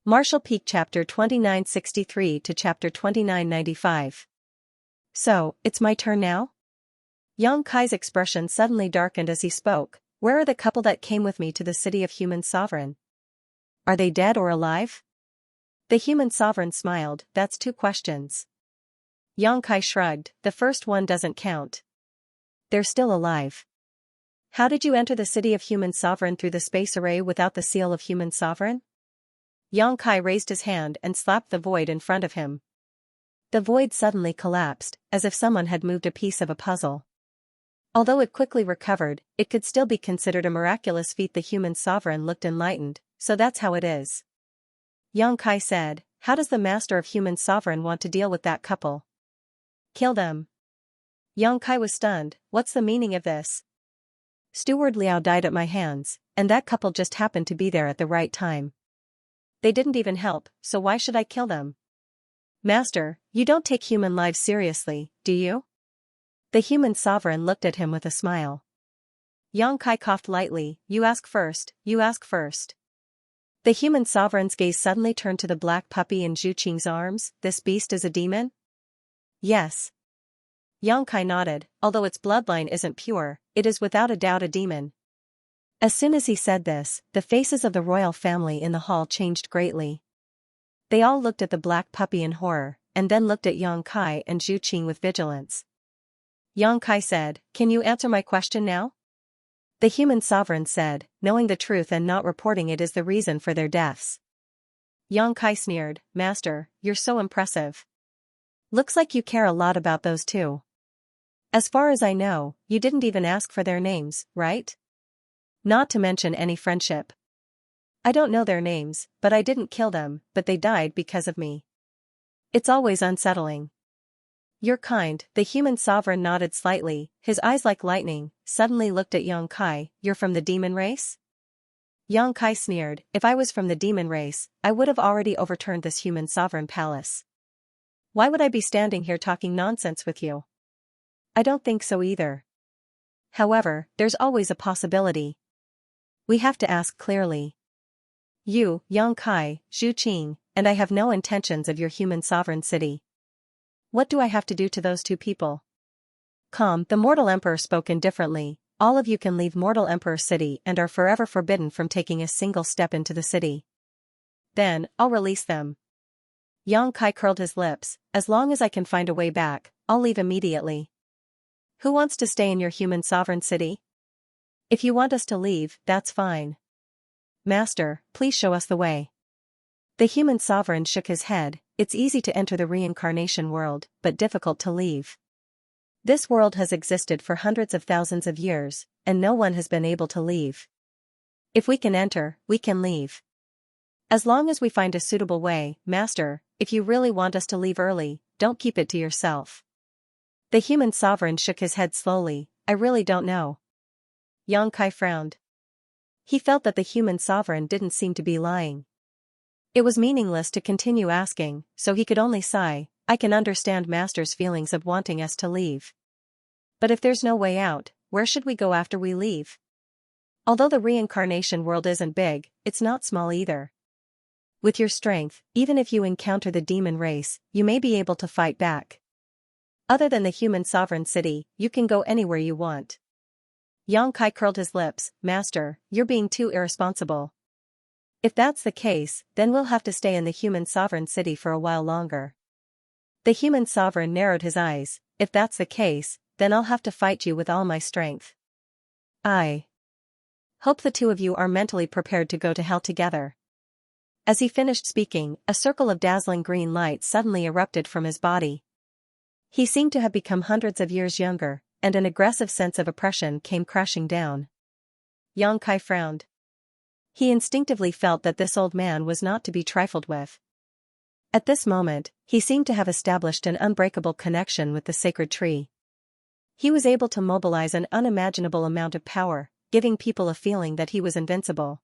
Martial Peak Chapter 2963 to Chapter 2995. So, it's my turn now? Yang Kai's expression suddenly darkened as he spoke. Where are the couple that came with me to the city of human sovereign? Are they dead or alive? The human sovereign smiled. That's two questions. Yang Kai shrugged. The first one doesn't count. They're still alive. How did you enter the city of human sovereign through the space array without the seal of human sovereign? Yang Kai raised his hand and slapped the void in front of him. The void suddenly collapsed, as if someone had moved a piece of a puzzle. Although it quickly recovered, it could still be considered a miraculous feat. The human sovereign looked enlightened. So that's how it is. Yang Kai said, how does the master of human sovereign want to deal with that couple? Kill them. Yang Kai was stunned. What's the meaning of this? Steward Liao died at my hands, and that couple just happened to be there at the right time. They didn't even help, so why should I kill them? Master, you don't take human lives seriously, do you? The human sovereign looked at him with a smile. Yang Kai coughed lightly. You ask first, you ask first. The human sovereign's gaze suddenly turned to the black puppy in Zhu Qing's arms. This beast is a demon? Yes. Yang Kai nodded. Although its bloodline isn't pure, it is without a doubt a demon. As soon as he said this, the faces of the royal family in the hall changed greatly. They all looked at the black puppy in horror, and then looked at Yang Kai and Zhu Qing with vigilance. Yang Kai said, can you answer my question now? The human sovereign said, knowing the truth and not reporting it is the reason for their deaths. Yang Kai sneered, Master, you're so impressive. Looks like you care a lot about those two. As far as I know, you didn't even ask for their names, right? Not to mention any friendship. I don't know their names, but I didn't kill them, but they died because of me. It's always unsettling. You're kind. The human sovereign nodded slightly, his eyes like lightning, suddenly looked at Yang Kai. You're from the demon race? Yang Kai sneered, if I was from the demon race, I would have already overturned this human sovereign palace. Why would I be standing here talking nonsense with you? I don't think so either. However, there's always a possibility. We have to ask clearly. You, Yang Kai, Zhu Qing, and I have no intentions of your human sovereign city. What do I have to do to those two people? Calm, the mortal emperor spoke indifferently. All of you can leave mortal emperor city and are forever forbidden from taking a single step into the city. Then, I'll release them. Yang Kai curled his lips. As long as I can find a way back, I'll leave immediately. Who wants to stay in your human sovereign city? If you want us to leave, that's fine. Master, please show us the way. The human sovereign shook his head. It's easy to enter the reincarnation world, but difficult to leave. This world has existed for hundreds of thousands of years, and no one has been able to leave. If we can enter, we can leave. As long as we find a suitable way, Master, if you really want us to leave early, don't keep it to yourself. The human sovereign shook his head slowly. I really don't know. Yang Kai frowned. He felt that the human sovereign didn't seem to be lying. It was meaningless to continue asking, so he could only sigh. I can understand Master's feelings of wanting us to leave. But if there's no way out, where should we go after we leave? Although the reincarnation world isn't big, it's not small either. With your strength, even if you encounter the demon race, you may be able to fight back. Other than the human sovereign city, you can go anywhere you want. Yang Kai curled his lips. Master, you're being too irresponsible. If that's the case, then we'll have to stay in the human sovereign city for a while longer. The human sovereign narrowed his eyes. If that's the case, then I'll have to fight you with all my strength. I hope the two of you are mentally prepared to go to hell together. As he finished speaking, a circle of dazzling green light suddenly erupted from his body. He seemed to have become hundreds of years younger, and an aggressive sense of oppression came crashing down. Yang Kai frowned. He instinctively felt that this old man was not to be trifled with. At this moment, he seemed to have established an unbreakable connection with the sacred tree. He was able to mobilize an unimaginable amount of power, giving people a feeling that he was invincible.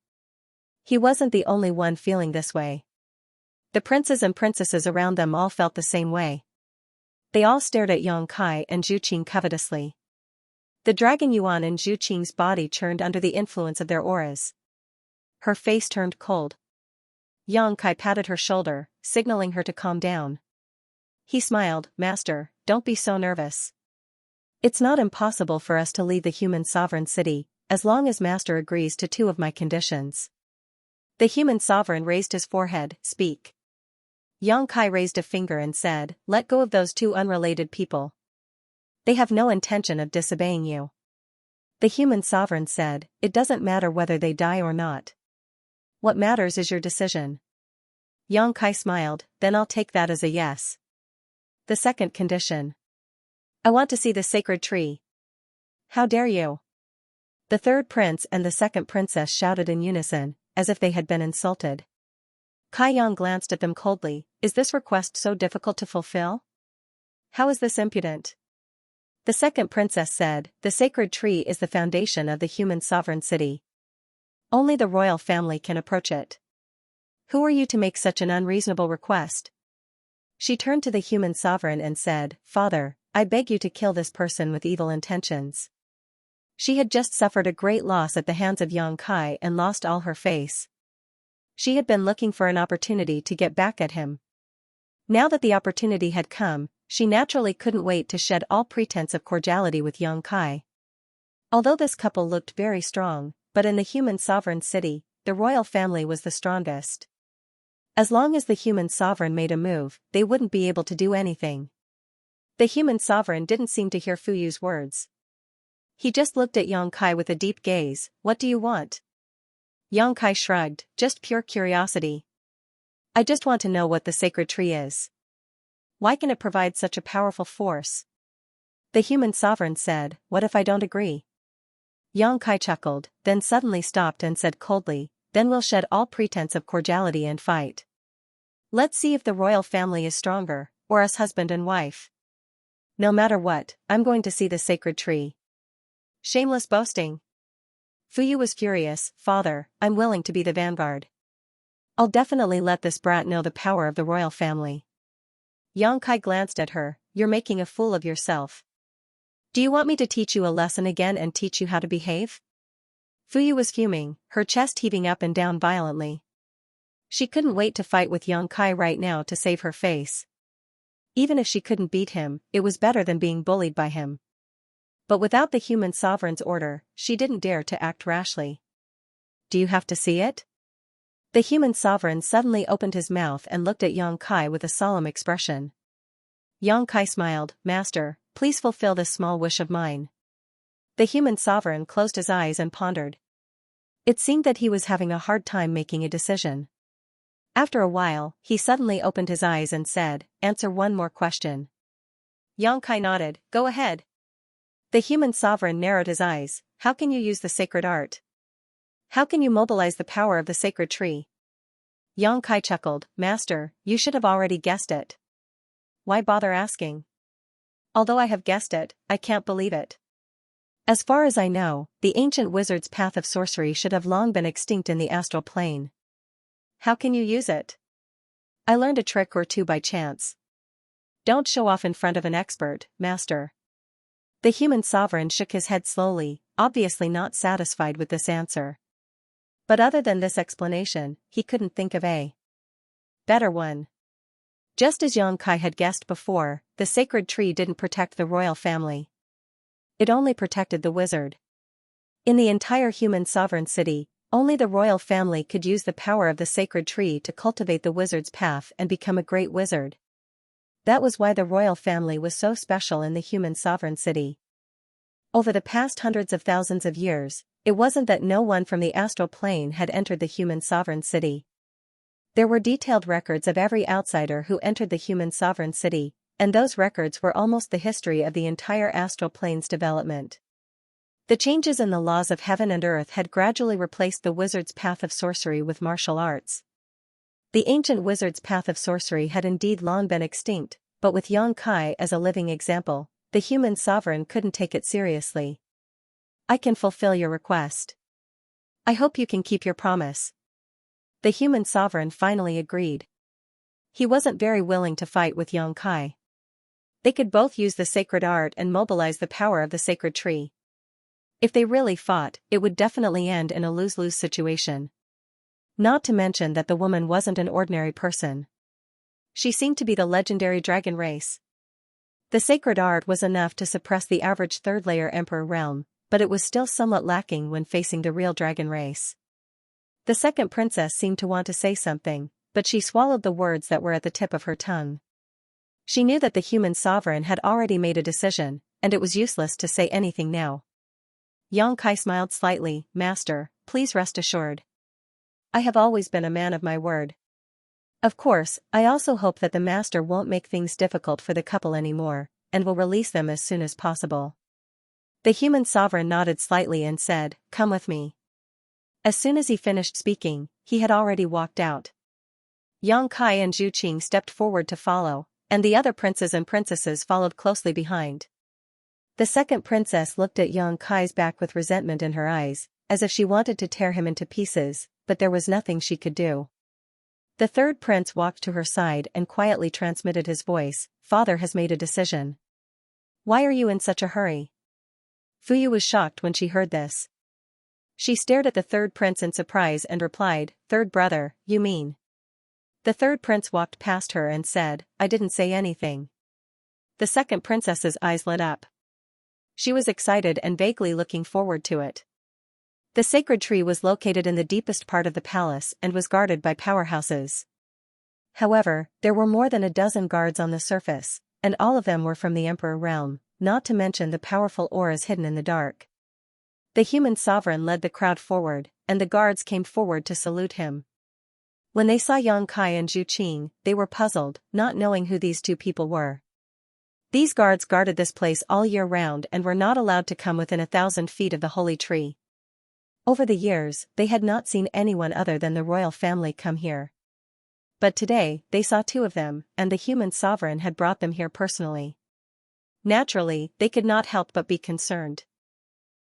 He wasn't the only one feeling this way. The princes and princesses around them all felt the same way. They all stared at Yang Kai and Zhu Qing covetously. The dragon Yuan in Zhu Qing's body churned under the influence of their auras. Her face turned cold. Yang Kai patted her shoulder, signaling her to calm down. He smiled, Master, don't be so nervous. It's not impossible for us to leave the human sovereign city, as long as Master agrees to two of my conditions. The human sovereign raised his forehead, speak. Yang Kai raised a finger and said, let go of those two unrelated people. They have no intention of disobeying you. The human sovereign said, it doesn't matter whether they die or not. What matters is your decision. Yang Kai smiled, then I'll take that as a yes. The second condition. I want to see the sacred tree. How dare you? The third prince and the second princess shouted in unison, as if they had been insulted. Kai Yang glanced at them coldly, is this request so difficult to fulfill? How is this impudent? The second princess said, the sacred tree is the foundation of the human sovereign city. Only the royal family can approach it. Who are you to make such an unreasonable request? She turned to the human sovereign and said, Father, I beg you to kill this person with evil intentions. She had just suffered a great loss at the hands of Yang Kai and lost all her face. She had been looking for an opportunity to get back at him. Now that the opportunity had come, she naturally couldn't wait to shed all pretense of cordiality with Yang Kai. Although this couple looked very strong, but in the human sovereign city, the royal family was the strongest. As long as the human sovereign made a move, they wouldn't be able to do anything. The human sovereign didn't seem to hear Fuyu's words. He just looked at Yang Kai with a deep gaze. What do you want? Yang Kai shrugged, just pure curiosity. I just want to know what the sacred tree is. Why can it provide such a powerful force? The human sovereign said, what if I don't agree? Yang Kai chuckled, then suddenly stopped and said coldly, then we'll shed all pretense of cordiality and fight. Let's see if the royal family is stronger, or us husband and wife. No matter what, I'm going to see the sacred tree. Shameless boasting. Fuyu was furious, Father, I'm willing to be the vanguard. I'll definitely let this brat know the power of the royal family. Yang Kai glanced at her, you're making a fool of yourself. Do you want me to teach you a lesson again and teach you how to behave? Fuyu was fuming, her chest heaving up and down violently. She couldn't wait to fight with Yang Kai right now to save her face. Even if she couldn't beat him, it was better than being bullied by him. But without the human sovereign's order, she didn't dare to act rashly. Do you have to see it? The human sovereign suddenly opened his mouth and looked at Yang Kai with a solemn expression. Yang Kai smiled, Master, please fulfill this small wish of mine. The human sovereign closed his eyes and pondered. It seemed that he was having a hard time making a decision. After a while, he suddenly opened his eyes and said, answer one more question. Yang Kai nodded, go ahead. The human sovereign narrowed his eyes, how can you use the sacred art? How can you mobilize the power of the sacred tree? Yang Kai chuckled, Master, you should have already guessed it. Why bother asking? Although I have guessed it, I can't believe it. As far as I know, the ancient wizard's path of sorcery should have long been extinct in the astral plane. How can you use it? I learned a trick or two by chance. Don't show off in front of an expert, Master. The human sovereign shook his head slowly, obviously not satisfied with this answer. But other than this explanation, he couldn't think of a better one. Just as Yang Kai had guessed before, the sacred tree didn't protect the royal family. It only protected the wizard. In the entire human sovereign city, only the royal family could use the power of the sacred tree to cultivate the wizard's path and become a great wizard. That was why the royal family was so special in the human sovereign city. Over the past hundreds of thousands of years, it wasn't that no one from the astral plane had entered the human sovereign city. There were detailed records of every outsider who entered the human sovereign city, and those records were almost the history of the entire astral plane's development. The changes in the laws of heaven and earth had gradually replaced the wizard's path of sorcery with martial arts. The ancient wizard's path of sorcery had indeed long been extinct, but with Yang Kai as a living example, the human sovereign couldn't take it seriously. I can fulfill your request. I hope you can keep your promise. The human sovereign finally agreed. He wasn't very willing to fight with Yang Kai. They could both use the sacred art and mobilize the power of the sacred tree. If they really fought, it would definitely end in a lose-lose situation. Not to mention that the woman wasn't an ordinary person. She seemed to be the legendary dragon race. The sacred art was enough to suppress the average third-layer emperor realm, but it was still somewhat lacking when facing the real dragon race. The second princess seemed to want to say something, but she swallowed the words that were at the tip of her tongue. She knew that the human sovereign had already made a decision, and it was useless to say anything now. Xianxia smiled slightly. "Master, please rest assured. I have always been a man of my word. Of course, I also hope that the master won't make things difficult for the couple anymore, and will release them as soon as possible." The human sovereign nodded slightly and said, "Come with me." As soon as he finished speaking, he had already walked out. Xianxia and Zhu Qing stepped forward to follow, and the other princes and princesses followed closely behind. The second princess looked at Xianxia's back with resentment in her eyes, as if she wanted to tear him into pieces, but there was nothing she could do. The third prince walked to her side and quietly transmitted his voice, "Father has made a decision. Why are you in such a hurry?" Fuyu was shocked when she heard this. She stared at the third prince in surprise and replied, "Third brother, you mean?" The third prince walked past her and said, "I didn't say anything." The second princess's eyes lit up. She was excited and vaguely looking forward to it. The sacred tree was located in the deepest part of the palace and was guarded by powerhouses. However, there were more than a dozen guards on the surface, and all of them were from the emperor realm, not to mention the powerful auras hidden in the dark. The human sovereign led the crowd forward, and the guards came forward to salute him. When they saw Xianxia and Zhu Qing, they were puzzled, not knowing who these two people were. These guards guarded this place all year round and were not allowed to come within 1,000 feet of the holy tree. Over the years, they had not seen anyone other than the royal family come here. But today, they saw two of them, and the human sovereign had brought them here personally. Naturally, they could not help but be concerned.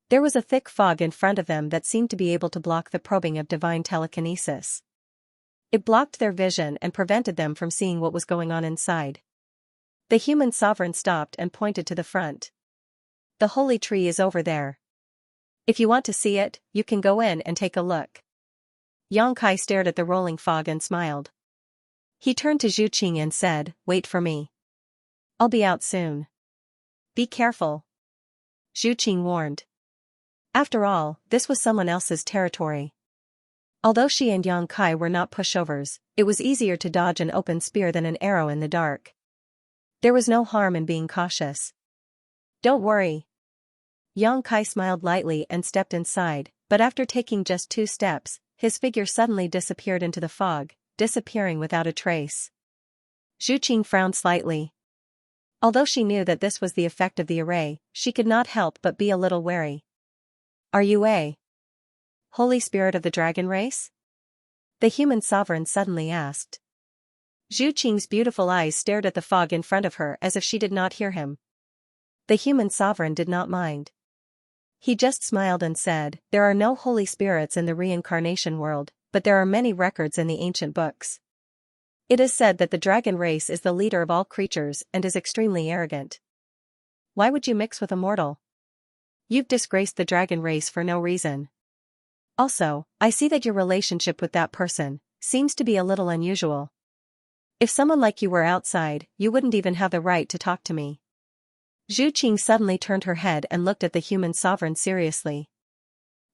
There was a thick fog in front of them that seemed to be able to block the probing of divine telekinesis. It blocked their vision and prevented them from seeing what was going on inside. The human sovereign stopped and pointed to the front. "The holy tree is over there. If you want to see it, you can go in and take a look." Xianxia stared at the rolling fog and smiled. He turned to Zhu Qing and said, "Wait for me. I'll be out soon. Be careful," Zhu Qing warned. After all, this was someone else's territory. Although she and Xianxia were not pushovers, it was easier to dodge an open spear than an arrow in the dark. There was no harm in being cautious. "Don't worry." Xianxia smiled lightly and stepped inside, but after taking just 2 steps, his figure suddenly disappeared into the fog, disappearing without a trace. Zhu Qing frowned slightly. Although she knew that this was the effect of the array, she could not help but be a little wary. "Are you a holy spirit of the dragon race?" the human sovereign suddenly asked. Zhu Qing's beautiful eyes stared at the fog in front of her as if she did not hear him. The human sovereign did not mind. He just smiled and said, "There are no holy spirits in the reincarnation world, but there are many records in the ancient books. It is said that the dragon race is the leader of all creatures and is extremely arrogant. Why would you mix with a mortal? You've disgraced the dragon race for no reason. Also, I see that your relationship with that person seems to be a little unusual. If someone like you were outside, you wouldn't even have the right to talk to me." Zhu Qing suddenly turned her head and looked at the human sovereign seriously.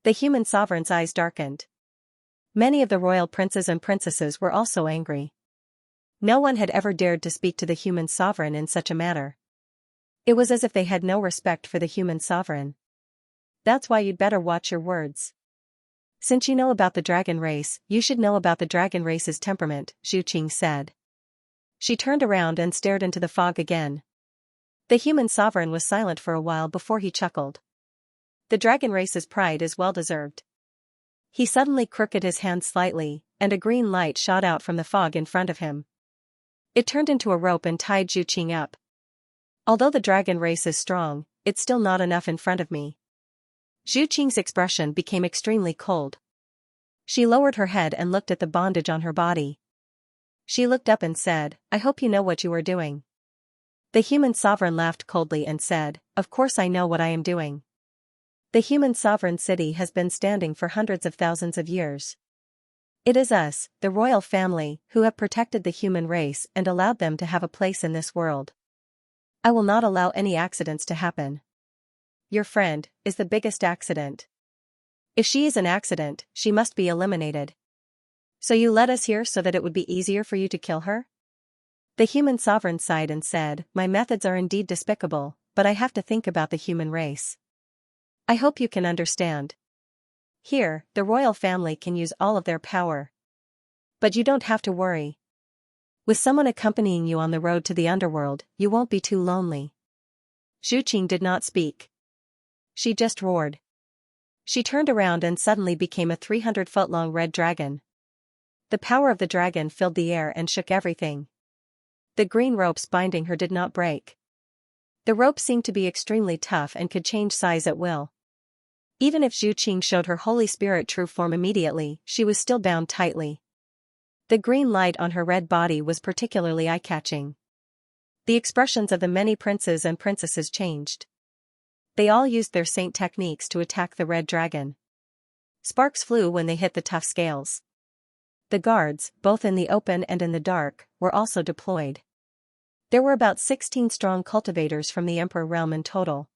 The human sovereign's eyes darkened. Many of the royal princes and princesses were also angry. No one had ever dared to speak to the human sovereign in such a manner. It was as if they had no respect for the human sovereign. "That's why you'd better watch your words. Since you know about the dragon race, you should know about the dragon race's temperament," Zhu Qing said. She turned around and stared into the fog again. The human sovereign was silent for a while before he chuckled. The dragon race's pride is well deserved. He suddenly crooked his hand slightly, and a green light shot out from the fog in front of him. It turned into a rope and tied Zhu Qing up. "Although the dragon race is strong, it's still not enough in front of me." Zhu Qing's expression became extremely cold. She lowered her head and looked at the bondage on her body. She looked up and said, "I hope you know what you are doing." The human sovereign laughed coldly and said, "Of course I know what I am doing. The human sovereign city has been standing for hundreds of thousands of years. It is us, the royal family, who have protected the human race and allowed them to have a place in this world. I will not allow any accidents to happen. Your friend is the biggest accident. If she is an accident, she must be eliminated. So you led us here so that it would be easier for you to kill her? The human sovereign sighed and said, my methods are indeed despicable, but I have to think about the human race. I hope you can understand. Here, the royal family can use all of their power. But you don't have to worry. With someone accompanying you on the road to the underworld, you won't be too lonely. Zhu Qing did not speak. She just roared. She turned around and suddenly became a 300-foot-long red dragon. The power of the dragon filled the air and shook everything. The green ropes binding her did not break. The rope seemed to be extremely tough and could change size at will. Even if Zhu Qing showed her Holy Spirit true form immediately, she was still bound tightly. The green light on her red body was particularly eye-catching. The expressions of the many princes and princesses changed. They all used their saint techniques to attack the red dragon. Sparks flew when they hit the tough scales. The guards, both in the open and in the dark, were also deployed. There were about 16 strong cultivators from the Emperor realm in total.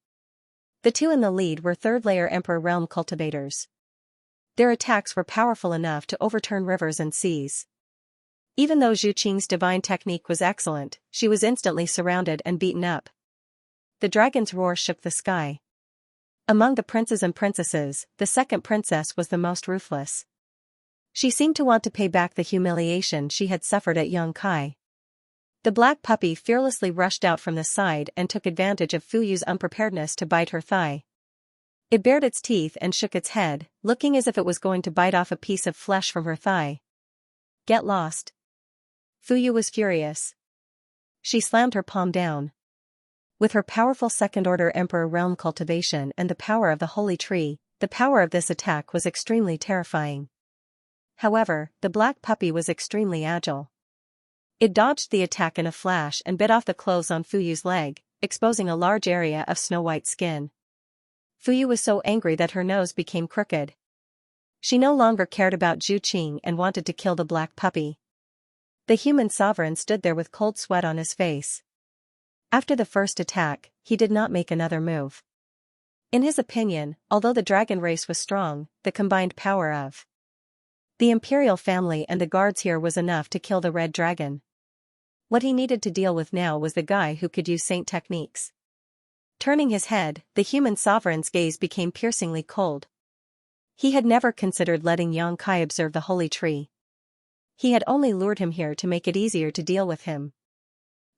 The two in the lead were third-layer Emperor realm cultivators. Their attacks were powerful enough to overturn rivers and seas. Even though Zhu Qing's divine technique was excellent, she was instantly surrounded and beaten up. The dragon's roar shook the sky. Among the princes and princesses, the second princess was the most ruthless. She seemed to want to pay back the humiliation she had suffered at Xianxia. The black puppy fearlessly rushed out from the side and took advantage of Fuyu's unpreparedness to bite her thigh. It bared its teeth and shook its head, looking as if it was going to bite off a piece of flesh from her thigh. Get lost. Fuyu was furious. She slammed her palm down. With her powerful second-order Emperor realm cultivation and the power of the holy tree, the power of this attack was extremely terrifying. However, the black puppy was extremely agile. It dodged the attack in a flash and bit off the clothes on Fuyu's leg, exposing a large area of snow-white skin. Fuyu was so angry that her nose became crooked. She no longer cared about Zhu Qing and wanted to kill the black puppy. The human sovereign stood there with cold sweat on his face. After the first attack, he did not make another move. In his opinion, although the dragon race was strong, the combined power of the imperial family and the guards here was enough to kill the red dragon. What he needed to deal with now was the guy who could use saint techniques. Turning his head, the human sovereign's gaze became piercingly cold. He had never considered letting Xianxia observe the holy tree. He had only lured him here to make it easier to deal with him.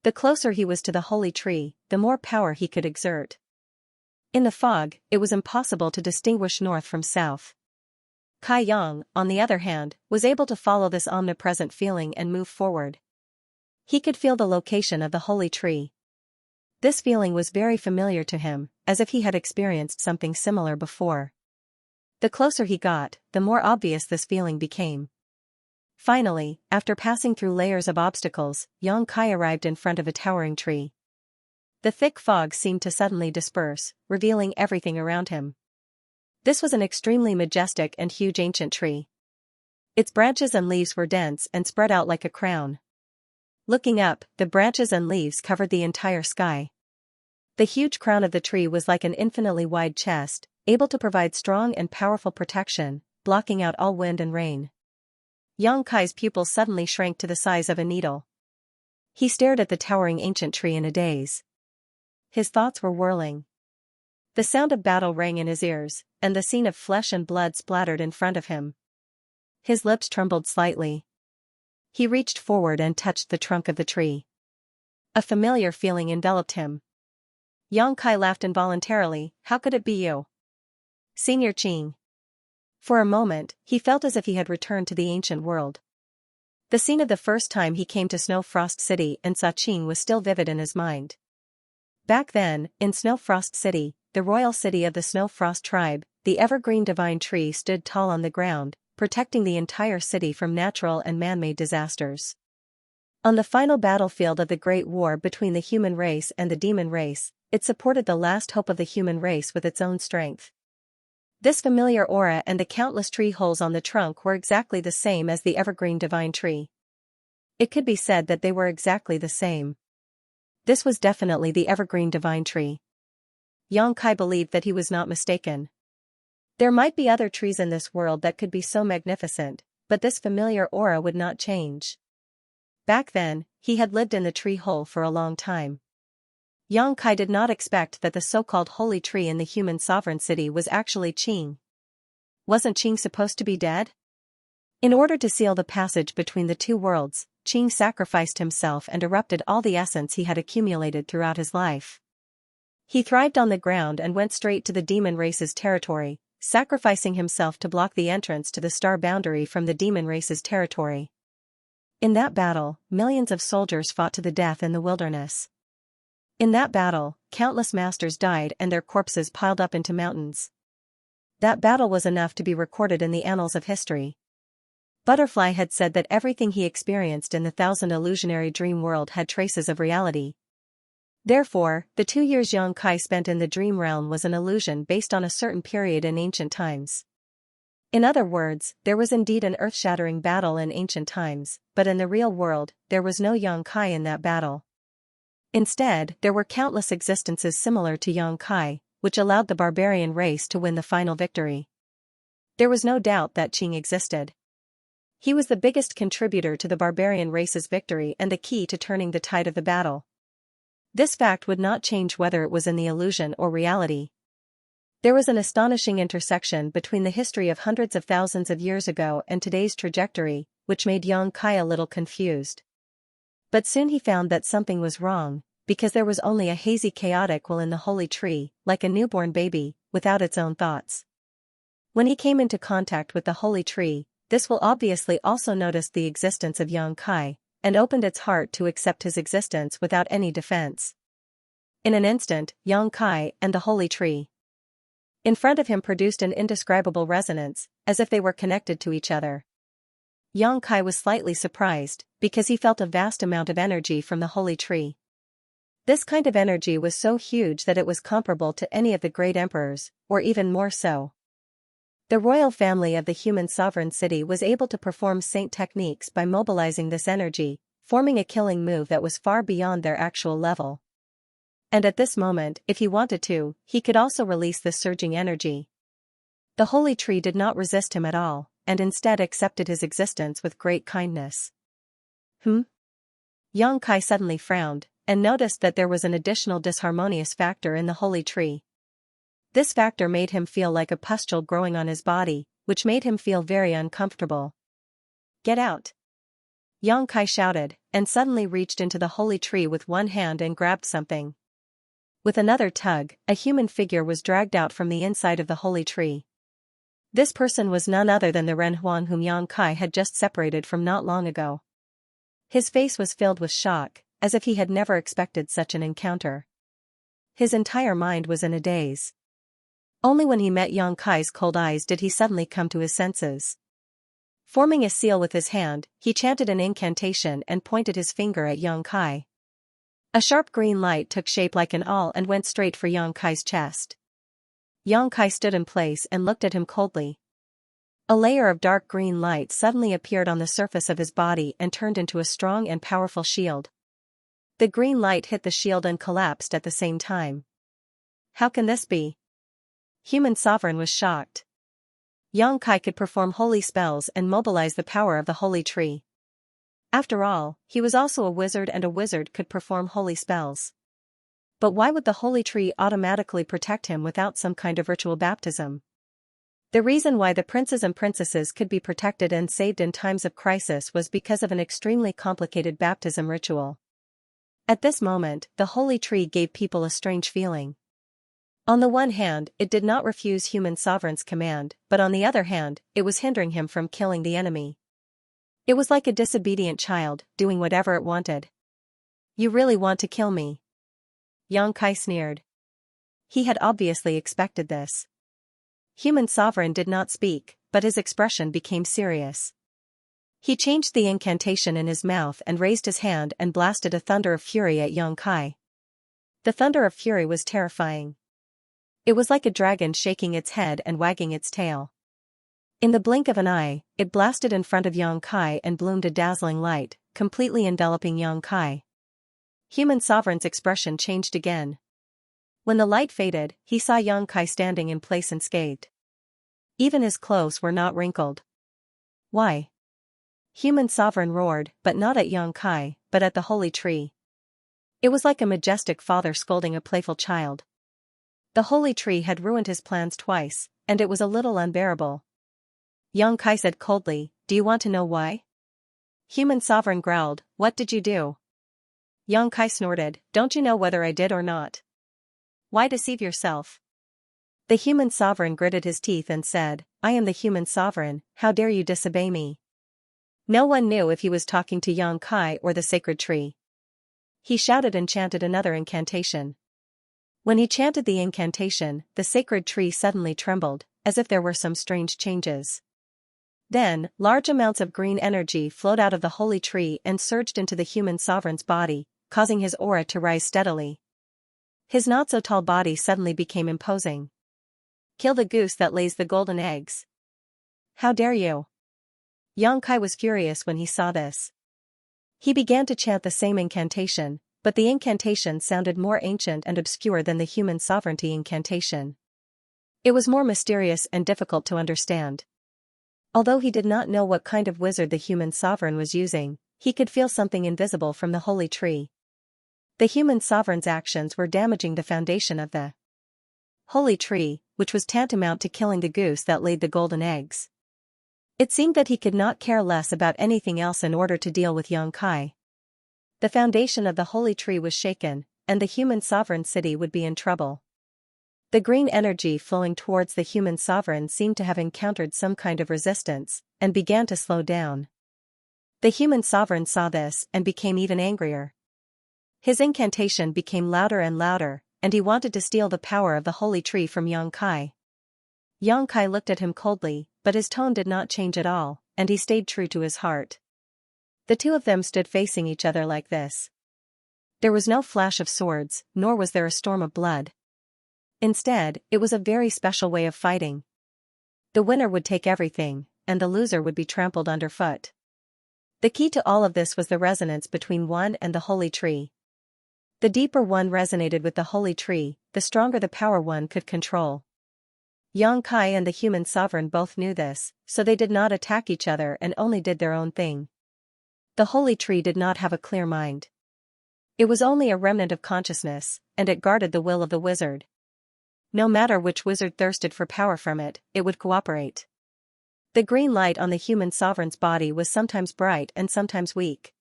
The closer he was to the holy tree, the more power he could exert. In the fog, it was impossible to distinguish north from south. Kai Yang, on the other hand, was able to follow this omnipresent feeling and move forward. He could feel the location of the holy tree. This feeling was very familiar to him, as if he had experienced something similar before. The closer he got, the more obvious this feeling became. Finally, after passing through layers of obstacles, Xianxia arrived in front of a towering tree. The thick fog seemed to suddenly disperse, revealing everything around him. This was an extremely majestic and huge ancient tree. Its branches and leaves were dense and spread out like a crown. Looking up, the branches and leaves covered the entire sky. The huge crown of the tree was like an infinitely wide chest, able to provide strong and powerful protection, blocking out all wind and rain. Xianxia's pupils suddenly shrank to the size of a needle. He stared at the towering ancient tree in a daze. His thoughts were whirling. The sound of battle rang in his ears, and the scene of flesh and blood splattered in front of him. His lips trembled slightly. He reached forward and touched the trunk of the tree. A familiar feeling enveloped him. Xianxia laughed involuntarily. How could it be you? Senior Qing. For a moment, he felt as if he had returned to the ancient world. The scene of the first time he came to Snow Frost City and saw Qing was still vivid in his mind. Back then, in Snow Frost City, the royal city of the Snow Frost tribe, the evergreen divine tree stood tall on the ground, protecting the entire city from natural and man-made disasters. On the final battlefield of the Great War between the human race and the demon race, it supported the last hope of the human race with its own strength. This familiar aura and the countless tree holes on the trunk were exactly the same as the evergreen divine tree. It could be said that they were exactly the same. This was definitely the evergreen divine tree. Xianxia believed that he was not mistaken. There might be other trees in this world that could be so magnificent, but this familiar aura would not change. Back then, he had lived in the tree hole for a long time. Xianxia did not expect that the so-called holy tree in the human sovereign city was actually Qing. Wasn't Qing supposed to be dead? In order to seal the passage between the two worlds, Qing sacrificed himself and erupted all the essence he had accumulated throughout his life. He thrived on the ground and went straight to the demon race's territory, sacrificing himself to block the entrance to the star boundary from the demon race's territory. In that battle, millions of soldiers fought to the death in the wilderness. In that battle, countless masters died and their corpses piled up into mountains. That battle was enough to be recorded in the annals of history. Butterfly had said that everything he experienced in the thousand illusionary dream world had traces of reality. Therefore, the 2 years Xianxia spent in the dream realm was an illusion based on a certain period in ancient times. In other words, there was indeed an earth-shattering battle in ancient times, but in the real world, there was no Xianxia in that battle. Instead, there were countless existences similar to Xianxia, which allowed the barbarian race to win the final victory. There was no doubt that Qing existed. He was the biggest contributor to the barbarian race's victory and the key to turning the tide of the battle. This fact would not change whether it was in the illusion or reality. There was an astonishing intersection between the history of hundreds of thousands of years ago and today's trajectory, which made Xianxia a little confused. But soon he found that something was wrong, because there was only a hazy chaotic will in the holy tree, like a newborn baby, without its own thoughts. When he came into contact with the holy tree, this will obviously also noticed the existence of Xianxia, and opened its heart to accept his existence without any defense. In an instant, Xianxia and the holy tree in front of him produced an indescribable resonance, as if they were connected to each other. Xianxia was slightly surprised, because he felt a vast amount of energy from the holy tree. This kind of energy was so huge that it was comparable to any of the great emperors, or even more so. The royal family of the human sovereign city was able to perform saint techniques by mobilizing this energy, forming a killing move that was far beyond their actual level. And at this moment, if he wanted to, he could also release this surging energy. The holy tree did not resist him at all, and instead accepted his existence with great kindness. Xianxia suddenly frowned, and noticed that there was an additional disharmonious factor in the holy tree. This factor made him feel like a pustule growing on his body, which made him feel very uncomfortable. "Get out!" Xianxia shouted, and suddenly reached into the holy tree with one hand and grabbed something. With another tug, a human figure was dragged out from the inside of the holy tree. This person was none other than the Ren Huang whom Xianxia had just separated from not long ago. His face was filled with shock, as if he had never expected such an encounter. His entire mind was in a daze. Only when he met Xianxia's cold eyes did he suddenly come to his senses. Forming a seal with his hand, he chanted an incantation and pointed his finger at Xianxia. A sharp green light took shape like an awl and went straight for Xianxia's chest. Xianxia stood in place and looked at him coldly. A layer of dark green light suddenly appeared on the surface of his body and turned into a strong and powerful shield. The green light hit the shield and collapsed at the same time. How can this be? Human Sovereign was shocked. Xianxia could perform holy spells and mobilize the power of the holy tree. After all, he was also a wizard and a wizard could perform holy spells. But why would the holy tree automatically protect him without some kind of ritual baptism? The reason why the princes and princesses could be protected and saved in times of crisis was because of an extremely complicated baptism ritual. At this moment, the holy tree gave people a strange feeling. On the one hand, it did not refuse human sovereign's command, but on the other hand, it was hindering him from killing the enemy. It was like a disobedient child, doing whatever it wanted. "You really want to kill me?" Xianxia sneered. He had obviously expected this. Human Sovereign did not speak, but his expression became serious. He changed the incantation in his mouth and raised his hand and blasted a thunder of fury at Xianxia. The thunder of fury was terrifying. It was like a dragon shaking its head and wagging its tail. In the blink of an eye, it blasted in front of Yang Kai and bloomed a dazzling light, completely enveloping Yang Kai. Human Sovereign's expression changed again. When the light faded, he saw Yang Kai standing in place unscathed. Even his clothes were not wrinkled. Why? Human Sovereign roared, but not at Yang Kai, but at the holy tree. It was like a majestic father scolding a playful child. The holy tree had ruined his plans twice, and it was a little unbearable. Yang Kai said coldly, "Do you want to know why?" Human Sovereign growled, "What did you do?" Yang Kai snorted, "Don't you know whether I did or not? Why deceive yourself?" The Human Sovereign gritted his teeth and said, "I am the Human Sovereign, how dare you disobey me?" No one knew if he was talking to Yang Kai or the sacred tree. He shouted and chanted another incantation. When he chanted the incantation, the sacred tree suddenly trembled, as if there were some strange changes. Then, large amounts of green energy flowed out of the holy tree and surged into the Human Sovereign's body, causing his aura to rise steadily. His not-so-tall body suddenly became imposing. "Kill the goose that lays the golden eggs." "How dare you?" Yang Kai was furious when he saw this. He began to chant the same incantation, but the incantation sounded more ancient and obscure than the human sovereignty incantation. It was more mysterious and difficult to understand. Although he did not know what kind of wizard the human sovereign was using, he could feel something invisible from the holy tree. The human sovereign's actions were damaging the foundation of the holy tree, which was tantamount to killing the goose that laid the golden eggs. It seemed that he could not care less about anything else in order to deal with Yang Kai. The foundation of the holy tree was shaken, and the human sovereign city would be in trouble. The green energy flowing towards the human sovereign seemed to have encountered some kind of resistance, and began to slow down. The human sovereign saw this and became even angrier. His incantation became louder and louder, and he wanted to steal the power of the holy tree from Yang Kai. Yang Kai looked at him coldly, but his tone did not change at all, and he stayed true to his heart. The two of them stood facing each other like this. There was no flash of swords, nor was there a storm of blood. Instead, it was a very special way of fighting. The winner would take everything, and the loser would be trampled underfoot. The key to all of this was the resonance between one and the holy tree. The deeper one resonated with the holy tree, the stronger the power one could control. Yang Kai and the human sovereign both knew this, so they did not attack each other and only did their own thing. The holy tree did not have a clear mind. It was only a remnant of consciousness, and it guarded the will of the wizard. No matter which wizard thirsted for power from it, it would cooperate. The green light on the human sovereign's body was sometimes bright and sometimes weak.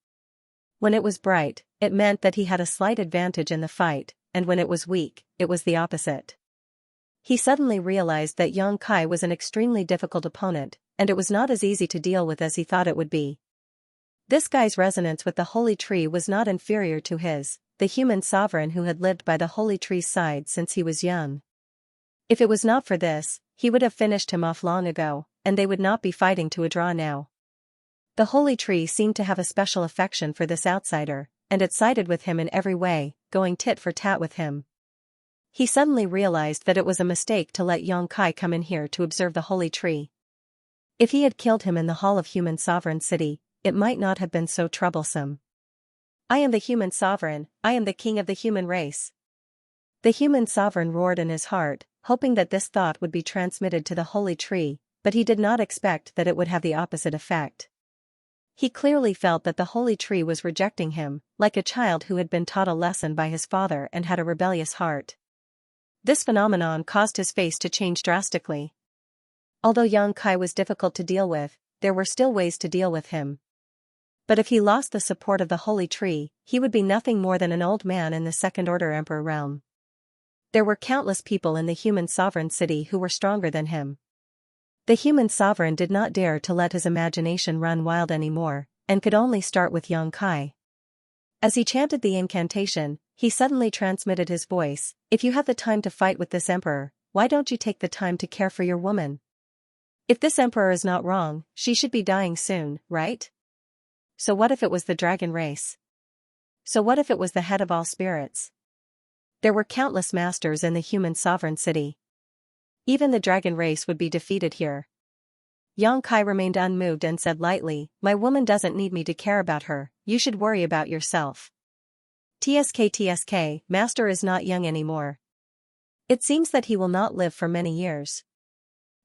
When it was bright, it meant that he had a slight advantage in the fight, and when it was weak, it was the opposite. He suddenly realized that Yang Kai was an extremely difficult opponent, and it was not as easy to deal with as he thought it would be. This guy's resonance with the holy tree was not inferior to his, the human sovereign who had lived by the holy tree's side since he was young. If it was not for this, he would have finished him off long ago, and they would not be fighting to a draw now. The holy tree seemed to have a special affection for this outsider, and it sided with him in every way, going tit for tat with him. He suddenly realized that it was a mistake to let Yang Kai come in here to observe the holy tree. If he had killed him in the hall of human sovereign city, it might not have been so troublesome. "I am the human sovereign, I am the king of the human race." The human sovereign roared in his heart, hoping that this thought would be transmitted to the holy tree, but he did not expect that it would have the opposite effect. He clearly felt that the holy tree was rejecting him, like a child who had been taught a lesson by his father and had a rebellious heart. This phenomenon caused his face to change drastically. Although Yang Kai was difficult to deal with, there were still ways to deal with him. But if he lost the support of the holy tree, he would be nothing more than an old man in the second-order emperor realm. There were countless people in the human sovereign city who were stronger than him. The human sovereign did not dare to let his imagination run wild anymore, and could only start with Yang Kai. As he chanted the incantation, he suddenly transmitted his voice, "If you have the time to fight with this emperor, why don't you take the time to care for your woman? If this emperor is not wrong, she should be dying soon, right? So what if it was the dragon race? So what if it was the head of all spirits? There were countless masters in the human sovereign city. Even the dragon race would be defeated here. Xianxia remained unmoved and said lightly, "My woman doesn't need me to care about her, you should worry about yourself." TSK, master is not young anymore. It seems that he will not live for many years.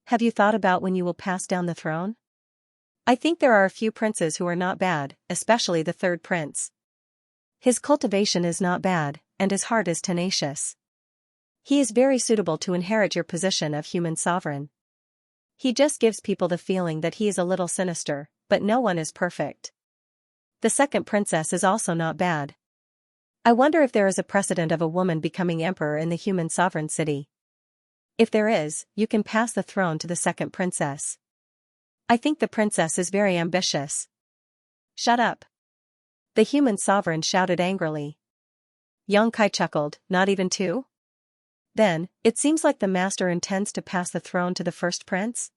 Have you thought about when you will pass down the throne? I think there are a few princes who are not bad, especially the third prince. His cultivation is not bad, and his heart is tenacious. He is very suitable to inherit your position of human sovereign. He just gives people the feeling that he is a little sinister, but no one is perfect. The second princess is also not bad. I wonder if there is a precedent of a woman becoming emperor in the human sovereign city. If there is, you can pass the throne to the second princess. I think the princess is very ambitious. Shut up. The human sovereign shouted angrily. Xianxia chuckled, not even two? Then, it seems like the master intends to pass the throne to the first prince?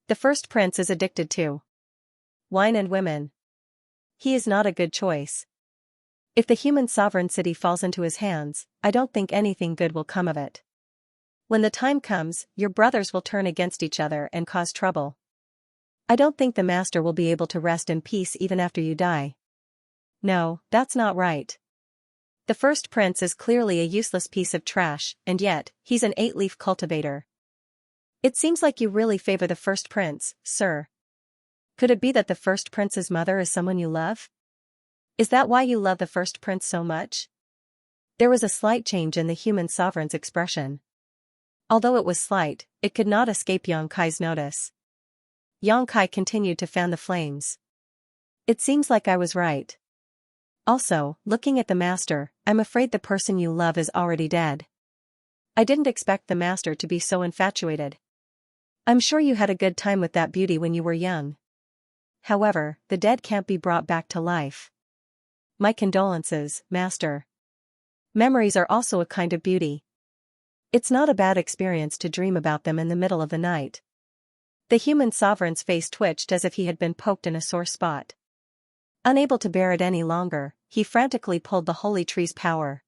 The first prince is addicted to wine and women. He is not a good choice. If the human sovereign city falls into his hands, I don't think anything good will come of it. When the time comes, your brothers will turn against each other and cause trouble. I don't think the master will be able to rest in peace even after you die. No, that's not right. The first prince is clearly a useless piece of trash, and yet, he's an 8-leaf cultivator. It seems like you really favor the first prince, sir. Could it be that the first prince's mother is someone you love? Is that why you love the first prince so much? There was a slight change in the human sovereign's expression. Although it was slight, it could not escape Xianxia's notice. Xianxia continued to fan the flames. It seems like I was right. Also, looking at the master, I'm afraid the person you love is already dead. I didn't expect the master to be so infatuated. I'm sure you had a good time with that beauty when you were young. However, the dead can't be brought back to life. My condolences, master. Memories are also a kind of beauty. It's not a bad experience to dream about them in the middle of the night. The human sovereign's face twitched as if he had been poked in a sore spot. Unable to bear it any longer, he frantically pulled the holy tree's power.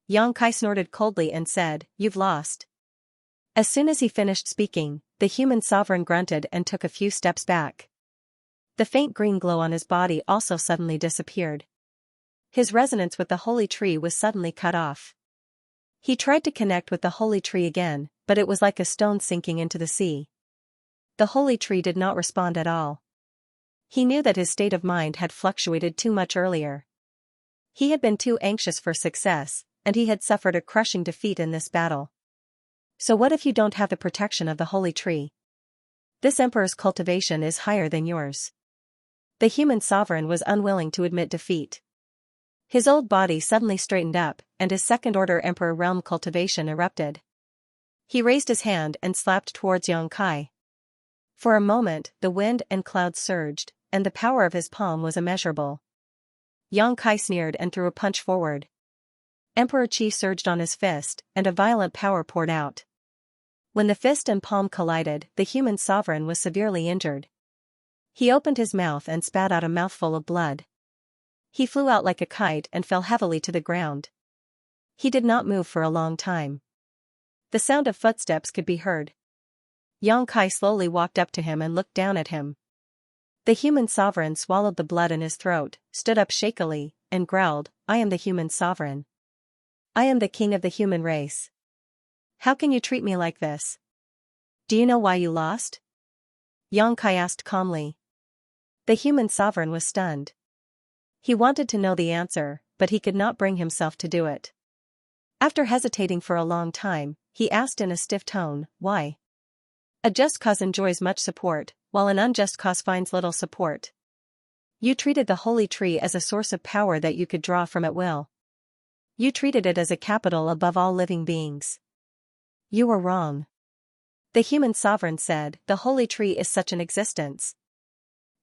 Xianxia snorted coldly and said, "You've lost." As soon as he finished speaking, the human sovereign grunted and took a few steps back. The faint green glow on his body also suddenly disappeared. His resonance with the holy tree was suddenly cut off. He tried to connect with the holy tree again, but it was like a stone sinking into the sea. The holy tree did not respond at all. He knew that his state of mind had fluctuated too much earlier. He had been too anxious for success, and he had suffered a crushing defeat in this battle. So what if you don't have the protection of the holy tree? This emperor's cultivation is higher than yours. The human sovereign was unwilling to admit defeat. His old body suddenly straightened up, and his second-order emperor realm cultivation erupted. He raised his hand and slapped towards Xianxia. For a moment, the wind and clouds surged, and the power of his palm was immeasurable. Xianxia sneered and threw a punch forward. Emperor Qi surged on his fist, and a violent power poured out. When the fist and palm collided, the human sovereign was severely injured. He opened his mouth and spat out a mouthful of blood. He flew out like a kite and fell heavily to the ground. He did not move for a long time. The sound of footsteps could be heard. Xianxia slowly walked up to him and looked down at him. The human sovereign swallowed the blood in his throat, stood up shakily, and growled, "I am the human sovereign. I am the king of the human race. How can you treat me like this? Do you know why you lost?" Xianxia asked calmly. The human sovereign was stunned. He wanted to know the answer, but he could not bring himself to do it. After hesitating for a long time, he asked in a stiff tone, "Why?" A just cause enjoys much support, while an unjust cause finds little support. You treated the holy tree as a source of power that you could draw from at will. You treated it as a capital above all living beings. You were wrong. The human sovereign said, "The holy tree is such an existence."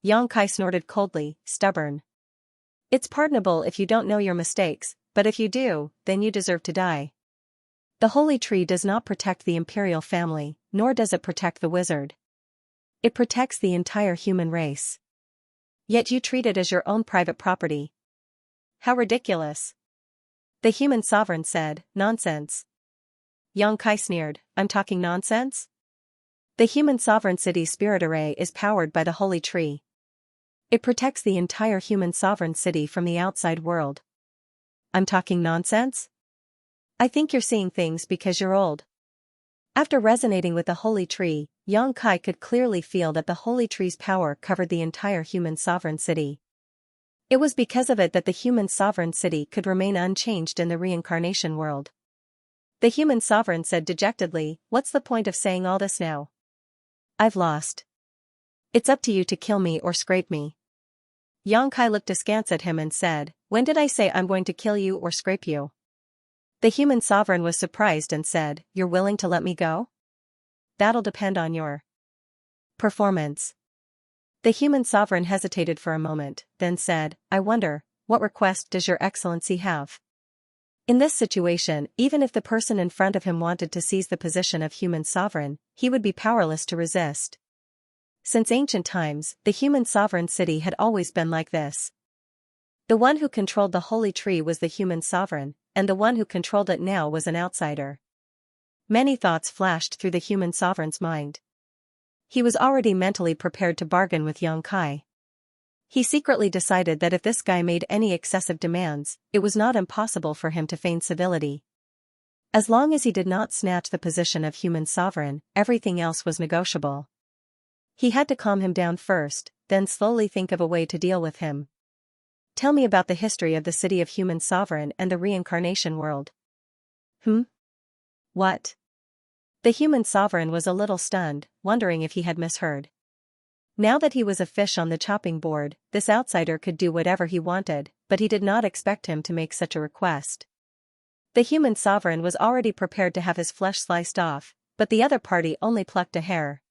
Xianxia snorted coldly, stubborn. It's pardonable if you don't know your mistakes, but if you do, then you deserve to die. The holy tree does not protect the imperial family, nor does it protect the wizard. It protects the entire human race. Yet you treat it as your own private property. How ridiculous. The human sovereign said, "Nonsense." Xianxia sneered, "I'm talking nonsense?" The human sovereign city's spirit array is powered by the holy tree. It protects the entire human sovereign city from the outside world. I'm talking nonsense? I think you're seeing things because you're old. After resonating with the holy tree, Xianxia could clearly feel that the holy tree's power covered the entire human sovereign city. It was because of it that the human sovereign city could remain unchanged in the reincarnation world. The human sovereign said dejectedly, "What's the point of saying all this now? I've lost. It's up to you to kill me or scrape me." Xianxia looked askance at him and said, "When did I say I'm going to kill you or scrape you?" The human sovereign was surprised and said, "You're willing to let me go? That'll depend on your performance." The human sovereign hesitated for a moment, then said, "I wonder, what request does your excellency have?" In this situation, even if the person in front of him wanted to seize the position of human sovereign, he would be powerless to resist. Since ancient times, the human sovereign city had always been like this. The one who controlled the holy tree was the human sovereign, and the one who controlled it now was an outsider. Many thoughts flashed through the human sovereign's mind. He was already mentally prepared to bargain with Xianxia. He secretly decided that if this guy made any excessive demands, it was not impossible for him to feign civility. As long as he did not snatch the position of human sovereign, everything else was negotiable. He had to calm him down first, then slowly think of a way to deal with him. "Tell me about the history of the city of human sovereign and the reincarnation world." What? The human sovereign was a little stunned, wondering if he had misheard. Now that he was a fish on the chopping board, this outsider could do whatever he wanted, but he did not expect him to make such a request. The human sovereign was already prepared to have his flesh sliced off, but the other party only plucked a hair.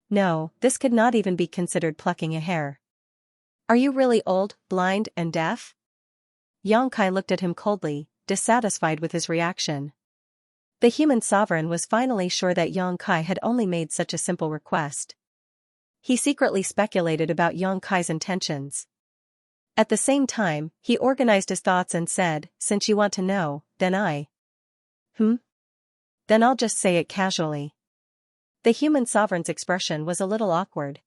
No, this could not even be considered plucking a hair. "Are you really old, blind, and deaf?" Xianxia looked at him coldly, dissatisfied with his reaction. The human sovereign was finally sure that Xianxia had only made such a simple request. He secretly speculated about Xianxia's intentions. At the same time, he organized his thoughts and said, "Since you want to know, then Then I'll just say it casually." The human sovereign's expression was a little awkward.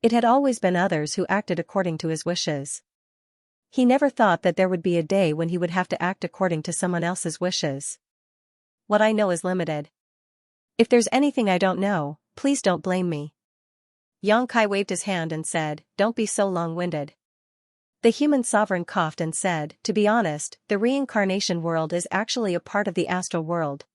It had always been others who acted according to his wishes. He never thought that there would be a day when he would have to act according to someone else's wishes. "What I know is limited. If there's anything I don't know, please don't blame me." Xianxia waved his hand and said, "Don't be so long-winded." The human sovereign coughed and said, "To be honest, the reincarnation world is actually a part of the astral world.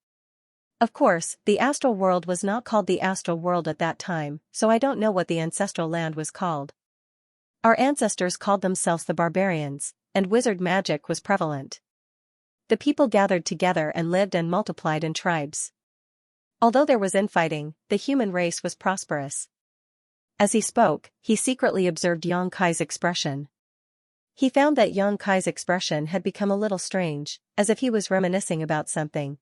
Of course, the astral world was not called the astral world at that time, so I don't know what the ancestral land was called. Our ancestors called themselves the barbarians, and wizard magic was prevalent. The people gathered together and lived and multiplied in tribes. Although there was infighting, the human race was prosperous." As he spoke, he secretly observed Xianxia's expression. He found that Xianxia's expression had become a little strange, as if he was reminiscing about something.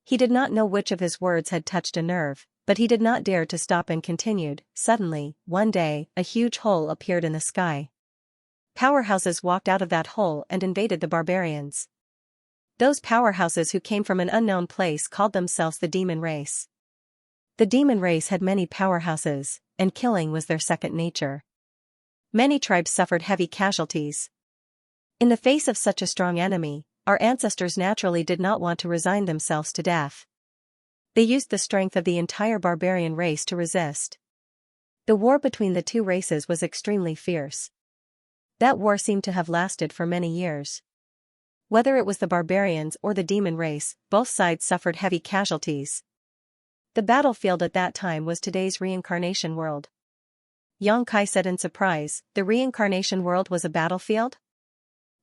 He did not know which of his words had touched a nerve, but he did not dare to stop and continued. Suddenly, one day, a huge hole appeared in the sky. Powerhouses walked out of that hole and invaded the barbarians. Those powerhouses who came from an unknown place called themselves the demon race. The demon race had many powerhouses, and killing was their second nature. Many tribes suffered heavy casualties. In the face of such a strong enemy, our ancestors naturally did not want to resign themselves to death. They used the strength of the entire barbarian race to resist. The war between the two races was extremely fierce. That war seemed to have lasted for many years. Whether it was the barbarians or the demon race, both sides suffered heavy casualties. The battlefield at that time was today's reincarnation world. Xianxia said in surprise, "The reincarnation world was a battlefield?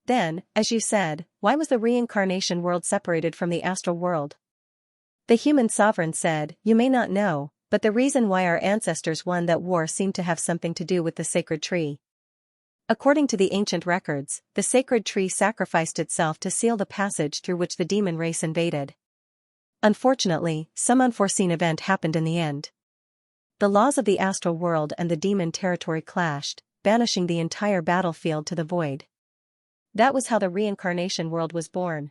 Then, as you said, why was the reincarnation world separated from the astral world?" The human sovereign said, "You may not know, but the reason why our ancestors won that war seemed to have something to do with the sacred tree. According to the ancient records, the sacred tree sacrificed itself to seal the passage through which the demon race invaded. Unfortunately, some unforeseen event happened in the end. The laws of the astral world and the demon territory clashed, banishing the entire battlefield to the void. That was how the reincarnation world was born.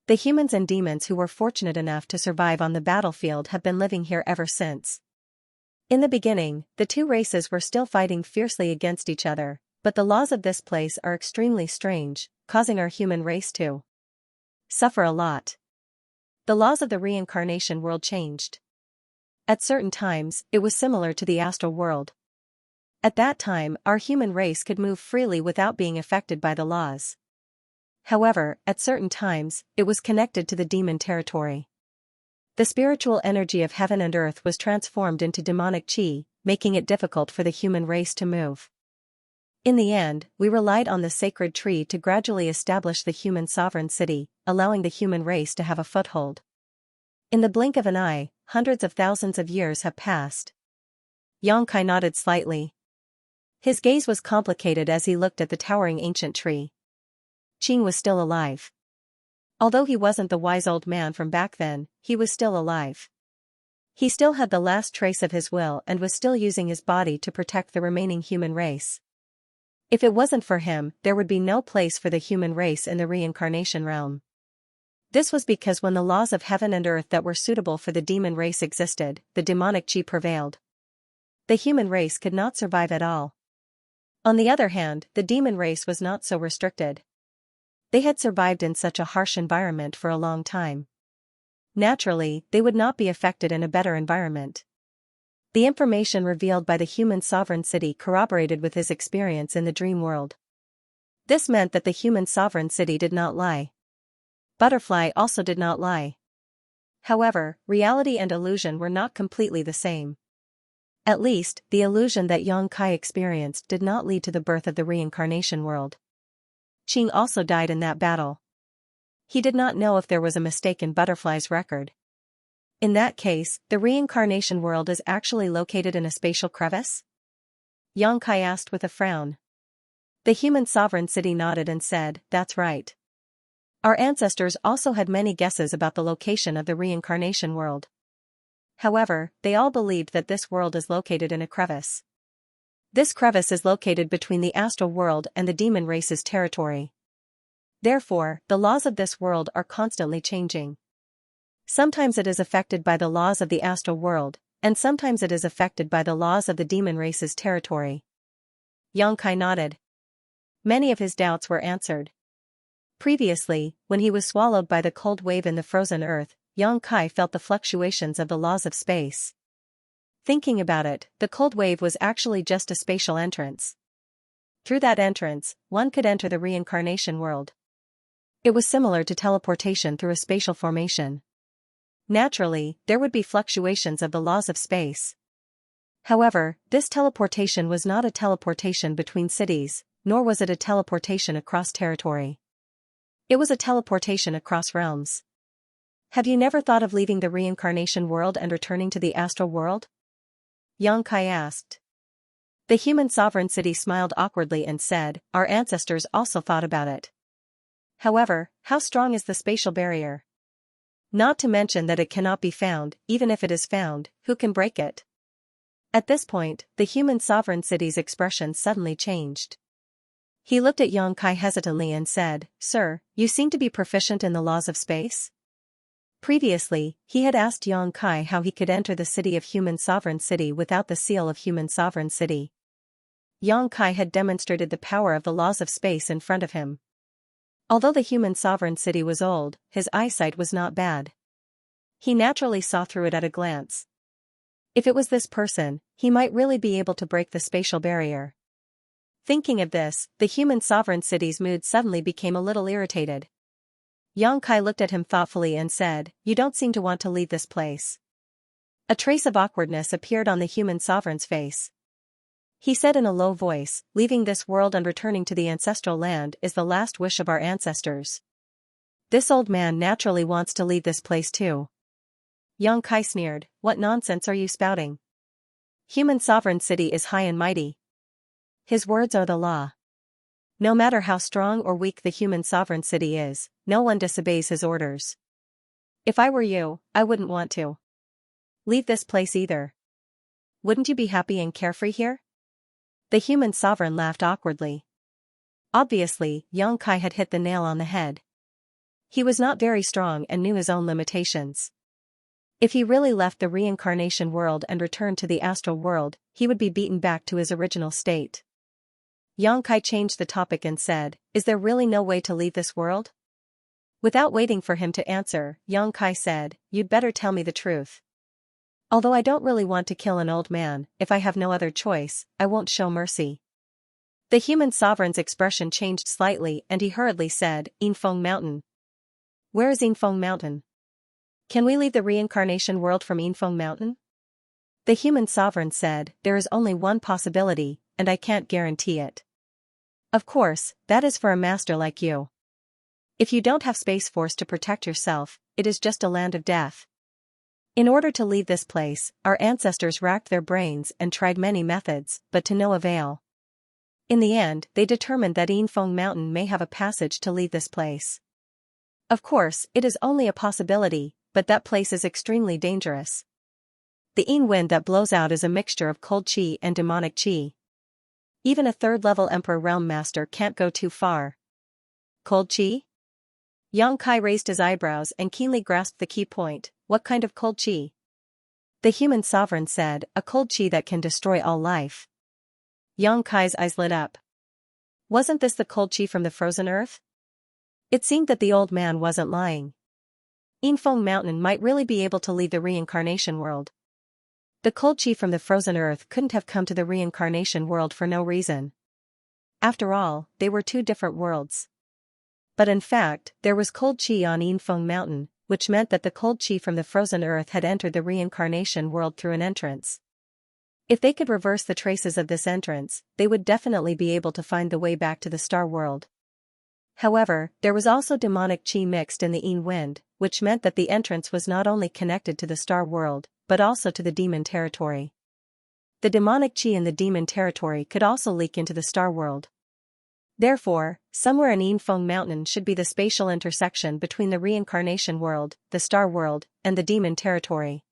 The humans and demons who were fortunate enough to survive on the battlefield have been living here ever since. In the beginning, the two races were still fighting fiercely against each other, but the laws of this place are extremely strange, causing our human race to suffer a lot. The laws of the reincarnation world changed. At certain times, it was similar to the astral world. At that time, our human race could move freely without being affected by the laws. However, at certain times, it was connected to the demon territory. The spiritual energy of heaven and earth was transformed into demonic chi, making it difficult for the human race to move. In the end, we relied on the sacred tree to gradually establish the human sovereign city, allowing the human race to have a foothold. In the blink of an eye, hundreds of thousands of years have passed. Xianxia nodded slightly. His gaze was complicated as he looked at the towering ancient tree. Qing was still alive. Although he wasn't the wise old man from back then, he was still alive. He still had the last trace of his will and was still using his body to protect the remaining human race. If it wasn't for him, there would be no place for the human race in the reincarnation realm. This was because when the laws of heaven and earth that were suitable for the demon race existed, the demonic chi prevailed. The human race could not survive at all. On the other hand, the demon race was not so restricted. They had survived in such a harsh environment for a long time. Naturally, they would not be affected in a better environment. The information revealed by the human sovereign city corroborated with his experience in the dream world. This meant that the human sovereign city did not lie. Butterfly also did not lie. However, reality and illusion were not completely the same. At least, the illusion that Xianxia experienced did not lead to the birth of the reincarnation world. Qing also died in that battle. He did not know if there was a mistake in Butterfly's record. In that case, the reincarnation world is actually located in a spatial crevice? Xianxia asked with a frown. The human sovereign city nodded and said, "That's right. Our ancestors also had many guesses about the location of the reincarnation world. However, they all believed that this world is located in a crevice. This crevice is located between the astral world and the demon race's territory. Therefore, the laws of this world are constantly changing. Sometimes it is affected by the laws of the astral world, and sometimes it is affected by the laws of the demon race's territory." Xianxia nodded. Many of his doubts were answered. Previously, when he was swallowed by the cold wave in the frozen earth, Xianxia felt the fluctuations of the laws of space. Thinking about it, the cold wave was actually just a spatial entrance. Through that entrance, one could enter the reincarnation world. It was similar to teleportation through a spatial formation. Naturally, there would be fluctuations of the laws of space. However, this teleportation was not a teleportation between cities, nor was it a teleportation across territory. It was a teleportation across realms. Have you never thought of leaving the reincarnation world and returning to the astral world? Xianxia asked. The human sovereign city smiled awkwardly and said, "Our ancestors also thought about it. However, how strong is the spatial barrier? Not to mention that it cannot be found, even if it is found, who can break it?" At this point, the human sovereign city's expression suddenly changed. He looked at Xianxia hesitantly and said, "Sir, you seem to be proficient in the laws of space?" Previously, he had asked Xianxia how he could enter the city of human sovereign city without the seal of human sovereign city. Xianxia had demonstrated the power of the laws of space in front of him. Although the human sovereign city was old, his eyesight was not bad. He naturally saw through it at a glance. If it was this person, he might really be able to break the spatial barrier. Thinking of this, the human sovereign city's mood suddenly became a little irritated. Xianxia looked at him thoughtfully and said, "You don't seem to want to leave this place." A trace of awkwardness appeared on the human sovereign's face. He said in a low voice, "Leaving this world and returning to the ancestral land is the last wish of our ancestors. This old man naturally wants to leave this place too." Xianxia sneered, "What nonsense are you spouting? Human sovereign city is high and mighty. His words are the law. No matter how strong or weak the human sovereign city is, no one disobeys his orders. If I were you, I wouldn't want to leave this place either. Wouldn't you be happy and carefree here?" The human sovereign laughed awkwardly. Obviously, Yang Kai had hit the nail on the head. He was not very strong and knew his own limitations. If he really left the reincarnation world and returned to the astral world, he would be beaten back to his original state. Yang Kai changed the topic and said, "Is there really no way to leave this world?" Without waiting for him to answer, Yang Kai said, "You'd better tell me the truth. Although I don't really want to kill an old man, if I have no other choice, I won't show mercy." The human sovereign's expression changed slightly and he hurriedly said, "Yinfeng Mountain." "Where is Yinfeng Mountain? Can we leave the reincarnation world from Yinfeng Mountain?" The human sovereign said, "There is only one possibility, and I can't guarantee it. Of course, that is for a master like you. If you don't have Space Force to protect yourself, it is just a land of death. In order to leave this place, our ancestors racked their brains and tried many methods, but to no avail. In the end, they determined that Yinfeng Mountain may have a passage to leave this place. Of course, it is only a possibility, but that place is extremely dangerous. The Yin wind that blows out is a mixture of cold qi and demonic qi. Even a third-level Emperor Realm Master can't go too far." "Cold qi?" Yang Kai raised his eyebrows and keenly grasped the key point. "What kind of cold qi?" The human sovereign said, "A cold qi that can destroy all life." Yang Kai's eyes lit up. Wasn't this the cold qi from the frozen earth? It seemed that the old man wasn't lying. Yinfeng Mountain might really be able to leave the reincarnation world. The cold qi from the frozen earth couldn't have come to the reincarnation world for no reason. After all, they were two different worlds. But in fact, there was cold qi on Yinfeng Mountain, which meant that the cold qi from the frozen earth had entered the reincarnation world through an entrance. If they could reverse the traces of this entrance, they would definitely be able to find the way back to the star world. However, there was also demonic qi mixed in the Yin wind, which meant that the entrance was not only connected to the star world, but also to the demon territory. The demonic qi in the demon territory could also leak into the star world. Therefore, somewhere in Yinfeng Mountain should be the spatial intersection between the reincarnation world, the star world, and the demon territory.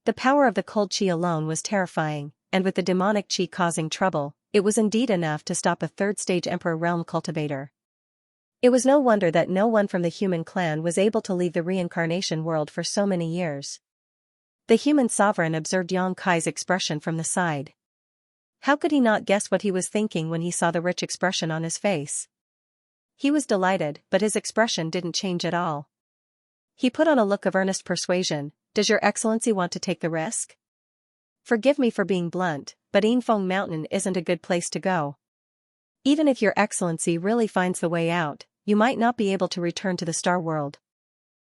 The power of the cold qi alone was terrifying, and with the demonic qi causing trouble, it was indeed enough to stop a third-stage Emperor Realm cultivator. It was no wonder that no one from the human clan was able to leave the reincarnation world for so many years. The human sovereign observed Yang Kai's expression from the side. How could he not guess what he was thinking when he saw the rich expression on his face? He was delighted, but his expression didn't change at all. He put on a look of earnest persuasion. "Does Your Excellency want to take the risk? Forgive me for being blunt, but Yinfeng Mountain isn't a good place to go. Even if Your Excellency really finds the way out, you might not be able to return to the star world.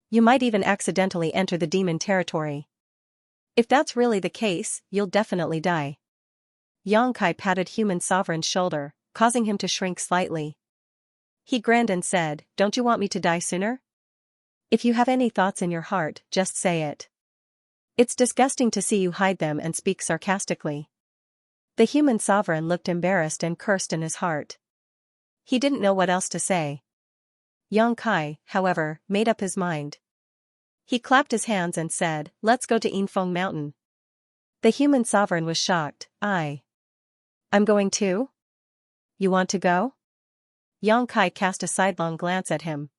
You might even accidentally enter the demon territory. If that's really the case, you'll definitely die." Yang Kai patted human sovereign's shoulder, causing him to shrink slightly. He grinned and said, "Don't you want me to die sooner? If you have any thoughts in your heart, just say it. It's disgusting to see you hide them," and speak sarcastically. The human sovereign looked embarrassed and cursed in his heart. He didn't know what else to say. Yang Kai, however, made up his mind. He clapped his hands and said, "Let's go to Yinfeng Mountain." The human sovereign was shocked. I'm going too? You want to go?" Yang Kai cast a sidelong glance at him.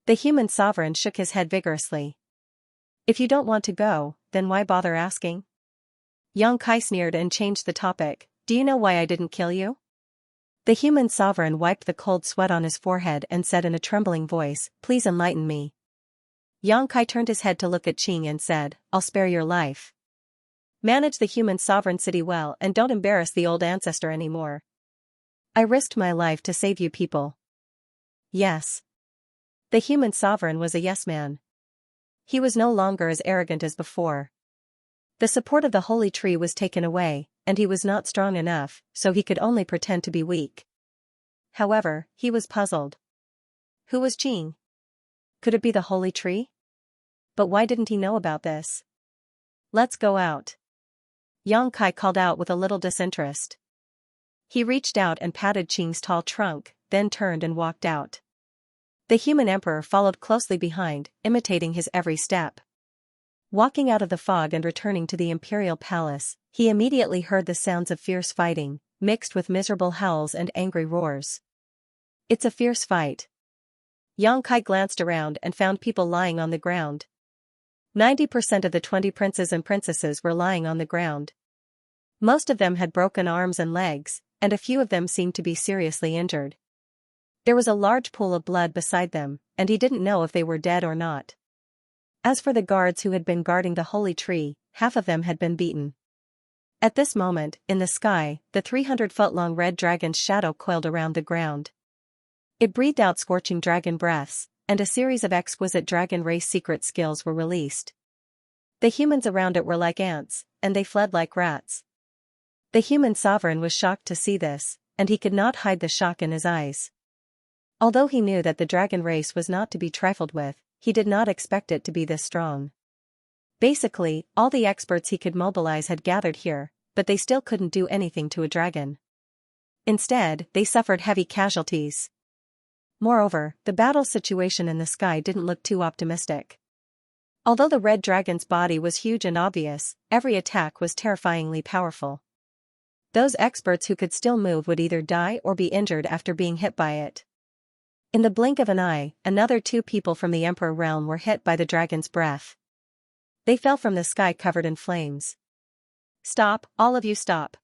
The human sovereign shook his head vigorously. "If you don't want to go, then why bother asking?" Yang Kai sneered and changed the topic. "Do you know why I didn't kill you?" The human sovereign wiped the cold sweat on his forehead and said in a trembling voice, "Please enlighten me." Yang Kai turned his head to look at Qing and said, "I'll spare your life. Manage the human sovereign city well and don't embarrass the old ancestor anymore. I risked my life to save you people." "Yes." The human sovereign was a yes man. He was no longer as arrogant as before. The support of the holy tree was taken away, and he was not strong enough, so he could only pretend to be weak. However, he was puzzled. Who was Qing? Could it be the holy tree? But why didn't he know about this? "Let's go out." Yang Kai called out with a little disinterest. He reached out and patted Qing's tall trunk, then turned and walked out. The human emperor followed closely behind, imitating his every step. Walking out of the fog and returning to the imperial palace, he immediately heard the sounds of fierce fighting, mixed with miserable howls and angry roars. It's a fierce fight. Xianxia glanced around and found people lying on the ground. 90% of the 20 princes and princesses were lying on the ground. Most of them had broken arms and legs, and a few of them seemed to be seriously injured. There was a large pool of blood beside them, and he didn't know if they were dead or not. As for the guards who had been guarding the holy tree, half of them had been beaten. At this moment, in the sky, the 300-foot-long red dragon's shadow coiled around the ground. It breathed out scorching dragon breaths, and a series of exquisite dragon race secret skills were released. The humans around it were like ants, and they fled like rats. The human sovereign was shocked to see this, and he could not hide the shock in his eyes. Although he knew that the dragon race was not to be trifled with, he did not expect it to be this strong. Basically, all the experts he could mobilize had gathered here, but they still couldn't do anything to a dragon. Instead, they suffered heavy casualties. Moreover, the battle situation in the sky didn't look too optimistic. Although the red dragon's body was huge and obvious, every attack was terrifyingly powerful. Those experts who could still move would either die or be injured after being hit by it. In the blink of an eye, another 2 people from the Emperor realm were hit by the dragon's breath. They fell from the sky covered in flames. "Stop, all of you stop!"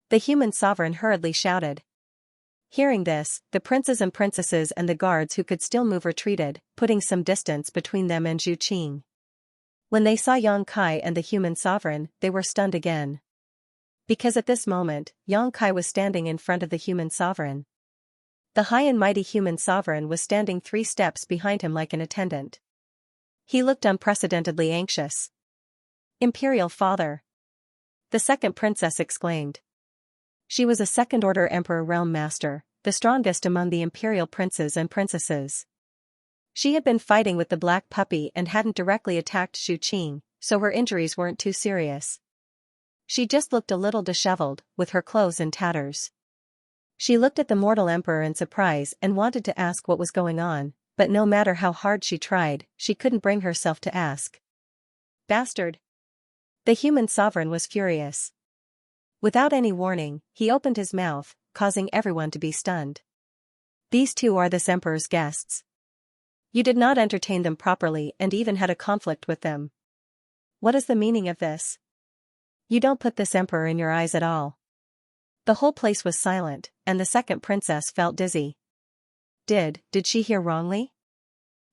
The human sovereign hurriedly shouted. Hearing this, the princes and princesses and the guards who could still move retreated, putting some distance between them and Zhu Qing. When they saw Xianxia and the human sovereign, they were stunned again. Because at this moment, Xianxia was standing in front of the human sovereign. The high and mighty human sovereign was standing 3 steps behind him like an attendant. He looked unprecedentedly anxious. "Imperial Father!" the second princess exclaimed. She was a second-order Emperor Realm Master, the strongest among the imperial princes and princesses. She had been fighting with the black puppy and hadn't directly attacked Zhu Qing, so her injuries weren't too serious. She just looked a little disheveled, with her clothes in tatters. She looked at the mortal emperor in surprise and wanted to ask what was going on, but no matter how hard she tried, she couldn't bring herself to ask. "Bastard!" The human sovereign was furious. Without any warning, he opened his mouth, causing everyone to be stunned. "These 2 are this emperor's guests. You did not entertain them properly and even had a conflict with them. What is the meaning of this? You don't put this emperor in your eyes at all." The whole place was silent, and the second princess felt dizzy. Did she hear wrongly?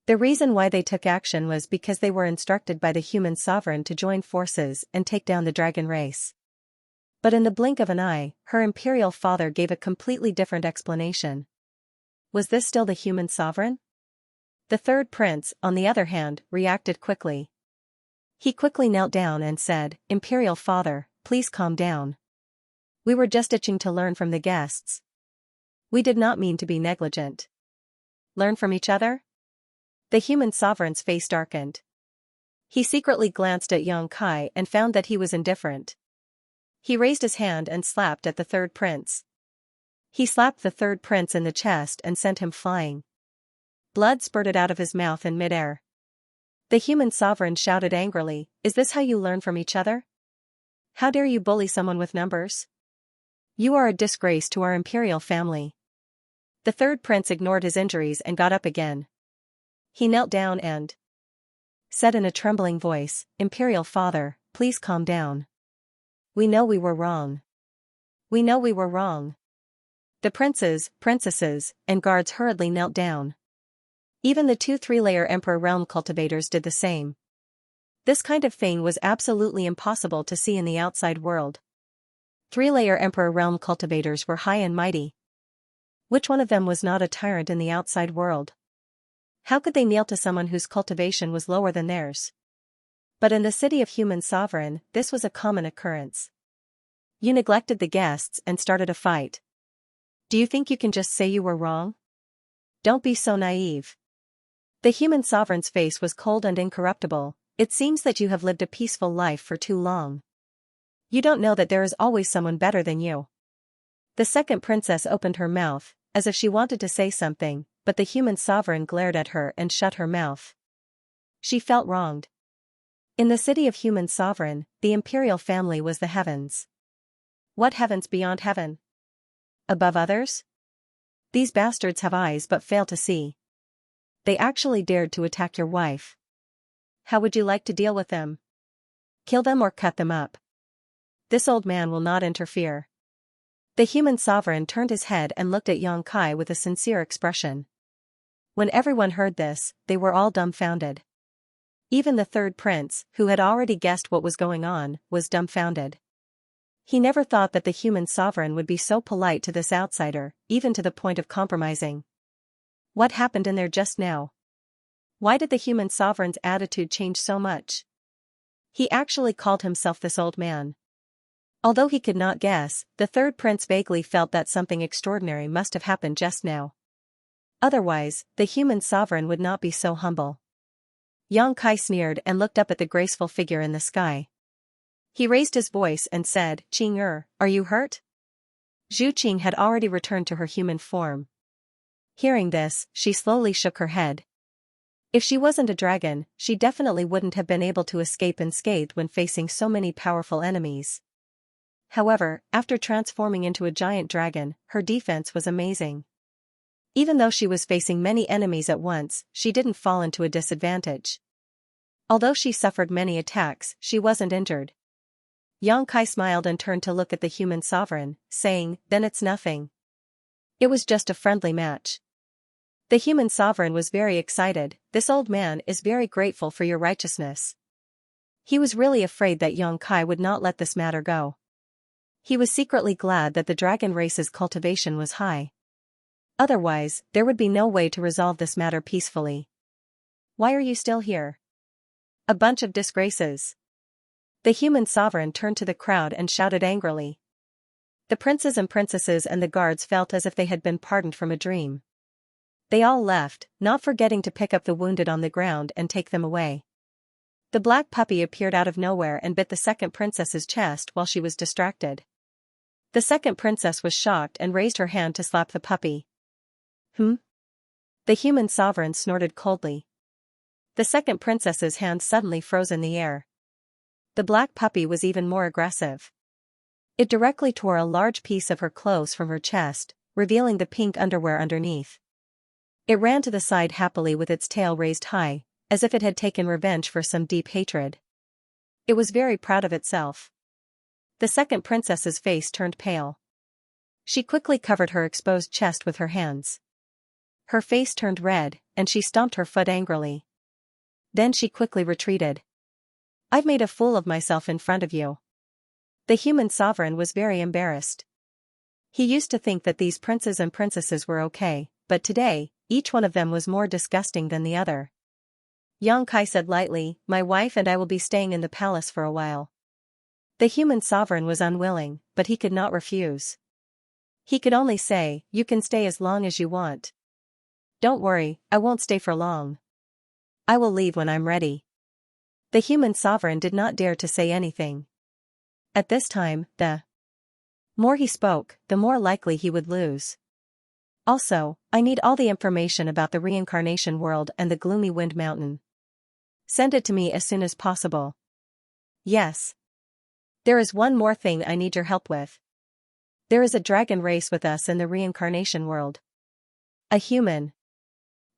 The reason why they took action was because they were instructed by the human sovereign to join forces and take down the dragon race. But in the blink of an eye, her imperial father gave a completely different explanation. Was this still the human sovereign? The third prince, on the other hand, reacted quickly. He quickly knelt down and said, "Imperial father, please calm down. We were just itching to learn from the guests. We did not mean to be negligent." "Learn from each other?" The human sovereign's face darkened. He secretly glanced at Xianxia and found that he was indifferent. He raised his hand and slapped at the third prince. He slapped the third prince in the chest and sent him flying. Blood spurted out of his mouth in midair. The human sovereign shouted angrily, "Is this how you learn from each other? How dare you bully someone with numbers? You are a disgrace to our imperial family." The third prince ignored his injuries and got up again. He knelt down and said in a trembling voice, "Imperial father, please calm down. We know we were wrong. We know we were wrong." The princes, princesses, and guards hurriedly knelt down. Even the 2 3-layer Emperor Realm cultivators did the same. This kind of thing was absolutely impossible to see in the outside world. 3-layer Emperor Realm cultivators were high and mighty. Which one of them was not a tyrant in the outside world? How could they kneel to someone whose cultivation was lower than theirs? But in the city of human sovereign, this was a common occurrence. You neglected the guests and started a fight. Do you think you can just say you were wrong? Don't be so naive. The human sovereign's face was cold and incorruptible. "It seems that you have lived a peaceful life for too long. You don't know that there is always someone better than you." The second princess opened her mouth, as if she wanted to say something, but the human sovereign glared at her and shut her mouth. She felt wronged. In the city of human sovereign, the imperial family was the heavens. What heavens beyond heaven? Above others? These bastards have eyes but fail to see. They actually dared to attack your wife. How would you like to deal with them? Kill them or cut them up? This old man will not interfere. The human sovereign turned his head and looked at Xianxia with a sincere expression. When everyone heard this, they were all dumbfounded. Even the third prince, who had already guessed what was going on, was dumbfounded. He never thought that the human sovereign would be so polite to this outsider, even to the point of compromising. What happened in there just now? Why did the human sovereign's attitude change so much? He actually called himself this old man. Although he could not guess, the third prince vaguely felt that something extraordinary must have happened just now. Otherwise, the human sovereign would not be so humble. Xianxia sneered and looked up at the graceful figure in the sky. He raised his voice and said, "Qing, are you hurt?" Zhu Qing had already returned to her human form. Hearing this, she slowly shook her head. If she wasn't a dragon, she definitely wouldn't have been able to escape unscathed when facing so many powerful enemies. However, after transforming into a giant dragon, her defense was amazing. Even though she was facing many enemies at once, she didn't fall into a disadvantage. Although she suffered many attacks, she wasn't injured. Xianxia smiled and turned to look at the human sovereign, saying, "Then it's nothing. It was just a friendly match." The human sovereign was very excited. "This old man is very grateful for your righteousness." He was really afraid that Xianxia would not let this matter go. He was secretly glad that the dragon race's cultivation was high. Otherwise, there would be no way to resolve this matter peacefully. "Why are you still here? A bunch of disgraces." The human sovereign turned to the crowd and shouted angrily. The princes and princesses and the guards felt as if they had been pardoned from a dream. They all left, not forgetting to pick up the wounded on the ground and take them away. The black puppy appeared out of nowhere and bit the second princess's chest while she was distracted. The second princess was shocked and raised her hand to slap the puppy. The human sovereign snorted coldly. The second princess's hand suddenly froze in the air. The black puppy was even more aggressive. It directly tore a large piece of her clothes from her chest, revealing the pink underwear underneath. It ran to the side happily with its tail raised high, as if it had taken revenge for some deep hatred. It was very proud of itself. The second princess's face turned pale. She quickly covered her exposed chest with her hands. Her face turned red, and she stomped her foot angrily. Then she quickly retreated. "I've made a fool of myself in front of you." The human sovereign was very embarrassed. He used to think that these princes and princesses were okay, but today, each one of them was more disgusting than the other. Xianxia said lightly, "My wife and I will be staying in the palace for a while." The human sovereign was unwilling, but he could not refuse. He could only say, "You can stay as long as you want. Don't worry, I won't stay for long. I will leave when I'm ready." The human sovereign did not dare to say anything. At this time, the more he spoke, the more likely he would lose. "Also, I need all the information about the reincarnation world and the gloomy wind mountain. Send it to me as soon as possible." "Yes. There is one more thing I need your help with. There is a dragon race with us in the reincarnation world. A human.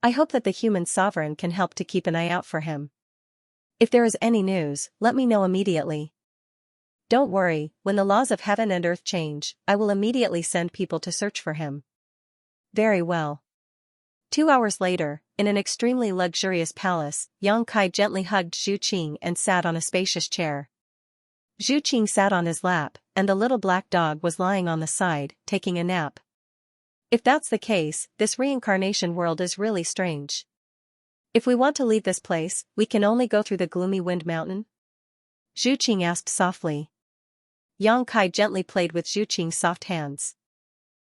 I hope that the human sovereign can help to keep an eye out for him. If there is any news, let me know immediately. Don't worry, when the laws of heaven and earth change, I will immediately send people to search for him." "Very well." 2 hours later, in an extremely luxurious palace, Xianxia gently hugged Zhu Qing and sat on a spacious chair. Zhu Qing sat on his lap, and the little black dog was lying on the side, taking a nap. If that's the case, this reincarnation world is really strange. If we want to leave this place, we can only go through the gloomy wind mountain? Zhu Qing asked softly. Xianxia gently played with Zhu Qing's soft hands.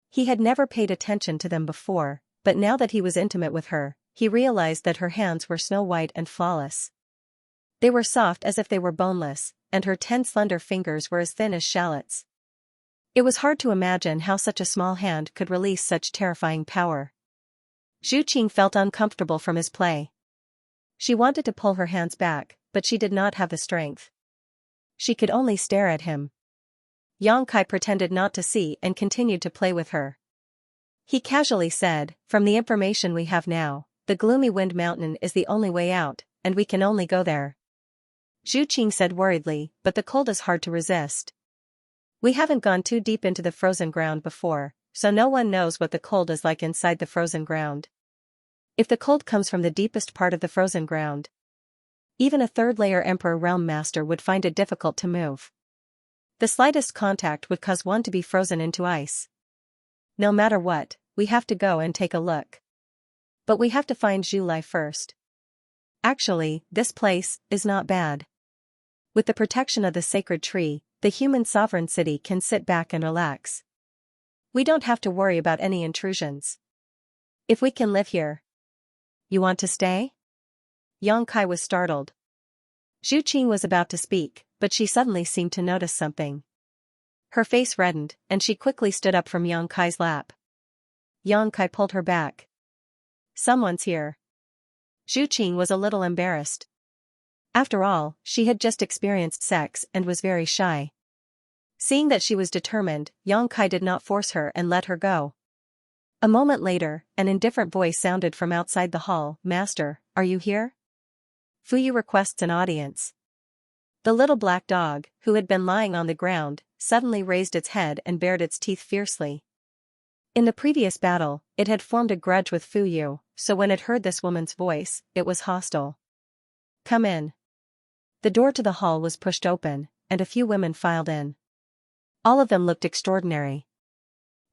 He had never paid attention to them before, but now that he was intimate with her, he realized that her hands were snow-white and flawless. They were soft as if they were boneless, and her 10 slender fingers were as thin as shallots. It was hard to imagine how such a small hand could release such terrifying power. Zhu Qing felt uncomfortable from his play. She wanted to pull her hands back, but she did not have the strength. She could only stare at him. Xianxia pretended not to see and continued to play with her. He casually said, "From the information we have now, the gloomy wind mountain is the only way out, and we can only go there." Zhu Qing said worriedly, "But the cold is hard to resist. We haven't gone too deep into the frozen ground before, so no one knows what the cold is like inside the frozen ground. If the cold comes from the deepest part of the frozen ground, even a third-layer Emperor Realm Master would find it difficult to move. The slightest contact would cause one to be frozen into ice. No matter what, we have to go and take a look. But we have to find Zhu Lai first. Actually, this place is not bad. With the protection of the sacred tree, the human sovereign city can sit back and relax. We don't have to worry about any intrusions. If we can live here. You want to stay?" Yang Kai was startled. Zhu Qing was about to speak, but she suddenly seemed to notice something. Her face reddened, and she quickly stood up from Yang Kai's lap. Yang Kai pulled her back. "Someone's here." Zhu Qing was a little embarrassed. After all, she had just experienced sex and was very shy. Seeing that she was determined, Yang Kai did not force her and let her go. A moment later, an indifferent voice sounded from outside the hall, "Master, are you here? Fuyu requests an audience." The little black dog, who had been lying on the ground, suddenly raised its head and bared its teeth fiercely. In the previous battle, it had formed a grudge with Fuyu, so when it heard this woman's voice, it was hostile. "Come in." The door to the hall was pushed open, and a few women filed in. All of them looked extraordinary.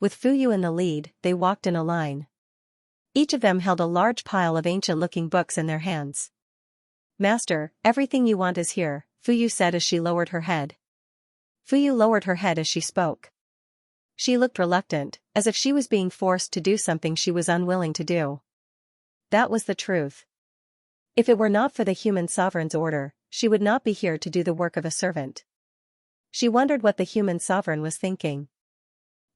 With Fuyu in the lead, they walked in a line. Each of them held a large pile of ancient-looking books in their hands. "Master, everything you want is here," Fuyu said as she lowered her head. Fuyu lowered her head as she spoke. She looked reluctant, as if she was being forced to do something she was unwilling to do. That was the truth. If it were not for the human sovereign's order, she would not be here to do the work of a servant. She wondered what the human sovereign was thinking.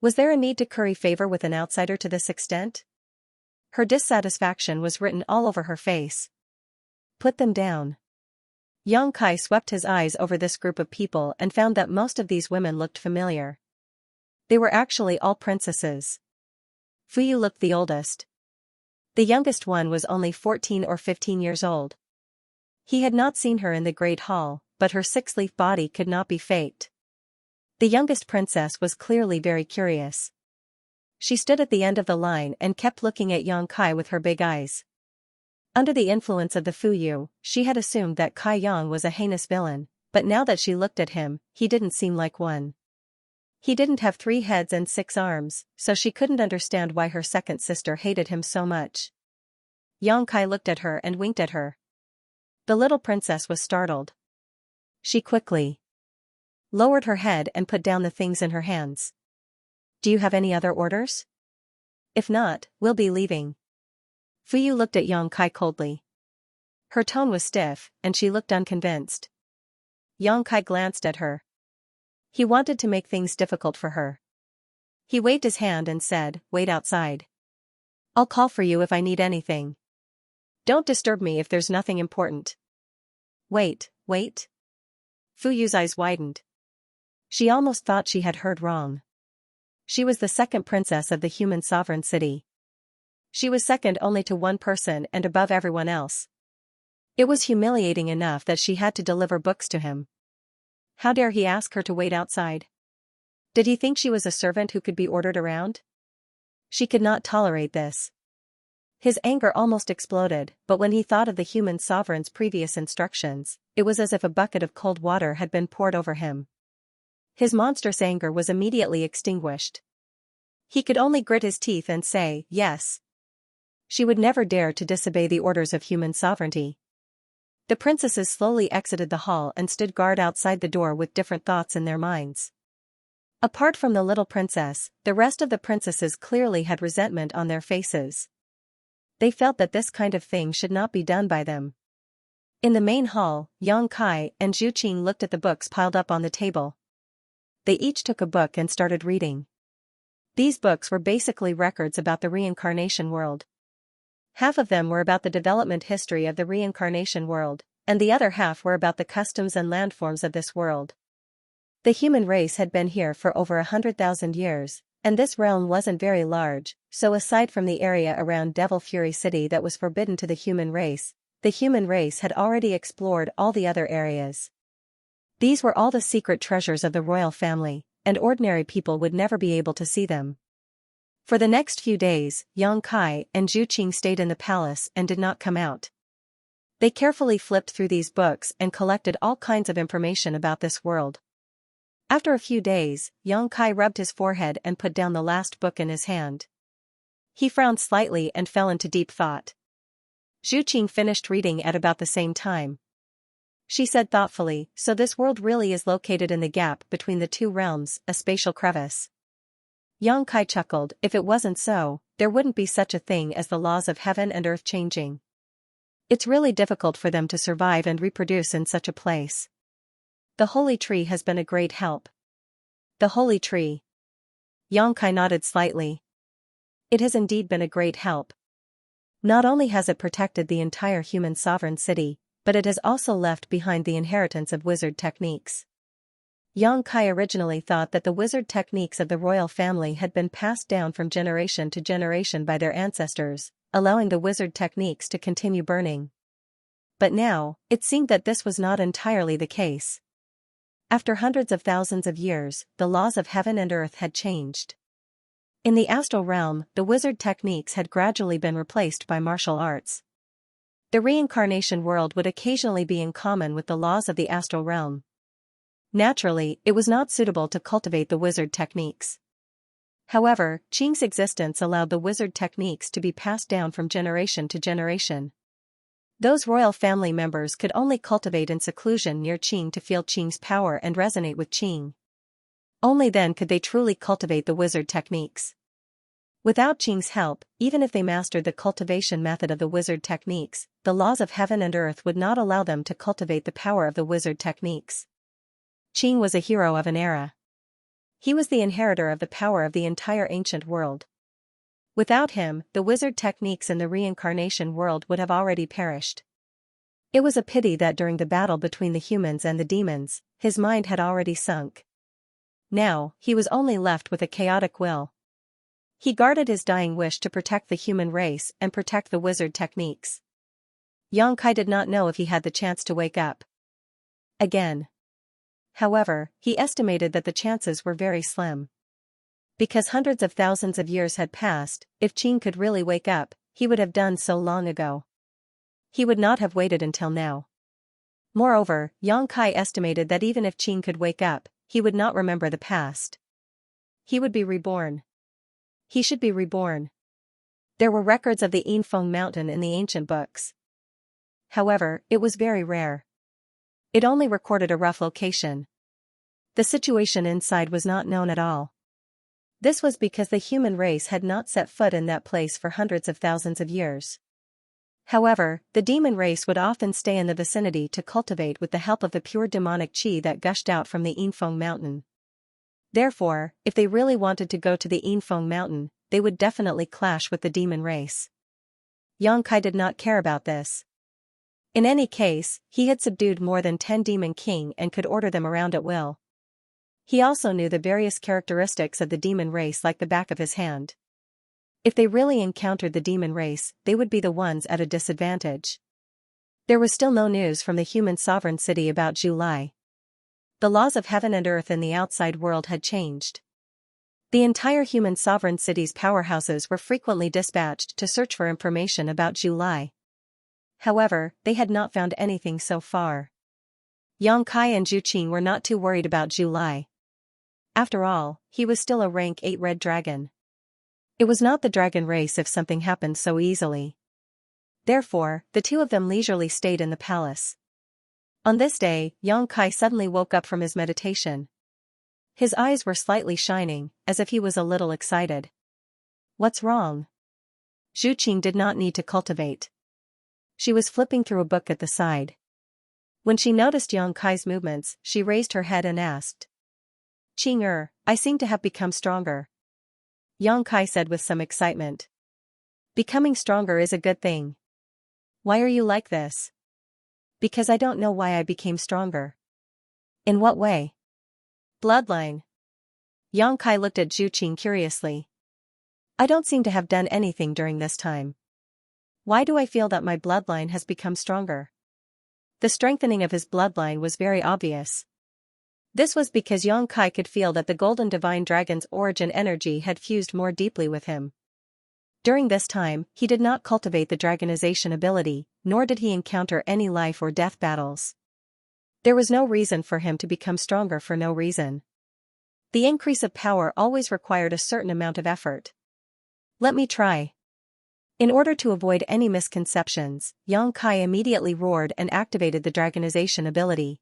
Was there a need to curry favor with an outsider to this extent? Her dissatisfaction was written all over her face. "Put them down." Yang Kai swept his eyes over this group of people and found that most of these women looked familiar. They were actually all princesses. Fuyu looked the oldest. The youngest one was only 14 or 15 years old. He had not seen her in the Great Hall, but her six-leaf body could not be faked. The youngest princess was clearly very curious. She stood at the end of the line and kept looking at Yang Kai with her big eyes. Under the influence of the Fuyu, she had assumed that Kai Yang was a heinous villain, but now that she looked at him, he didn't seem like one. He didn't have 3 heads and 6 arms, so she couldn't understand why her second sister hated him so much. Yang Kai looked at her and winked at her. The little princess was startled. She quickly lowered her head and put down the things in her hands. "Do you have any other orders? If not, we'll be leaving." Fuyu looked at Yang Kai coldly. Her tone was stiff, and she looked unconvinced. Yang Kai glanced at her. He wanted to make things difficult for her. He waved his hand and said, "Wait outside. I'll call for you if I need anything. Don't disturb me if there's nothing important." "Wait. Fuyu's eyes widened. She almost thought she had heard wrong. She was the second princess of the human sovereign city. She was second only to one person and above everyone else. It was humiliating enough that she had to deliver books to him. How dare he ask her to wait outside? Did he think she was a servant who could be ordered around? She could not tolerate this. His anger almost exploded, but when he thought of the human sovereign's previous instructions, it was as if a bucket of cold water had been poured over him. His monstrous anger was immediately extinguished. He could only grit his teeth and say, "Yes." She would never dare to disobey the orders of human sovereignty. The princesses slowly exited the hall and stood guard outside the door with different thoughts in their minds. Apart from the little princess, the rest of the princesses clearly had resentment on their faces. They felt that this kind of thing should not be done by them. In the main hall, Yang Kai and Zhu Qing looked at the books piled up on the table. They each took a book and started reading. These books were basically records about the reincarnation world. Half of them were about the development history of the reincarnation world, and the other half were about the customs and landforms of this world. The human race had been here for over 100,000 years, and this realm wasn't very large, so aside from the area around Devil Fury City that was forbidden to the human race, the human race had already explored all the other areas. These were all the secret treasures of the royal family, and ordinary people would never be able to see them. For the next few days, Yang Kai and Zhu Qing stayed in the palace and did not come out. They carefully flipped through these books and collected all kinds of information about this world. After a few days, Yang Kai rubbed his forehead and put down the last book in his hand. He frowned slightly and fell into deep thought. Zhu Qing finished reading at about the same time. She said thoughtfully, "So this world really is located in the gap between the two realms, a spatial crevice." Yang Kai chuckled. If it wasn't so, there wouldn't be such a thing as the laws of heaven and earth changing. It's really difficult for them to survive and reproduce in such a place. The holy tree has been a great help. The holy tree. Yang Kai nodded slightly. It has indeed been a great help. Not only has it protected the entire human sovereign city, but it has also left behind the inheritance of wizard techniques. Yang Kai originally thought that the wizard techniques of the royal family had been passed down from generation to generation by their ancestors, allowing the wizard techniques to continue burning. But now, it seemed that this was not entirely the case. After hundreds of thousands of years, the laws of heaven and earth had changed. In the astral realm, the wizard techniques had gradually been replaced by martial arts. The reincarnation world would occasionally be in common with the laws of the astral realm. Naturally, it was not suitable to cultivate the wizard techniques. However, Qing's existence allowed the wizard techniques to be passed down from generation to generation. Those royal family members could only cultivate in seclusion near Qing to feel Qing's power and resonate with Qing. Only then could they truly cultivate the wizard techniques. Without Qing's help, even if they mastered the cultivation method of the wizard techniques, the laws of heaven and earth would not allow them to cultivate the power of the wizard techniques. Qing was a hero of an era. He was the inheritor of the power of the entire ancient world. Without him, the wizard techniques in the reincarnation world would have already perished. It was a pity that during the battle between the humans and the demons, his mind had already sunk. Now, he was only left with a chaotic will. He guarded his dying wish to protect the human race and protect the wizard techniques. Yang Kai did not know if he had the chance to wake up again. However, he estimated that the chances were very slim. Because hundreds of thousands of years had passed, if Qing could really wake up, he would have done so long ago. He would not have waited until now. Moreover, Yang Kai estimated that even if Qing could wake up, he would not remember the past. He would be reborn. He should be reborn. There were records of the Yinfeng mountain in the ancient books. However, it was very rare. It only recorded a rough location. The situation inside was not known at all. This was because the human race had not set foot in that place for hundreds of thousands of years. However, the demon race would often stay in the vicinity to cultivate with the help of the pure demonic qi that gushed out from the Yinfeng mountain. Therefore, if they really wanted to go to the Yinfeng mountain, they would definitely clash with the demon race. Yang Kai did not care about this. In any case, he had subdued more than 10 demon king and could order them around at will. He also knew the various characteristics of the demon race like the back of his hand. If they really encountered the demon race, they would be the ones at a disadvantage. There was still no news from the human sovereign city about July. The laws of heaven and earth in the outside world had changed. The entire human sovereign city's powerhouses were frequently dispatched to search for information about July. However, they had not found anything so far. Yang Kai and Zhu Qing were not too worried about July. After all, he was still a rank 8 red dragon. It was not the dragon race if something happened so easily. Therefore, the two of them leisurely stayed in the palace. On this day, Yang Kai suddenly woke up from his meditation. His eyes were slightly shining, as if he was a little excited. What's wrong? Zhu Qing did not need to cultivate. She was flipping through a book at the side. When she noticed Yang Kai's movements, she raised her head and asked. Qing, I seem to have become stronger. Yang Kai said with some excitement. Becoming stronger is a good thing. Why are you like this? Because I don't know why I became stronger. In what way? Bloodline. Yang Kai looked at Zhu Qing curiously. I don't seem to have done anything during this time. Why do I feel that my bloodline has become stronger? The strengthening of his bloodline was very obvious. This was because Xianxia could feel that the golden divine dragon's origin energy had fused more deeply with him. During this time, he did not cultivate the dragonization ability, nor did he encounter any life or death battles. There was no reason for him to become stronger for no reason. The increase of power always required a certain amount of effort. Let me try. In order to avoid any misconceptions, Xianxia immediately roared and activated the dragonization ability.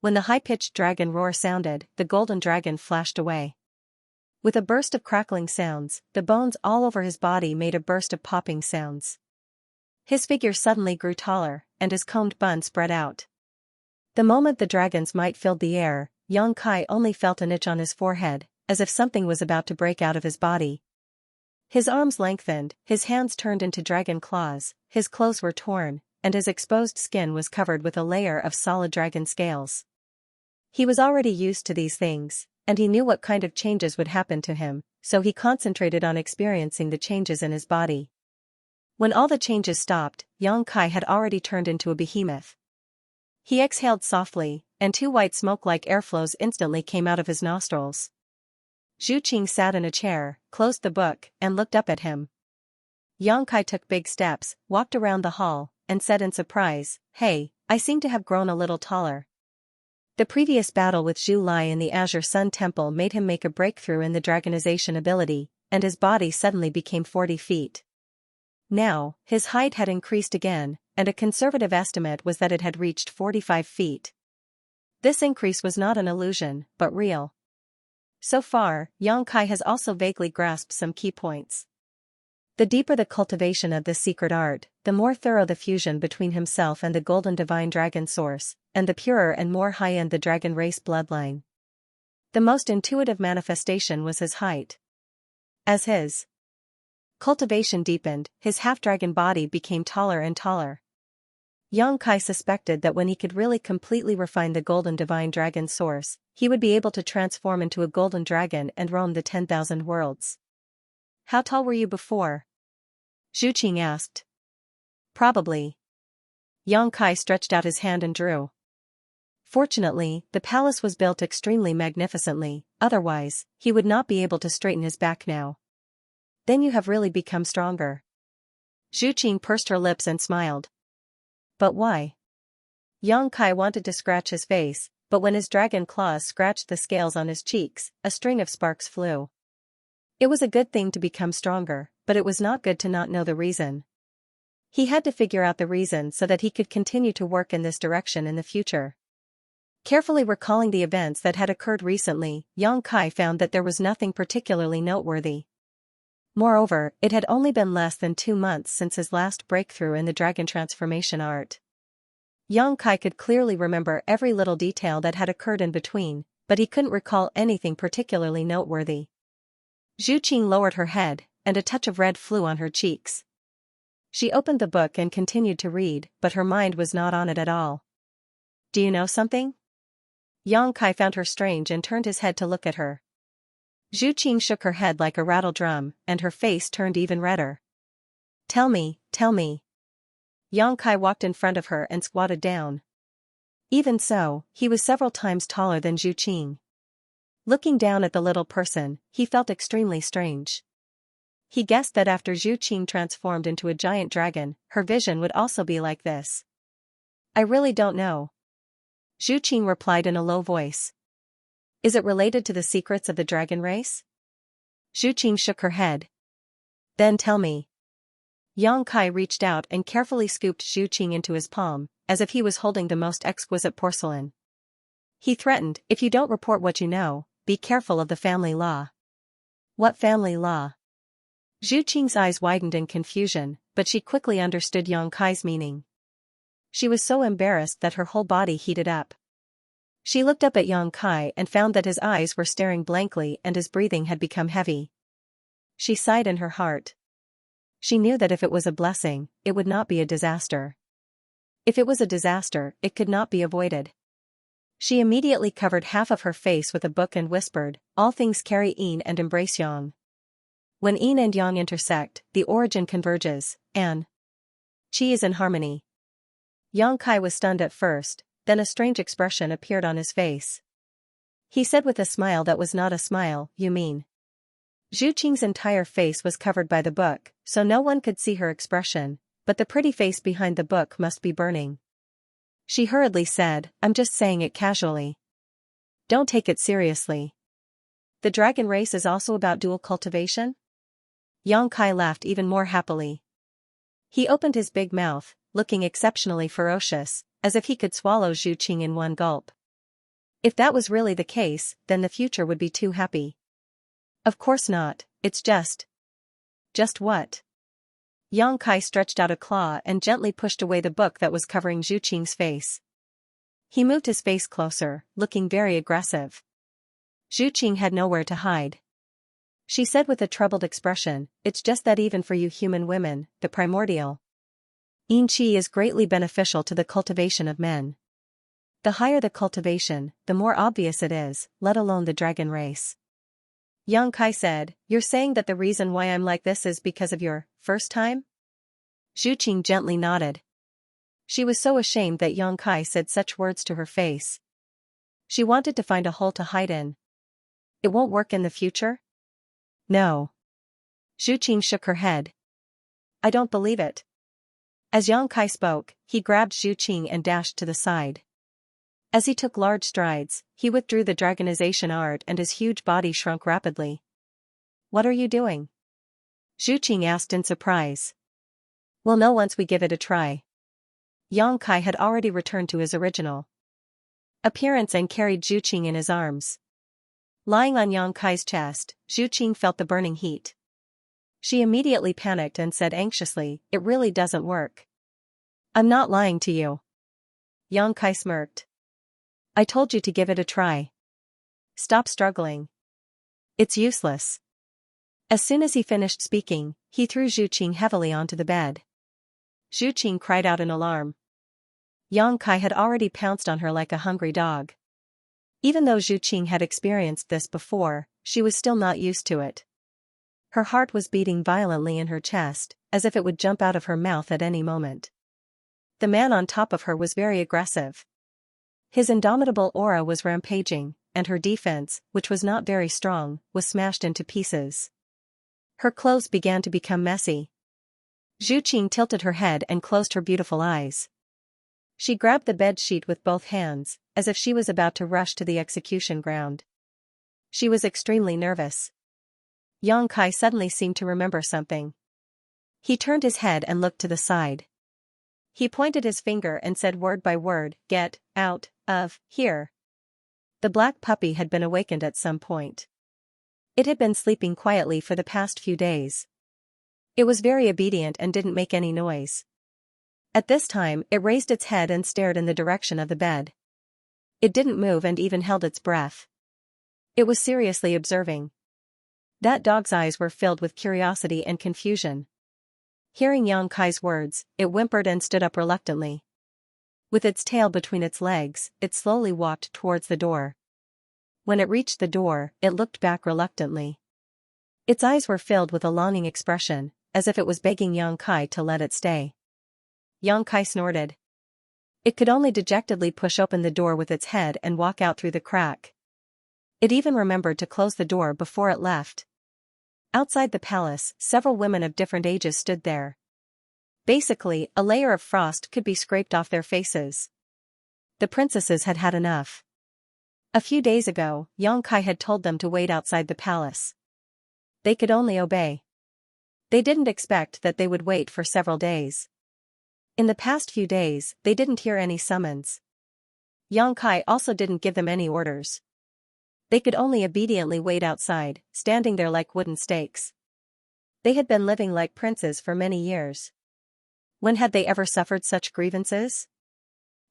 When the high-pitched dragon roar sounded, the golden dragon flashed away. With a burst of crackling sounds, the bones all over his body made a burst of popping sounds. His figure suddenly grew taller, and his combed bun spread out. The moment the dragon's might filled the air, Xianxia only felt an itch on his forehead, as if something was about to break out of his body. His arms lengthened, his hands turned into dragon claws, his clothes were torn, and his exposed skin was covered with a layer of solid dragon scales. He was already used to these things, and he knew what kind of changes would happen to him, so he concentrated on experiencing the changes in his body. When all the changes stopped, Xianxia had already turned into a behemoth. He exhaled softly, and two white smoke-like airflows instantly came out of his nostrils. Zhu Qing sat in a chair, closed the book, and looked up at him. Xianxia took big steps, walked around the hall, and said in surprise, "Hey, I seem to have grown a little taller." The previous battle with Zhu Lai in the Azure Sun Temple made him make a breakthrough in the dragonization ability, and his body suddenly became 40 feet. Now, his height had increased again, and a conservative estimate was that it had reached 45 feet. This increase was not an illusion, but real. So far, Xianxia has also vaguely grasped some key points. The deeper the cultivation of this secret art, the more thorough the fusion between himself and the golden divine dragon source, and the purer and more high-end the dragon race bloodline. The most intuitive manifestation was his height. As his cultivation deepened, his half-dragon body became taller and taller. Xianxia suspected that when he could really completely refine the golden divine dragon source, he would be able to transform into a golden dragon and roam the 10,000 worlds. How tall were you before? Zhu Qing asked. Probably. Xianxia stretched out his hand and drew. Fortunately, the palace was built extremely magnificently, otherwise, he would not be able to straighten his back now. Then you have really become stronger. Zhu Qing pursed her lips and smiled. But why? Xianxia wanted to scratch his face, but when his dragon claws scratched the scales on his cheeks, a string of sparks flew. It was a good thing to become stronger, but it was not good to not know the reason. He had to figure out the reason so that he could continue to work in this direction in the future. Carefully recalling the events that had occurred recently, Xianxia found that there was nothing particularly noteworthy. Moreover, it had only been less than 2 months since his last breakthrough in the dragon transformation art. Xianxia could clearly remember every little detail that had occurred in between, but he couldn't recall anything particularly noteworthy. Zhu Qing lowered her head, and a touch of red flew on her cheeks. She opened the book and continued to read, but her mind was not on it at all. Do you know something? Xianxia found her strange and turned his head to look at her. Zhu Qing shook her head like a rattle drum, and her face turned even redder. Tell me, tell me. Xianxia walked in front of her and squatted down. Even so, he was several times taller than Zhu Qing. Looking down at the little person, he felt extremely strange. He guessed that after Zhu Qing transformed into a giant dragon, her vision would also be like this. I really don't know. Zhu Qing replied in a low voice. Is it related to the secrets of the dragon race? Zhu Qing shook her head. Then tell me. Xianxia reached out and carefully scooped Zhu Qing into his palm, as if he was holding the most exquisite porcelain. He threatened, if you don't report what you know, be careful of the family law. What family law? Zhu Qing's eyes widened in confusion, but she quickly understood Xianxia's meaning. She was so embarrassed that her whole body heated up. She looked up at Xianxia and found that his eyes were staring blankly and his breathing had become heavy. She sighed in her heart. She knew that if it was a blessing, it would not be a disaster. If it was a disaster, it could not be avoided. She immediately covered half of her face with a book and whispered, all things carry in and embrace yang. When yin and yang intersect, the origin converges, and chi is in harmony. Yang Kai was stunned at first, then a strange expression appeared on his face. He said with a smile that was not a smile, "You mean?" Zhu Qing's entire face was covered by the book, so no one could see her expression, but the pretty face behind the book must be burning. She hurriedly said, "I'm just saying it casually. Don't take it seriously. The dragon race is also about dual cultivation?" Yang Kai laughed even more happily. He opened his big mouth, looking exceptionally ferocious, as if he could swallow Zhu Qing in one gulp. If that was really the case, then the future would be too happy. Of course not, it's just. Just what? Yang Kai stretched out a claw and gently pushed away the book that was covering Zhu Qing's face. He moved his face closer, looking very aggressive. Zhu Qing had nowhere to hide. She said with a troubled expression, "It's just that even for you human women, the primordial yin qi is greatly beneficial to the cultivation of men. The higher the cultivation, the more obvious it is, let alone the dragon race." Yang Kai said, "You're saying that the reason why I'm like this is because of your first time?" Zhu Qing gently nodded. She was so ashamed that Yang Kai said such words to her face. She wanted to find a hole to hide in. It won't work in the future? No. Zhu Qing shook her head. I don't believe it. As Yang Kai spoke, he grabbed Zhu Qing and dashed to the side. As he took large strides, he withdrew the dragonization art and his huge body shrunk rapidly. What are you doing? Zhu Qing asked in surprise. We'll know once we give it a try. Yang Kai had already returned to his original appearance and carried Zhu Qing in his arms. Lying on Yang Kai's chest, Zhu Qing felt the burning heat. She immediately panicked and said anxiously, "It really doesn't work." "I'm not lying to you." Yang Kai smirked. "I told you to give it a try. Stop struggling. It's useless." As soon as he finished speaking, he threw Zhu Qing heavily onto the bed. Zhu Qing cried out in alarm. Yang Kai had already pounced on her like a hungry dog. Even though Zhu Qing had experienced this before, she was still not used to it. Her heart was beating violently in her chest, as if it would jump out of her mouth at any moment. The man on top of her was very aggressive. His indomitable aura was rampaging, and her defense, which was not very strong, was smashed into pieces. Her clothes began to become messy. Zhu Qing tilted her head and closed her beautiful eyes. She grabbed the bed sheet with both hands, as if she was about to rush to the execution ground. She was extremely nervous. Yang Kai suddenly seemed to remember something. He turned his head and looked to the side. He pointed his finger and said word by word, "Get out of here." The black puppy had been awakened at some point. It had been sleeping quietly for the past few days. It was very obedient and didn't make any noise. At this time, it raised its head and stared in the direction of the bed. It didn't move and even held its breath. It was seriously observing. That dog's eyes were filled with curiosity and confusion. Hearing Yang Kai's words, it whimpered and stood up reluctantly. With its tail between its legs, it slowly walked towards the door. When it reached the door, it looked back reluctantly. Its eyes were filled with a longing expression, as if it was begging Yang Kai to let it stay. Yang Kai snorted. It could only dejectedly push open the door with its head and walk out through the crack. It even remembered to close the door before it left. Outside the palace, several women of different ages stood there. Basically, a layer of frost could be scraped off their faces. The princesses had had enough. A few days ago, Yang Kai had told them to wait outside the palace. They could only obey. They didn't expect that they would wait for several days. In the past few days, they didn't hear any summons. Yang Kai also didn't give them any orders. They could only obediently wait outside, standing there like wooden stakes. They had been living like princes for many years. When had they ever suffered such grievances?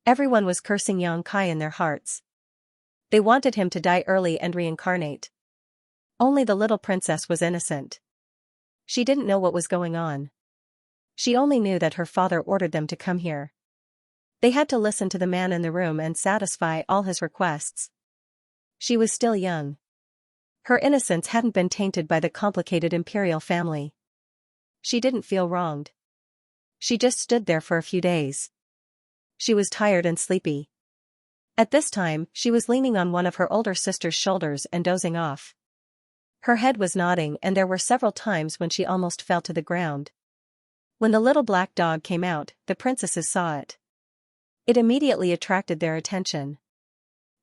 Everyone was cursing Yang Kai in their hearts. They wanted him to die early and reincarnate. Only the little princess was innocent. She didn't know what was going on. She only knew that her father ordered them to come here. They had to listen to the man in the room and satisfy all his requests. She was still young. Her innocence hadn't been tainted by the complicated imperial family. She didn't feel wronged. She just stood there for a few days. She was tired and sleepy. At this time, she was leaning on one of her older sister's shoulders and dozing off. Her head was nodding and there were several times when she almost fell to the ground. When the little black dog came out, the princesses saw it. It immediately attracted their attention.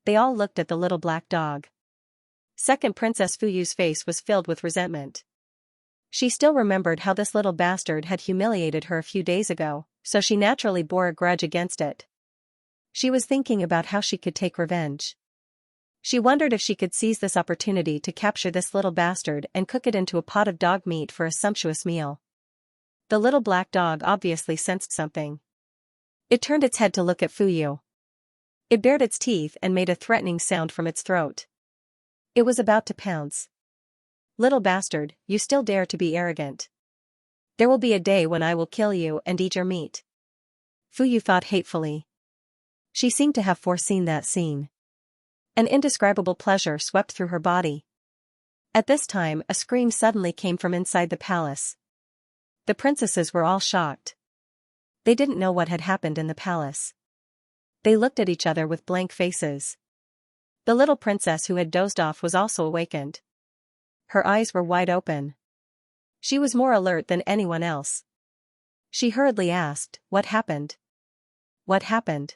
They all looked at the little black dog. Second Princess Fuyu's face was filled with resentment. She still remembered how this little bastard had humiliated her a few days ago, so she naturally bore a grudge against it. She was thinking about how she could take revenge. She wondered if she could seize this opportunity to capture this little bastard and cook it into a pot of dog meat for a sumptuous meal. The little black dog obviously sensed something. It turned its head to look at Fuyu. It bared its teeth and made a threatening sound from its throat. It was about to pounce. Little bastard, you still dare to be arrogant. There will be a day when I will kill you and eat your meat. Fuyu thought hatefully. She seemed to have foreseen that scene. An indescribable pleasure swept through her body. At this time, a scream suddenly came from inside the palace. The princesses were all shocked. They didn't know what had happened in the palace. They looked at each other with blank faces. The little princess who had dozed off was also awakened. Her eyes were wide open. She was more alert than anyone else. She hurriedly asked, "What happened? What happened?"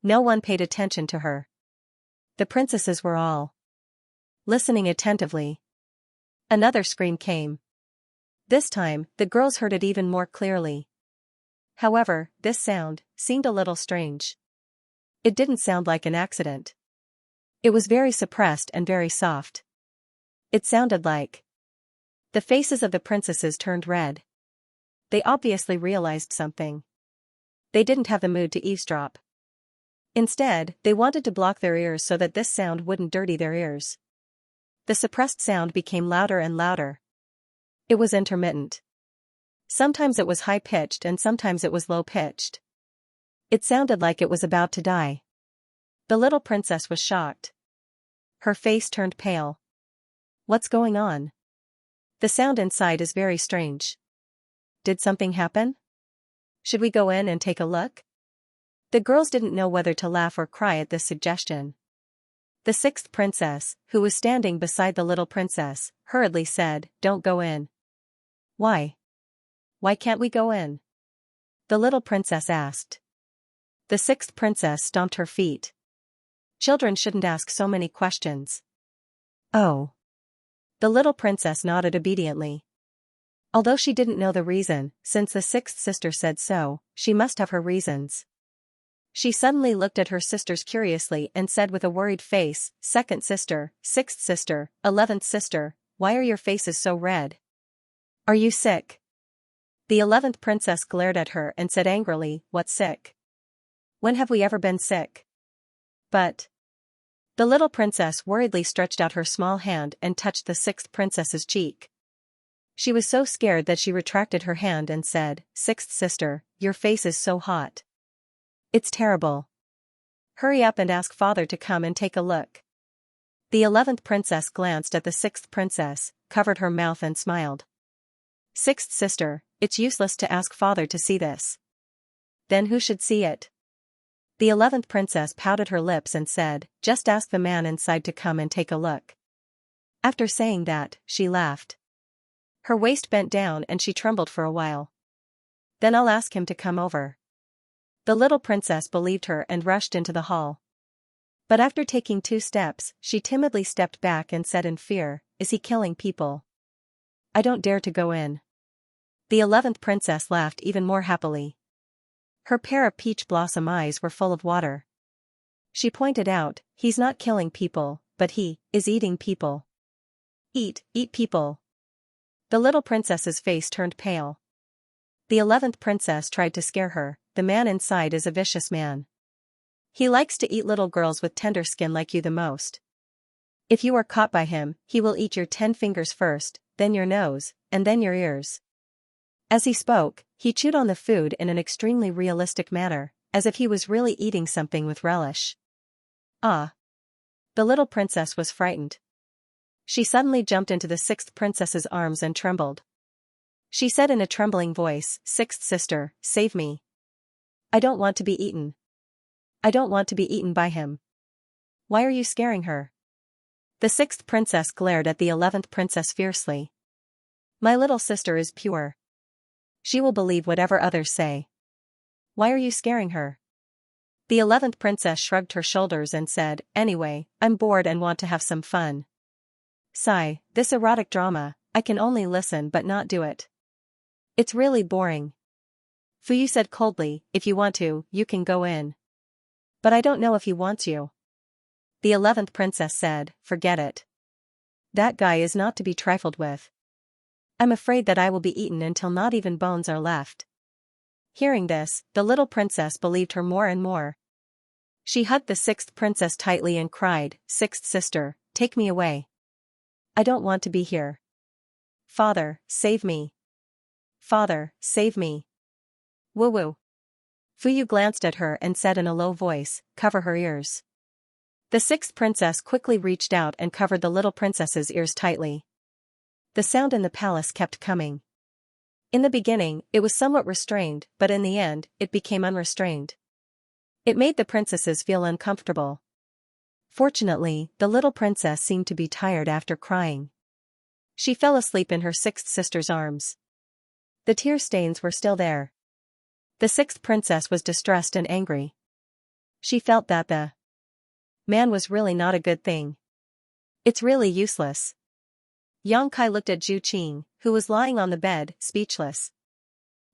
No one paid attention to her. The princesses were all listening attentively. Another scream came. This time, the girls heard it even more clearly. However, this sound seemed a little strange. It didn't sound like an accident. It was very suppressed and very soft. It sounded like. The faces of the princesses turned red. They obviously realized something. They didn't have the mood to eavesdrop. Instead, they wanted to block their ears so that this sound wouldn't dirty their ears. The suppressed sound became louder and louder. It was intermittent. Sometimes it was high-pitched and sometimes it was low-pitched. It sounded like it was about to die. The little princess was shocked. Her face turned pale. What's going on? The sound inside is very strange. Did something happen? Should we go in and take a look? The girls didn't know whether to laugh or cry at this suggestion. The sixth princess, who was standing beside the little princess, hurriedly said, "Don't go in." Why? Why can't we go in? The little princess asked. The sixth princess stomped her feet. Children shouldn't ask so many questions. Oh. The little princess nodded obediently. Although she didn't know the reason, since the sixth sister said so, she must have her reasons. She suddenly looked at her sisters curiously and said with a worried face, "Second sister, sixth sister, 11th sister, why are your faces so red? Are you sick?" The 11th princess glared at her and said angrily, "What's sick? When have we ever been sick?" But. The little princess worriedly stretched out her small hand and touched the sixth princess's cheek. She was so scared that she retracted her hand and said, "Sixth sister, your face is so hot. It's terrible. Hurry up and ask father to come and take a look." The 11th princess glanced at the sixth princess, covered her mouth and smiled. "Sixth sister, it's useless to ask father to see this." "Then who should see it?" The 11th princess pouted her lips and said, "Just ask the man inside to come and take a look." After saying that, she laughed. Her waist bent down and she trembled for a while. "Then I'll ask him to come over." The little princess believed her and rushed into the hall. But after taking 2 steps, she timidly stepped back and said in fear, "Is he killing people? I don't dare to go in." The 11th princess laughed even more happily. Her pair of peach blossom eyes were full of water. She pointed out, "He's not killing people, but he is eating people." Eat people." The little princess's face turned pale. The 11th princess tried to scare her. "The man inside is a vicious man. He likes to eat little girls with tender skin like you the most. If you are caught by him, he will eat your 10 fingers first, then your nose, and then your ears." As he spoke, he chewed on the food in an extremely realistic manner, as if he was really eating something with relish. Ah! The little princess was frightened. She suddenly jumped into the sixth princess's arms and trembled. She said in a trembling voice, "Sixth sister, save me. I don't want to be eaten. I don't want to be eaten by him." "Why are you scaring her?" The sixth princess glared at the 11th princess fiercely. "My little sister is pure. She will believe whatever others say. Why are you scaring her?" The 11th princess shrugged her shoulders and said, "Anyway, I'm bored and want to have some fun. Sigh, this erotic drama, I can only listen but not do it. It's really boring." Fuyu said coldly, "If you want to, you can go in. But I don't know if he wants you." The 11th princess said, "Forget it. That guy is not to be trifled with. I'm afraid that I will be eaten until not even bones are left." Hearing this, the little princess believed her more and more. She hugged the sixth princess tightly and cried, "Sixth sister, take me away. I don't want to be here. Father, save me. Father, save me." Woo-woo. Fuyu glanced at her and said in a low voice, "Cover her ears." The sixth princess quickly reached out and covered the little princess's ears tightly. The sound in the palace kept coming. In the beginning, it was somewhat restrained, but in the end, it became unrestrained. It made the princesses feel uncomfortable. Fortunately, the little princess seemed to be tired after crying. She fell asleep in her sixth sister's arms. The tear stains were still there. The sixth princess was distressed and angry. She felt that the man was really not a good thing. It's really useless. Yangkai looked at Zhu Qing, who was lying on the bed, speechless.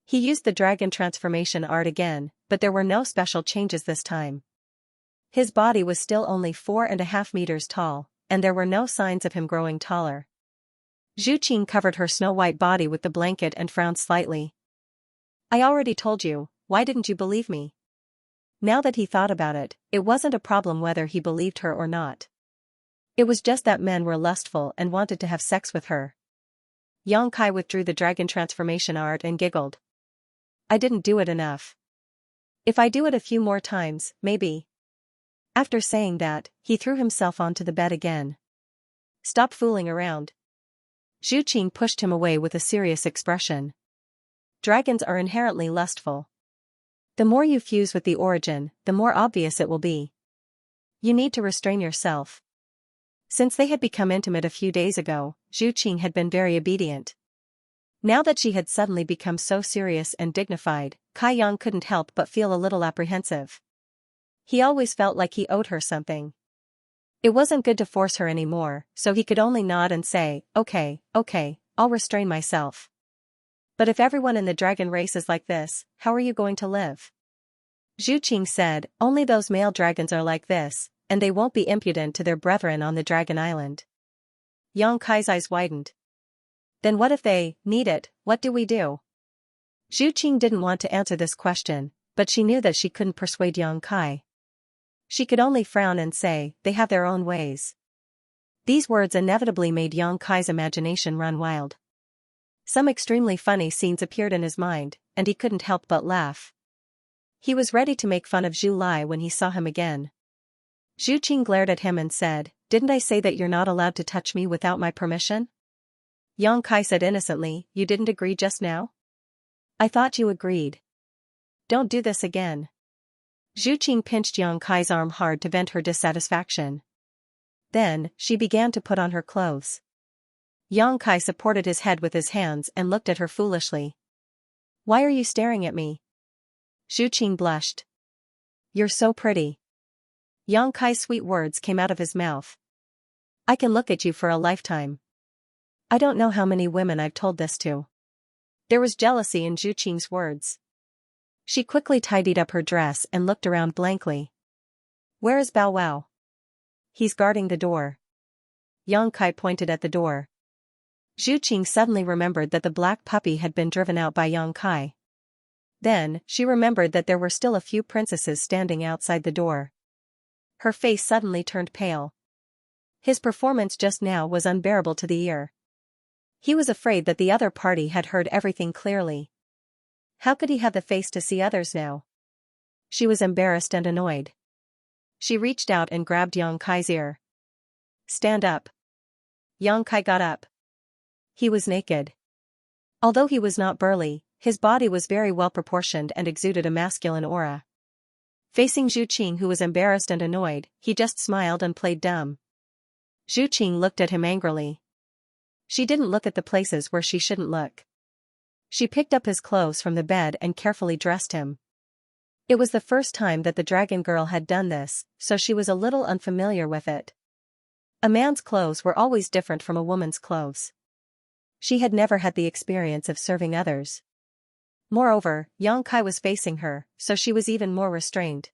He used the dragon transformation art again, but there were no special changes this time. His body was still only 4.5 meters tall, and there were no signs of him growing taller. Zhu Qing covered her snow-white body with the blanket and frowned slightly. "I already told you, why didn't you believe me?" Now that he thought about it, it wasn't a problem whether he believed her or not. It was just that men were lustful and wanted to have sex with her. Yangkai withdrew the dragon transformation art and giggled. "I didn't do it enough. If I do it a few more times, maybe." After saying that, he threw himself onto the bed again. "Stop fooling around." Zhu Qing pushed him away with a serious expression. "Dragons are inherently lustful. The more you fuse with the origin, the more obvious it will be. You need to restrain yourself." Since they had become intimate a few days ago, Zhu Qing had been very obedient. Now that she had suddenly become so serious and dignified, Kai Yang couldn't help but feel a little apprehensive. He always felt like he owed her something. It wasn't good to force her anymore, so he could only nod and say, okay, I'll restrain myself." "But if everyone in the dragon race is like this, how are you going to live?" Zhu Qing said, "Only those male dragons are like this, and they won't be impudent to their brethren on the dragon island." Yang Kai's eyes widened. "Then what if they need it, what do we do?" Zhu Qing didn't want to answer this question, but she knew that she couldn't persuade Yang Kai. She could only frown and say, "They have their own ways." These words inevitably made Yang Kai's imagination run wild. Some extremely funny scenes appeared in his mind, and he couldn't help but laugh. He was ready to make fun of Zhu Lai when he saw him again. Zhu Qing glared at him and said, "Didn't I say that you're not allowed to touch me without my permission?" Yang Kai said innocently, "You didn't agree just now? I thought you agreed. Don't do this again." Zhu Qing pinched Yang Kai's arm hard to vent her dissatisfaction. Then, she began to put on her clothes. Yang Kai supported his head with his hands and looked at her foolishly. "Why are you staring at me?" Zhu Qing blushed. "You're so pretty." Yang Kai's sweet words came out of his mouth. "I can look at you for a lifetime. I don't know how many women I've told this to." There was jealousy in Zhu Qing's words. She quickly tidied up her dress and looked around blankly. "Where is Bow Wow?" "He's guarding the door." Yang Kai pointed at the door. Zhu Qing suddenly remembered that the black puppy had been driven out by Yang Kai. Then, she remembered that there were still a few princesses standing outside the door. Her face suddenly turned pale. His performance just now was unbearable to the ear. He was afraid that the other party had heard everything clearly. How could he have the face to see others now? She was embarrassed and annoyed. She reached out and grabbed Yang Kai's ear. "Stand up." Yang Kai got up. He was naked. Although he was not burly, his body was very well proportioned and exuded a masculine aura. Facing Zhu Qing, who was embarrassed and annoyed, he just smiled and played dumb. Zhu Qing looked at him angrily. She didn't look at the places where she shouldn't look. She picked up his clothes from the bed and carefully dressed him. It was the first time that the dragon girl had done this, so she was a little unfamiliar with it. A man's clothes were always different from a woman's clothes. She had never had the experience of serving others. Moreover, Yang Kai was facing her, so she was even more restrained.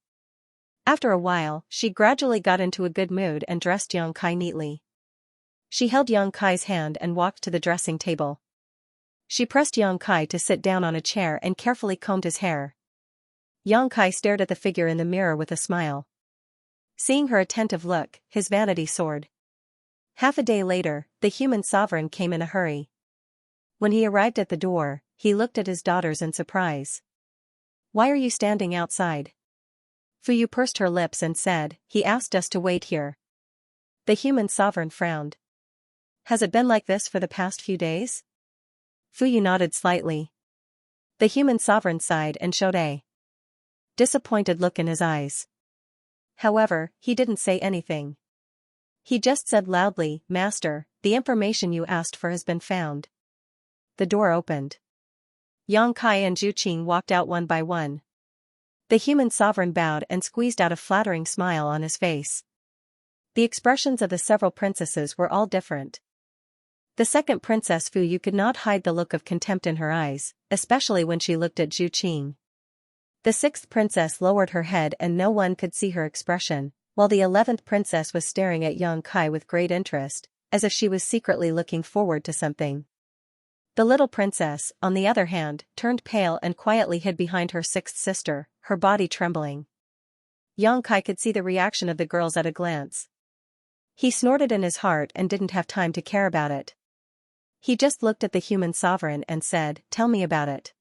After a while, she gradually got into a good mood and dressed Yang Kai neatly. She held Yang Kai's hand and walked to the dressing table. She pressed Yang Kai to sit down on a chair and carefully combed his hair. Yang Kai stared at the figure in the mirror with a smile. Seeing her attentive look, his vanity soared. Half a day later, the human sovereign came in a hurry. When he arrived at the door, he looked at his daughters in surprise. "Why are you standing outside?" Fuyu pursed her lips and said, "He asked us to wait here." The human sovereign frowned. "Has it been like this for the past few days?" Fuyu nodded slightly. The human sovereign sighed and showed a disappointed look in his eyes. However, he didn't say anything. He just said loudly, "Master, the information you asked for has been found." The door opened. Yang Kai and Zhu Qing walked out one by one. The human sovereign bowed and squeezed out a flattering smile on his face. The expressions of the several princesses were all different. The second princess Fuyu could not hide the look of contempt in her eyes, especially when she looked at Zhu Qing. The sixth princess lowered her head and no one could see her expression, while the 11th princess was staring at Yang Kai with great interest, as if she was secretly looking forward to something. The little princess, on the other hand, turned pale and quietly hid behind her sixth sister, her body trembling. Yang Kai could see the reaction of the girls at a glance. He snorted in his heart and didn't have time to care about it. He just looked at the human sovereign and said, "Tell me about it."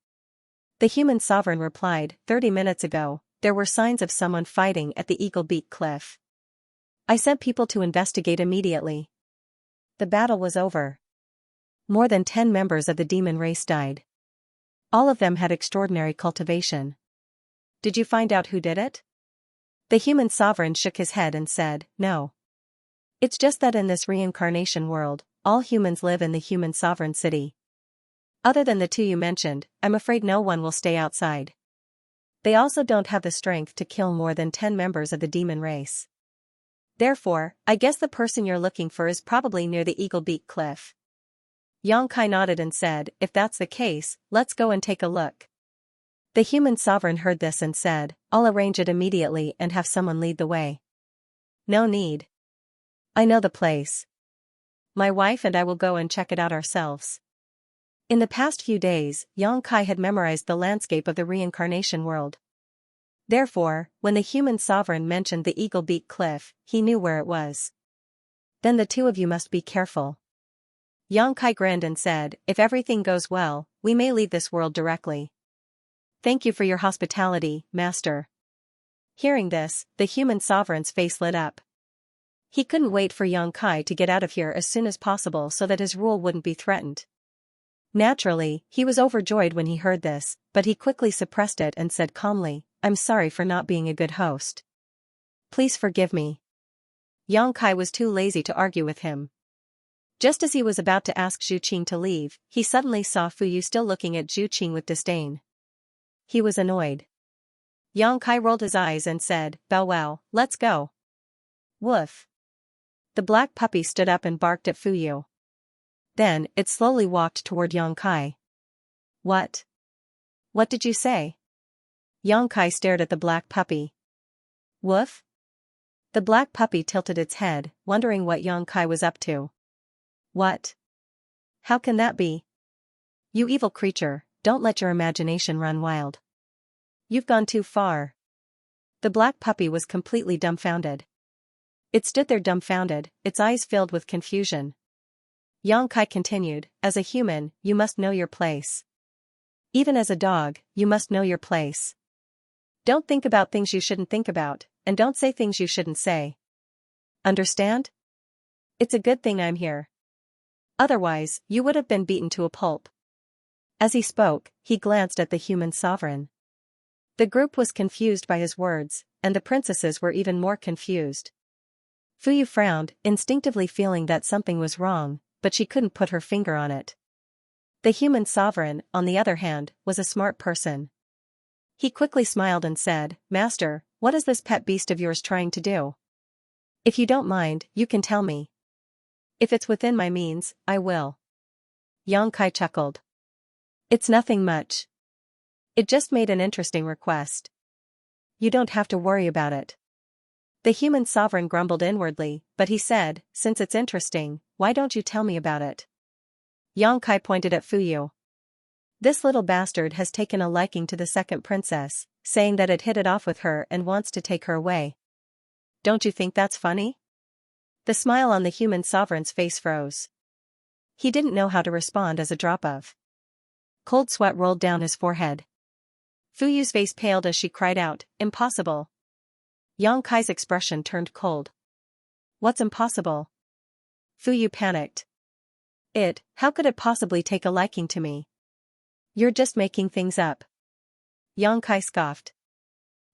The human sovereign replied, 30 minutes ago, there were signs of someone fighting at the Eagle Beak Cliff. I sent people to investigate immediately. The battle was over. More than 10 members of the demon race died. All of them had extraordinary cultivation. Did you find out who did it? The human sovereign shook his head and said, "No. It's just that in this reincarnation world, all humans live in the human sovereign city. Other than the two you mentioned, I'm afraid no one will stay outside. They also don't have the strength to kill more than 10 members of the demon race. Therefore, I guess the person you're looking for is probably near the Eagle Beak Cliff." Yang Kai nodded and said, "If that's the case, let's go and take a look." The human sovereign heard this and said, "I'll arrange it immediately and have someone lead the way." "No need. I know the place. My wife and I will go and check it out ourselves." In the past few days, Yang Kai had memorized the landscape of the reincarnation world. Therefore, when the human sovereign mentioned the Eagle Beak Cliff, he knew where it was. "Then the two of you must be careful." Yang Kai grinned and said, "If everything goes well, we may leave this world directly. Thank you for your hospitality, master." Hearing this, the human sovereign's face lit up. He couldn't wait for Yang Kai to get out of here as soon as possible so that his rule wouldn't be threatened. Naturally, he was overjoyed when he heard this, but he quickly suppressed it and said calmly, "I'm sorry for not being a good host. Please forgive me." Yang Kai was too lazy to argue with him. Just as he was about to ask Zhu Qing to leave, he suddenly saw Fuyu still looking at Zhu Qing with disdain. He was annoyed. Yang Kai rolled his eyes and said, "Bow wow, let's go." Woof. The black puppy stood up and barked at Fuyu. Then, it slowly walked toward Yang Kai. "What? What did you say?" Yang Kai stared at the black puppy. "Woof?" The black puppy tilted its head, wondering what Yang Kai was up to. "What? How can that be? You evil creature, don't let your imagination run wild. You've gone too far." The black puppy was completely dumbfounded. It stood there dumbfounded, its eyes filled with confusion. Yang Kai continued, "As a human, you must know your place. Even as a dog, you must know your place. Don't think about things you shouldn't think about, and don't say things you shouldn't say. Understand? It's a good thing I'm here. Otherwise, you would have been beaten to a pulp. As he spoke, he glanced at the human sovereign. The group was confused by his words, and the princesses were even more confused. Fuyu frowned, instinctively feeling that something was wrong, but she couldn't put her finger on it. The human sovereign, on the other hand, was a smart person. He quickly smiled and said, "Master, what is this pet beast of yours trying to do? If you don't mind, you can tell me. If it's within my means, I will." Xianxia chuckled. "It's nothing much. It just made an interesting request. You don't have to worry about it." The human sovereign grumbled inwardly, but he said, "Since it's interesting, why don't you tell me about it?" Xianxia pointed at Fuyu. "This little bastard has taken a liking to the second princess, saying that it hit it off with her and wants to take her away. Don't you think that's funny?" The smile on the human sovereign's face froze. He didn't know how to respond as a drop of cold sweat rolled down his forehead. Fuyu's face paled as she cried out, "Impossible." Xianxia's expression turned cold. "What's impossible?" Fuyu panicked. How could it possibly take a liking to me? You're just making things up." Xianxia scoffed.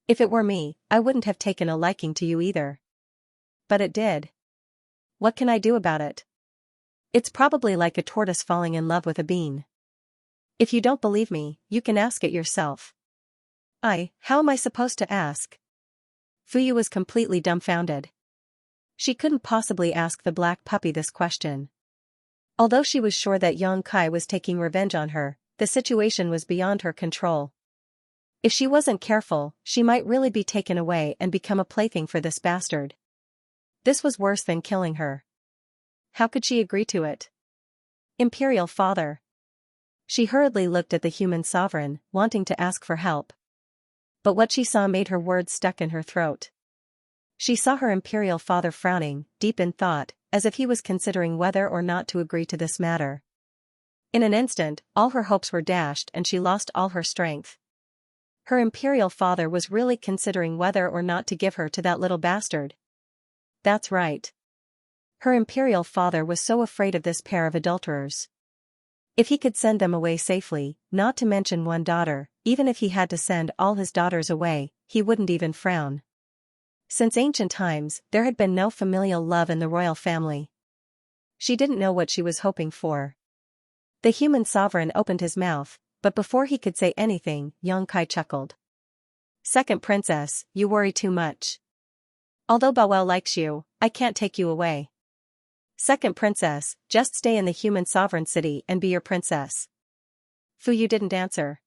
"If it were me, I wouldn't have taken a liking to you either. But it did. What can I do about it? It's probably like a tortoise falling in love with a bean. If you don't believe me, you can ask it yourself." How am I supposed to ask?" Fuyu was completely dumbfounded. She couldn't possibly ask the black puppy this question. Although she was sure that Xianxia was taking revenge on her, the situation was beyond her control. If she wasn't careful, she might really be taken away and become a plaything for this bastard. This was worse than killing her. How could she agree to it? Imperial father. She hurriedly looked at the human sovereign, wanting to ask for help. But what she saw made her words stuck in her throat. She saw her imperial father frowning, deep in thought, as if he was considering whether or not to agree to this matter. In an instant, all her hopes were dashed and she lost all her strength. Her imperial father was really considering whether or not to give her to that little bastard. That's right. Her imperial father was so afraid of this pair of adulterers. If he could send them away safely, not to mention one daughter, even if he had to send all his daughters away, he wouldn't even frown. Since ancient times, there had been no familial love in the royal family. She didn't know what she was hoping for. The human sovereign opened his mouth, but before he could say anything, Xianxia chuckled. "Second princess, you worry too much. Although Bawel likes you, I can't take you away. Second princess, just stay in the human sovereign city and be your princess." Fuyu didn't answer.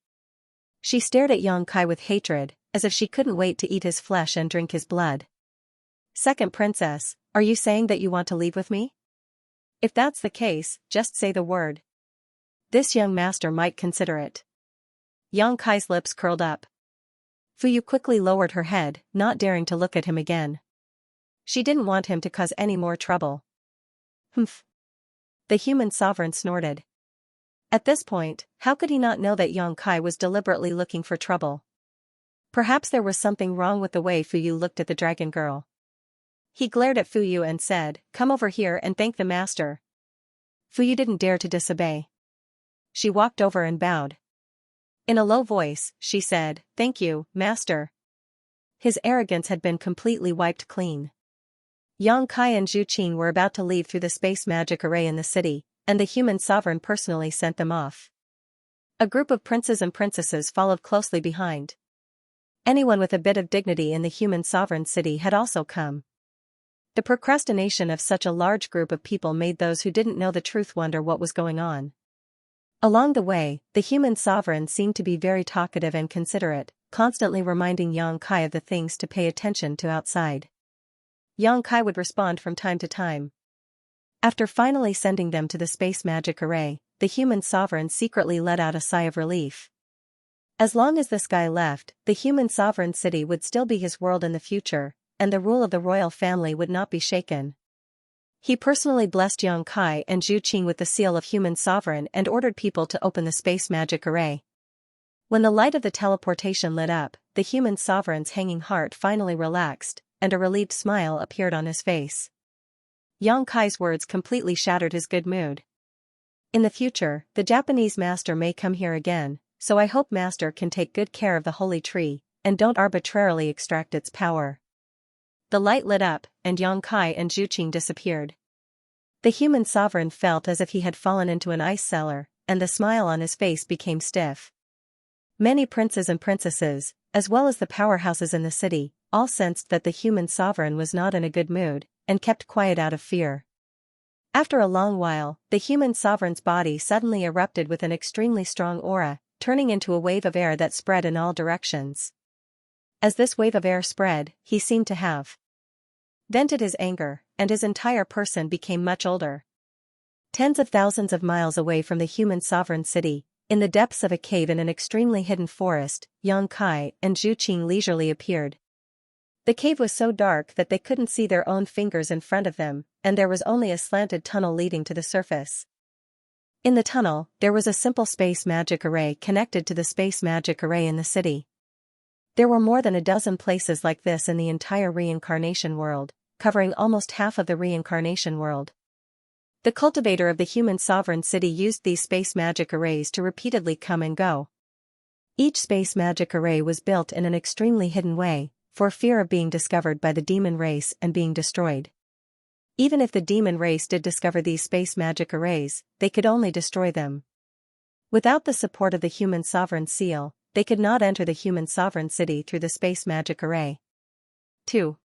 She stared at Xianxia with hatred, as if she couldn't wait to eat his flesh and drink his blood. "Second princess, are you saying that you want to leave with me? If that's the case, just say the word. This young master might consider it." Xianxia's lips curled up. Fuyu quickly lowered her head, not daring to look at him again. She didn't want him to cause any more trouble. "Humph." The human sovereign snorted. At this point, how could he not know that Xianxia was deliberately looking for trouble? Perhaps there was something wrong with the way Fuyu looked at the dragon girl. He glared at Fuyu and said, "Come over here and thank the master." Fuyu didn't dare to disobey. She walked over and bowed. In a low voice, she said, "Thank you, master." His arrogance had been completely wiped clean. Xianxia and Zhu Qing were about to leave through the space magic array in the city, and the human sovereign personally sent them off. A group of princes and princesses followed closely behind. Anyone with a bit of dignity in the human sovereign city had also come. The procrastination of such a large group of people made those who didn't know the truth wonder what was going on. Along the way, the human sovereign seemed to be very talkative and considerate, constantly reminding Xianxia of the things to pay attention to outside. Xianxia would respond from time to time. After finally sending them to the space magic array, the human sovereign secretly let out a sigh of relief. As long as this guy left, the human sovereign city would still be his world in the future, and the rule of the royal family would not be shaken. He personally blessed Xianxia and Zhu Qing with the seal of human sovereign and ordered people to open the space magic array. When the light of the teleportation lit up, the human sovereign's hanging heart finally relaxed, and a relieved smile appeared on his face. Xianxia's words completely shattered his good mood. In the future, the Japanese master may come here again, so I hope master can take good care of the holy tree, and don't arbitrarily extract its power. The light lit up, and Yang Kai and Zhu Qing disappeared. The human sovereign felt as if he had fallen into an ice cellar, and the smile on his face became stiff. Many princes and princesses, as well as the powerhouses in the city, all sensed that the human sovereign was not in a good mood, and kept quiet out of fear. After a long while, the human sovereign's body suddenly erupted with an extremely strong aura, turning into a wave of air that spread in all directions. As this wave of air spread, he seemed to have vented his anger, and his entire person became much older. Tens of thousands of miles away from the human sovereign city, in the depths of a cave in an extremely hidden forest, Yang Kai and Zhu Qing leisurely appeared. The cave was so dark that they couldn't see their own fingers in front of them, and there was only a slanted tunnel leading to the surface. In the tunnel, there was a simple space magic array connected to the space magic array in the city. There were more than a dozen places like this in the entire reincarnation world, covering almost half of the reincarnation world. The cultivator of the human sovereign city used these space magic arrays to repeatedly come and go. Each space magic array was built in an extremely hidden way, for fear of being discovered by the demon race and being destroyed. Even if the demon race did discover these space magic arrays, they could only destroy them. Without the support of the human sovereign seal, they could not enter the human sovereign city through the space magic array. 2.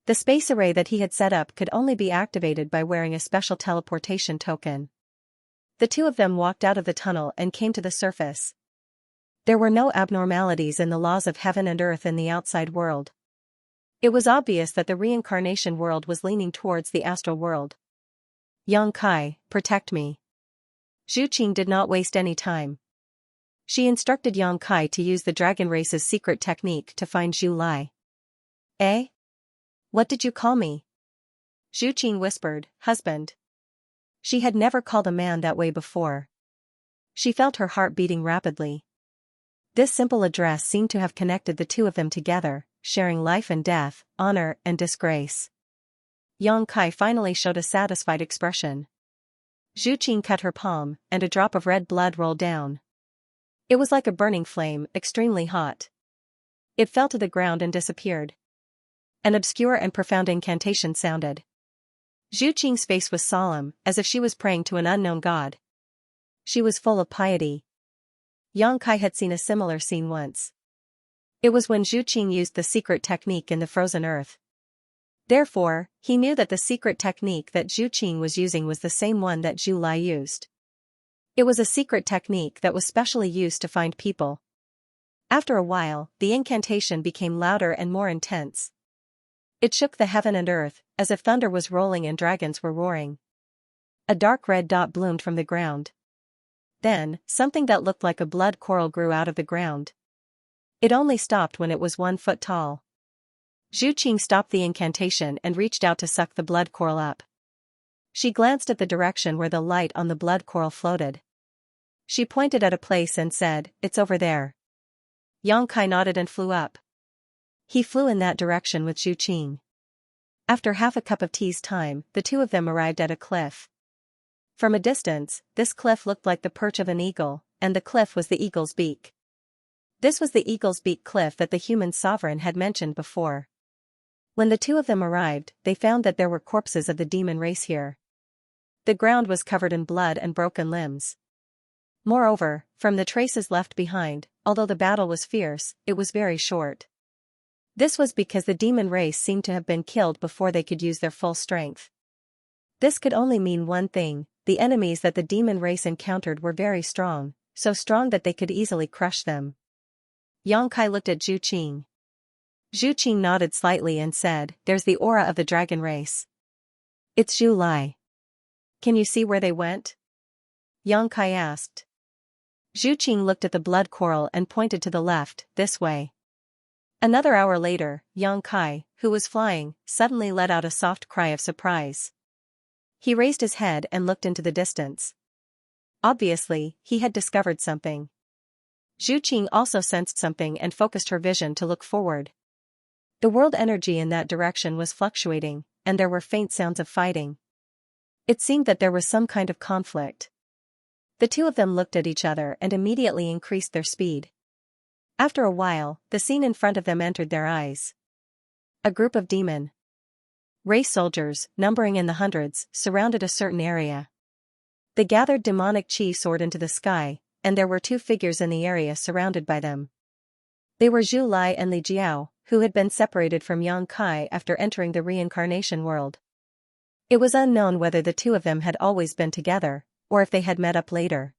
The space array that he had set up could only be activated by wearing a special teleportation token. The two of them walked out of the tunnel and came to the surface. There were no abnormalities in the laws of heaven and earth in the outside world. It was obvious that the reincarnation world was leaning towards the astral world. Yang Kai, protect me. Zhu Qing did not waste any time. She instructed Yang Kai to use the dragon race's secret technique to find Zhu Lai. Eh? What did you call me? Zhu Qing whispered, husband. She had never called a man that way before. She felt her heart beating rapidly. This simple address seemed to have connected the two of them together, sharing life and death, honor and disgrace. Yang Kai finally showed a satisfied expression. Zhu Qing cut her palm, and a drop of red blood rolled down. It was like a burning flame, extremely hot. It fell to the ground and disappeared. An obscure and profound incantation sounded. Zhu Qing's face was solemn, as if she was praying to an unknown god. She was full of piety. Yang Kai had seen a similar scene once. It was when Zhu Qing used the secret technique in the frozen earth. Therefore, he knew that the secret technique that Zhu Qing was using was the same one that Zhu Lai used. It was a secret technique that was specially used to find people. After a while, the incantation became louder and more intense. It shook the heaven and earth, as if thunder was rolling and dragons were roaring. A dark red dot bloomed from the ground. Then, something that looked like a blood coral grew out of the ground. It only stopped when it was 1 foot tall. Zhu Qing stopped the incantation and reached out to suck the blood coral up. She glanced at the direction where the light on the blood coral floated. She pointed at a place and said, "It's over there." Yang Kai nodded and flew up. He flew in that direction with Zhu Qing. After half a cup of tea's time, the two of them arrived at a cliff. From a distance, this cliff looked like the perch of an eagle, and the cliff was the eagle's beak. This was the eagle's beak cliff that the human sovereign had mentioned before. When the two of them arrived, they found that there were corpses of the demon race here. The ground was covered in blood and broken limbs. Moreover, from the traces left behind, although the battle was fierce, it was very short. This was because the demon race seemed to have been killed before they could use their full strength. This could only mean one thing: the enemies that the demon race encountered were very strong, so strong that they could easily crush them. Yang Kai looked at Zhu Qing. Zhu Qing nodded slightly and said, "There's the aura of the dragon race. It's Zhu Lai. Can you see where they went?" Yang Kai asked. Zhu Qing looked at the blood coral and pointed to the left, "This way." Another hour later, Yang Kai, who was flying, suddenly let out a soft cry of surprise. He raised his head and looked into the distance. Obviously, he had discovered something. Zhu Qing also sensed something and focused her vision to look forward. The world energy in that direction was fluctuating, and there were faint sounds of fighting. It seemed that there was some kind of conflict. The two of them looked at each other and immediately increased their speed. After a while, the scene in front of them entered their eyes. A group of demon race soldiers, numbering in the hundreds, surrounded a certain area. They gathered demonic chi soared into the sky, and there were two figures in the area surrounded by them. They were Zhu Lai and Li Jiao, who had been separated from Yang Kai after entering the reincarnation world. It was unknown whether the two of them had always been together, or if they had met up later.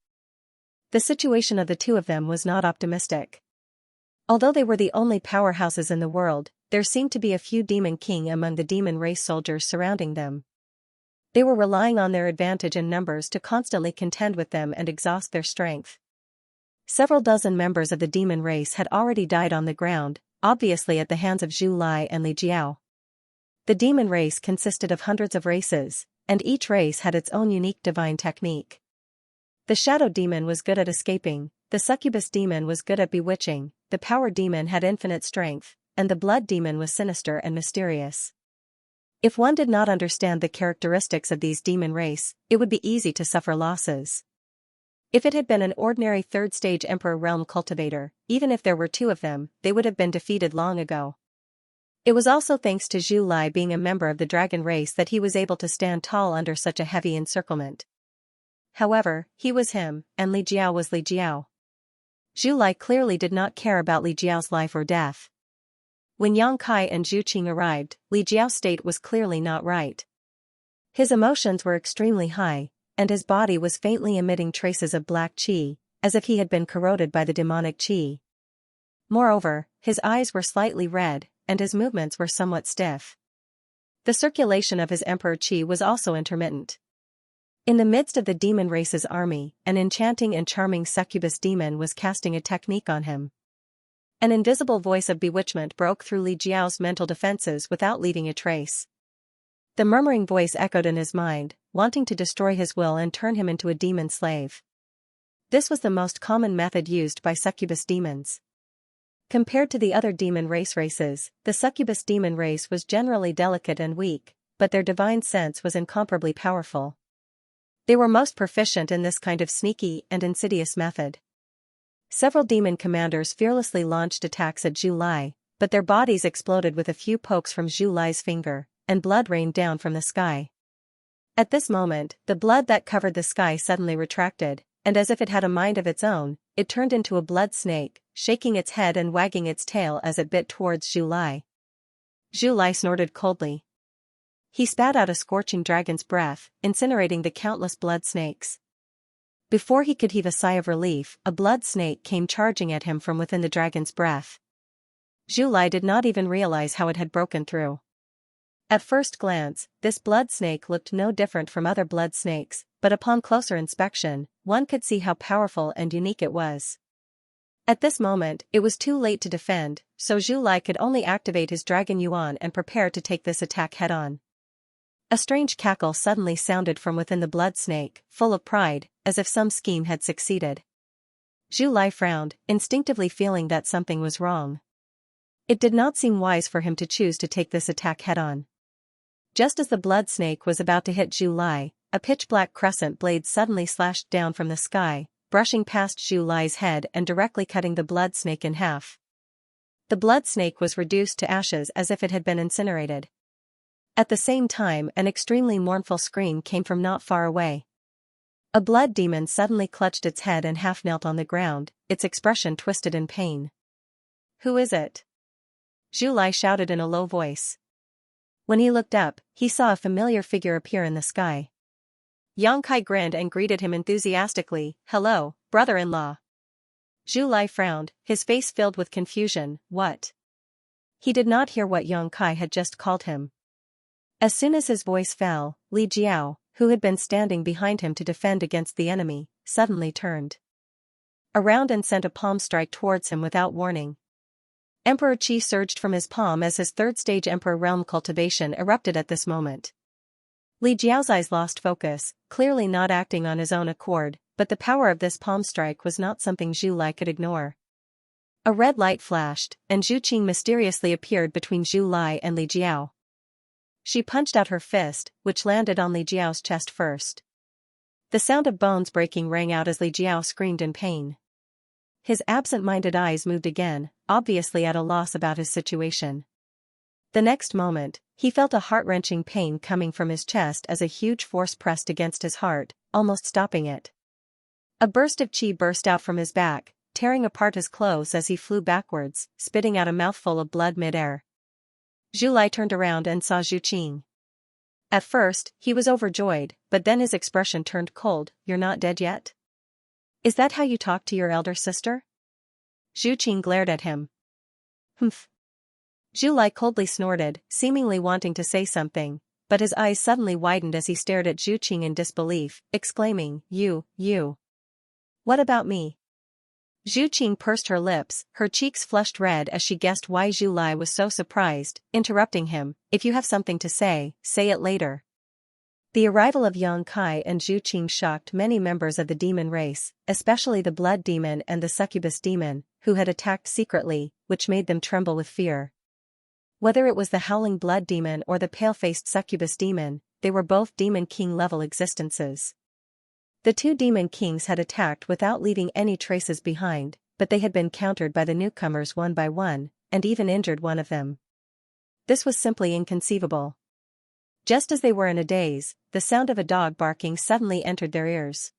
The situation of the two of them was not optimistic. Although they were the only powerhouses in the world, there seemed to be a few demon king among the demon race soldiers surrounding them. They were relying on their advantage in numbers to constantly contend with them and exhaust their strength. Several dozen members of the demon race had already died on the ground, obviously at the hands of Zhu Lai and Li Jiao. The demon race consisted of hundreds of races, and each race had its own unique divine technique. The shadow demon was good at escaping, the succubus demon was good at bewitching, the power demon had infinite strength, and the blood demon was sinister and mysterious. If one did not understand the characteristics of these demon race, it would be easy to suffer losses. If it had been an ordinary third-stage Emperor realm cultivator, even if there were two of them, they would have been defeated long ago. It was also thanks to Zhu Lai being a member of the dragon race that he was able to stand tall under such a heavy encirclement. However, he was him, and Li Jiao was Li Jiao. Zhu Lai clearly did not care about Li Jiao's life or death. When Yang Kai and Zhu Qing arrived, Li Jiao's state was clearly not right. His emotions were extremely high, and his body was faintly emitting traces of black qi, as if he had been corroded by the demonic qi. Moreover, his eyes were slightly red, and his movements were somewhat stiff. The circulation of his emperor qi was also intermittent. In the midst of the demon race's army, an enchanting and charming succubus demon was casting a technique on him. An invisible voice of bewitchment broke through Li Jiao's mental defenses without leaving a trace. The murmuring voice echoed in his mind, wanting to destroy his will and turn him into a demon slave. This was the most common method used by succubus demons. Compared to the other demon races, the succubus demon race was generally delicate and weak, but their divine sense was incomparably powerful. They were most proficient in this kind of sneaky and insidious method. Several demon commanders fearlessly launched attacks at Zhu Lai, but their bodies exploded with a few pokes from Zhu Lai's finger, and blood rained down from the sky. At this moment, the blood that covered the sky suddenly retracted, and as if it had a mind of its own, it turned into a blood snake, shaking its head and wagging its tail as it bit towards Zhu Lai. Zhu Lai snorted coldly. He spat out a scorching dragon's breath, incinerating the countless blood snakes. Before he could heave a sigh of relief, a blood snake came charging at him from within the dragon's breath. Zhu Lai did not even realize how it had broken through. At first glance, this blood snake looked no different from other blood snakes, but upon closer inspection, one could see how powerful and unique it was. At this moment, it was too late to defend, so Zhu Lai could only activate his Dragon Yuan and prepare to take this attack head-on. A strange cackle suddenly sounded from within the blood snake, full of pride, as if some scheme had succeeded. Zhu Lai frowned, instinctively feeling that something was wrong. It did not seem wise for him to choose to take this attack head-on. Just as the blood snake was about to hit Zhu Lai, a pitch-black crescent blade suddenly slashed down from the sky, brushing past Zhu Lai's head and directly cutting the blood snake in half. The blood snake was reduced to ashes as if it had been incinerated. At the same time, an extremely mournful scream came from not far away. A blood demon suddenly clutched its head and half knelt on the ground, its expression twisted in pain. "Who is it?" Zhu Lai shouted in a low voice. When he looked up, he saw a familiar figure appear in the sky. Yang Kai grinned and greeted him enthusiastically. "Hello, brother-in-law." Zhu Lai frowned, his face filled with confusion. What? He did not hear what Yang Kai had just called him. As soon as his voice fell, Li Jiao, who had been standing behind him to defend against the enemy, suddenly turned around and sent a palm strike towards him without warning. Emperor Qi surged from his palm as his third-stage Emperor realm cultivation erupted at this moment. Li Jiao's eyes lost focus, clearly not acting on his own accord, but the power of this palm strike was not something Zhu Lai could ignore. A red light flashed, and Zhu Qing mysteriously appeared between Zhu Lai and Li Jiao. She punched out her fist, which landed on Li Jiao's chest first. The sound of bones breaking rang out as Li Jiao screamed in pain. His absent-minded eyes moved again, obviously at a loss about his situation. The next moment, he felt a heart-wrenching pain coming from his chest as a huge force pressed against his heart, almost stopping it. A burst of qi burst out from his back, tearing apart his clothes as he flew backwards, spitting out a mouthful of blood mid-air. Zhu Lai turned around and saw Zhu Qing. At first, he was overjoyed, but then his expression turned cold. "You're not dead yet? Is that how you talk to your elder sister?" Zhu Qing glared at him. "Humph." Zhu Lai coldly snorted, seemingly wanting to say something, but his eyes suddenly widened as he stared at Zhu Qing in disbelief, exclaiming, You. What about me?" Zhu Qing pursed her lips, her cheeks flushed red as she guessed why Zhu Lai was so surprised, interrupting him, "If you have something to say it later." The arrival of Yang Kai and Zhu Qing shocked many members of the demon race, especially the blood demon and the succubus demon, who had attacked secretly, which made them tremble with fear. Whether it was the howling blood demon or the pale-faced succubus demon, they were both demon king-level existences. The two demon kings had attacked without leaving any traces behind, but they had been countered by the newcomers one by one, and even injured one of them. This was simply inconceivable. Just as they were in a daze, the sound of a dog barking suddenly entered their ears.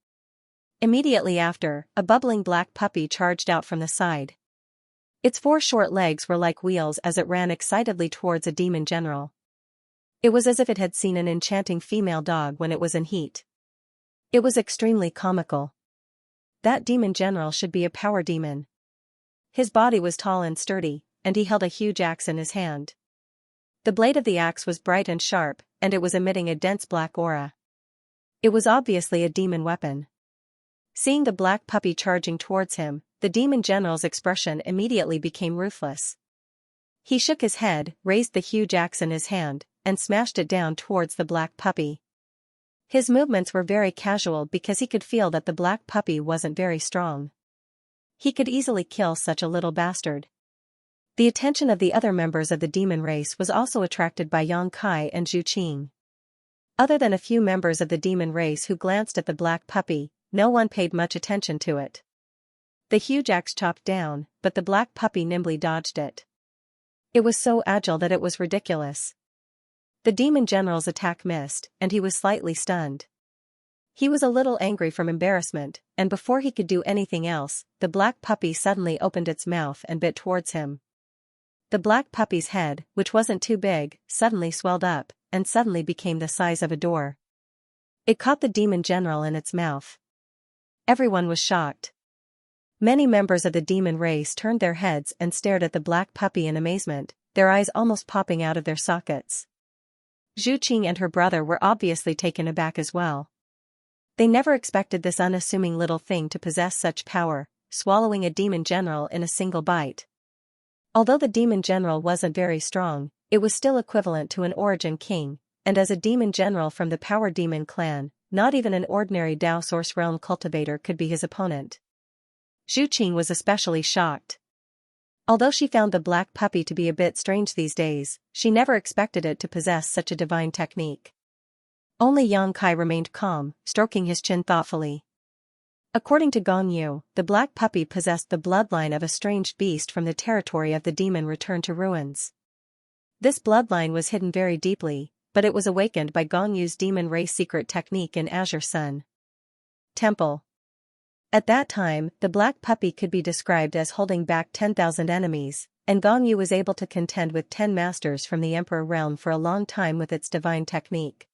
Immediately after, a bubbling black puppy charged out from the side. Its 4 short legs were like wheels as it ran excitedly towards a demon general. It was as if it had seen an enchanting female dog when it was in heat. It was extremely comical. That demon general should be a power demon. His body was tall and sturdy, and he held a huge axe in his hand. The blade of the axe was bright and sharp, and it was emitting a dense black aura. It was obviously a demon weapon. Seeing the black puppy charging towards him, the demon general's expression immediately became ruthless. He shook his head, raised the huge axe in his hand, and smashed it down towards the black puppy. His movements were very casual because he could feel that the black puppy wasn't very strong. He could easily kill such a little bastard. The attention of the other members of the demon race was also attracted by Yang Kai and Zhu Qing. Other than a few members of the demon race who glanced at the black puppy, no one paid much attention to it. The huge axe chopped down, but the black puppy nimbly dodged it. It was so agile that it was ridiculous. The demon general's attack missed, and he was slightly stunned. He was a little angry from embarrassment, and before he could do anything else, the black puppy suddenly opened its mouth and bit towards him. The black puppy's head, which wasn't too big, suddenly swelled up, and suddenly became the size of a door. It caught the demon general in its mouth. Everyone was shocked. Many members of the demon race turned their heads and stared at the black puppy in amazement, their eyes almost popping out of their sockets. Zhu Qing and her brother were obviously taken aback as well. They never expected this unassuming little thing to possess such power, swallowing a demon general in a single bite. Although the demon general wasn't very strong, it was still equivalent to an origin king, and as a demon general from the power demon clan, not even an ordinary Dao Source Realm cultivator could be his opponent. Zhu Qing was especially shocked. Although she found the black puppy to be a bit strange these days, she never expected it to possess such a divine technique. Only Yang Kai remained calm, stroking his chin thoughtfully. According to Gong Yu, the black puppy possessed the bloodline of a strange beast from the territory of the demon returned to ruins. This bloodline was hidden very deeply, but it was awakened by Gong Yu's demon race secret technique in Azure Sun Temple. At that time, the black puppy could be described as holding back 10,000 enemies, and Gong Yu was able to contend with 10 masters from the Emperor realm for a long time with its divine technique.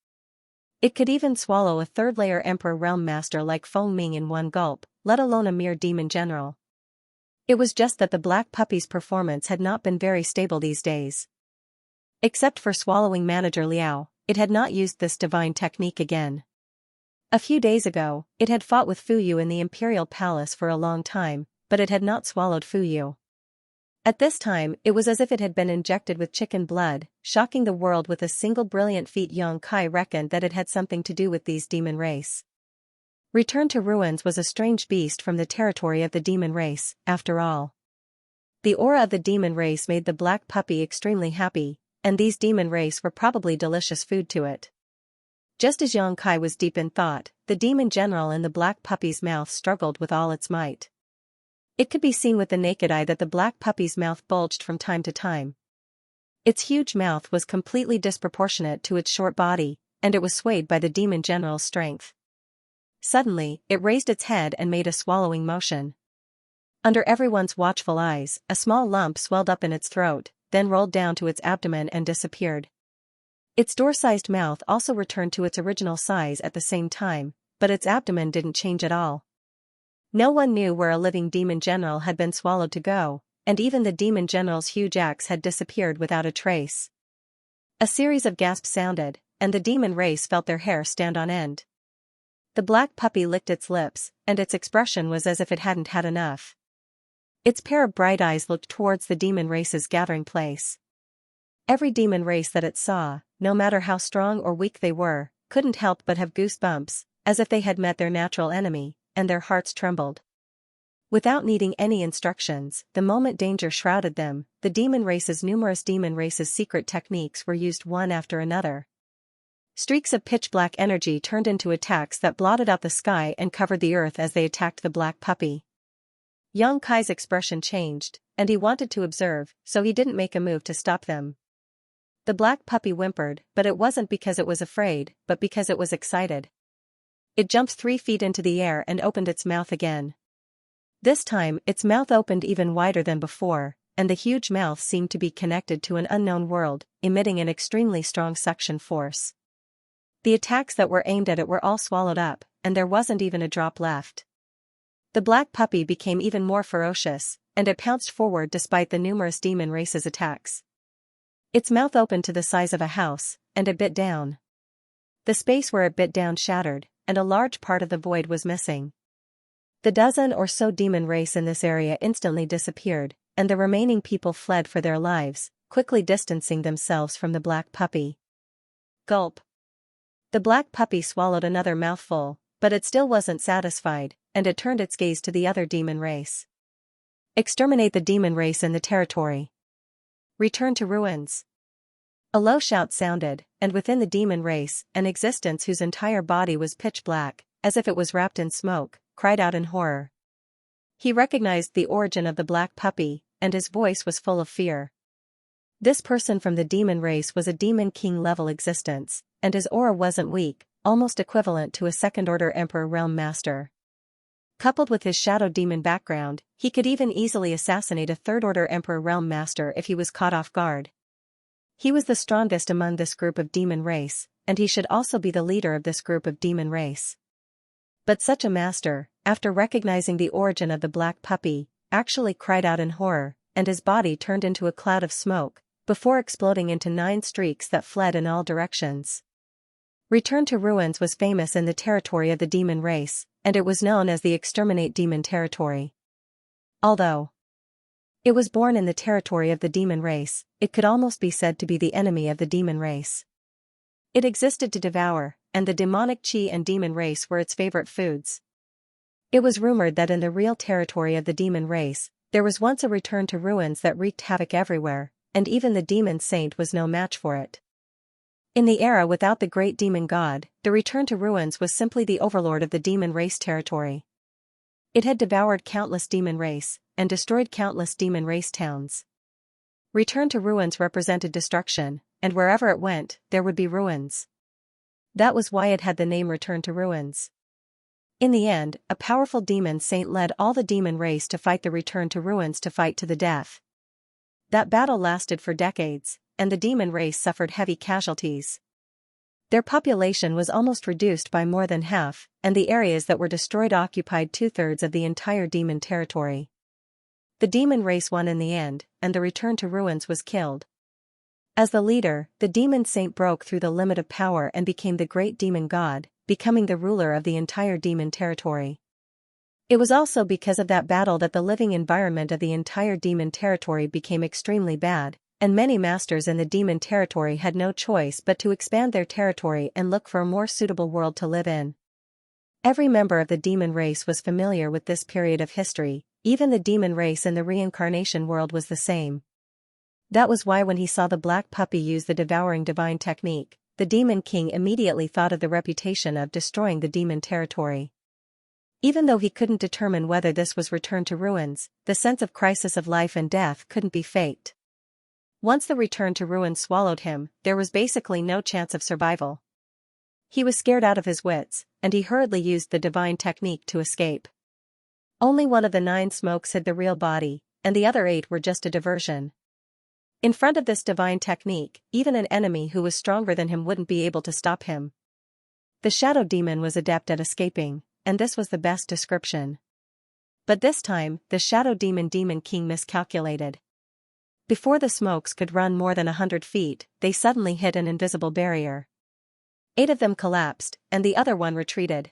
It could even swallow a third-layer Emperor realm master like Feng Ming in one gulp, let alone a mere demon general. It was just that the black puppy's performance had not been very stable these days. Except for swallowing manager Liao, it had not used this divine technique again. A few days ago, it had fought with Fu Yu in the Imperial Palace for a long time, but it had not swallowed Fu Yu. At this time, it was as if it had been injected with chicken blood, shocking the world with a single brilliant feat. Yang Kai reckoned that it had something to do with these demon race. Return to Ruins was a strange beast from the territory of the demon race, after all. The aura of the demon race made the black puppy extremely happy, and these demon race were probably delicious food to it. Just as Xianxia was deep in thought, the demon general in the black puppy's mouth struggled with all its might. It could be seen with the naked eye that the black puppy's mouth bulged from time to time. Its huge mouth was completely disproportionate to its short body, and it was swayed by the demon general's strength. Suddenly, it raised its head and made a swallowing motion. Under everyone's watchful eyes, a small lump swelled up in its throat, then rolled down to its abdomen and disappeared. Its door-sized mouth also returned to its original size at the same time, but its abdomen didn't change at all. No one knew where a living demon general had been swallowed to go, and even the demon general's huge axe had disappeared without a trace. A series of gasps sounded, and the demon race felt their hair stand on end. The black puppy licked its lips, and its expression was as if it hadn't had enough. Its pair of bright eyes looked towards the demon race's gathering place. Every demon race that it saw, no matter how strong or weak they were, couldn't help but have goosebumps, as if they had met their natural enemy, and their hearts trembled. Without needing any instructions, the moment danger shrouded them, the numerous demon race's secret techniques were used one after another. Streaks of pitch-black energy turned into attacks that blotted out the sky and covered the earth as they attacked the black puppy. Xianxia's expression changed, and he wanted to observe, so he didn't make a move to stop them. The black puppy whimpered, but it wasn't because it was afraid, but because it was excited. It jumped 3 feet into the air and opened its mouth again. This time, its mouth opened even wider than before, and the huge mouth seemed to be connected to an unknown world, emitting an extremely strong suction force. The attacks that were aimed at it were all swallowed up, and there wasn't even a drop left. The black puppy became even more ferocious, and it pounced forward despite the numerous demon race's attacks. Its mouth opened to the size of a house, and it bit down. The space where it bit down shattered, and a large part of the void was missing. The dozen or so demon race in this area instantly disappeared, and the remaining people fled for their lives, quickly distancing themselves from the black puppy. Gulp. The black puppy swallowed another mouthful, but it still wasn't satisfied, and it turned its gaze to the other demon race. Exterminate the demon race in the territory. Return to ruins. A low shout sounded, and within the demon race, an existence whose entire body was pitch black, as if it was wrapped in smoke, cried out in horror. He recognized the origin of the black puppy, and his voice was full of fear. This person from the demon race was a demon king-level existence, and his aura wasn't weak, almost equivalent to a second-order Emperor Realm Master. Coupled with his shadow demon background, he could even easily assassinate a third-order Emperor Realm Master if he was caught off guard. He was the strongest among this group of demon race, and he should also be the leader of this group of demon race. But such a master, after recognizing the origin of the black puppy, actually cried out in horror, and his body turned into a cloud of smoke, before exploding into 9 streaks that fled in all directions. Return to Ruins was famous in the territory of the demon race, and it was known as the Exterminate Demon Territory. Although it was born in the territory of the demon race, it could almost be said to be the enemy of the demon race. It existed to devour, and the demonic chi and demon race were its favorite foods. It was rumored that in the real territory of the demon race, there was once a return to ruins that wreaked havoc everywhere, and even the demon saint was no match for it. In the era without the great demon god, the return to ruins was simply the overlord of the demon race territory. It had devoured countless demon race, and destroyed countless demon race towns. Return to ruins represented destruction, and wherever it went, there would be ruins. That was why it had the name Return to Ruins. In the end, a powerful demon saint led all the demon race to fight the Return to Ruins to fight to the death. That battle lasted for decades, and the demon race suffered heavy casualties. Their population was almost reduced by more than half, and the areas that were destroyed occupied 2/3 of the entire demon territory. The demon race won in the end, and the Return to Ruins was killed. As the leader, the demon saint broke through the limit of power and became the great demon god, becoming the ruler of the entire demon territory. It was also because of that battle that the living environment of the entire demon territory became extremely bad, and many masters in the demon territory had no choice but to expand their territory and look for a more suitable world to live in. Every member of the demon race was familiar with this period of history, even the demon race in the reincarnation world was the same. That was why when he saw the black puppy use the devouring divine technique, the Demon King immediately thought of the reputation of destroying the demon territory. Even though he couldn't determine whether this was return to ruins, the sense of crisis of life and death couldn't be faked. Once the return to ruins swallowed him, there was basically no chance of survival. He was scared out of his wits, and he hurriedly used the divine technique to escape. Only one of the 9 smokes hid the real body, and the other 8 were just a diversion. In front of this divine technique, even an enemy who was stronger than him wouldn't be able to stop him. The shadow demon was adept at escaping, and this was the best description. But this time, the shadow Demon King miscalculated. Before the smokes could run more than 100 feet, they suddenly hit an invisible barrier. 8 of them collapsed, and the other one retreated.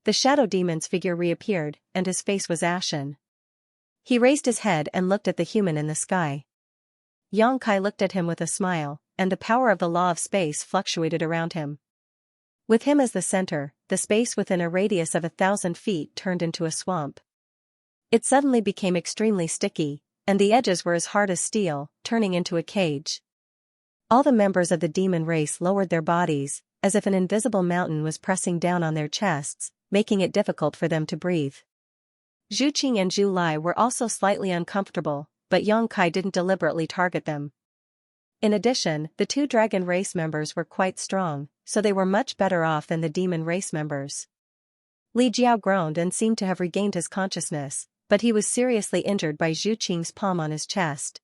The shadow demon's figure reappeared, and his face was ashen. He raised his head and looked at the human in the sky. Xianxia looked at him with a smile, and the power of the law of space fluctuated around him. With him as the center, the space within a radius of 1,000 feet turned into a swamp. It suddenly became extremely sticky, and the edges were as hard as steel, turning into a cage. All the members of the demon race lowered their bodies, as if an invisible mountain was pressing down on their chests, making it difficult for them to breathe. Zhu Qing and Zhu Lai were also slightly uncomfortable, but Xianxia didn't deliberately target them. In addition, the 2 dragon race members were quite strong, so they were much better off than the demon race members. Li Jiao groaned and seemed to have regained his consciousness, but he was seriously injured by Zhu Qing's palm on his chest.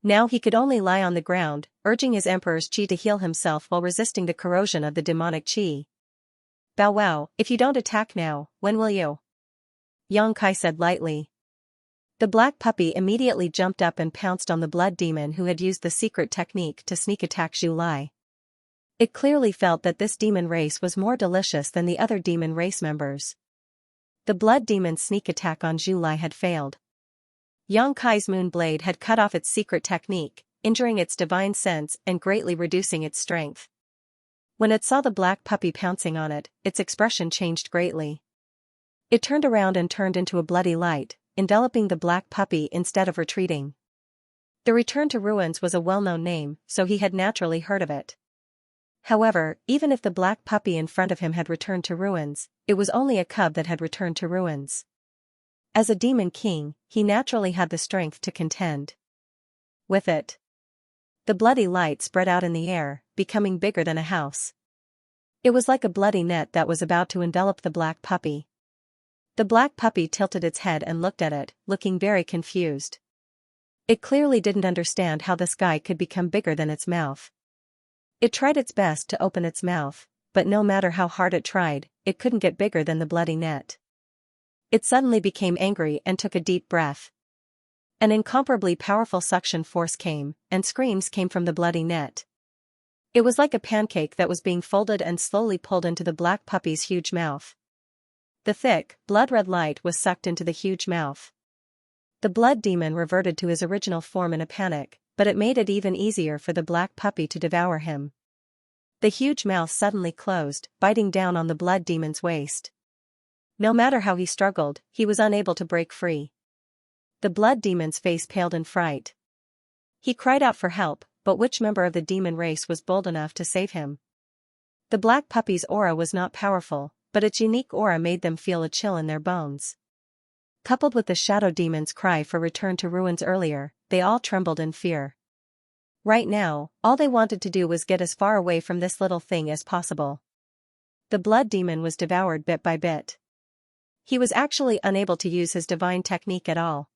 Now he could only lie on the ground, urging his emperor's qi to heal himself while resisting the corrosion of the demonic qi. "Bow wow, if you don't attack now, when will you?" Xianxia said lightly. The black puppy immediately jumped up and pounced on the blood demon who had used the secret technique to sneak attack Zhu Lai. It clearly felt that this demon race was more delicious than the other demon race members. The blood demon's sneak attack on Zhu Lai had failed. Xianxia's moon blade had cut off its secret technique, injuring its divine sense and greatly reducing its strength. When it saw the black puppy pouncing on it, its expression changed greatly. It turned around and turned into a bloody light, enveloping the black puppy instead of retreating. The Return to Ruins was a well-known name, so he had naturally heard of it. However, even if the black puppy in front of him had returned to ruins, it was only a cub that had returned to ruins. As a demon king, he naturally had the strength to contend with it. The bloody light spread out in the air, becoming bigger than a house. It was like a bloody net that was about to envelop the black puppy. The black puppy tilted its head and looked at it, looking very confused. It clearly didn't understand how the sky could become bigger than its mouth. It tried its best to open its mouth, but no matter how hard it tried, it couldn't get bigger than the bloody net. It suddenly became angry and took a deep breath. An incomparably powerful suction force came, and screams came from the bloody net. It was like a pancake that was being folded and slowly pulled into the black puppy's huge mouth. The thick, blood-red light was sucked into the huge mouth. The blood demon reverted to his original form in a panic, but it made it even easier for the black puppy to devour him. The huge mouth suddenly closed, biting down on the blood demon's waist. No matter how he struggled, he was unable to break free. The blood demon's face paled in fright. He cried out for help, but which member of the demon race was bold enough to save him? The black puppy's aura was not powerful, but its unique aura made them feel a chill in their bones. Coupled with the shadow demon's cry for return to ruins earlier, they all trembled in fear. Right now, all they wanted to do was get as far away from this little thing as possible. The blood demon was devoured bit by bit. He was actually unable to use his divine technique at all.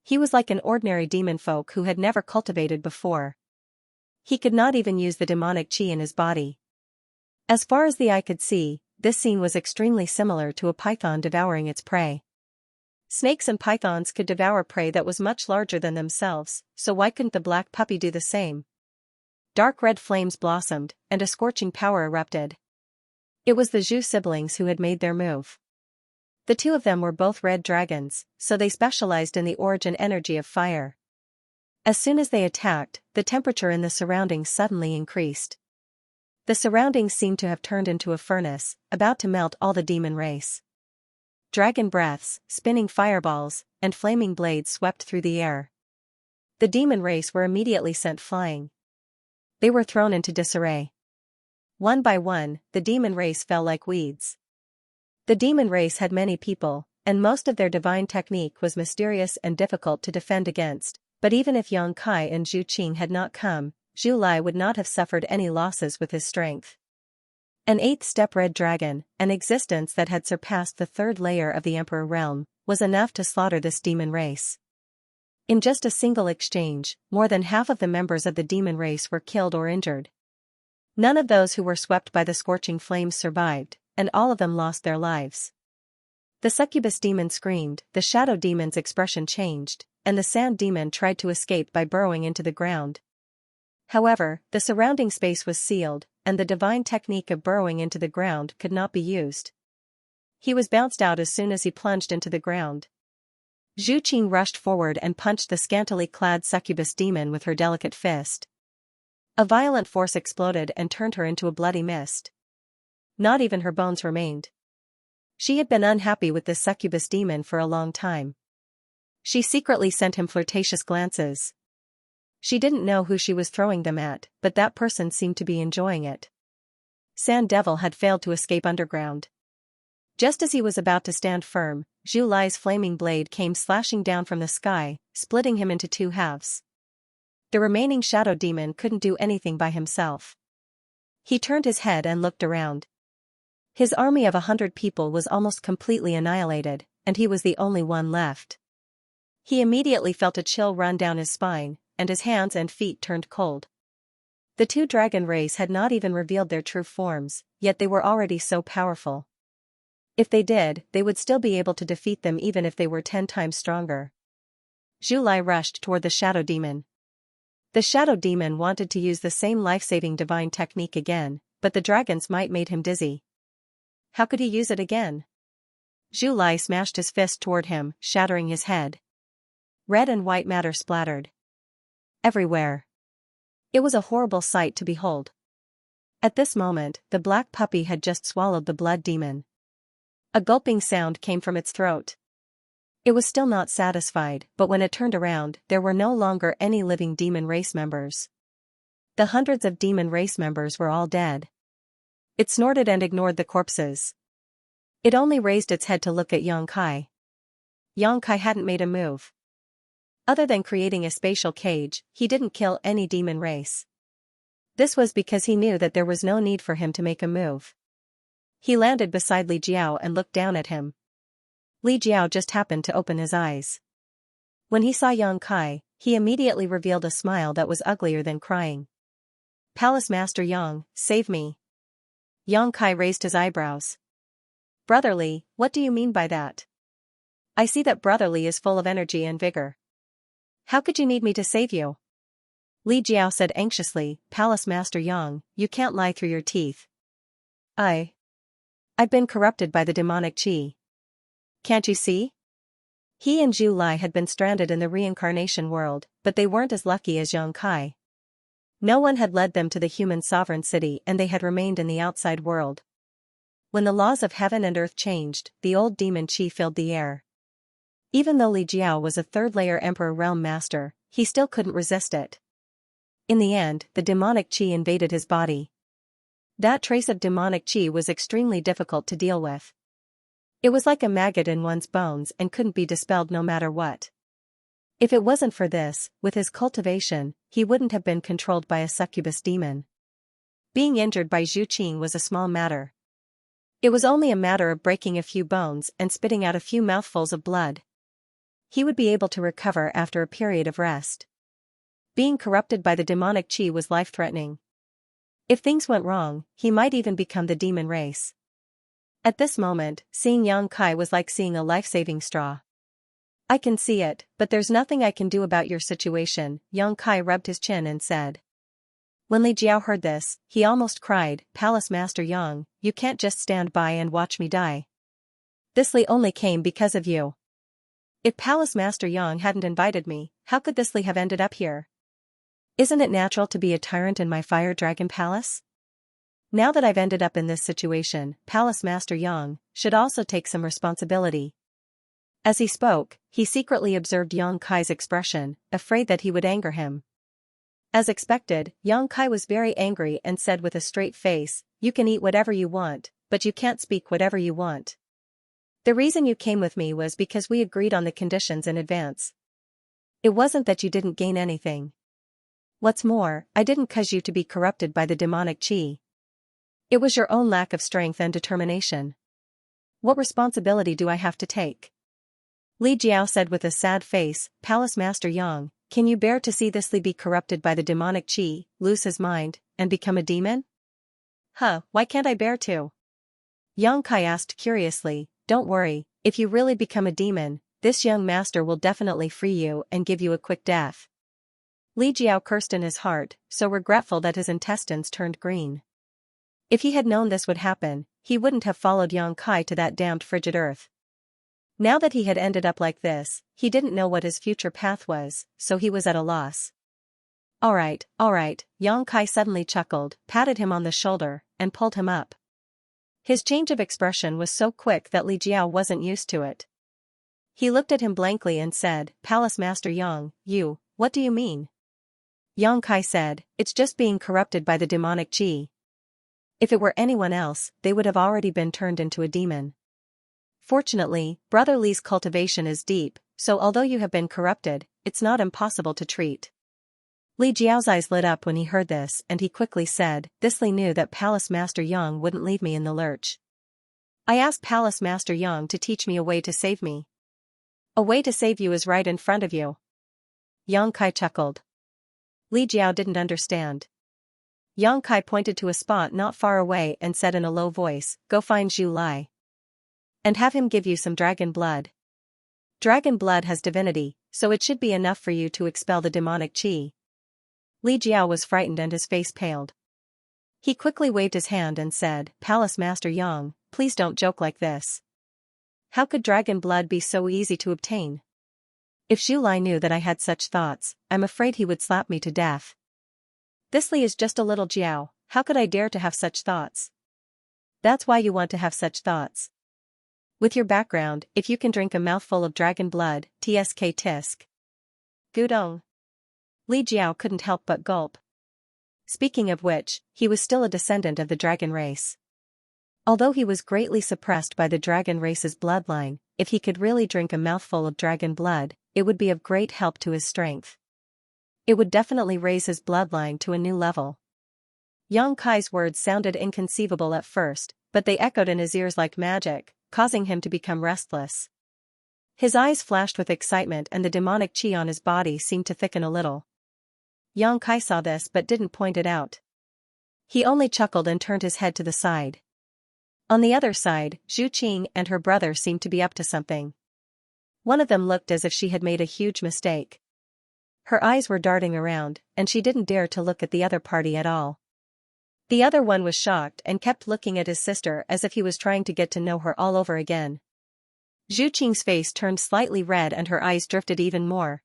He was like an ordinary demon folk who had never cultivated before. He could not even use the demonic chi in his body. As far as the eye could see, this scene was extremely similar to a python devouring its prey. Snakes and pythons could devour prey that was much larger than themselves, so why couldn't the black puppy do the same? Dark red flames blossomed, and a scorching power erupted. It was the Zhu siblings who had made their move. The 2 of them were both red dragons, so they specialized in the origin energy of fire. As soon as they attacked, the temperature in the surroundings suddenly increased. The surroundings seemed to have turned into a furnace, about to melt all the demon race. Dragon breaths, spinning fireballs, and flaming blades swept through the air. The demon race were immediately sent flying. They were thrown into disarray. One by one, the demon race fell like weeds. The demon race had many people, and most of their divine technique was mysterious and difficult to defend against, but even if Yang Kai and Zhu Qing had not come, Zhu Lai would not have suffered any losses with his strength. An eighth-step red dragon, an existence that had surpassed the third layer of the Emperor realm, was enough to slaughter this demon race. In just a single exchange, more than half of the members of the demon race were killed or injured. None of those who were swept by the scorching flames survived, and all of them lost their lives. The succubus demon screamed, the shadow demon's expression changed, and the sand demon tried to escape by burrowing into the ground. However, the surrounding space was sealed, and the divine technique of burrowing into the ground could not be used. He was bounced out as soon as he plunged into the ground. Zhu Qing rushed forward and punched the scantily clad succubus demon with her delicate fist. A violent force exploded and turned her into a bloody mist. Not even her bones remained. She had been unhappy with this succubus demon for a long time. She secretly sent him flirtatious glances. She didn't know who she was throwing them at, but that person seemed to be enjoying it. Sand Devil had failed to escape underground. Just as he was about to stand firm, Zhu Lai's flaming blade came slashing down from the sky, splitting him into two halves. The remaining shadow demon couldn't do anything by himself. He turned his head and looked around. His army of 100 people was almost completely annihilated, and he was the only one left. He immediately felt a chill run down his spine, and his hands and feet turned cold. The two dragon race had not even revealed their true forms, yet they were already so powerful. If they did, they would still be able to defeat them even if they were 10 times stronger. Zhu Lai rushed toward the shadow demon. The shadow demon wanted to use the same life-saving divine technique again, but the dragon's might made him dizzy. How could he use it again? Zhu Lai smashed his fist toward him, shattering his head. Red and white matter splattered everywhere. It was a horrible sight to behold. At this moment, the black puppy had just swallowed the blood demon. A gulping sound came from its throat. It was still not satisfied, but when it turned around, there were no longer any living demon race members. The hundreds of demon race members were all dead. It snorted and ignored the corpses. It only raised its head to look at Yang Kai. Yang Kai hadn't made a move. Other than creating a spatial cage, he didn't kill any demon race. This was because he knew that there was no need for him to make a move. He landed beside Li Jiao and looked down at him. Li Jiao just happened to open his eyes. When he saw Yang Kai, he immediately revealed a smile that was uglier than crying. "Palace Master Yang, save me." Yang Kai raised his eyebrows. "Brotherly, what do you mean by that? I see that Brotherly is full of energy and vigor. How could you need me to save you?" Li Jiao said anxiously, "Palace Master Yang, you can't lie through your teeth. I've been corrupted by the demonic qi. Can't you see?" He and Zhu Lai had been stranded in the reincarnation world, but they weren't as lucky as Yang Kai. No one had led them to the human sovereign city and they had remained in the outside world. When the laws of heaven and earth changed, the old demon qi filled the air. Even though Li Jiao was a third-layer Emperor Realm Master, he still couldn't resist it. In the end, the demonic qi invaded his body. That trace of demonic qi was extremely difficult to deal with. It was like a maggot in one's bones and couldn't be dispelled no matter what. If it wasn't for this, with his cultivation, he wouldn't have been controlled by a succubus demon. Being injured by Zhu Qing was a small matter. It was only a matter of breaking a few bones and spitting out a few mouthfuls of blood. He would be able to recover after a period of rest. Being corrupted by the demonic qi was life-threatening. If things went wrong, he might even become the demon race. At this moment, seeing Yang Kai was like seeing a life-saving straw. "I can see it, but there's nothing I can do about your situation," Yang Kai rubbed his chin and said. When Li Jiao heard this, he almost cried, "Palace Master Yang, you can't just stand by and watch me die. This Li only came because of you. If Palace Master Yang hadn't invited me, how could this Li have ended up here? Isn't it natural to be a tyrant in my fire dragon palace? Now that I've ended up in this situation, Palace Master Yang should also take some responsibility." As he spoke, he secretly observed Yang Kai's expression, afraid that he would anger him. As expected, Yang Kai was very angry and said with a straight face, "You can eat whatever you want, but you can't speak whatever you want. The reason you came with me was because we agreed on the conditions in advance. It wasn't that you didn't gain anything. What's more, I didn't cause you to be corrupted by the demonic qi. It was your own lack of strength and determination. What responsibility do I have to take?" Li Jiao said with a sad face, "Palace Master Yang, can you bear to see this Li be corrupted by the demonic qi, lose his mind, and become a demon?" Why can't I bear to?" Yang Kai asked curiously. "Don't worry, if you really become a demon, this young master will definitely free you and give you a quick death." Li Jiao cursed in his heart, so regretful that his intestines turned green. If he had known this would happen, he wouldn't have followed Yang Kai to that damned frigid earth. Now that he had ended up like this, he didn't know what his future path was, so he was at a loss. All right, Yang Kai suddenly chuckled, patted him on the shoulder, and pulled him up. His change of expression was so quick that Li Jiao wasn't used to it. He looked at him blankly and said, "Palace Master Yang, what do you mean?" Yang Kai said, "It's just being corrupted by the demonic qi. If it were anyone else, they would have already been turned into a demon. Fortunately, Brother Li's cultivation is deep, so although you have been corrupted, it's not impossible to treat." Li Jiao's eyes lit up when he heard this and he quickly said, "This Li knew that Palace Master Yang wouldn't leave me in the lurch. I asked Palace Master Yang to teach me a way to save me." "A way to save you is right in front of you." Yang Kai chuckled. Li Jiao didn't understand. Yang Kai pointed to a spot not far away and said in a low voice, "Go find Zhu Lai. And have him give you some dragon blood. Dragon blood has divinity, so it should be enough for you to expel the demonic qi." Li Jiao was frightened and his face paled. He quickly waved his hand and said, "Palace Master Yang, please don't joke like this. How could dragon blood be so easy to obtain? If Zhu Lai knew that I had such thoughts, I'm afraid he would slap me to death. This Li is just a little Jiao, how could I dare to have such thoughts?" "That's why you want to have such thoughts. With your background, if you can drink a mouthful of dragon blood, tsk tisk. Gudong." Li Jiao couldn't help but gulp. Speaking of which, he was still a descendant of the dragon race. Although he was greatly suppressed by the dragon race's bloodline, if he could really drink a mouthful of dragon blood, it would be of great help to his strength. It would definitely raise his bloodline to a new level. Yang Kai's words sounded inconceivable at first, but they echoed in his ears like magic, causing him to become restless. His eyes flashed with excitement and the demonic qi on his body seemed to thicken a little. Yang Kai saw this but didn't point it out. He only chuckled and turned his head to the side. On the other side, Zhu Qing and her brother seemed to be up to something. One of them looked as if she had made a huge mistake. Her eyes were darting around, and she didn't dare to look at the other party at all. The other one was shocked and kept looking at his sister as if he was trying to get to know her all over again. Zhu Qing's face turned slightly red and her eyes drifted even more.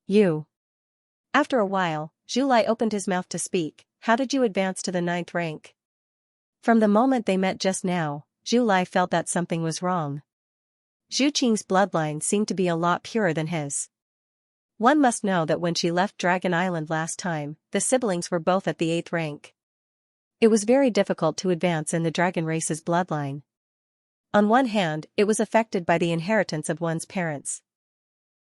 "You." After a while, Zhu Lai opened his mouth to speak. "How did you advance to the 9th rank?" From the moment they met just now, Zhu Lai felt that something was wrong. Zhu Qing's bloodline seemed to be a lot purer than his. One must know that when she left Dragon Island last time, the siblings were both at the 8th rank. It was very difficult to advance in the dragon race's bloodline. On one hand, it was affected by the inheritance of one's parents.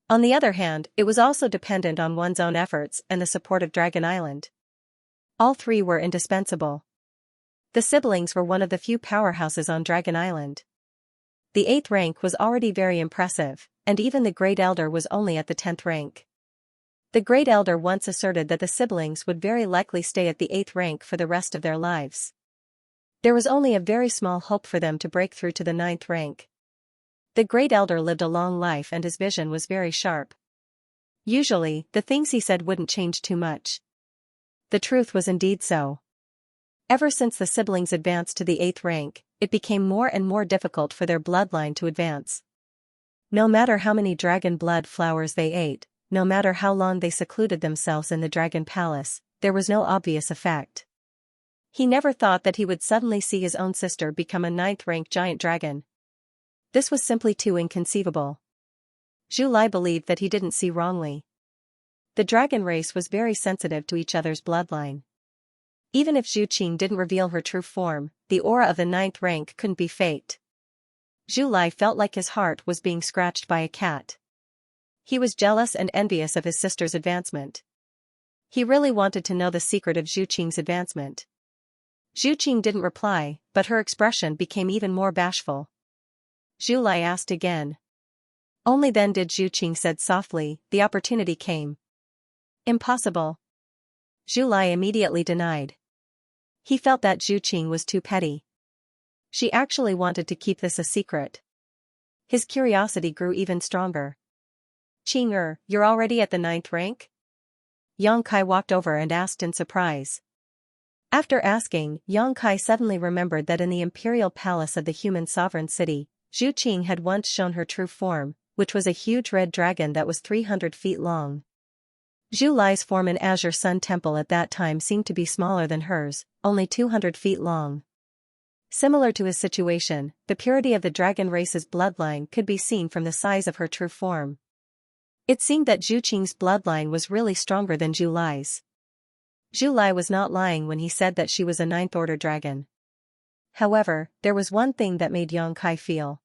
On the other hand, it was also dependent on one's own efforts and the support of Dragon Island. All three were indispensable. The siblings were one of the few powerhouses on Dragon Island. The 8th rank was already very impressive, and even the Great Elder was only at the 10th rank. The Great Elder once asserted that the siblings would very likely stay at the 8th rank for the rest of their lives. There was only a very small hope for them to break through to the 9th rank. The Great Elder lived a long life and his vision was very sharp. Usually, the things he said wouldn't change too much. The truth was indeed so. Ever since the siblings advanced to the 8th rank, it became more and more difficult for their bloodline to advance. No matter how many dragon blood flowers they ate, no matter how long they secluded themselves in the Dragon Palace, there was no obvious effect. He never thought that he would suddenly see his own sister become a 9th rank giant dragon. This was simply too inconceivable. Zhu Lai believed that he didn't see wrongly. The dragon race was very sensitive to each other's bloodline. Even if Zhu Qing didn't reveal her true form, the aura of the 9th rank couldn't be faked. Zhu Lai felt like his heart was being scratched by a cat. He was jealous and envious of his sister's advancement. He really wanted to know the secret of Zhu Qing's advancement. Zhu Qing didn't reply, but her expression became even more bashful. Zhu Lai asked again. Only then did Zhu Qing said softly, the opportunity came. Impossible. Zhu Lai immediately denied. He felt that Zhu Qing was too petty. She actually wanted to keep this a secret. His curiosity grew even stronger. Qing you're already at the 9th rank? Yang Kai walked over and asked in surprise. After asking, Yang Kai suddenly remembered that in the imperial palace of the human sovereign city, Zhu Qing had once shown her true form, which was a huge red dragon that was 300 feet long. Zhu Lai's form in Azure Sun Temple at that time seemed to be smaller than hers, only 200 feet long. Similar to his situation, the purity of the dragon race's bloodline could be seen from the size of her true form. It seemed that Zhu Qing's bloodline was really stronger than Zhu Lai's. Zhu Lai was not lying when he said that she was a 9th order dragon. However, there was one thing that made Yang Kai feel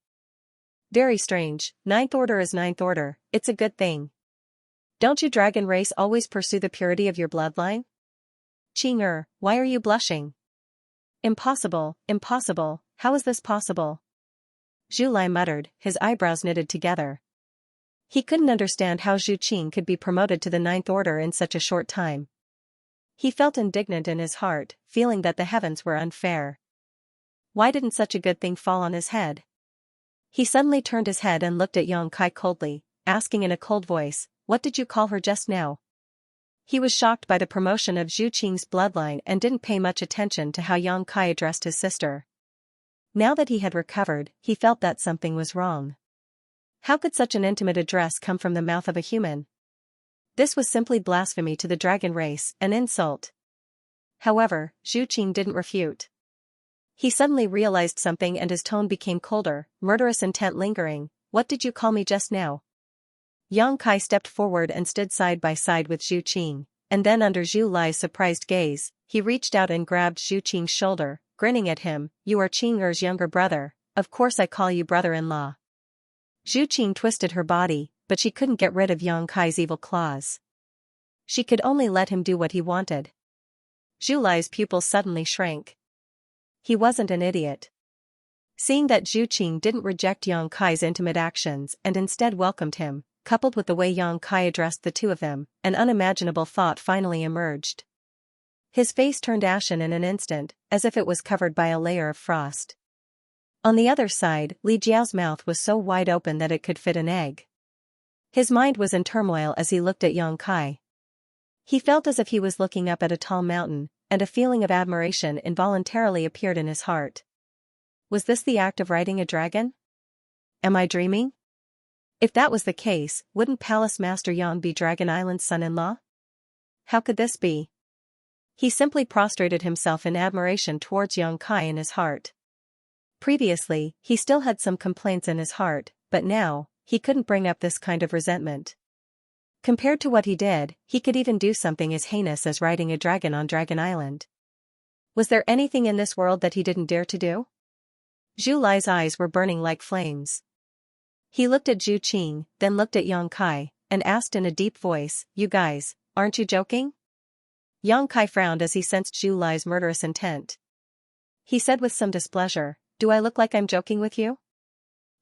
very strange. 9th order is 9th order, it's a good thing. Don't you dragon race always pursue the purity of your bloodline? Qing why are you blushing? Impossible, impossible, how is this possible? Zhu Lai muttered, his eyebrows knitted together. He couldn't understand how Zhu Qing could be promoted to the 9th order in such a short time. He felt indignant in his heart, feeling that the heavens were unfair. Why didn't such a good thing fall on his head? He suddenly turned his head and looked at Yang Kai coldly, asking in a cold voice, what did you call her just now? He was shocked by the promotion of Zhu Qing's bloodline and didn't pay much attention to how Yang Kai addressed his sister. Now that he had recovered, he felt that something was wrong. How could such an intimate address come from the mouth of a human? This was simply blasphemy to the dragon race, an insult. However, Zhu Qing didn't refute. He suddenly realized something and his tone became colder, murderous intent lingering. What did you call me just now? Yang Kai stepped forward and stood side by side with Zhu Qing, and then under Zhu Lai's surprised gaze, he reached out and grabbed Zhu Qing's shoulder, grinning at him, you are Qing younger brother, of course I call you brother-in-law. Zhu Qing twisted her body, but she couldn't get rid of Yang Kai's evil claws. She could only let him do what he wanted. Zhu Lai's pupils suddenly shrank. He wasn't an idiot. Seeing that Zhu Qing didn't reject Yang Kai's intimate actions and instead welcomed him, coupled with the way Yang Kai addressed the two of them, an unimaginable thought finally emerged. His face turned ashen in an instant, as if it was covered by a layer of frost. On the other side, Li Jiao's mouth was so wide open that it could fit an egg. His mind was in turmoil as he looked at Yang Kai. He felt as if he was looking up at a tall mountain, and a feeling of admiration involuntarily appeared in his heart. Was this the act of riding a dragon? Am I dreaming? If that was the case, wouldn't Palace Master Yang be Dragon Island's son-in-law? How could this be? He simply prostrated himself in admiration towards Yang Kai in his heart. Previously, he still had some complaints in his heart, but now, he couldn't bring up this kind of resentment. Compared to what he did, he could even do something as heinous as riding a dragon on Dragon Island. Was there anything in this world that he didn't dare to do? Zhu Lai's eyes were burning like flames. He looked at Zhu Qing, then looked at Yang Kai, and asked in a deep voice, you guys, aren't you joking? Yang Kai frowned as he sensed Zhu Lai's murderous intent. He said with some displeasure, do I look like I'm joking with you?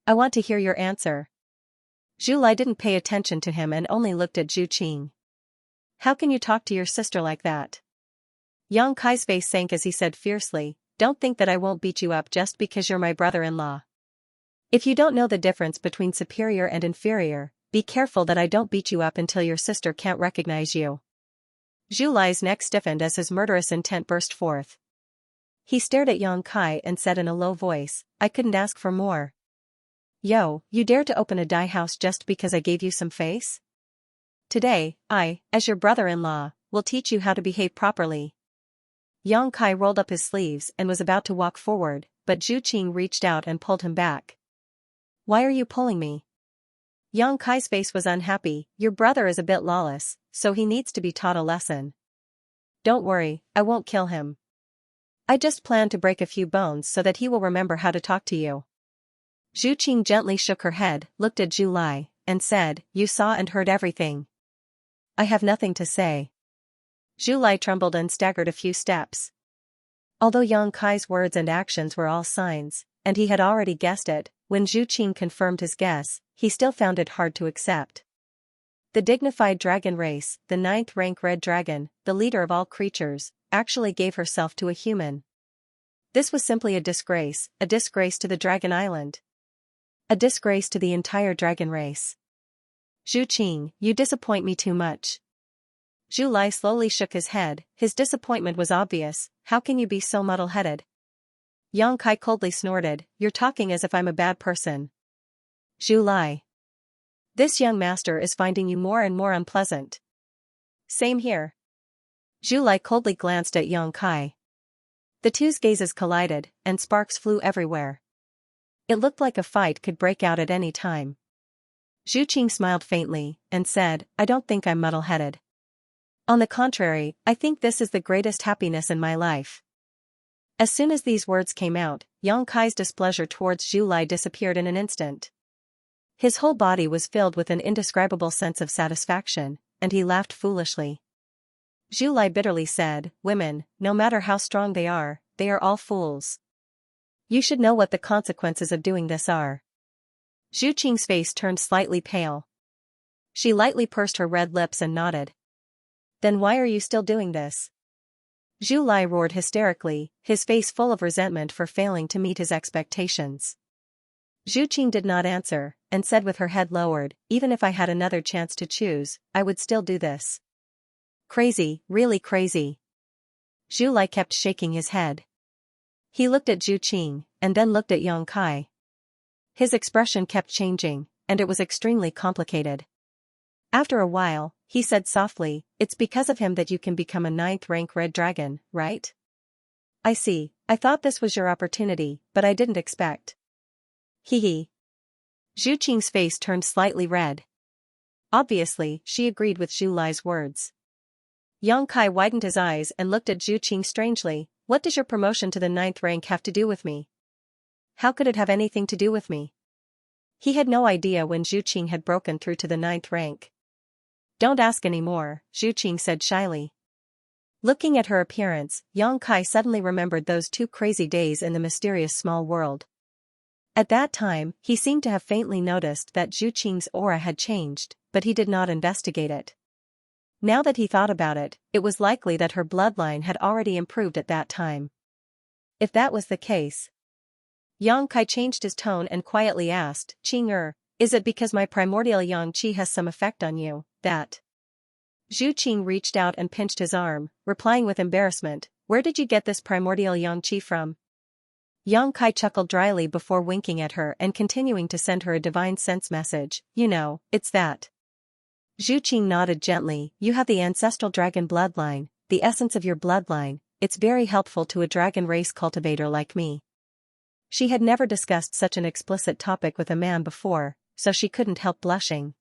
I want to hear your answer. Zhu Lai didn't pay attention to him and only looked at Zhu Qing. How can you talk to your sister like that? Yang Kai's face sank as he said fiercely, don't think that I won't beat you up just because you're my brother-in-law. If you don't know the difference between superior and inferior, be careful that I don't beat you up until your sister can't recognize you. Zhu Lai's neck stiffened as his murderous intent burst forth. He stared at Yang Kai and said in a low voice, I couldn't ask for more. Yo, you dare to open a dye house just because I gave you some face? Today, I, as your brother-in-law, will teach you how to behave properly. Yang Kai rolled up his sleeves and was about to walk forward, but Zhu Qing reached out and pulled him back. Why are you pulling me? Yang Kai's face was unhappy. Your brother is a bit lawless, so he needs to be taught a lesson. Don't worry, I won't kill him. I just plan to break a few bones so that he will remember how to talk to you. Zhu Qing gently shook her head, looked at Zhu Lai, and said, You saw and heard everything. I have nothing to say. Zhu Lai trembled and staggered a few steps. Although Yang Kai's words and actions were all signs, and he had already guessed it, when Zhu Qing confirmed his guess, he still found it hard to accept. The dignified dragon race, the 9th rank red dragon, the leader of all creatures, actually gave herself to a human. This was simply a disgrace to the Dragon Island. A disgrace to the entire dragon race. Zhu Qing, you disappoint me too much. Zhu Lai slowly shook his head, his disappointment was obvious. How can you be so muddle-headed? Yang Kai coldly snorted, You're talking as if I'm a bad person. Zhu Lai. This young master is finding you more and more unpleasant. Same here. Zhu Lai coldly glanced at Yang Kai. The two's gazes collided, and sparks flew everywhere. It looked like a fight could break out at any time. Zhu Qing smiled faintly, and said, I don't think I'm muddle-headed. On the contrary, I think this is the greatest happiness in my life. As soon as these words came out, Yang Kai's displeasure towards Zhu Lai disappeared in an instant. His whole body was filled with an indescribable sense of satisfaction, and he laughed foolishly. Zhu Lai bitterly said, Women, no matter how strong they are all fools. You should know what the consequences of doing this are. Zhu Qing's face turned slightly pale. She lightly pursed her red lips and nodded. Then why are you still doing this? Zhu Lai roared hysterically, his face full of resentment for failing to meet his expectations. Zhu Qing did not answer, and said with her head lowered, Even if I had another chance to choose, I would still do this. Crazy, really crazy. Zhu Lai kept shaking his head. He looked at Zhu Qing, and then looked at Yang Kai. His expression kept changing, and it was extremely complicated. After a while, he said softly, It's because of him that you can become a 9th rank red dragon, right? I see, I thought this was your opportunity, but I didn't expect. Hee hee. Zhu Qing's face turned slightly red. Obviously, she agreed with Zhu Lai's words. Yang Kai widened his eyes and looked at Zhu Qing strangely. What does your promotion to the 9th rank have to do with me? How could it have anything to do with me? He had no idea when Zhu Qing had broken through to the 9th rank. Don't ask any more, Zhu Qing said shyly. Looking at her appearance, Yang Kai suddenly remembered those 2 crazy days in the mysterious small world. At that time, he seemed to have faintly noticed that Zhu Qing's aura had changed, but he did not investigate it. Now that he thought about it, it was likely that her bloodline had already improved at that time. If that was the case, Yang Kai changed his tone and quietly asked, Qing, is it because my primordial yang qi has some effect on you, that? Zhu Qing reached out and pinched his arm, replying with embarrassment, Where did you get this primordial yang qi from? Yang Kai chuckled dryly before winking at her and continuing to send her a divine sense message, You know, it's that. Zhu Qing nodded gently, You have the ancestral dragon bloodline, the essence of your bloodline, it's very helpful to a dragon race cultivator like me. She had never discussed such an explicit topic with a man before, so she couldn't help blushing.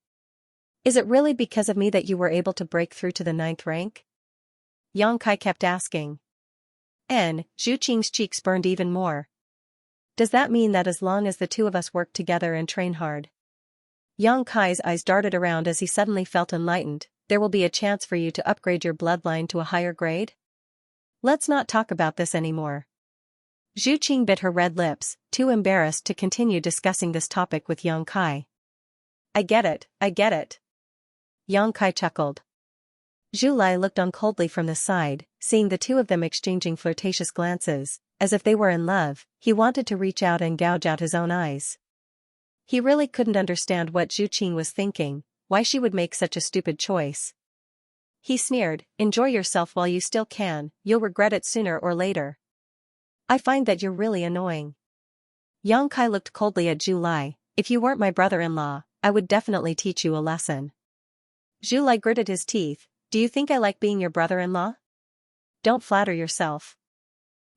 Is it really because of me that you were able to break through to the 9th rank? Yang Kai kept asking. Zhu Qing's cheeks burned even more. Does that mean that as long as the two of us work together and train hard? Yang Kai's eyes darted around as he suddenly felt enlightened, there will be a chance for you to upgrade your bloodline to a higher grade? Let's not talk about this anymore. Zhu Qing bit her red lips, too embarrassed to continue discussing this topic with Yang Kai. I get it. Yang Kai chuckled. Zhu Lai looked on coldly from the side, seeing the two of them exchanging flirtatious glances, as if they were in love. He wanted to reach out and gouge out his own eyes. He really couldn't understand what Zhu Qing was thinking, why she would make such a stupid choice. He sneered, Enjoy yourself while you still can, you'll regret it sooner or later. I find that you're really annoying. Yang Kai looked coldly at Zhu Lai, If you weren't my brother-in-law, I would definitely teach you a lesson. Zhu Lai gritted his teeth, Do you think I like being your brother-in-law? Don't flatter yourself.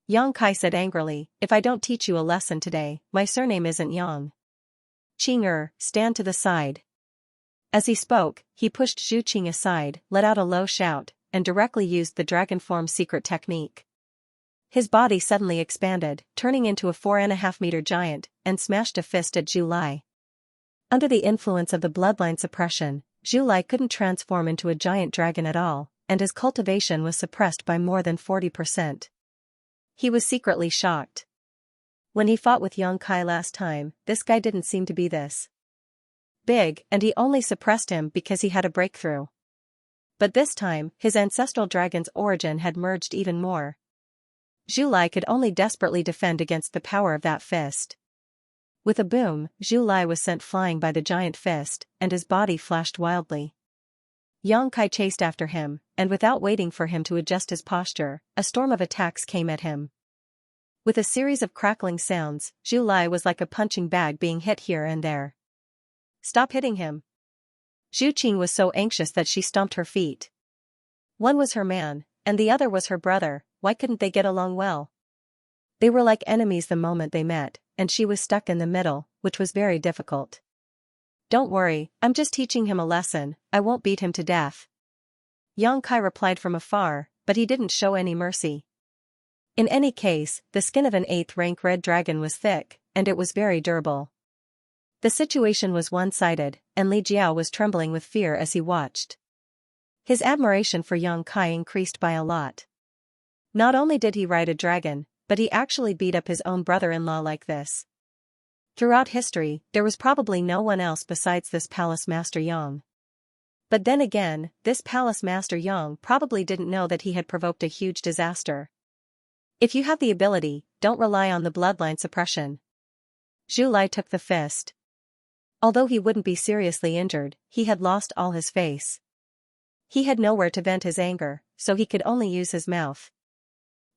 Yang Kai said angrily, If I don't teach you a lesson today, my surname isn't Yang. Qing, stand to the side. As he spoke, he pushed Zhu Qing aside, let out a low shout, and directly used the dragon form's secret technique. His body suddenly expanded, turning into a 4.5-meter giant, and smashed a fist at Zhu Lai. Under the influence of the bloodline suppression, Zhu Lai couldn't transform into a giant dragon at all, and his cultivation was suppressed by more than 40%. He was secretly shocked. When he fought with Yang Kai last time, this guy didn't seem to be this big, and he only suppressed him because he had a breakthrough. But this time, his ancestral dragon's origin had merged even more. Zhu Lai could only desperately defend against the power of that fist. With a boom, Zhu Lai was sent flying by the giant fist, and his body flashed wildly. Yang Kai chased after him, and without waiting for him to adjust his posture, a storm of attacks came at him. With a series of crackling sounds, Zhu Lai was like a punching bag being hit here and there. "Stop hitting him." Zhu Qing was so anxious that she stomped her feet. One was her man, and the other was her brother. Why couldn't they get along well? They were like enemies the moment they met, and she was stuck in the middle, which was very difficult. "Don't worry, I'm just teaching him a lesson, I won't beat him to death." Yang Kai replied from afar, but he didn't show any mercy. In any case, the skin of an 8th-rank red dragon was thick, and it was very durable. The situation was one-sided, and Li Jiao was trembling with fear as he watched. His admiration for Yang Kai increased by a lot. Not only did he ride a dragon, but he actually beat up his own brother-in-law like this. Throughout history, there was probably no one else besides this Palace Master Yang. But then again, this Palace Master Yang probably didn't know that he had provoked a huge disaster. If you have the ability, don't rely on the bloodline suppression. Zhu Lai took the fist. Although he wouldn't be seriously injured, he had lost all his face. He had nowhere to vent his anger, so he could only use his mouth.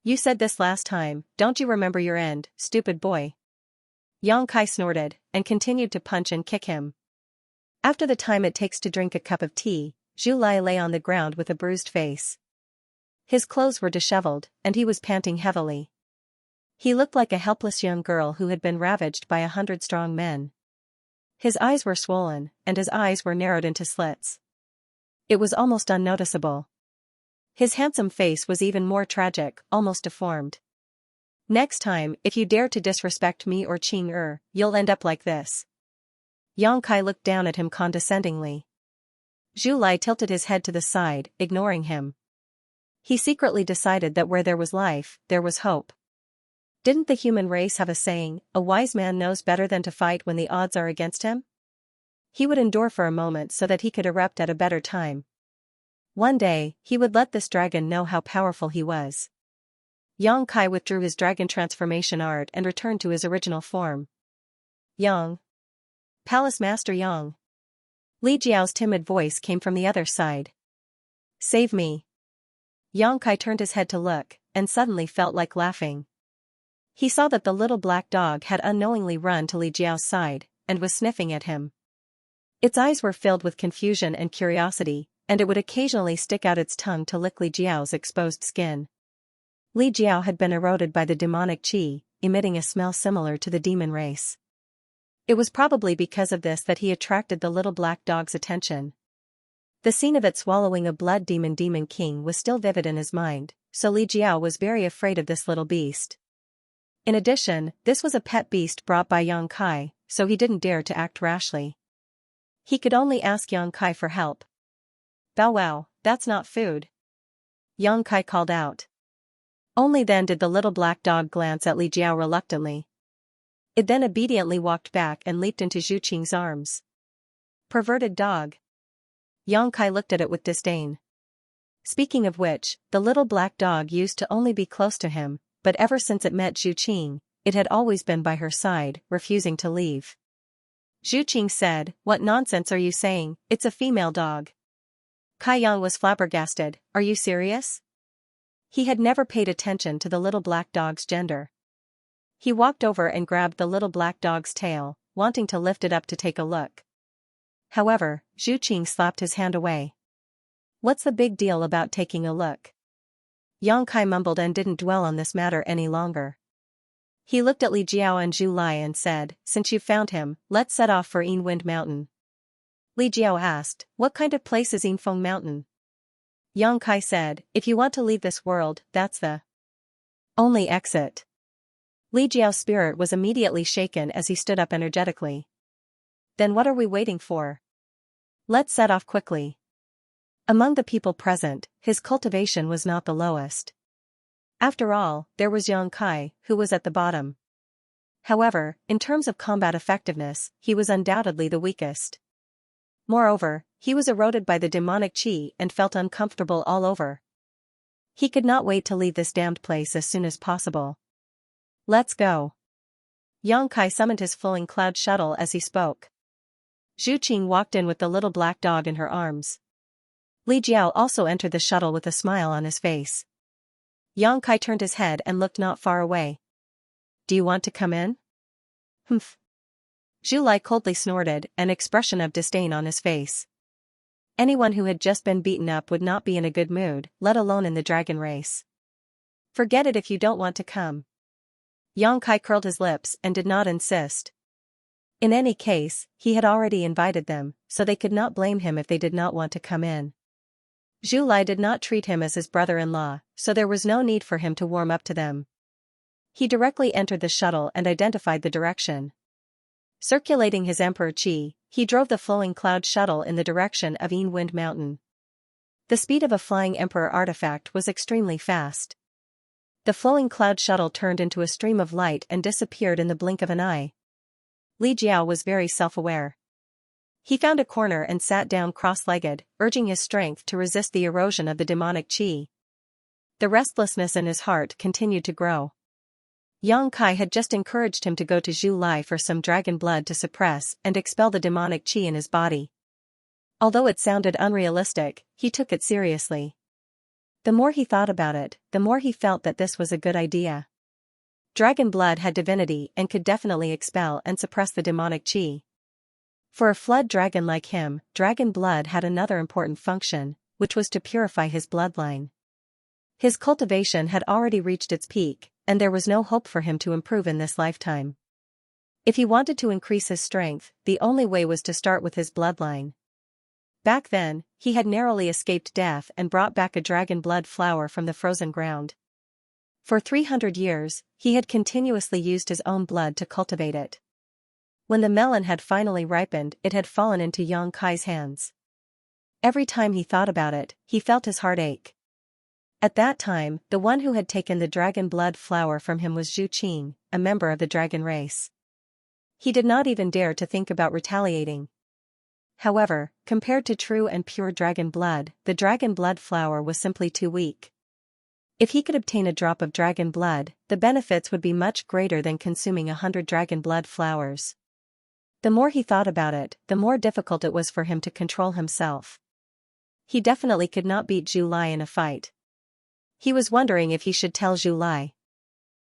"You said this last time, don't you remember your end, stupid boy?" Yang Kai snorted, and continued to punch and kick him. After the time it takes to drink a cup of tea, Zhu Lai lay on the ground with a bruised face. His clothes were disheveled, and he was panting heavily. He looked like a helpless young girl who had been ravaged by 100 strong men. His eyes were swollen, and his eyes were narrowed into slits. It was almost unnoticeable. His handsome face was even more tragic, almost deformed. "Next time, if you dare to disrespect me or Qing you'll end up like this." Yang Kai looked down at him condescendingly. Zhu Lai tilted his head to the side, ignoring him. He secretly decided that where there was life, there was hope. Didn't the human race have a saying, "A wise man knows better than to fight when the odds are against him"? He would endure for a moment so that he could erupt at a better time. One day, he would let this dragon know how powerful he was. Yang Kai withdrew his dragon transformation art and returned to his original form. "Yang. Palace Master Yang." Li Jiao's timid voice came from the other side. "Save me." Yang Kai turned his head to look, and suddenly felt like laughing. He saw that the little black dog had unknowingly run to Li Jiao's side, and was sniffing at him. Its eyes were filled with confusion and curiosity, and it would occasionally stick out its tongue to lick Li Jiao's exposed skin. Li Jiao had been eroded by the demonic qi, emitting a smell similar to the demon race. It was probably because of this that he attracted the little black dog's attention. The scene of it swallowing a blood demon king was still vivid in his mind, so Li Jiao was very afraid of this little beast. In addition, this was a pet beast brought by Yang Kai, so he didn't dare to act rashly. He could only ask Yang Kai for help. "Bow wow, that's not food," Yang Kai called out. Only then did the little black dog glance at Li Jiao reluctantly. It then obediently walked back and leaped into Zhu Qing's arms. "Perverted dog." Yang Kai looked at it with disdain. Speaking of which, the little black dog used to only be close to him, but ever since it met Zhu Qing, it had always been by her side, refusing to leave. Zhu Qing said, "What nonsense are you saying, it's a female dog." Kai Yang was flabbergasted, "Are you serious?" He had never paid attention to the little black dog's gender. He walked over and grabbed the little black dog's tail, wanting to lift it up to take a look. However, Zhu Qing slapped his hand away. "What's the big deal about taking a look?" Yang Kai mumbled and didn't dwell on this matter any longer. He looked at Li Jiao and Zhu Lai and said, "Since you've found him, let's set off for Wind Mountain." Li Jiao asked, what kind of place is Yinfeng Mountain? Yang Kai said, if you want to leave this world, that's the only exit. Li Jiao's spirit was immediately shaken as he stood up energetically. Then what are we waiting for? Let's set off quickly. Among the people present, his cultivation was not the lowest. After all, there was Yang Kai, who was at the bottom. However, in terms of combat effectiveness, he was undoubtedly the weakest. Moreover, he was eroded by the demonic qi and felt uncomfortable all over. He could not wait to leave this damned place as soon as possible. Let's go. Yang Kai summoned his flowing cloud shuttle as he spoke. Zhu Qing walked in with the little black dog in her arms. Li Jiao also entered the shuttle with a smile on his face. Yang Kai turned his head and looked not far away. Do you want to come in? Humph. Zhu Lai coldly snorted, an expression of disdain on his face. Anyone who had just been beaten up would not be in a good mood, let alone in the dragon race. Forget it if you don't want to come. Yang Kai curled his lips and did not insist. In any case, he had already invited them, so they could not blame him if they did not want to come in. Zhu Lai did not treat him as his brother-in-law, so there was no need for him to warm up to them. He directly entered the shuttle and identified the direction. Circulating his emperor qi, he drove the flowing cloud shuttle in the direction of Yin Wind Mountain. The speed of a flying emperor artifact was extremely fast. The flowing cloud shuttle turned into a stream of light and disappeared in the blink of an eye. Li Jiao was very self-aware. He found a corner and sat down cross-legged, urging his strength to resist the erosion of the demonic qi. The restlessness in his heart continued to grow. Yang Kai had just encouraged him to go to Zhu Lai for some dragon blood to suppress and expel the demonic qi in his body. Although it sounded unrealistic, he took it seriously. The more he thought about it, the more he felt that this was a good idea. Dragon blood had divinity and could definitely expel and suppress the demonic qi. For a flood dragon like him, dragon blood had another important function, which was to purify his bloodline. His cultivation had already reached its peak, and there was no hope for him to improve in this lifetime. If he wanted to increase his strength, the only way was to start with his bloodline. Back then, he had narrowly escaped death and brought back a dragon blood flower from the frozen ground. For 300 years, he had continuously used his own blood to cultivate it. When the melon had finally ripened, it had fallen into Yang Kai's hands. Every time he thought about it, he felt his heart ache. At that time, the one who had taken the dragon blood flower from him was Zhu Qing, a member of the dragon race. He did not even dare to think about retaliating. However, compared to true and pure dragon blood, the dragon blood flower was simply too weak. If he could obtain a drop of dragon blood, the benefits would be much greater than consuming 100 dragon blood flowers. The more he thought about it, the more difficult it was for him to control himself. He definitely could not beat Zhu Lai in a fight. He was wondering if he should tell Zhu Lai.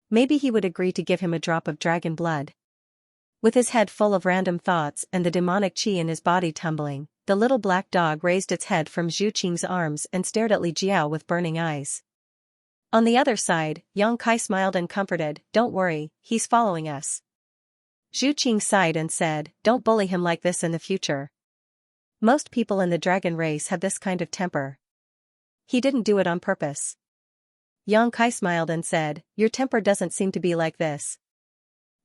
Maybe he would agree to give him a drop of dragon blood. With his head full of random thoughts and the demonic qi in his body tumbling, the little black dog raised its head from Zhu Qing's arms and stared at Li Jiao with burning eyes. On the other side, Yang Kai smiled and comforted, "Don't worry, he's following us." Zhu Qing sighed and said, "Don't bully him like this in the future. Most people in the dragon race have this kind of temper. He didn't do it on purpose." Yang Kai smiled and said, "Your temper doesn't seem to be like this."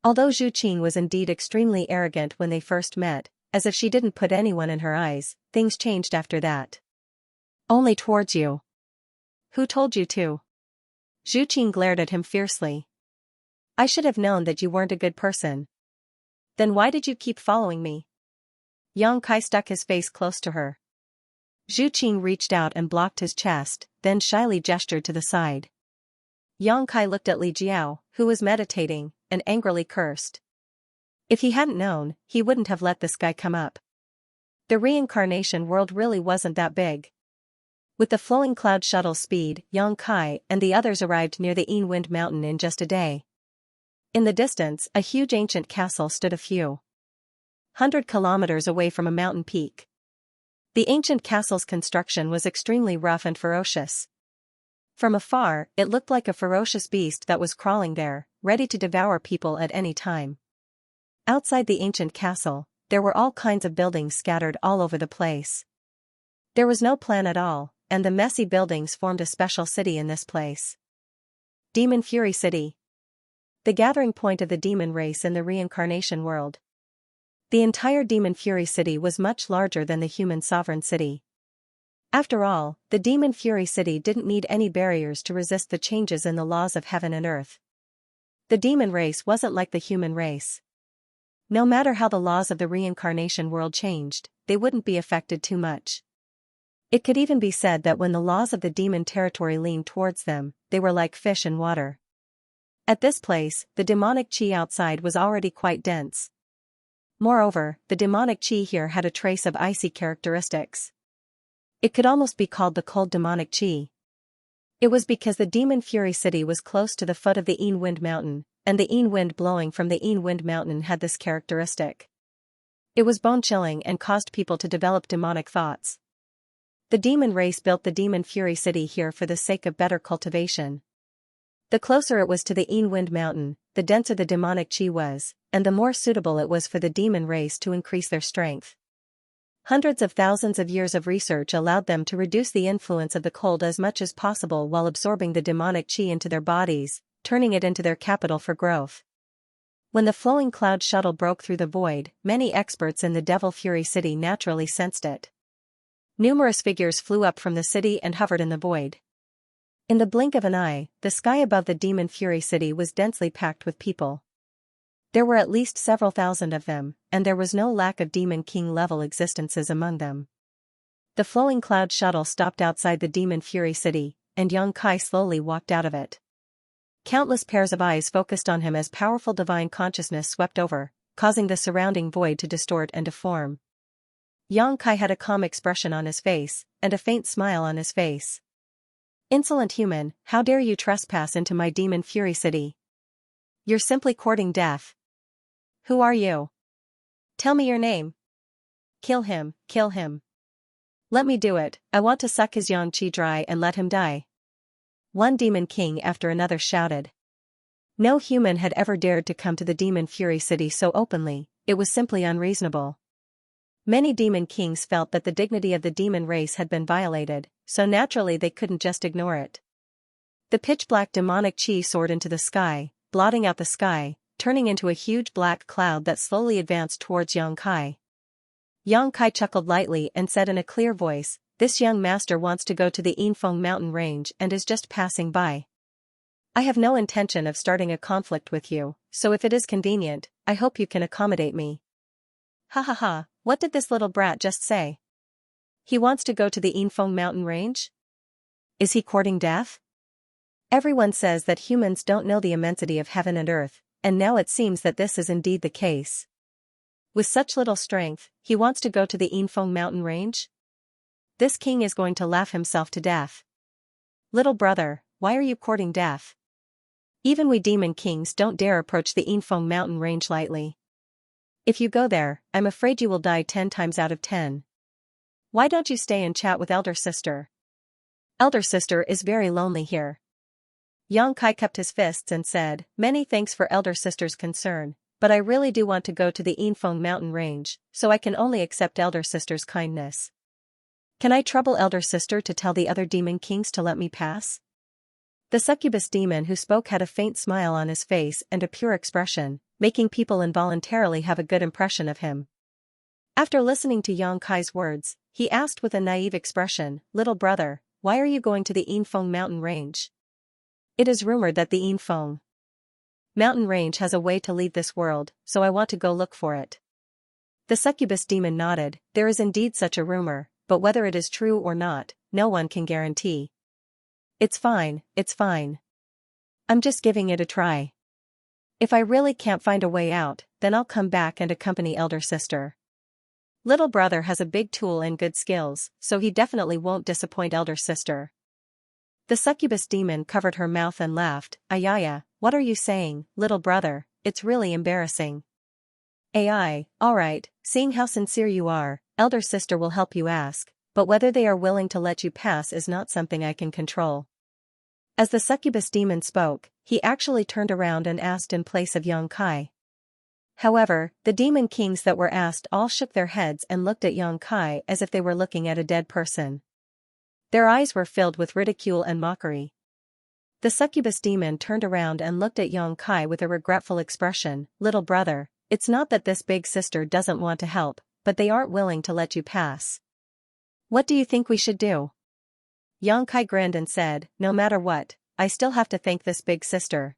Although Zhu Qing was indeed extremely arrogant when they first met, as if she didn't put anyone in her eyes, things changed after that. "Only towards you." "Who told you to?" Zhu Qing glared at him fiercely. "I should have known that you weren't a good person." "Then why did you keep following me?" Yang Kai stuck his face close to her. Zhu Qing reached out and blocked his chest, then shyly gestured to the side. Yang Kai looked at Li Jiao, who was meditating, and angrily cursed. If he hadn't known, he wouldn't have let this guy come up. The reincarnation world really wasn't that big. With the flowing cloud shuttle speed, Yang Kai and the others arrived near the Yin Wind Mountain in just a day. In the distance, a huge ancient castle stood a few 100 kilometers away from a mountain peak. The ancient castle's construction was extremely rough and ferocious. From afar, it looked like a ferocious beast that was crawling there, ready to devour people at any time. Outside the ancient castle, there were all kinds of buildings scattered all over the place. There was no plan at all, and the messy buildings formed a special city in this place. Demon Fury City. The gathering point of the demon race in the reincarnation world. The entire Demon Fury City was much larger than the human sovereign city. After all, the Demon Fury City didn't need any barriers to resist the changes in the laws of heaven and earth. The demon race wasn't like the human race. No matter how the laws of the reincarnation world changed, they wouldn't be affected too much. It could even be said that when the laws of the demon territory leaned towards them, they were like fish in water. At this place, the demonic chi outside was already quite dense. Moreover, the demonic chi here had a trace of icy characteristics. It could almost be called the cold demonic chi. It was because the Demon Fury City was close to the foot of the Yin Wind Mountain, and the Yin wind blowing from the Yin Wind Mountain had this characteristic. It was bone-chilling and caused people to develop demonic thoughts. The demon race built the Demon Fury City here for the sake of better cultivation. The closer it was to the Yin Wind Mountain, the denser the demonic chi was, and the more suitable it was for the demon race to increase their strength. Hundreds of thousands of years of research allowed them to reduce the influence of the cold as much as possible while absorbing the demonic chi into their bodies, turning it into their capital for growth. When the flowing cloud shuttle broke through the void, many experts in the Devil Fury City naturally sensed it. Numerous figures flew up from the city and hovered in the void. In the blink of an eye, the sky above the Demon Fury City was densely packed with people. There were at least several thousand of them, and there was no lack of Demon King-level existences among them. The flowing cloud shuttle stopped outside the Demon Fury City, and young Kai slowly walked out of it. Countless pairs of eyes focused on him as powerful divine consciousness swept over, causing the surrounding void to distort and deform. Young Kai had a calm expression on his face, and a faint smile on his face. "Insolent human, how dare you trespass into my Demon Fury City? You're simply courting death. Who are you? Tell me your name. Kill him, kill him. Let me do it, I want to suck his yang qi dry and let him die." One demon king after another shouted. No human had ever dared to come to the Demon Fury City so openly, it was simply unreasonable. Many demon kings felt that the dignity of the demon race had been violated, so naturally they couldn't just ignore it. The pitch-black demonic chi soared into the sky, blotting out the sky, turning into a huge black cloud that slowly advanced towards Yang Kai. Yang Kai chuckled lightly and said in a clear voice, "This young master wants to go to the Yinfeng mountain range and is just passing by. I have no intention of starting a conflict with you, so if it is convenient, I hope you can accommodate me." Ha ha ha, what did this little brat just say? He wants to go to the Yinfeng mountain range? Is he courting death? Everyone says that humans don't know the immensity of heaven and earth, and now it seems that this is indeed the case. With such little strength, he wants to go to the Yinfeng mountain range? This king is going to laugh himself to death. Little brother, why are you courting death? Even we demon kings don't dare approach the Yinfeng mountain range lightly. If you go there, I'm afraid you will die 10 times out of 10. Why don't you stay and chat with elder sister? Elder sister is very lonely here. Yang Kai cupped his fists and said, "Many thanks for elder sister's concern, but I really do want to go to the Yinfeng mountain range, so I can only accept elder sister's kindness. Can I trouble elder sister to tell the other demon kings to let me pass?" The succubus demon who spoke had a faint smile on his face and a pure expression, making people involuntarily have a good impression of him. After listening to Yang Kai's words, he asked with a naive expression, "Little brother, why are you going to the Yinfeng mountain range?" "It is rumored that the Yinfeng mountain range has a way to leave this world, so I want to go look for it." The succubus demon nodded. There is indeed such a rumor, but whether it is true or not, no one can guarantee. It's fine, it's fine. I'm just giving it a try. If I really can't find a way out, then I'll come back and accompany elder sister. Little brother has a big tool and good skills, so he definitely won't disappoint elder sister. The succubus demon covered her mouth and laughed. "Ayaya, what are you saying, little brother? It's really embarrassing." "Ai, alright, seeing how sincere you are, elder sister will help you ask, but whether they are willing to let you pass is not something I can control." As the succubus demon spoke, he actually turned around and asked in place of Yang Kai. However, the demon kings that were asked all shook their heads and looked at Yang Kai as if they were looking at a dead person. Their eyes were filled with ridicule and mockery. The succubus demon turned around and looked at Yang Kai with a regretful expression. Little brother, it's not that this big sister doesn't want to help, but they aren't willing to let you pass. What do you think we should do? Yang Kai grinned and said, no matter what, I still have to thank this big sister.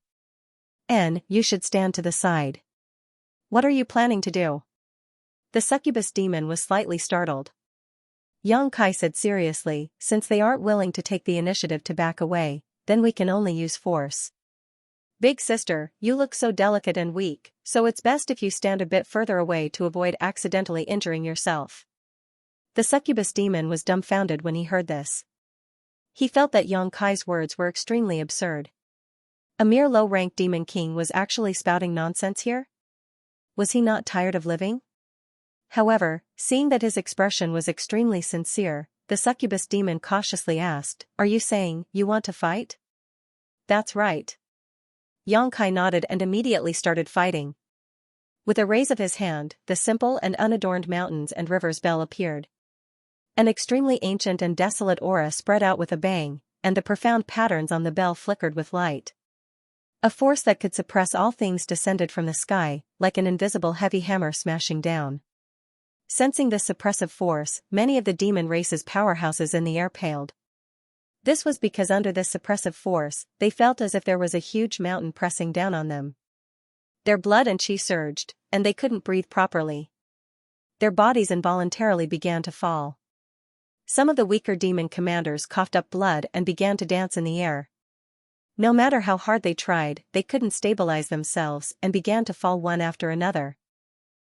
You should stand to the side. What are you planning to do? The succubus demon was slightly startled. Yang Kai said seriously, since they aren't willing to take the initiative to back away, then we can only use force. Big sister, you look so delicate and weak, so it's best if you stand a bit further away to avoid accidentally injuring yourself. The succubus demon was dumbfounded when he heard this. He felt that Yang Kai's words were extremely absurd. A mere low-ranked demon king was actually spouting nonsense here? Was he not tired of living? However, seeing that his expression was extremely sincere, the succubus demon cautiously asked, are you saying you want to fight? That's right. Yang Kai nodded and immediately started fighting. With a raise of his hand, the simple and unadorned mountains and rivers bell appeared. An extremely ancient and desolate aura spread out with a bang, and the profound patterns on the bell flickered with light. A force that could suppress all things descended from the sky, like an invisible heavy hammer smashing down. Sensing this suppressive force, many of the demon race's powerhouses in the air paled. This was because under this suppressive force, they felt as if there was a huge mountain pressing down on them. Their blood and chi surged, and they couldn't breathe properly. Their bodies involuntarily began to fall. Some of the weaker demon commanders coughed up blood and began to dance in the air. No matter how hard they tried, they couldn't stabilize themselves and began to fall one after another.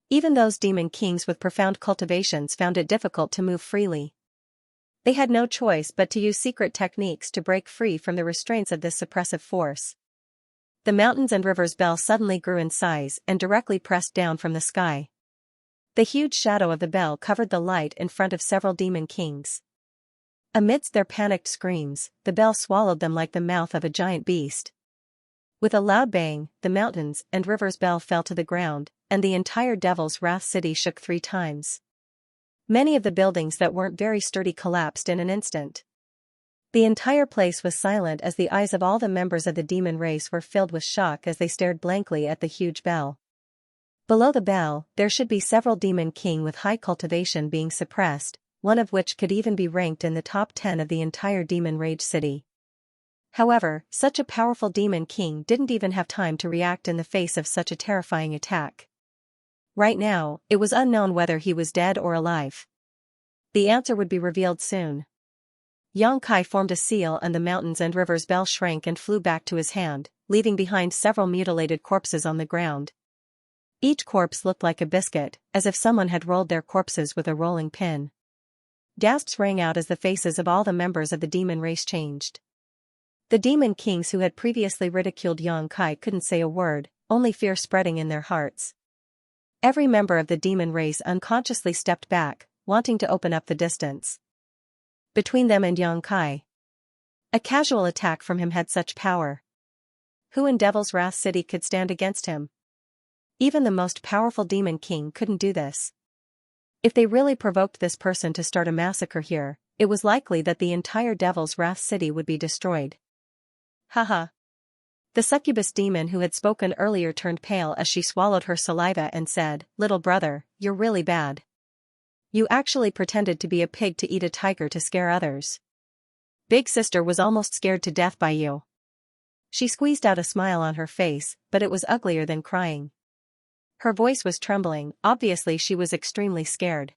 Even those demon kings with profound cultivations found it difficult to move freely. They had no choice but to use secret techniques to break free from the restraints of this suppressive force. The mountains and rivers bell suddenly grew in size and directly pressed down from the sky. The huge shadow of the bell covered the light in front of several demon kings. Amidst their panicked screams, the bell swallowed them like the mouth of a giant beast. With a loud bang, the mountains and rivers bell fell to the ground, and the entire Devil's Wrath city shook 3 times. Many of the buildings that weren't very sturdy collapsed in an instant. The entire place was silent as the eyes of all the members of the demon race were filled with shock as they stared blankly at the huge bell. Below the bell, there should be several demon king with high cultivation being suppressed, one of which could even be ranked in the top 10 of the entire demon rage city. However, such a powerful demon king didn't even have time to react in the face of such a terrifying attack. Right now, it was unknown whether he was dead or alive. The answer would be revealed soon. Yang Kai formed a seal and the mountains and rivers bell shrank and flew back to his hand, leaving behind several mutilated corpses on the ground. Each corpse looked like a biscuit, as if someone had rolled their corpses with a rolling pin. Gasps rang out as the faces of all the members of the demon race changed. The demon kings who had previously ridiculed Yang Kai couldn't say a word, only fear spreading in their hearts. Every member of the demon race unconsciously stepped back, wanting to open up the distance between them and Yang Kai. A casual attack from him had such power. Who in Devil's Wrath City could stand against him? Even the most powerful demon king couldn't do this. If they really provoked this person to start a massacre here, it was likely that the entire Devil's Wrath City would be destroyed. Haha. The succubus demon who had spoken earlier turned pale as she swallowed her saliva and said, little brother, you're really bad. You actually pretended to be a pig to eat a tiger to scare others. Big sister was almost scared to death by you. She squeezed out a smile on her face, but it was uglier than crying. Her voice was trembling, obviously she was extremely scared.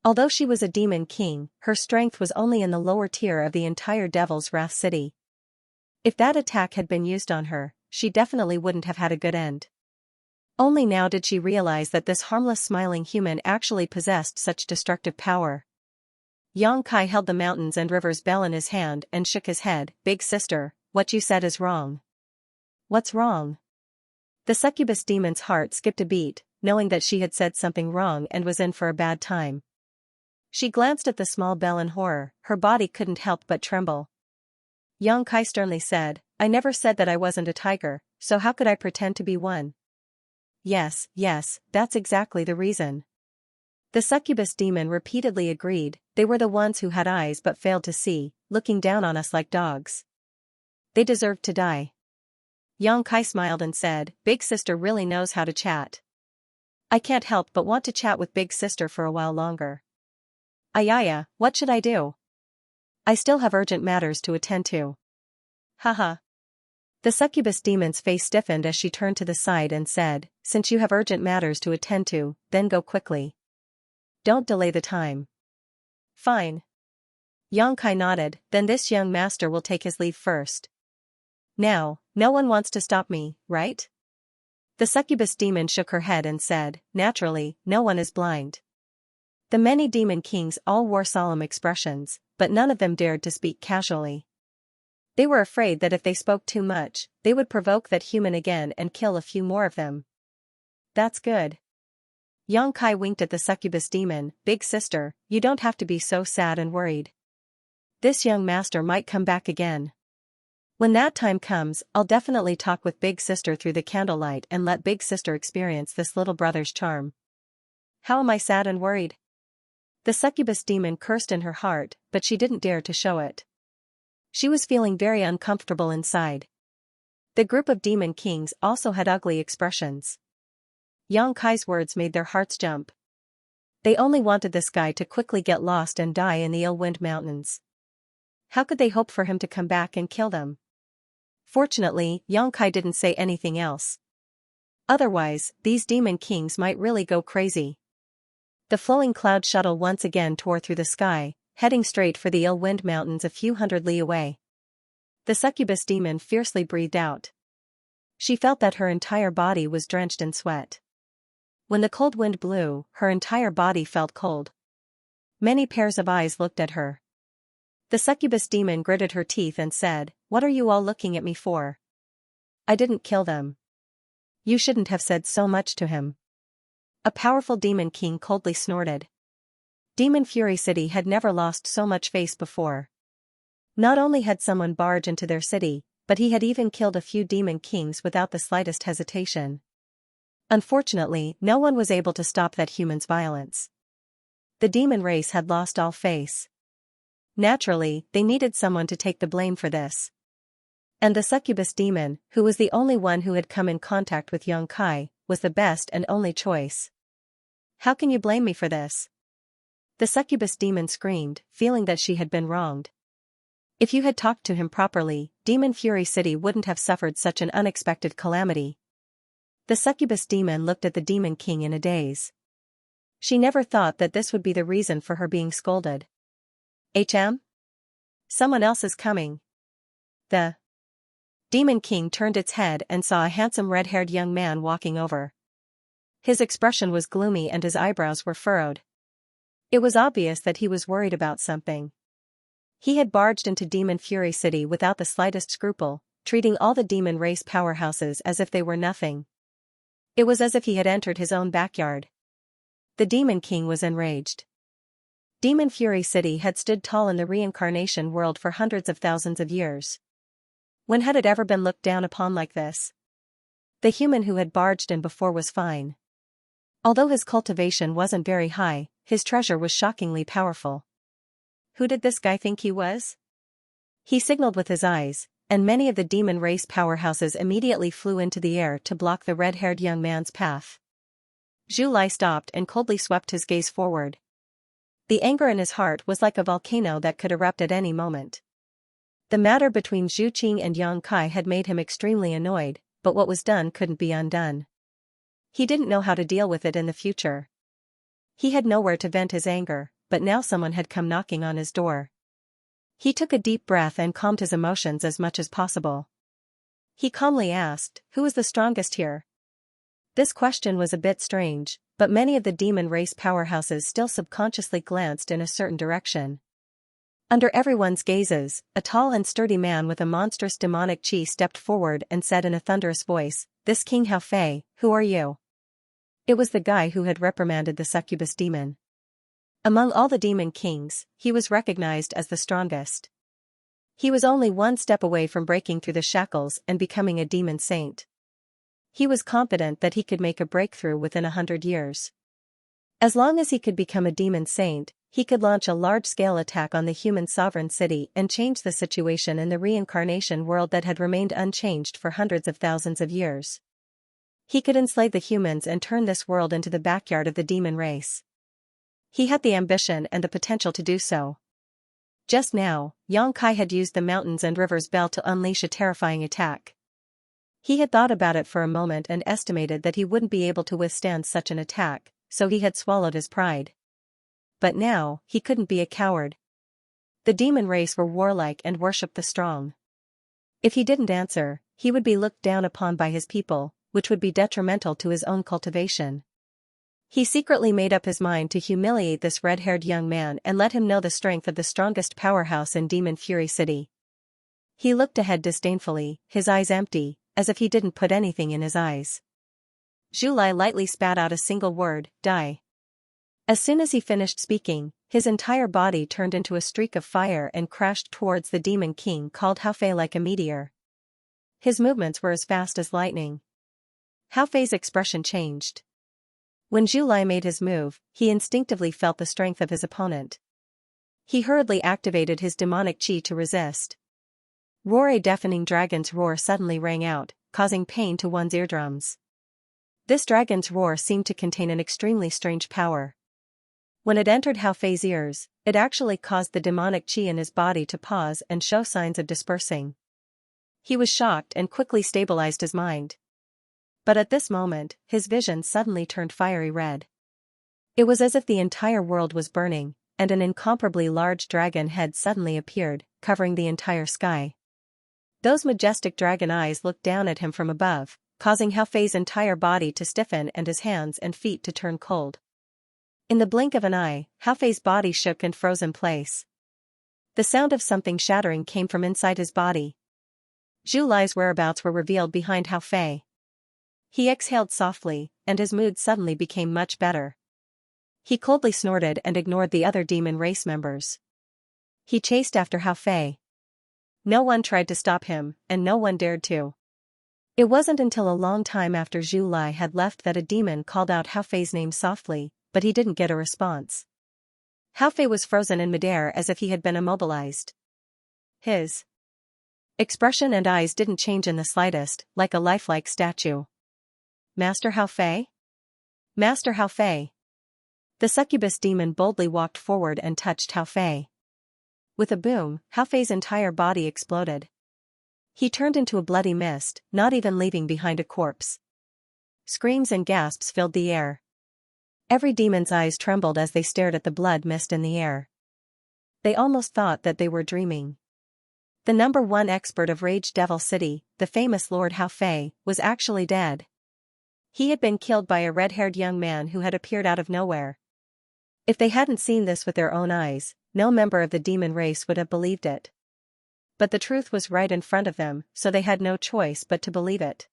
Although she was a demon king, her strength was only in the lower tier of the entire Devil's Wrath City. If that attack had been used on her, she definitely wouldn't have had a good end. Only now did she realize that this harmless smiling human actually possessed such destructive power. Yang Kai held the mountains and rivers bell in his hand and shook his head. Big sister, what you said is wrong. What's wrong? The succubus demon's heart skipped a beat, knowing that she had said something wrong and was in for a bad time. She glanced at the small bell in horror, her body couldn't help but tremble. Yang Kai sternly said, I never said that I wasn't a tiger, so how could I pretend to be one? yes, that's exactly the reason. The succubus demon repeatedly agreed, they were the ones who had eyes but failed to see, looking down on us like dogs. They deserved to die. Xianxia smiled and said, Big Sister really knows how to chat. I can't help but want to chat with Big Sister for a while longer. Ayaya, what should I do? I still have urgent matters to attend to. Haha. The succubus demon's face stiffened as she turned to the side and said, Since you have urgent matters to attend to, then go quickly. Don't delay the time. Fine. Xianxia nodded, then this young master will take his leave first. Now, no one wants to stop me, right? The succubus demon shook her head and said, Naturally, no one is blind. The many demon kings all wore solemn expressions, but none of them dared to speak casually. They were afraid that if they spoke too much, they would provoke that human again and kill a few more of them. That's good. Xianxia winked at the succubus demon, Big Sister, you don't have to be so sad and worried. This young master might come back again. When that time comes, I'll definitely talk with Big Sister through the candlelight and let Big Sister experience this little brother's charm. How am I sad and worried? The succubus demon cursed in her heart, but she didn't dare to show it. She was feeling very uncomfortable inside. The group of demon kings also had ugly expressions. Xianxia's words made their hearts jump. They only wanted this guy to quickly get lost and die in the ill-wind mountains. How could they hope for him to come back and kill them? Fortunately, Xianxia didn't say anything else. Otherwise, these demon kings might really go crazy. The flowing cloud shuttle once again tore through the sky, heading straight for the ill-wind mountains a few hundred li away. The succubus demon fiercely breathed out. She felt that her entire body was drenched in sweat. When the cold wind blew, her entire body felt cold. Many pairs of eyes looked at her. The succubus demon gritted her teeth and said, What are you all looking at me for? I didn't kill them. You shouldn't have said so much to him. A powerful demon king coldly snorted. Demon Fury City had never lost so much face before. Not only had someone barged into their city, but he had even killed a few demon kings without the slightest hesitation. Unfortunately, no one was able to stop that human's violence. The demon race had lost all face. Naturally, they needed someone to take the blame for this. And the succubus demon, who was the only one who had come in contact with Xianxia, was the best and only choice. How can you blame me for this? The succubus demon screamed, feeling that she had been wronged. If you had talked to him properly, Demon Fury City wouldn't have suffered such an unexpected calamity. The succubus demon looked at the demon king in a daze. She never thought that this would be the reason for her being scolded. Someone else is coming. The demon king turned its head and saw a handsome red-haired young man walking over. His expression was gloomy and his eyebrows were furrowed. It was obvious that he was worried about something. He had barged into Demon Fury City without the slightest scruple, treating all the demon race powerhouses as if they were nothing. It was as if he had entered his own backyard. The demon king was enraged. Demon Fury City had stood tall in the reincarnation world for hundreds of thousands of years. When had it ever been looked down upon like this? The human who had barged in before was fine. Although his cultivation wasn't very high, his treasure was shockingly powerful. Who did this guy think he was? He signaled with his eyes, and many of the demon race powerhouses immediately flew into the air to block the red-haired young man's path. Zhu Lai stopped and coldly swept his gaze forward. The anger in his heart was like a volcano that could erupt at any moment. The matter between Zhu Qing and Xianxia had made him extremely annoyed, but what was done couldn't be undone. He didn't know how to deal with it in the future. He had nowhere to vent his anger, but now someone had come knocking on his door. He took a deep breath and calmed his emotions as much as possible. He calmly asked, "Who is the strongest here?" This question was a bit strange, but many of the demon race powerhouses still subconsciously glanced in a certain direction. Under everyone's gazes, a tall and sturdy man with a monstrous demonic chi stepped forward and said in a thunderous voice, "This King Hao Fei, who are you?" It was the guy who had reprimanded the succubus demon. Among all the demon kings, he was recognized as the strongest. He was only one step away from breaking through the shackles and becoming a demon saint. He was confident that he could make a breakthrough within 100 years. As long as he could become a demon saint, he could launch a large-scale attack on the human sovereign city and change the situation in the reincarnation world that had remained unchanged for hundreds of thousands of years. He could enslave the humans and turn this world into the backyard of the demon race. He had the ambition and the potential to do so. Just now, Xianxia had used the mountains and rivers belt to unleash a terrifying attack. He had thought about it for a moment and estimated that he wouldn't be able to withstand such an attack, so he had swallowed his pride. But now, he couldn't be a coward. The demon race were warlike and worshipped the strong. If he didn't answer, he would be looked down upon by his people, which would be detrimental to his own cultivation. He secretly made up his mind to humiliate this red-haired young man and let him know the strength of the strongest powerhouse in Demon Fury City. He looked ahead disdainfully, his eyes empty, as if he didn't put anything in his eyes. Zhu Lai lightly spat out a single word, die. As soon as he finished speaking, his entire body turned into a streak of fire and crashed towards the demon king called Hao Fei like a meteor. His movements were as fast as lightning. Hao Fei's expression changed. When Zhu Lai made his move, he instinctively felt the strength of his opponent. He hurriedly activated his demonic qi to resist. Roar! A deafening dragon's roar suddenly rang out, causing pain to one's eardrums. This dragon's roar seemed to contain an extremely strange power. When it entered Hao Fei's ears, it actually caused the demonic qi in his body to pause and show signs of dispersing. He was shocked and quickly stabilized his mind. But at this moment, his vision suddenly turned fiery red. It was as if the entire world was burning, and an incomparably large dragon head suddenly appeared, covering the entire sky. Those majestic dragon eyes looked down at him from above, causing Hao Fei's entire body to stiffen and his hands and feet to turn cold. In the blink of an eye, Hao Fei's body shook and froze in place. The sound of something shattering came from inside his body. Zhu Lai's whereabouts were revealed behind Hao Fei. He exhaled softly, and his mood suddenly became much better. He coldly snorted and ignored the other demon race members. He chased after Hao Fei. No one tried to stop him, and no one dared to. It wasn't until a long time after Zhu Lai had left that a demon called out Hao Fei's name softly, but he didn't get a response. Hao Fei was frozen in midair as if he had been immobilized. His expression and eyes didn't change in the slightest, like a lifelike statue. Master Hao Fei? Master Hao Fei. The succubus demon boldly walked forward and touched Hao Fei. With a boom, Hao Fei's entire body exploded. He turned into a bloody mist, not even leaving behind a corpse. Screams and gasps filled the air. Every demon's eyes trembled as they stared at the blood mist in the air. They almost thought that they were dreaming. The #1 expert of Rage Devil City, the famous Lord Hao Fei, was actually dead. He had been killed by a red-haired young man who had appeared out of nowhere. If they hadn't seen this with their own eyes, no member of the demon race would have believed it. But the truth was right in front of them, so they had no choice but to believe it.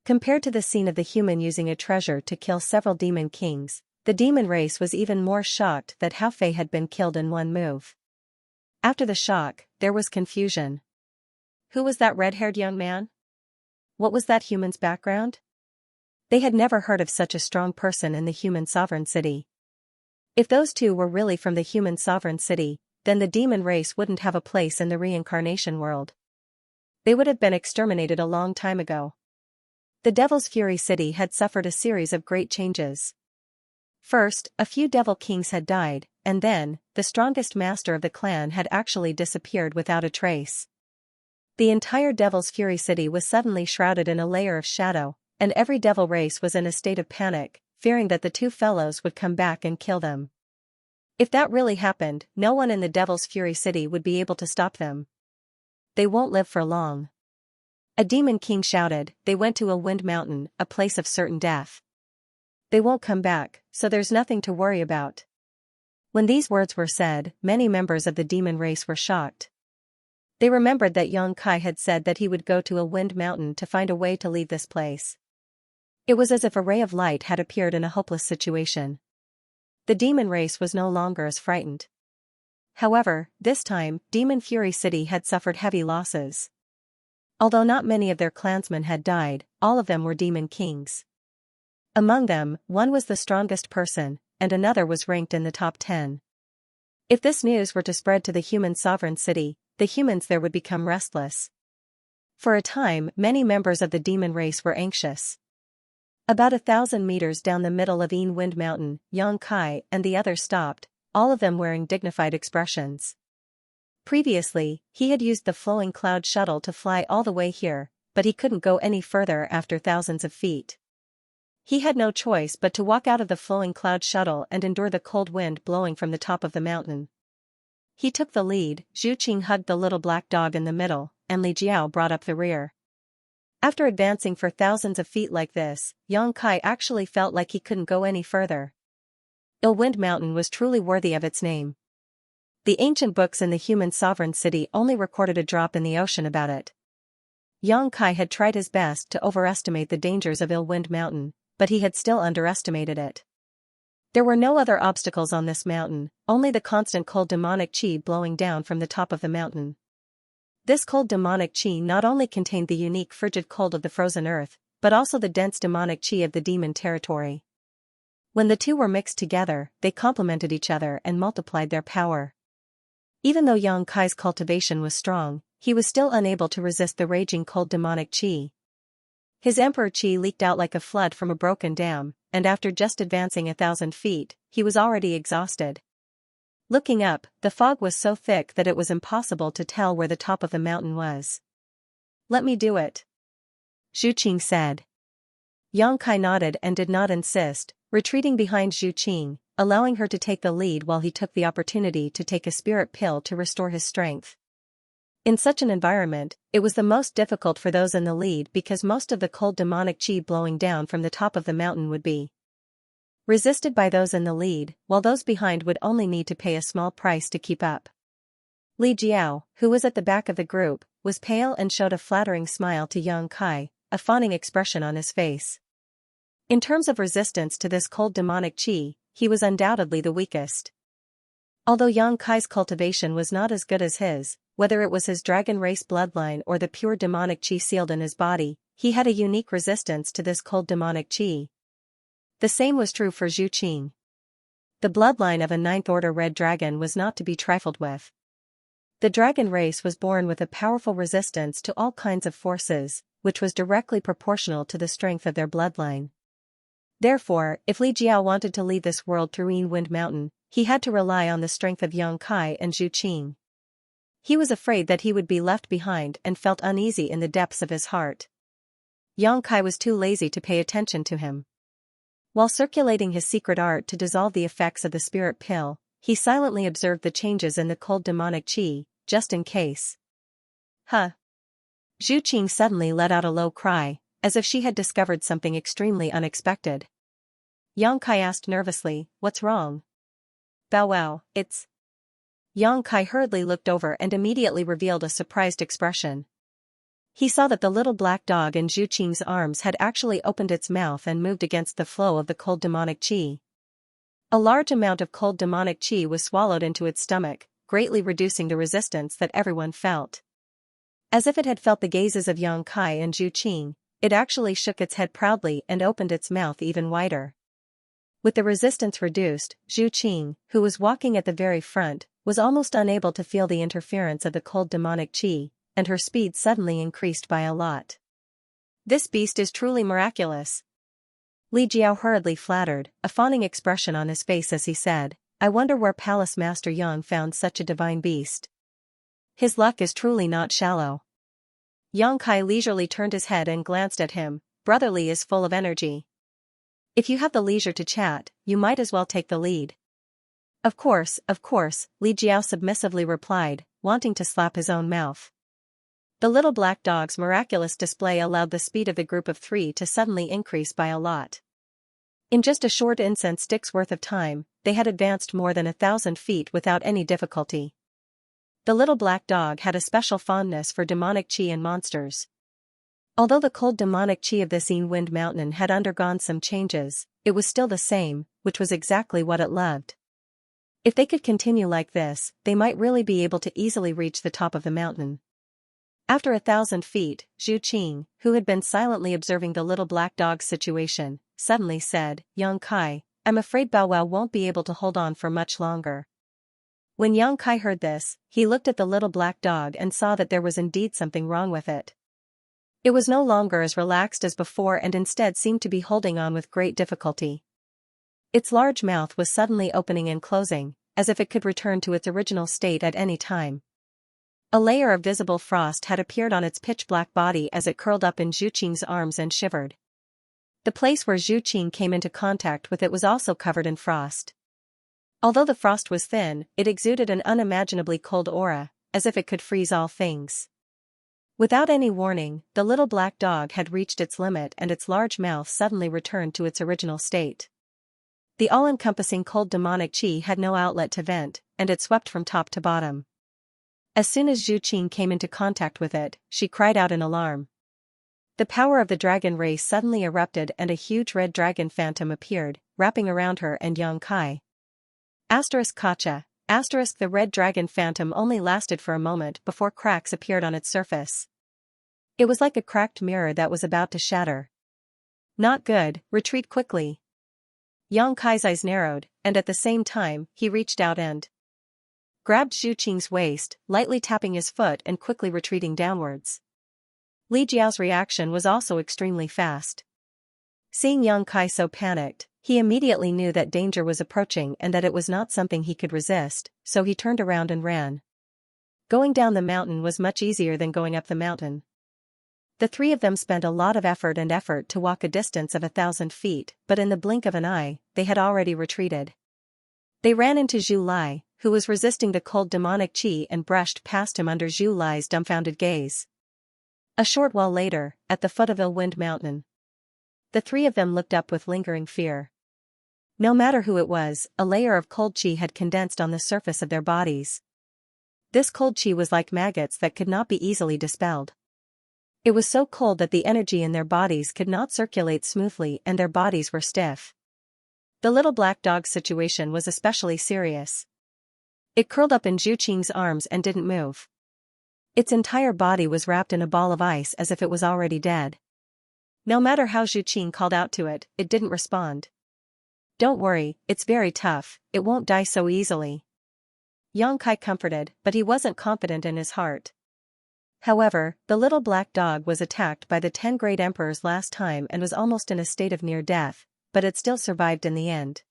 Compared to the scene of the human using a treasure to kill several demon kings, the demon race was even more shocked that Hao Fei had been killed in one move. After the shock, there was confusion. Who was that red-haired young man? What was that human's background? They had never heard of such a strong person in the human sovereign city. If those two were really from the human sovereign city, then the demon race wouldn't have a place in the reincarnation world. They would have been exterminated a long time ago. The Devil's Fury City had suffered a series of great changes. First, a few devil kings had died, and then, the strongest master of the clan had actually disappeared without a trace. The entire Devil's Fury City was suddenly shrouded in a layer of shadow, and every devil race was in a state of panic, fearing that the two fellows would come back and kill them. If that really happened, no one in the Devil's Fury City would be able to stop them. They won't live for long. A demon king shouted, "They went to a wind mountain, a place of certain death. They won't come back, so there's nothing to worry about." When these words were said, many members of the demon race were shocked. They remembered that Xianxia had said that he would go to a wind mountain to find a way to leave this place. It was as if a ray of light had appeared in a hopeless situation. The demon race was no longer as frightened. However, this time, Demon Fury City had suffered heavy losses. Although not many of their clansmen had died, all of them were demon kings. Among them, one was the strongest person, and another was ranked in the top 10. If this news were to spread to the human sovereign city, the humans there would become restless. For a time, many members of the demon race were anxious. About 1,000 meters down the middle of Wind Mountain, Xianxia and the others stopped, all of them wearing dignified expressions. Previously, he had used the flowing cloud shuttle to fly all the way here, but he couldn't go any further after thousands of feet. He had no choice but to walk out of the flowing cloud shuttle and endure the cold wind blowing from the top of the mountain. He took the lead, Zhu Qing hugged the little black dog in the middle, and Li Jiao brought up the rear. After advancing for thousands of feet like this, Xianxia actually felt like he couldn't go any further. Wind Mountain was truly worthy of its name. The ancient books in the human sovereign city only recorded a drop in the ocean about it. Xianxia had tried his best to overestimate the dangers of Wind Mountain, but he had still underestimated it. There were no other obstacles on this mountain, only the constant cold demonic qi blowing down from the top of the mountain. This cold demonic qi not only contained the unique frigid cold of the frozen earth, but also the dense demonic qi of the demon territory. When the two were mixed together, they complemented each other and multiplied their power. Even though Xianxia's cultivation was strong, he was still unable to resist the raging cold demonic qi. His emperor qi leaked out like a flood from a broken dam, and after just advancing 1,000 feet, he was already exhausted. Looking up, the fog was so thick that it was impossible to tell where the top of the mountain was. "Let me do it," Zhu Qing said. Xianxia nodded and did not insist, retreating behind Zhu Qing, allowing her to take the lead while he took the opportunity to take a spirit pill to restore his strength. In such an environment, it was the most difficult for those in the lead because most of the cold demonic qi blowing down from the top of the mountain would be resisted by those in the lead, while those behind would only need to pay a small price to keep up. Li Jiao, who was at the back of the group, was pale and showed a flattering smile to Xianxia, a fawning expression on his face. In terms of resistance to this cold demonic qi, he was undoubtedly the weakest. Although Xianxia's cultivation was not as good as his, whether it was his dragon race bloodline or the pure demonic qi sealed in his body, he had a unique resistance to this cold demonic qi. The same was true for Zhu Qing. The bloodline of a ninth-order red dragon was not to be trifled with. The dragon race was born with a powerful resistance to all kinds of forces, which was directly proportional to the strength of their bloodline. Therefore, if Li Jiao wanted to leave this world through Wind Mountain, he had to rely on the strength of Xianxia and Zhu Qing. He was afraid that he would be left behind and felt uneasy in the depths of his heart. Xianxia was too lazy to pay attention to him. While circulating his secret art to dissolve the effects of the spirit pill, he silently observed the changes in the cold demonic qi, just in case. Huh! Zhu Qing suddenly let out a low cry, as if she had discovered something extremely unexpected. Xianxia asked nervously, "What's wrong?" "Bow wow, it's..." Xianxia hurriedly looked over and immediately revealed a surprised expression. He saw that the little black dog in Zhu Qing's arms had actually opened its mouth and moved against the flow of the cold demonic qi. A large amount of cold demonic qi was swallowed into its stomach, greatly reducing the resistance that everyone felt. As if it had felt the gazes of Xianxia and Zhu Qing, it actually shook its head proudly and opened its mouth even wider. With the resistance reduced, Zhu Qing, who was walking at the very front, was almost unable to feel the interference of the cold demonic qi, and her speed suddenly increased by a lot. "This beast is truly miraculous," Li Jiao hurriedly flattered, a fawning expression on his face as he said, "I wonder where Palace Master Yang found such a divine beast. His luck is truly not shallow." Xianxia leisurely turned his head and glanced at him. "Brother Li is full of energy. If you have the leisure to chat, you might as well take the lead." Of course, Li Jiao submissively replied, wanting to slap his own mouth. The little black dog's miraculous display allowed the speed of the group of three to suddenly increase by a lot. In just a short incense stick's worth of time, they had advanced more than 1,000 feet without any difficulty. The little black dog had a special fondness for demonic qi and monsters. Although the cold demonic qi of this Wind Mountain had undergone some changes, it was still the same, which was exactly what it loved. If they could continue like this, they might really be able to easily reach the top of the mountain. After 1,000 feet, Zhu Qing, who had been silently observing the little black dog's situation, suddenly said, "Yang Kai, I'm afraid Bow Wow won't be able to hold on for much longer." When Yang Kai heard this, he looked at the little black dog and saw that there was indeed something wrong with it. It was no longer as relaxed as before and instead seemed to be holding on with great difficulty. Its large mouth was suddenly opening and closing, as if it could return to its original state at any time. A layer of visible frost had appeared on its pitch-black body as it curled up in Zhu Qing's arms and shivered. The place where Zhu Qing came into contact with it was also covered in frost. Although the frost was thin, it exuded an unimaginably cold aura, as if it could freeze all things. Without any warning, the little black dog had reached its limit and its large mouth suddenly returned to its original state. The all-encompassing cold demonic qi had no outlet to vent, and it swept from top to bottom. As soon as Zhu Qing came into contact with it, she cried out in alarm. The power of the dragon race suddenly erupted and a huge red dragon phantom appeared, wrapping around her and Yang Kai. Kacha. The red dragon phantom only lasted for a moment before cracks appeared on its surface. It was like a cracked mirror that was about to shatter. Not good, retreat quickly. Yang Kai's eyes narrowed, and at the same time, he reached out and grabbed Zhu Qing's waist, lightly tapping his foot and quickly retreating downwards. Li Jiao's reaction was also extremely fast. Seeing Yang Kai so panicked, he immediately knew that danger was approaching and that it was not something he could resist, so he turned around and ran. Going down the mountain was much easier than going up the mountain. The three of them spent a lot of effort to walk a distance of 1,000 feet, but in the blink of an eye, they had already retreated. They ran into Zhu Lai, who was resisting the cold demonic qi and brushed past him under Zhu Lai's dumbfounded gaze. A short while later, at the foot of Illwind Mountain, the three of them looked up with lingering fear. No matter who it was, a layer of cold qi had condensed on the surface of their bodies. This cold qi was like maggots that could not be easily dispelled. It was so cold that the energy in their bodies could not circulate smoothly and their bodies were stiff. The little black dog's situation was especially serious. It curled up in Zhu Qing's arms and didn't move. Its entire body was wrapped in a ball of ice as if it was already dead. No matter how Zhu Qing called out to it, it didn't respond. "Don't worry, it's very tough, it won't die so easily." Yang Kai comforted, but he wasn't confident in his heart. However, the little black dog was attacked by the 10 great emperors last time and was almost in a state of near death, but it still survived in the end.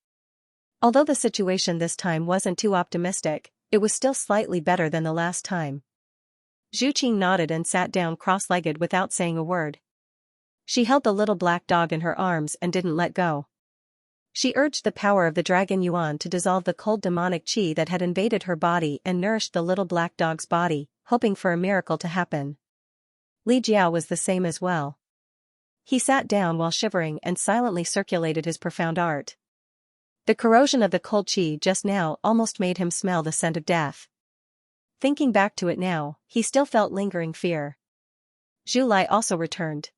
Although the situation this time wasn't too optimistic, it was still slightly better than the last time. Zhu Qing nodded and sat down cross-legged without saying a word. She held the little black dog in her arms and didn't let go. She urged the power of the dragon yuan to dissolve the cold demonic qi that had invaded her body and nourished the little black dog's body, hoping for a miracle to happen. Li Jiao was the same as well. He sat down while shivering and silently circulated his profound art. The corrosion of the cold qi just now almost made him smell the scent of death. Thinking back to it now, he still felt lingering fear. Zhu Lai also returned.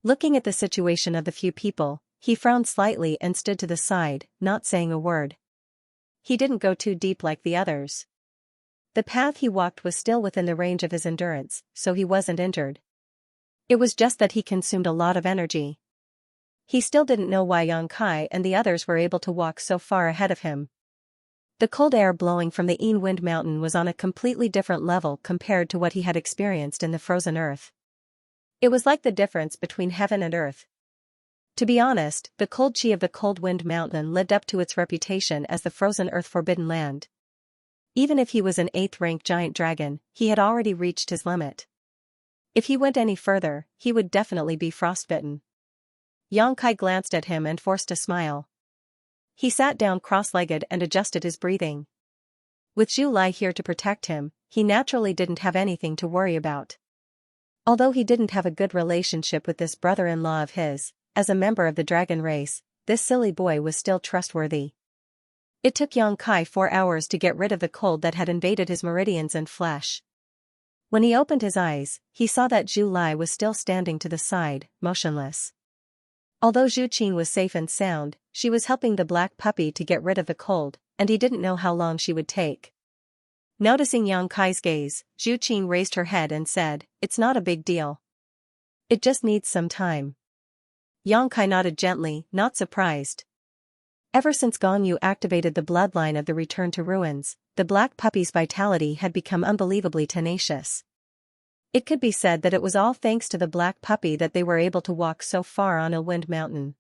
Looking at the situation of the few people, he frowned slightly and stood to the side, not saying a word. He didn't go too deep like the others. The path he walked was still within the range of his endurance, so he wasn't injured. It was just that he consumed a lot of energy. He still didn't know why Yang Kai and the others were able to walk so far ahead of him. The cold air blowing from the Illwind Mountain was on a completely different level compared to what he had experienced in the frozen earth. It was like the difference between heaven and earth. To be honest, the cold qi of the Cold Wind Mountain lived up to its reputation as the frozen earth forbidden land. Even if he was an 8th-rank giant dragon, he had already reached his limit. If he went any further, he would definitely be frostbitten. Yang Kai glanced at him and forced a smile. He sat down cross-legged and adjusted his breathing. With Zhu Lai here to protect him, he naturally didn't have anything to worry about. Although he didn't have a good relationship with this brother-in-law of his, as a member of the dragon race, this silly boy was still trustworthy. It took Yang Kai 4 hours to get rid of the cold that had invaded his meridians and flesh. When he opened his eyes, he saw that Zhu Lai was still standing to the side, motionless. Although Zhu Qing was safe and sound, she was helping the black puppy to get rid of the cold, and he didn't know how long she would take. Noticing Yang Kai's gaze, Zhu Qing raised her head and said, "It's not a big deal. It just needs some time." Yang Kai nodded gently, not surprised. Ever since Gong Yu activated the bloodline of the Return to Ruins, the black puppy's vitality had become unbelievably tenacious. It could be said that it was all thanks to the black puppy that they were able to walk so far on Illwind Mountain.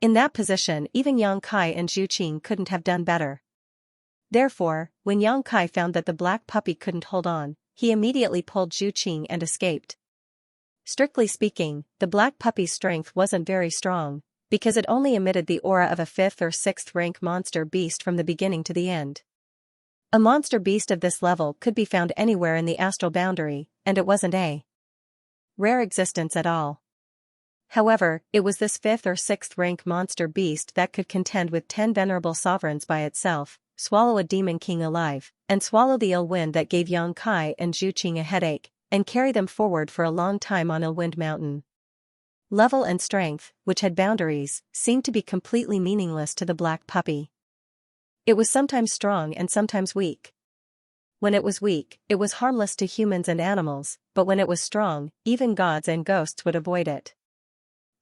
In that position, even Yang Kai and Zhu Qing couldn't have done better. Therefore, when Yang Kai found that the black puppy couldn't hold on, he immediately pulled Zhu Qing and escaped. Strictly speaking, the black puppy's strength wasn't very strong, because it only emitted the aura of a 5th or 6th rank monster beast from the beginning to the end. A monster beast of this level could be found anywhere in the astral boundary, and it wasn't a rare existence at all. However, it was this 5th or 6th rank monster beast that could contend with 10 venerable sovereigns by itself, swallow a demon king alive, and swallow the ill wind that gave Yang Kai and Zhu Qing a headache, and carry them forward for a long time on Illwind Mountain. Level and strength, which had boundaries, seemed to be completely meaningless to the black puppy. It was sometimes strong and sometimes weak. When it was weak, it was harmless to humans and animals, but when it was strong, even gods and ghosts would avoid it.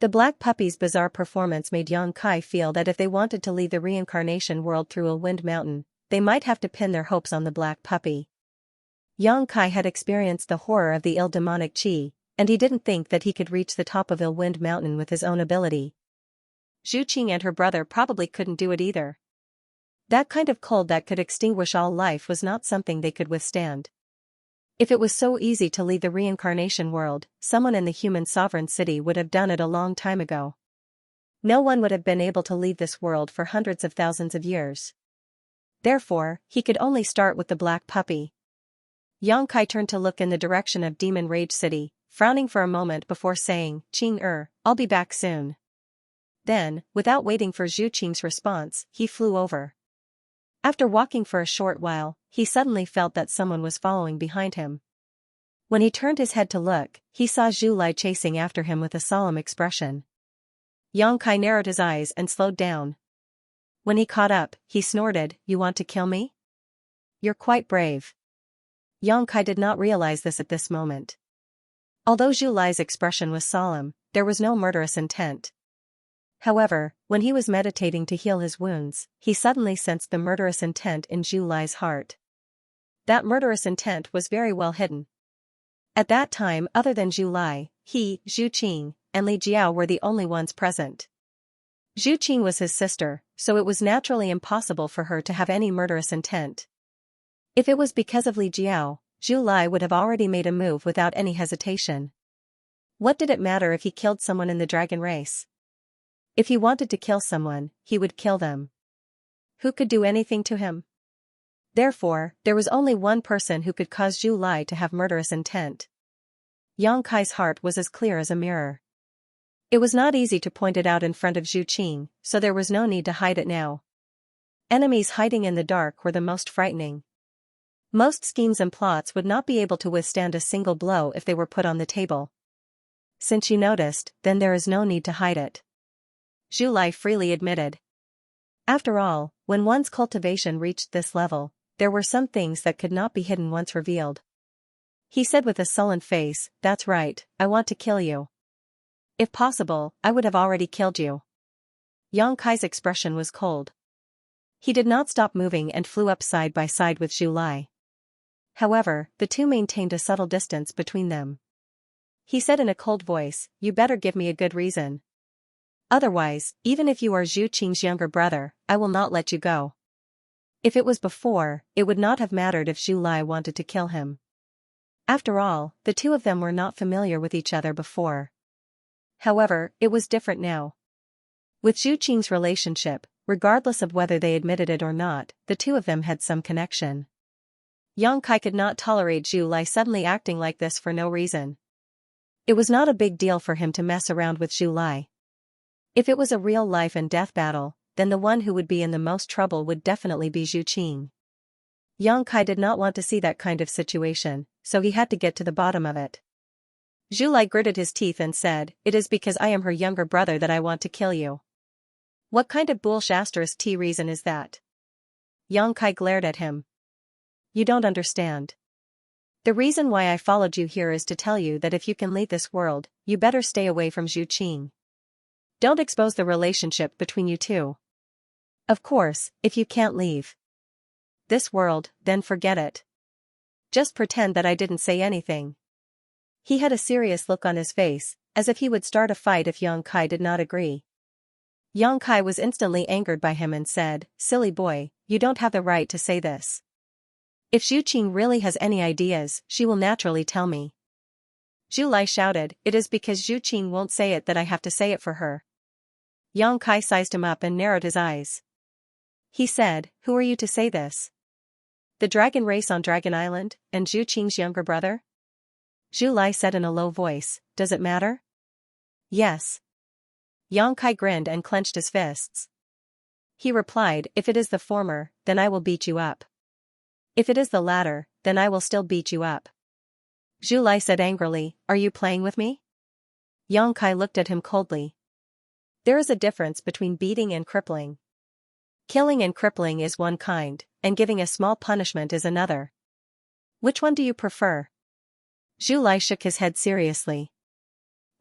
The black puppy's bizarre performance made Yang Kai feel that if they wanted to leave the reincarnation world through Illwind Mountain, they might have to pin their hopes on the black puppy. Yang Kai had experienced the horror of the ill demonic qi, and he didn't think that he could reach the top of Illwind Mountain with his own ability. Zhu Qing and her brother probably couldn't do it either. That kind of cold that could extinguish all life was not something they could withstand. If it was so easy to leave the reincarnation world, someone in the human sovereign city would have done it a long time ago. No one would have been able to leave this world for hundreds of thousands of years. Therefore, he could only start with the black puppy. Yang Kai turned to look in the direction of Demon Rage City, frowning for a moment before saying, "Qing I'll be back soon." Then, without waiting for Zhu Qing's response, he flew over. After walking for a short while, he suddenly felt that someone was following behind him. When he turned his head to look, he saw Zhu Lai chasing after him with a solemn expression. Yang Kai narrowed his eyes and slowed down. When he caught up, he snorted, "You want to kill me? You're quite brave." Yang Kai did not realize this at this moment. Although Zhu Lai's expression was solemn, there was no murderous intent. However, when he was meditating to heal his wounds, he suddenly sensed the murderous intent in Zhu Lai's heart. That murderous intent was very well hidden. At that time, other than Zhu Lai, he, Zhu Qing, and Li Jiao were the only ones present. Zhu Qing was his sister, so it was naturally impossible for her to have any murderous intent. If it was because of Li Jiao, Zhu Lai would have already made a move without any hesitation. What did it matter if he killed someone in the dragon race? If he wanted to kill someone, he would kill them. Who could do anything to him? Therefore, there was only one person who could cause Zhu Lai to have murderous intent. Yang Kai's heart was as clear as a mirror. It was not easy to point it out in front of Zhu Qing, so there was no need to hide it now. Enemies hiding in the dark were the most frightening. Most schemes and plots would not be able to withstand a single blow if they were put on the table. Since you noticed, then there is no need to hide it. Zhu Lai freely admitted. After all, when one's cultivation reached this level, there were some things that could not be hidden once revealed. He said with a sullen face, "That's right, I want to kill you. If possible, I would have already killed you." Yang Kai's expression was cold. He did not stop moving and flew up side by side with Zhu Lai. However, the two maintained a subtle distance between them. He said in a cold voice, "You better give me a good reason. Otherwise, even if you are Zhu Qing's younger brother, I will not let you go." If it was before, it would not have mattered if Zhu Lai wanted to kill him. After all, the two of them were not familiar with each other before. However, it was different now. With Zhu Qing's relationship, regardless of whether they admitted it or not, the two of them had some connection. Yang Kai could not tolerate Zhu Lai suddenly acting like this for no reason. It was not a big deal for him to mess around with Zhu Lai. If it was a real life and death battle, then the one who would be in the most trouble would definitely be Zhu Qing. Yang Kai did not want to see that kind of situation, so he had to get to the bottom of it. Zhu Lai gritted his teeth and said, "It is because I am her younger brother that I want to kill you." What kind of bullshit reason is that? Yang Kai glared at him. you don't understand. The reason why I followed you here is to tell you that if you can leave this world, you better stay away from Zhu Qing. Don't expose the relationship between you two. Of course, if you can't leave this world, then forget it. Just pretend that I didn't say anything. He had a serious look on his face, as if he would start a fight if Yang Kai did not agree. Yang Kai was instantly angered by him and said, "Silly boy, you don't have the right to say this. If Zhu Qing really has any ideas, she will naturally tell me." Zhu Lai shouted, "It is because Zhu Qing won't say it that I have to say it for her." Yang Kai sized him up and narrowed his eyes. He said, "Who are you to say this? The dragon race on Dragon Island, and Zhu Qing's younger brother?" Zhu Lai said in a low voice, "Does it matter?" "Yes." Yang Kai grinned and clenched his fists. He replied, "If it is the former, then I will beat you up. If it is the latter, then I will still beat you up." Zhu Lai said angrily, "Are you playing with me?" Yang Kai looked at him coldly. There is a difference between beating and crippling. Killing and crippling is one kind, and giving a small punishment is another. Which one do you prefer? Zhu Lai shook his head seriously.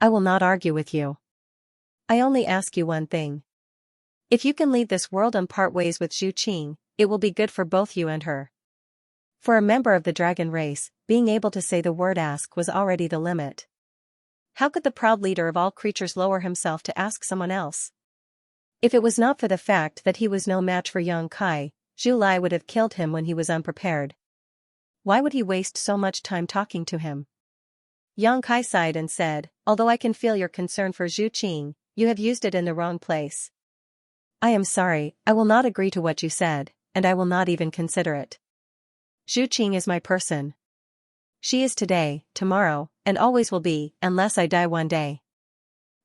"I will not argue with you. I only ask you one thing. If you can leave this world and part ways with Zhu Qing, it will be good for both you and her." For a member of the dragon race, being able to say the word ask was already the limit. How could the proud leader of all creatures lower himself to ask someone else? If it was not for the fact that he was no match for Yang Kai, Zhu Lai would have killed him when he was unprepared. Why would he waste so much time talking to him? Yang Kai sighed and said, "Although I can feel your concern for Zhu Qing, you have used it in the wrong place. I am sorry, I will not agree to what you said, and I will not even consider it. Zhu Qing is my person. She is today, tomorrow, and always will be, unless I die one day.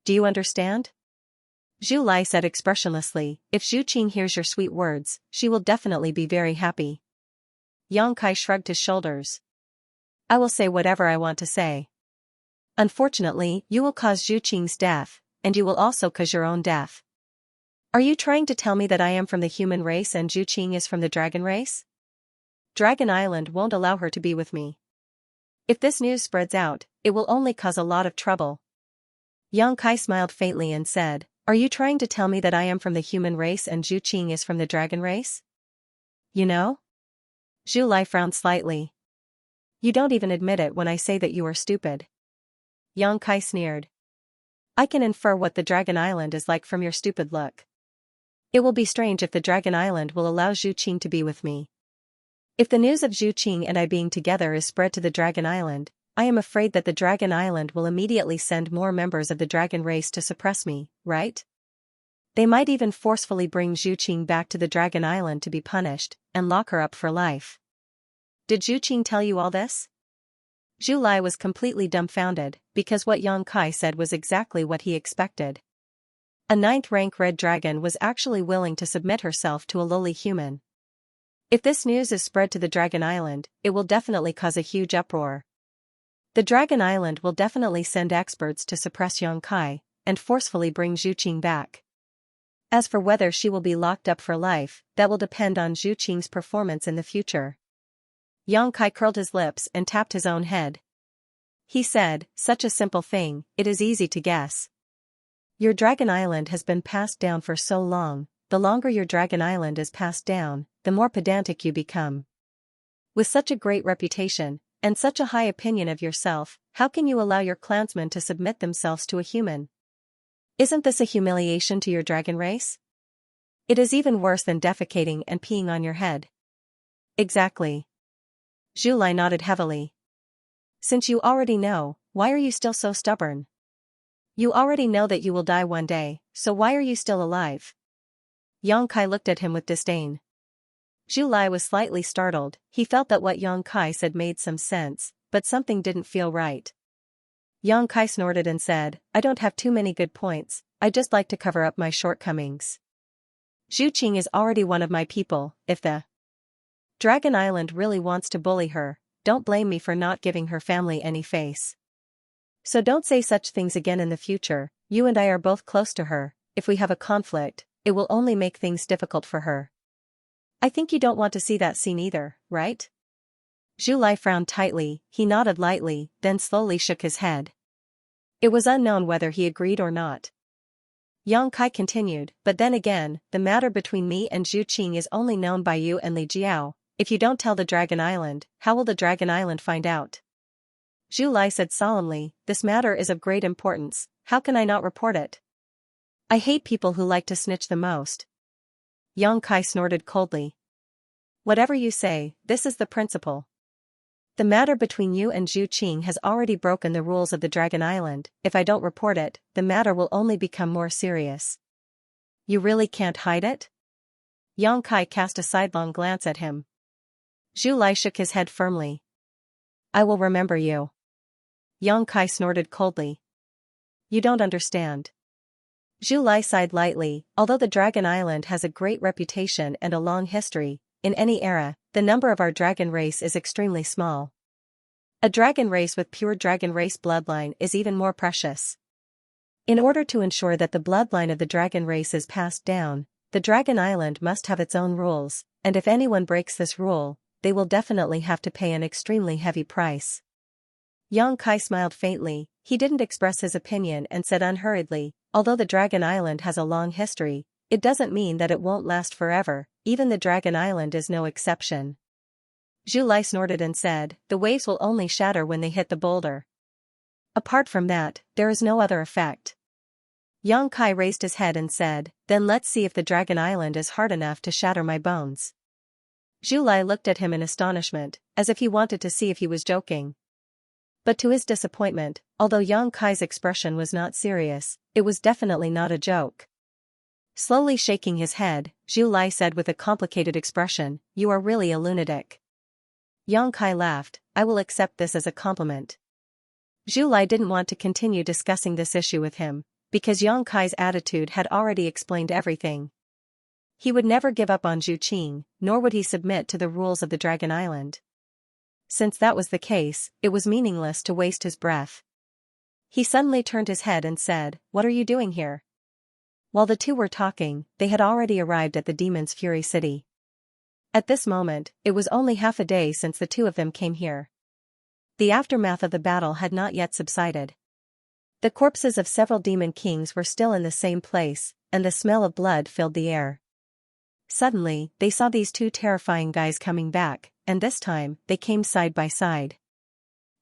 Do you understand?" Zhu Lai said expressionlessly, "If Zhu Qing hears your sweet words, she will definitely be very happy." Yang Kai shrugged his shoulders. "I will say whatever I want to say. Unfortunately, you will cause Zhu Qing's death, and you will also cause your own death. Are you trying to tell me that I am from the human race and Zhu Qing is from the dragon race? Dragon Island won't allow her to be with me. If this news spreads out, it will only cause a lot of trouble." Yang Kai smiled faintly and said, "Are you trying to tell me that I am from the human race and Zhu Qing is from the dragon race? You know?" Zhu Lai frowned slightly. "You don't even admit it when I say that you are stupid." Yang Kai sneered. "I can infer what the Dragon Island is like from your stupid look. It will be strange if the Dragon Island will allow Zhu Qing to be with me. If the news of Zhu Qing and I being together is spread to the Dragon Island, I am afraid that the Dragon Island will immediately send more members of the dragon race to suppress me, right? They might even forcefully bring Zhu Qing back to the Dragon Island to be punished, and lock her up for life. Did Zhu Qing tell you all this?" Zhu Lai was completely dumbfounded, because what Yang Kai said was exactly what he expected. A 9th-rank red dragon was actually willing to submit herself to a lowly human. If this news is spread to the Dragon Island, it will definitely cause a huge uproar. The Dragon Island will definitely send experts to suppress Yang Kai, and forcefully bring Zhu Qing back. As for whether she will be locked up for life, that will depend on Zhu Qing's performance in the future. Yang Kai curled his lips and tapped his own head. He said, "Such a simple thing, it is easy to guess. Your Dragon Island has been passed down for so long, the longer your Dragon Island is passed down, the more pedantic you become. With such a great reputation, and such a high opinion of yourself, how can you allow your clansmen to submit themselves to a human? Isn't this a humiliation to your dragon race? It is even worse than defecating and peeing on your head." "Exactly." Zhu Lai nodded heavily. "Since you already know, why are you still so stubborn? You already know that you will die one day, so why are you still alive?" Yang Kai looked at him with disdain. Zhu Lai was slightly startled. He felt that what Yang Kai said made some sense, but something didn't feel right. Yang Kai snorted and said, "I don't have too many good points, I just like to cover up my shortcomings. Zhu Qing is already one of my people. If the Dragon Island really wants to bully her, don't blame me for not giving her family any face. So don't say such things again in the future. You and I are both close to her. If we have a conflict, it will only make things difficult for her. I think you don't want to see that scene either, right?" Zhu Lai frowned tightly, he nodded lightly, then slowly shook his head. It was unknown whether he agreed or not. Yang Kai continued, but then again, the matter between me and Zhu Qing is only known by you and Li Jiao. If you don't tell the Dragon Island, how will the Dragon Island find out? Zhu Lai said solemnly, this matter is of great importance, how can I not report it? I hate people who like to snitch the most. Yang Kai snorted coldly. Whatever you say, this is the principle. The matter between you and Zhu Qing has already broken the rules of the Dragon Island. If I don't report it, the matter will only become more serious. You really can't hide it? Yang Kai cast a sidelong glance at him. Zhu Lai shook his head firmly. I will remember you. Yang Kai snorted coldly. You don't understand. Zhu Lai sighed lightly, although the Dragon Island has a great reputation and a long history, in any era, the number of our dragon race is extremely small. A dragon race with pure dragon race bloodline is even more precious. In order to ensure that the bloodline of the dragon race is passed down, the Dragon Island must have its own rules, and if anyone breaks this rule, they will definitely have to pay an extremely heavy price. Yang Kai smiled faintly, he didn't express his opinion and said unhurriedly, although the Dragon Island has a long history, it doesn't mean that it won't last forever, even the Dragon Island is no exception. Zhu Lai snorted and said, the waves will only shatter when they hit the boulder. Apart from that, there is no other effect. Yang Kai raised his head and said, then let's see if the Dragon Island is hard enough to shatter my bones. Zhu Lai looked at him in astonishment, as if he wanted to see if he was joking. But to his disappointment, although Yang Kai's expression was not serious, it was definitely not a joke. Slowly shaking his head, Zhu Lai said with a complicated expression, you are really a lunatic. Yang Kai laughed, I will accept this as a compliment. Zhu Lai didn't want to continue discussing this issue with him, because Yang Kai's attitude had already explained everything. He would never give up on Zhu Qing, nor would he submit to the rules of the Dragon Island. Since that was the case, it was meaningless to waste his breath. He suddenly turned his head and said, what are you doing here? While the two were talking, they had already arrived at the Demon's Fury City. At this moment, it was only half a day since the two of them came here. The aftermath of the battle had not yet subsided. The corpses of several demon kings were still in the same place, and the smell of blood filled the air. Suddenly, they saw these two terrifying guys coming back, and this time, they came side by side.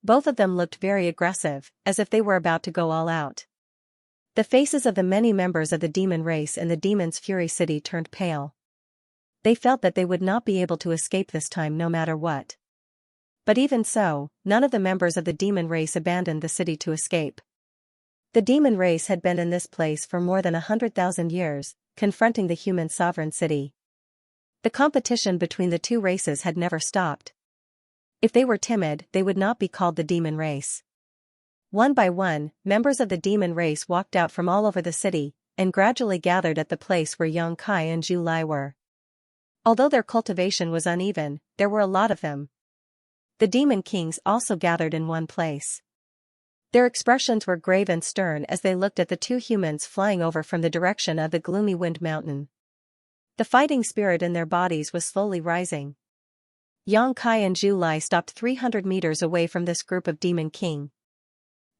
Both of them looked very aggressive, as if they were about to go all out. The faces of the many members of the demon race in the Demon's Fury City turned pale. They felt that they would not be able to escape this time no matter what. But even so, none of the members of the demon race abandoned the city to escape. The demon race had been in this place for more than 100,000 years, confronting the human sovereign city. The competition between the two races had never stopped. If they were timid, they would not be called the demon race. One by one, members of the demon race walked out from all over the city, and gradually gathered at the place where Yang Kai and Zhu Lai were. Although their cultivation was uneven, there were a lot of them. The demon kings also gathered in one place. Their expressions were grave and stern as they looked at the two humans flying over from the direction of the gloomy wind mountain. The fighting spirit in their bodies was slowly rising. Yang Kai and Zhu Lai stopped 300 meters away from this group of demon king.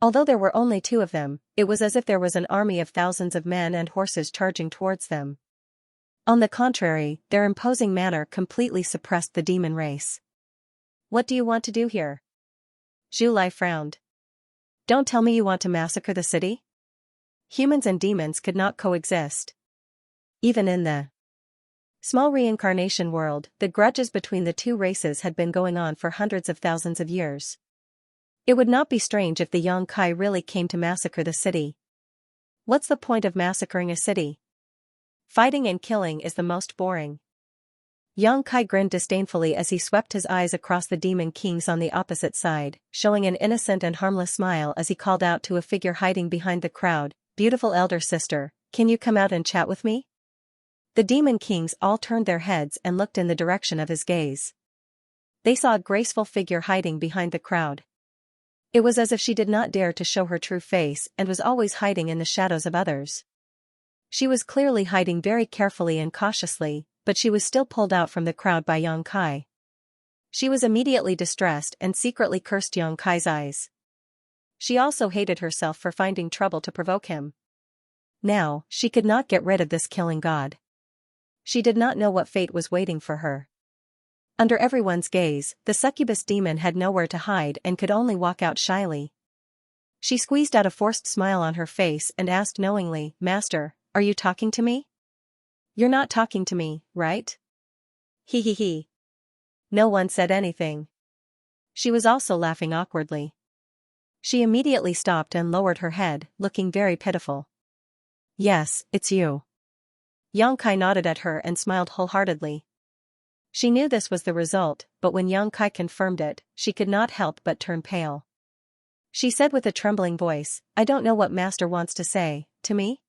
Although there were only two of them, it was as if there was an army of thousands of men and horses charging towards them. On the contrary, their imposing manner completely suppressed the demon race. What do you want to do here? Zhu Lai frowned. Don't tell me you want to massacre the city? Humans and demons could not coexist. Even in the small reincarnation world, the grudges between the two races had been going on for hundreds of thousands of years. It would not be strange if the Yang Kai really came to massacre the city. What's the point of massacring a city? Fighting and killing is the most boring. Yang Kai grinned disdainfully as he swept his eyes across the demon kings on the opposite side, showing an innocent and harmless smile as he called out to a figure hiding behind the crowd, "Beautiful elder sister, can you come out and chat with me?" The demon kings all turned their heads and looked in the direction of his gaze. They saw a graceful figure hiding behind the crowd. It was as if she did not dare to show her true face and was always hiding in the shadows of others. She was clearly hiding very carefully and cautiously, but she was still pulled out from the crowd by Yang Kai. She was immediately distressed and secretly cursed Yang Kai's eyes. She also hated herself for finding trouble to provoke him. Now, she could not get rid of this killing god. She did not know what fate was waiting for her. Under everyone's gaze, the succubus demon had nowhere to hide and could only walk out shyly. She squeezed out a forced smile on her face and asked knowingly, "Master, are you talking to me?" "You're not talking to me, right?" He he he. No one said anything. She was also laughing awkwardly. She immediately stopped and lowered her head, looking very pitiful. "Yes, it's you." Yang Kai nodded at her and smiled wholeheartedly. She knew this was the result, but when Yang Kai confirmed it, she could not help but turn pale. She said with a trembling voice, "I don't know what Master wants to say, to me?"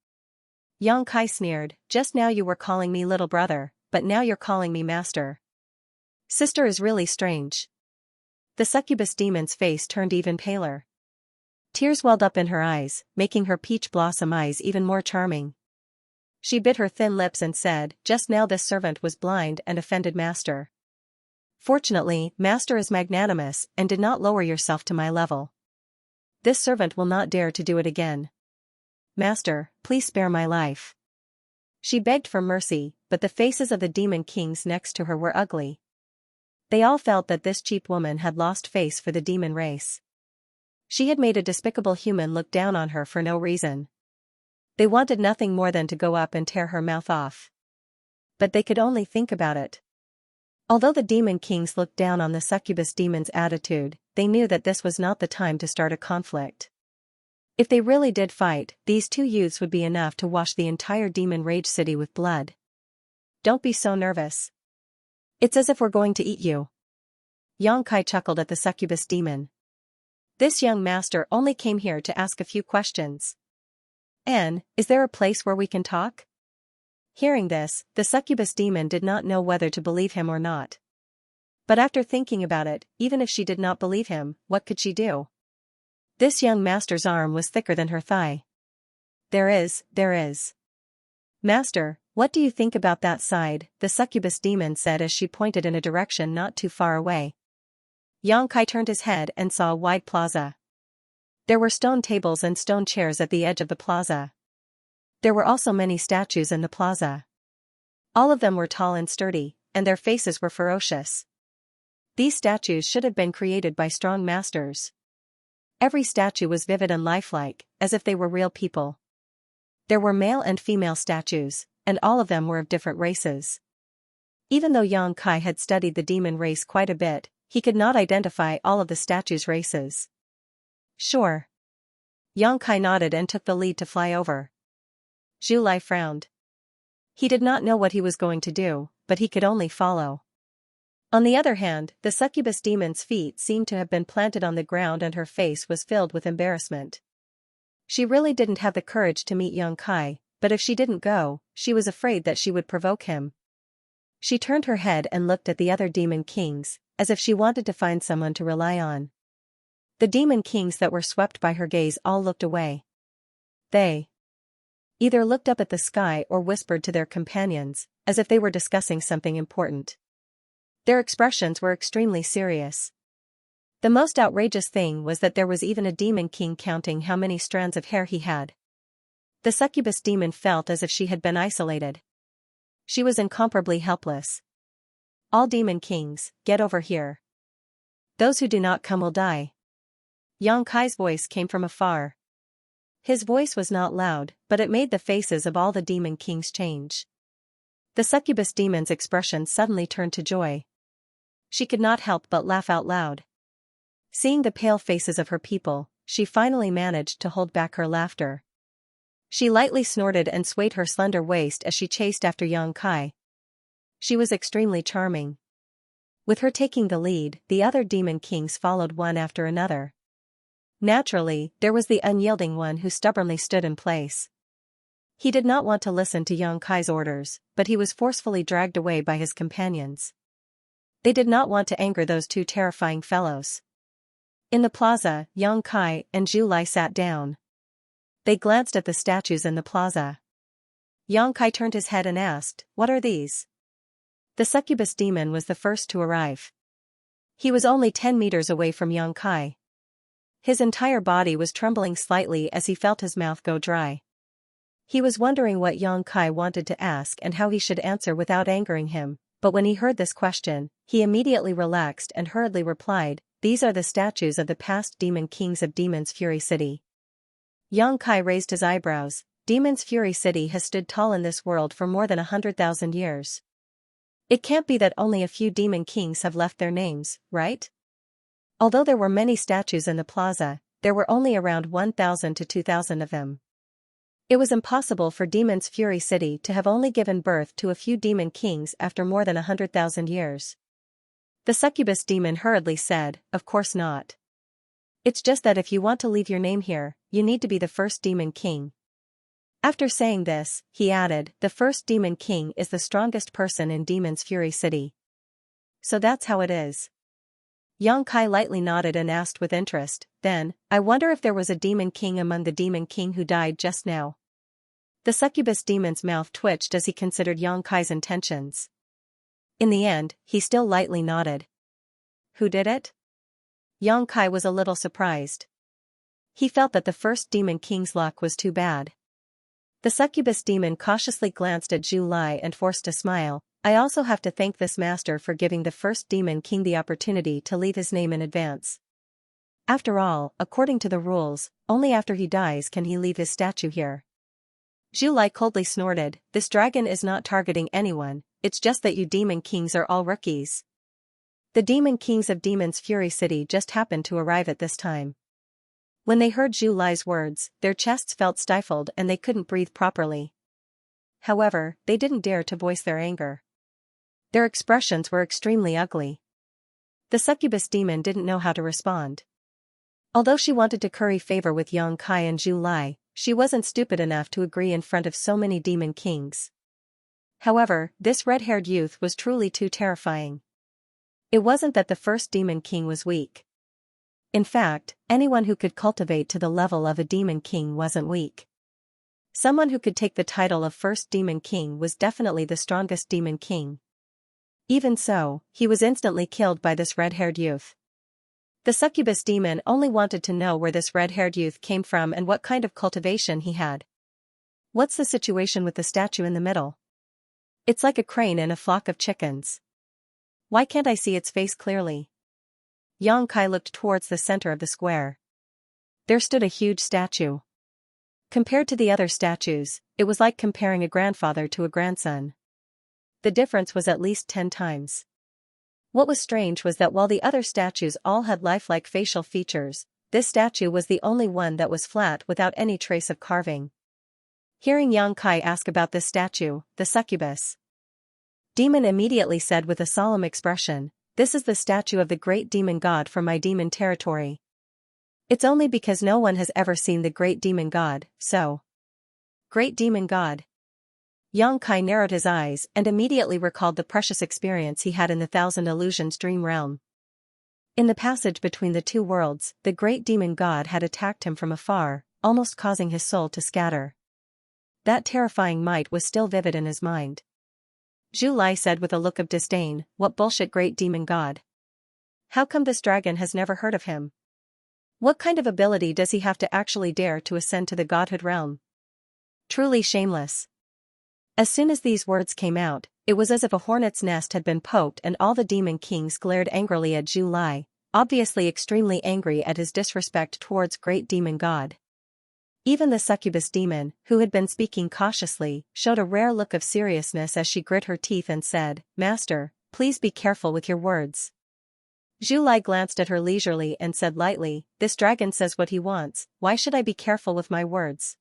Yang Kai sneered, "Just now you were calling me little brother, but now you're calling me master. Sister is really strange." The succubus demon's face turned even paler. Tears welled up in her eyes, making her peach blossom eyes even more charming. She bit her thin lips and said, "Just now this servant was blind and offended Master. Fortunately, Master is magnanimous and did not lower yourself to my level. This servant will not dare to do it again. Master, please spare my life." She begged for mercy, but the faces of the demon kings next to her were ugly. They all felt that this cheap woman had lost face for the demon race. She had made a despicable human look down on her for no reason. They wanted nothing more than to go up and tear her mouth off. But they could only think about it. Although the demon kings looked down on the succubus demon's attitude, they knew that this was not the time to start a conflict. If they really did fight, these two youths would be enough to wash the entire demon rage city with blood. "Don't be so nervous. It's as if we're going to eat you." Yang Kai chuckled at the succubus demon. "This young master only came here to ask a few questions. Anne, is there a place where we can talk?" Hearing this, the succubus demon did not know whether to believe him or not. But after thinking about it, even if she did not believe him, what could she do? This young master's arm was thicker than her thigh. There is. "Master, what do you think about that side?" the succubus demon said as she pointed in a direction not too far away. Yang Kai turned his head and saw a wide plaza. There were stone tables and stone chairs at the edge of the plaza. There were also many statues in the plaza. All of them were tall and sturdy, and their faces were ferocious. These statues should have been created by strong masters. Every statue was vivid and lifelike, as if they were real people. There were male and female statues, and all of them were of different races. Even though Yang Kai had studied the demon race quite a bit, he could not identify all of the statues' races. "Sure." Yang Kai nodded and took the lead to fly over. Zhu Lai frowned. He did not know what he was going to do, but he could only follow. On the other hand, the succubus demon's feet seemed to have been planted on the ground and her face was filled with embarrassment. She really didn't have the courage to meet Yang Kai, but if she didn't go, she was afraid that she would provoke him. She turned her head and looked at the other demon kings, as if she wanted to find someone to rely on. The demon kings that were swept by her gaze all looked away. They either looked up at the sky or whispered to their companions, as if they were discussing something important. Their expressions were extremely serious. The most outrageous thing was that there was even a demon king counting how many strands of hair he had. The succubus demon felt as if she had been isolated. She was incomparably helpless. "All demon kings, get over here. Those who do not come will die." Yang Kai's voice came from afar. His voice was not loud, but it made the faces of all the demon kings change. The succubus demon's expression suddenly turned to joy. She could not help but laugh out loud. Seeing the pale faces of her people, she finally managed to hold back her laughter. She lightly snorted and swayed her slender waist as she chased after Yang Kai. She was extremely charming. With her taking the lead, the other demon kings followed one after another. Naturally, there was the unyielding one who stubbornly stood in place. He did not want to listen to Yang Kai's orders, but he was forcefully dragged away by his companions. They did not want to anger those two terrifying fellows. In the plaza, Yang Kai and Zhu Lai sat down. They glanced at the statues in the plaza. Yang Kai turned his head and asked, "What are these?" The succubus demon was the first to arrive. He was only 10 meters away from young Kai. His entire body was trembling slightly as he felt his mouth go dry. He was wondering what young Kai wanted to ask and how he should answer without angering him, but when he heard this question, he immediately relaxed and hurriedly replied, "These are the statues of the past demon kings of Demon's Fury City." Young Kai raised his eyebrows. Demon's Fury City has stood tall in this world for more than 100,000 years. It can't be that only a few demon kings have left their names, right? Although there were many statues in the plaza, there were only around 1,000 to 2,000 of them. It was impossible for Demon's Fury City to have only given birth to a few demon kings after more than 100,000 years. The succubus demon hurriedly said, "Of course not. It's just that if you want to leave your name here, you need to be the first demon king." After saying this, he added, "The first demon king is the strongest person in Demon's Fury City. So that's how it is." Young Kai lightly nodded and asked with interest, "Then, I wonder if there was a demon king among the demon king who died just now." The succubus demon's mouth twitched as he considered young Kai's intentions. In the end, he still lightly nodded. "Who did it?" Young Kai was a little surprised. He felt that the first demon king's luck was too bad. The succubus demon cautiously glanced at Zhu Lai and forced a smile. "I also have to thank this master for giving the first demon king the opportunity to leave his name in advance. After all, according to the rules, only after he dies can he leave his statue here." Zhu Lai coldly snorted, "This dragon is not targeting anyone, it's just that you demon kings are all rookies." The demon kings of Demon's Fury City just happened to arrive at this time. When they heard Zhu Lai's words, their chests felt stifled and they couldn't breathe properly. However, they didn't dare to voice their anger. Their expressions were extremely ugly. The succubus demon didn't know how to respond. Although she wanted to curry favor with young Kai and Zhu Lai, she wasn't stupid enough to agree in front of so many demon kings. However, this red-haired youth was truly too terrifying. It wasn't that the first demon king was weak. In fact, anyone who could cultivate to the level of a demon king wasn't weak. Someone who could take the title of first demon king was definitely the strongest demon king. Even so, he was instantly killed by this red-haired youth. The succubus demon only wanted to know where this red-haired youth came from and what kind of cultivation he had. "What's the situation with the statue in the middle? It's like a crane and a flock of chickens. Why can't I see its face clearly?" Young Kai looked towards the center of the square. There stood a huge statue. Compared to the other statues, it was like comparing a grandfather to a grandson. The difference was at least 10 times. What was strange was that while the other statues all had lifelike facial features, this statue was the only one that was flat without any trace of carving. Hearing young Kai ask about this statue, the succubus demon immediately said with a solemn expression, "This is the statue of the great demon god from my demon territory. It's only because no one has ever seen the great demon god, so." Great demon god. Young Kai narrowed his eyes and immediately recalled the precious experience he had in the Thousand Illusions dream realm. In the passage between the two worlds, the great demon god had attacked him from afar, almost causing his soul to scatter. That terrifying might was still vivid in his mind. Zhu Lai said with a look of disdain, "What bullshit great demon god? How come this dragon has never heard of him? What kind of ability does he have to actually dare to ascend to the godhood realm? Truly shameless." As soon as these words came out, it was as if a hornet's nest had been poked and all the demon kings glared angrily at Zhu Lai, obviously extremely angry at his disrespect towards great demon god. Even the succubus demon, who had been speaking cautiously, showed a rare look of seriousness as she grit her teeth and said, "Master, please be careful with your words." Zhu Lai glanced at her leisurely and said lightly, "This dragon says what he wants, why should I be careful with my words?"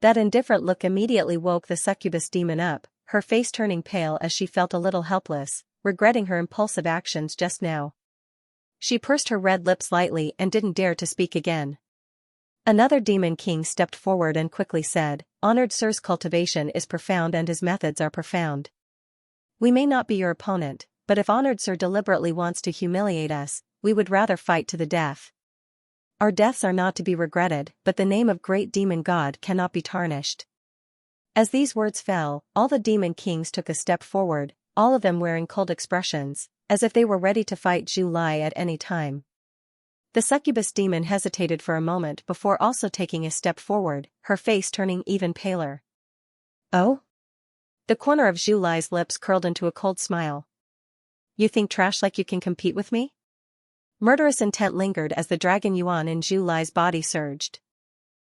That indifferent look immediately woke the succubus demon up, her face turning pale as she felt a little helpless, regretting her impulsive actions just now. She pursed her red lips lightly and didn't dare to speak again. Another demon king stepped forward and quickly said, "Honored Sir's cultivation is profound and his methods are profound. We may not be your opponent, but if Honored Sir deliberately wants to humiliate us, we would rather fight to the death. Our deaths are not to be regretted, but the name of great demon god cannot be tarnished." As these words fell, all the demon kings took a step forward, all of them wearing cold expressions, as if they were ready to fight Zhu Lai at any time. The succubus demon hesitated for a moment before also taking a step forward, her face turning even paler. Oh? The corner of Zhu Lai's lips curled into a cold smile. You think trash like you can compete with me? Murderous intent lingered as the dragon yuan in Zhu Lai's body surged.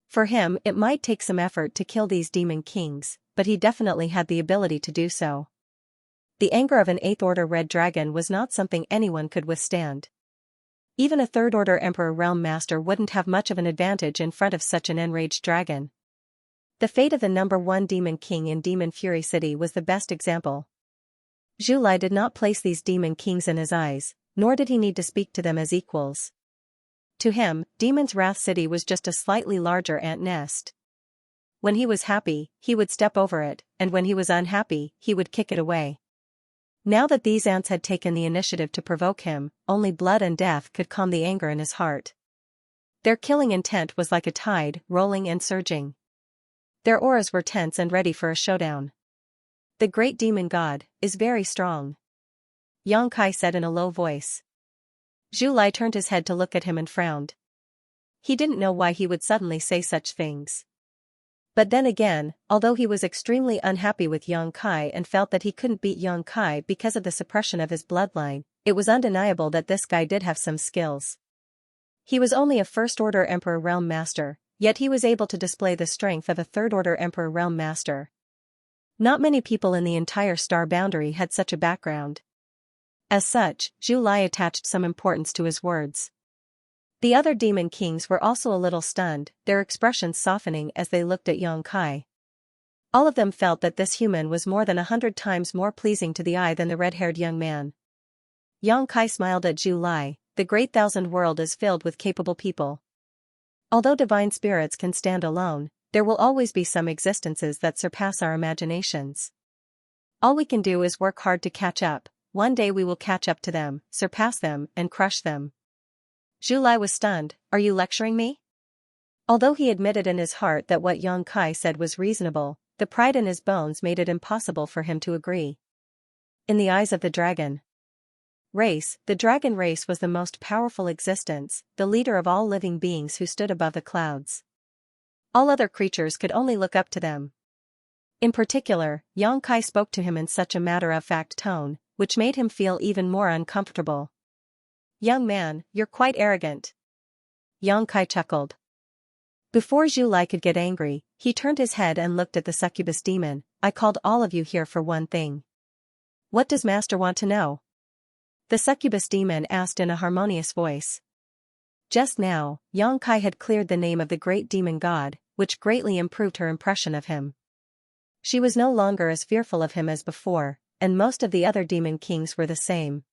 For him, it might take some effort to kill these demon kings, but he definitely had the ability to do so. The anger of an 8th-order red dragon was not something anyone could withstand. Even a 3rd-order Emperor Realm Master wouldn't have much of an advantage in front of such an enraged dragon. The fate of the number 1 demon king in Demon Fury City was the best example. Zhu Lai did not place these demon kings in his eyes, nor did he need to speak to them as equals. To him, Demon's Wrath City was just a slightly larger ant nest. When he was happy, he would step over it, and when he was unhappy, he would kick it away. Now that these ants had taken the initiative to provoke him, only blood and death could calm the anger in his heart. Their killing intent was like a tide, rolling and surging. Their auras were tense and ready for a showdown. The great demon god is very strong, Xianxia said in a low voice. Zhu Lai turned his head to look at him and frowned. He didn't know why he would suddenly say such things. But then again, although he was extremely unhappy with Xianxia and felt that he couldn't beat Xianxia because of the suppression of his bloodline, it was undeniable that this guy did have some skills. He was only a 1st-order Emperor Realm Master, yet he was able to display the strength of a 3rd-order Emperor Realm Master. Not many people in the entire star boundary had such a background. As such, Zhu Lai attached some importance to his words. The other demon kings were also a little stunned, their expressions softening as they looked at Xianxia. All of them felt that this human was more than 100 times more pleasing to the eye than the red-haired young man. Xianxia smiled at Zhu Lai. The great thousand world is filled with capable people. Although divine spirits can stand alone, there will always be some existences that surpass our imaginations. All we can do is work hard to catch up. One day we will catch up to them, surpass them, and crush them. Zhu Lai was stunned. Are you lecturing me? Although he admitted in his heart that what Xianxia said was reasonable, the pride in his bones made it impossible for him to agree. In the eyes of the dragon race, the dragon race was the most powerful existence, the leader of all living beings who stood above the clouds. All other creatures could only look up to them. In particular, Xianxia spoke to him in such a matter-of-fact tone, which made him feel even more uncomfortable. Young man, you're quite arrogant. Xianxia chuckled. Before Zhu Lai could get angry, he turned his head and looked at the succubus demon. I called all of you here for one thing. What does Master want to know? The succubus demon asked in a harmonious voice. Just now, Xianxia had cleared the name of the great demon god, which greatly improved her impression of him. She was no longer as fearful of him as before, and most of the other demon kings were the same.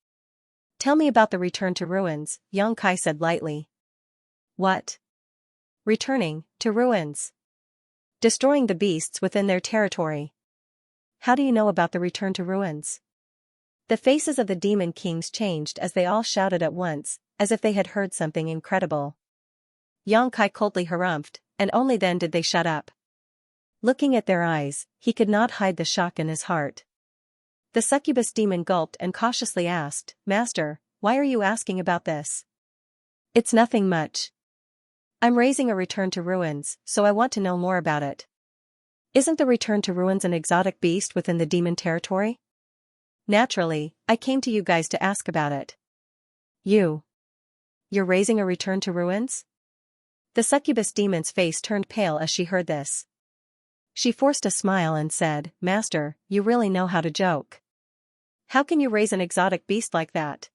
Tell me about the return to ruins, Xianxia said lightly. What? Returning to ruins. Destroying the beasts within their territory. How do you know about the return to ruins? The faces of the demon kings changed as they all shouted at once, as if they had heard something incredible. Xianxia coldly harumphed, and only then did they shut up. Looking at their eyes, he could not hide the shock in his heart. The succubus demon gulped and cautiously asked, Master, why are you asking about this? It's nothing much. I'm raising a return to ruins, so I want to know more about it. Isn't the return to ruins an exotic beast within the demon territory? Naturally, I came to you guys to ask about it. You're raising a return to ruins? The succubus demon's face turned pale as she heard this. She forced a smile and said, Master, you really know how to joke. How can you raise an exotic beast like that?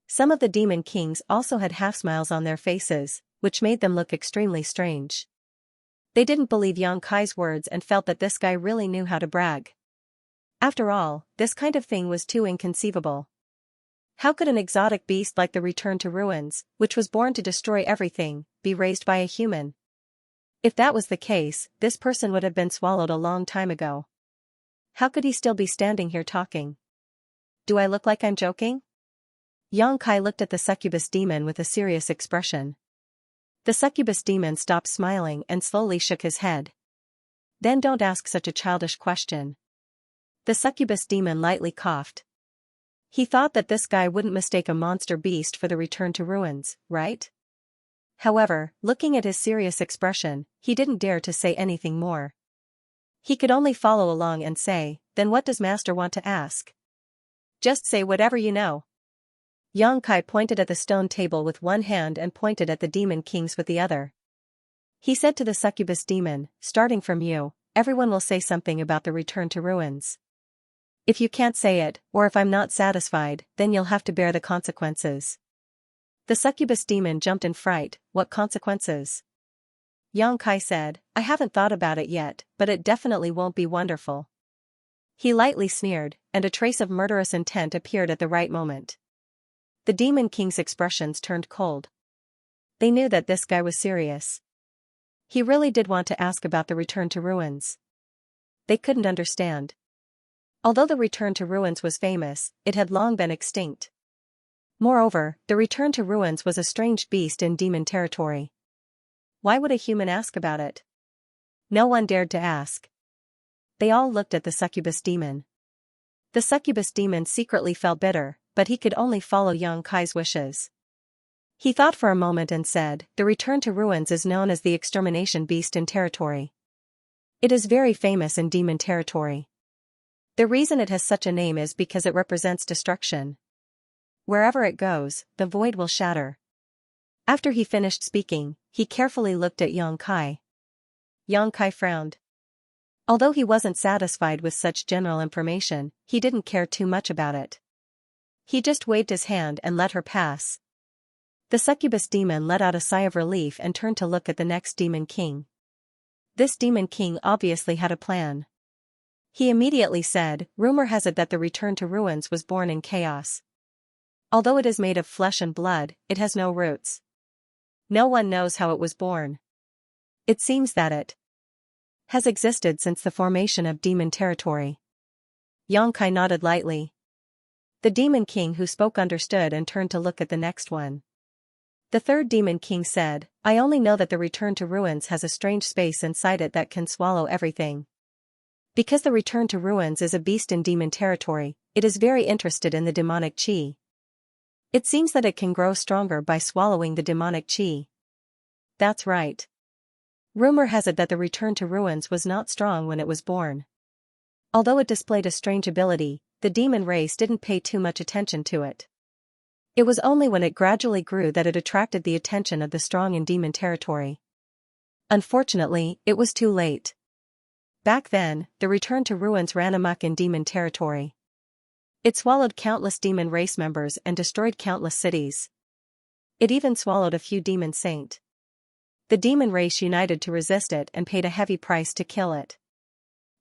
Some of the demon kings also had half smiles on their faces, which made them look extremely strange. They didn't believe Xianxia's words and felt that this guy really knew how to brag. After all, this kind of thing was too inconceivable. How could an exotic beast like the return to ruins, which was born to destroy everything, be raised by a human? If that was the case, this person would have been swallowed a long time ago. How could he still be standing here talking? Do I look like I'm joking? Xianxia looked at the succubus demon with a serious expression. The succubus demon stopped smiling and slowly shook his head. Then don't ask such a childish question. The succubus demon lightly coughed. He thought that this guy wouldn't mistake a monster beast for the return to ruins, right? However, looking at his serious expression, he didn't dare to say anything more. He could only follow along and say, "Then what does Master want to ask?" "Just say whatever you know." Xianxia pointed at the stone table with one hand and pointed at the demon kings with the other. He said to the succubus demon, "Starting from you, everyone will say something about the return to ruins. If you can't say it, or if I'm not satisfied, then you'll have to bear the consequences." The succubus demon jumped in fright. "What consequences?" Xianxia said, "I haven't thought about it yet, but it definitely won't be wonderful." He lightly sneered, and a trace of murderous intent appeared at the right moment. The demon king's expressions turned cold. They knew that this guy was serious. He really did want to ask about the return to ruins. They couldn't understand. Although the return to ruins was famous, it had long been extinct. Moreover, the return to ruins was a strange beast in demon territory. Why would a human ask about it? No one dared to ask. They all looked at the succubus demon. The succubus demon secretly felt bitter, but he could only follow Xianxia's wishes. He thought for a moment and said, "The return to ruins is known as the extermination beast in territory. It is very famous in demon territory. The reason it has such a name is because it represents destruction. Wherever it goes, the void will shatter." After he finished speaking, he carefully looked at Xianxia. Xianxia frowned. Although he wasn't satisfied with such general information, he didn't care too much about it. He just waved his hand and let her pass. The succubus demon let out a sigh of relief and turned to look at the next demon king. This demon king obviously had a plan. He immediately said, "Rumor has it that the return to ruins was born in chaos. Although it is made of flesh and blood, it has no roots. No one knows how it was born. It seems that it has existed since the formation of demon territory." Xianxia nodded lightly. The demon king who spoke understood and turned to look at the next one. The third demon king said, "I only know that the return to ruins has a strange space inside it that can swallow everything. Because the return to ruins is a beast in demon territory, it is very interested in the demonic chi. It seems that it can grow stronger by swallowing the demonic chi." That's right. Rumor has it that the return to ruins was not strong when it was born. Although it displayed a strange ability, the demon race didn't pay too much attention to it. It was only when it gradually grew that it attracted the attention of the strong in demon territory. Unfortunately, it was too late. Back then, the return to ruins ran amok in demon territory. It swallowed countless demon race members and destroyed countless cities. It even swallowed a few demon saint. The demon race united to resist it and paid a heavy price to kill it.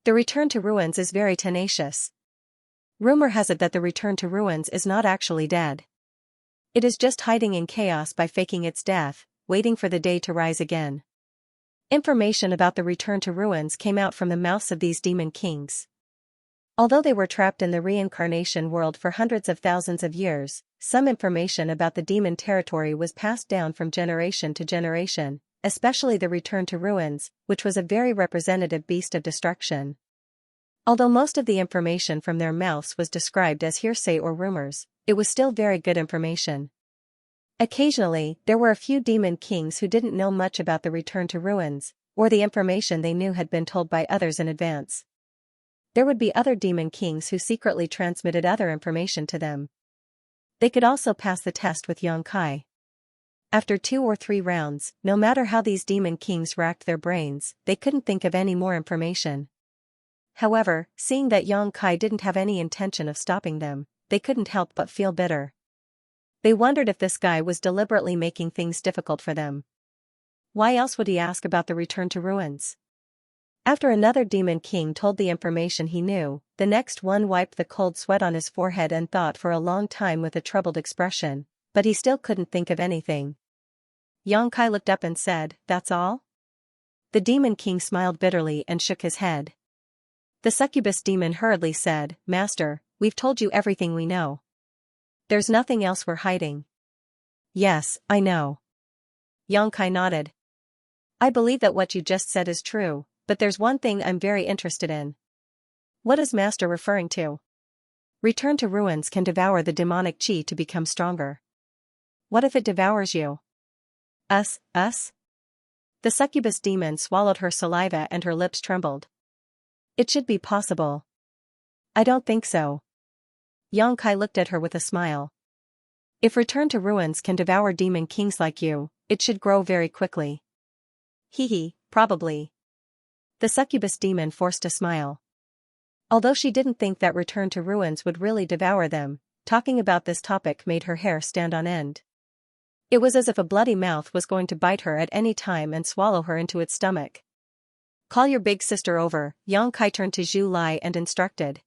The return to ruins is very tenacious. Rumor has it that the return to ruins is not actually dead. It is just hiding in chaos by faking its death, waiting for the day to rise again. Information about the return to ruins came out from the mouths of these demon kings. Although they were trapped in the reincarnation world for hundreds of thousands of years, some information about the demon territory was passed down from generation to generation, especially the return to ruins, which was a very representative beast of destruction. Although most of the information from their mouths was described as hearsay or rumors, it was still very good information. Occasionally, there were a few demon kings who didn't know much about the return to ruins, or the information they knew had been told by others in advance. There would be other demon kings who secretly transmitted other information to them. They could also pass the test with Xianxia. After 2 or 3 rounds, no matter how these demon kings racked their brains, they couldn't think of any more information. However, seeing that Xianxia didn't have any intention of stopping them, they couldn't help but feel bitter. They wondered if this guy was deliberately making things difficult for them. Why else would he ask about the return to ruins? After another demon king told the information he knew, the next one wiped the cold sweat on his forehead and thought for a long time with a troubled expression, but he still couldn't think of anything. Xianxia looked up and said, "That's all?" The demon king smiled bitterly and shook his head. The succubus demon hurriedly said, "Master, we've told you everything we know. There's nothing else we're hiding." "Yes, I know." Xianxia nodded. "I believe that what you just said is true, but there's one thing I'm very interested in." "What is Master referring to?" Return to ruins can devour the demonic chi to become stronger. What if it devours you? Us? The succubus demon swallowed her saliva and her lips trembled. It should be possible. I don't think so. Xianxia looked at her with a smile. If return to ruins can devour demon kings like you, it should grow very quickly. Probably. The succubus demon forced a smile. Although she didn't think that return to ruins would really devour them, talking about this topic made her hair stand on end. It was as if a bloody mouth was going to bite her at any time and swallow her into its stomach. Call your big sister over, Xianxia turned to Zhu Lai and instructed.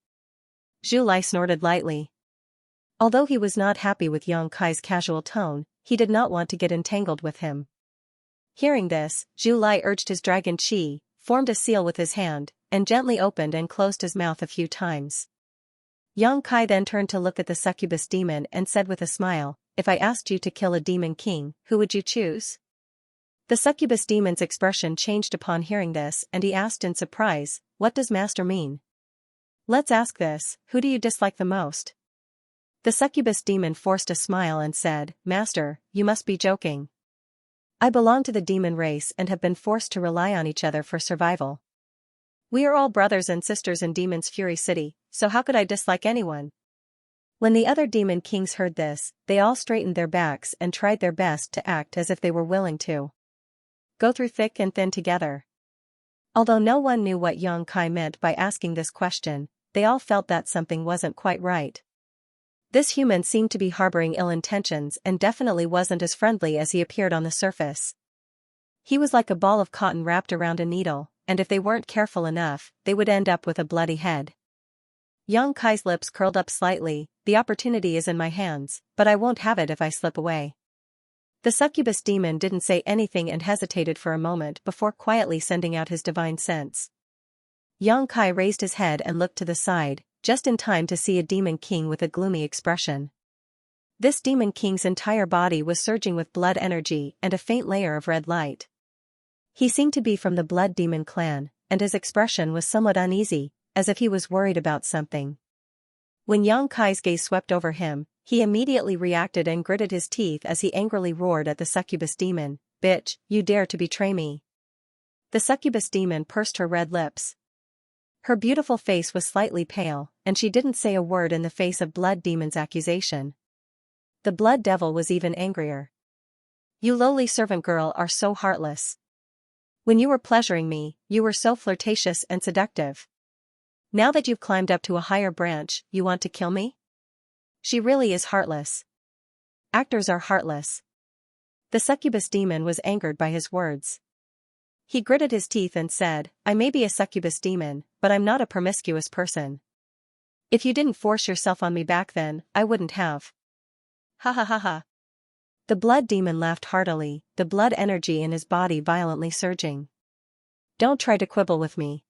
Zhu Lai snorted lightly. Although he was not happy with Xianxia's casual tone, he did not want to get entangled with him. Hearing this, Zhu Lai urged his dragon chi, formed a seal with his hand, and gently opened and closed his mouth a few times. Xianxia then turned to look at the succubus demon and said with a smile, if I asked you to kill a demon king, who would you choose? The succubus demon's expression changed upon hearing this and he asked in surprise, what does master mean? Let's ask this, who do you dislike the most? The succubus demon forced a smile and said, Master, you must be joking. I belong to the demon race and have been forced to rely on each other for survival. We are all brothers and sisters in Demon's Fury City, so how could I dislike anyone? When the other demon kings heard this, they all straightened their backs and tried their best to act as if they were willing to go through thick and thin together. Although no one knew what Xianxia meant by asking this question, they all felt that something wasn't quite right. This human seemed to be harboring ill intentions and definitely wasn't as friendly as he appeared on the surface. He was like a ball of cotton wrapped around a needle, and if they weren't careful enough, they would end up with a bloody head. Xianxia's lips curled up slightly, the opportunity is in my hands, but I won't have it if I slip away. The succubus demon didn't say anything and hesitated for a moment before quietly sending out his divine sense. Xianxia raised his head and looked to the side, just in time to see a demon king with a gloomy expression. This demon king's entire body was surging with blood energy and a faint layer of red light. He seemed to be from the blood demon clan, and his expression was somewhat uneasy, as if he was worried about something. When Xianxia's gaze swept over him, he immediately reacted and gritted his teeth as he angrily roared at the succubus demon, Bitch, you dare to betray me. The succubus demon pursed her red lips. Her beautiful face was slightly pale, and she didn't say a word in the face of Blood Demon's accusation. The Blood Devil was even angrier. You lowly servant girl are so heartless. When you were pleasuring me, you were so flirtatious and seductive. Now that you've climbed up to a higher branch, you want to kill me? She really is heartless. Actors are heartless. The succubus demon was angered by his words. He gritted his teeth and said, I may be a succubus demon, but I'm not a promiscuous person. If you didn't force yourself on me back then, I wouldn't have. Ha ha ha ha. The blood demon laughed heartily, the blood energy in his body violently surging. Don't try to quibble with me.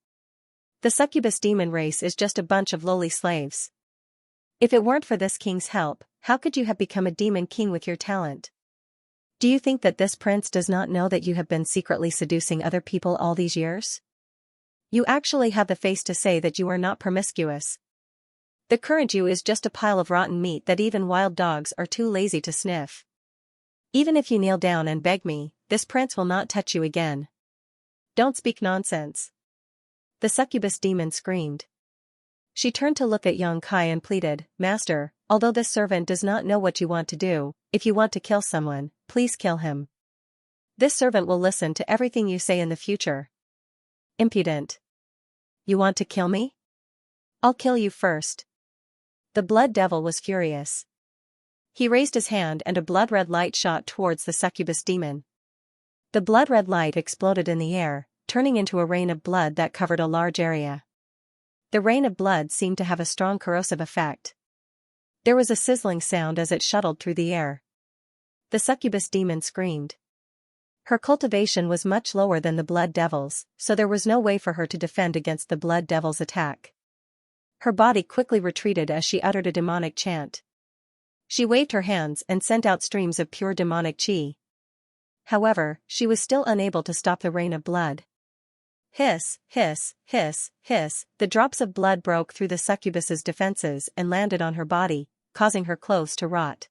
The succubus demon race is just a bunch of lowly slaves. If it weren't for this king's help, how could you have become a demon king with your talent? Do you think that this prince does not know that you have been secretly seducing other people all these years? You actually have the face to say that you are not promiscuous. The current you is just a pile of rotten meat that even wild dogs are too lazy to sniff. Even if you kneel down and beg me, this prince will not touch you again. Don't speak nonsense. The succubus demon screamed. She turned to look at Xianxia and pleaded, Master, although this servant does not know what you want to do, if you want to kill someone, please kill him. This servant will listen to everything you say in the future. Impudent. You want to kill me? I'll kill you first. The blood devil was furious. He raised his hand and a blood-red light shot towards the succubus demon. The blood-red light exploded in the air, turning into a rain of blood that covered a large area. The rain of blood seemed to have a strong corrosive effect. There was a sizzling sound as it shuttled through the air. The succubus demon screamed. Her cultivation was much lower than the blood devil's, so there was no way for her to defend against the blood devil's attack. Her body quickly retreated as she uttered a demonic chant. She waved her hands and sent out streams of pure demonic chi. However, she was still unable to stop the rain of blood. Hiss, hiss, hiss, hiss, the drops of blood broke through the succubus's defenses and landed on her body, causing her clothes to rot.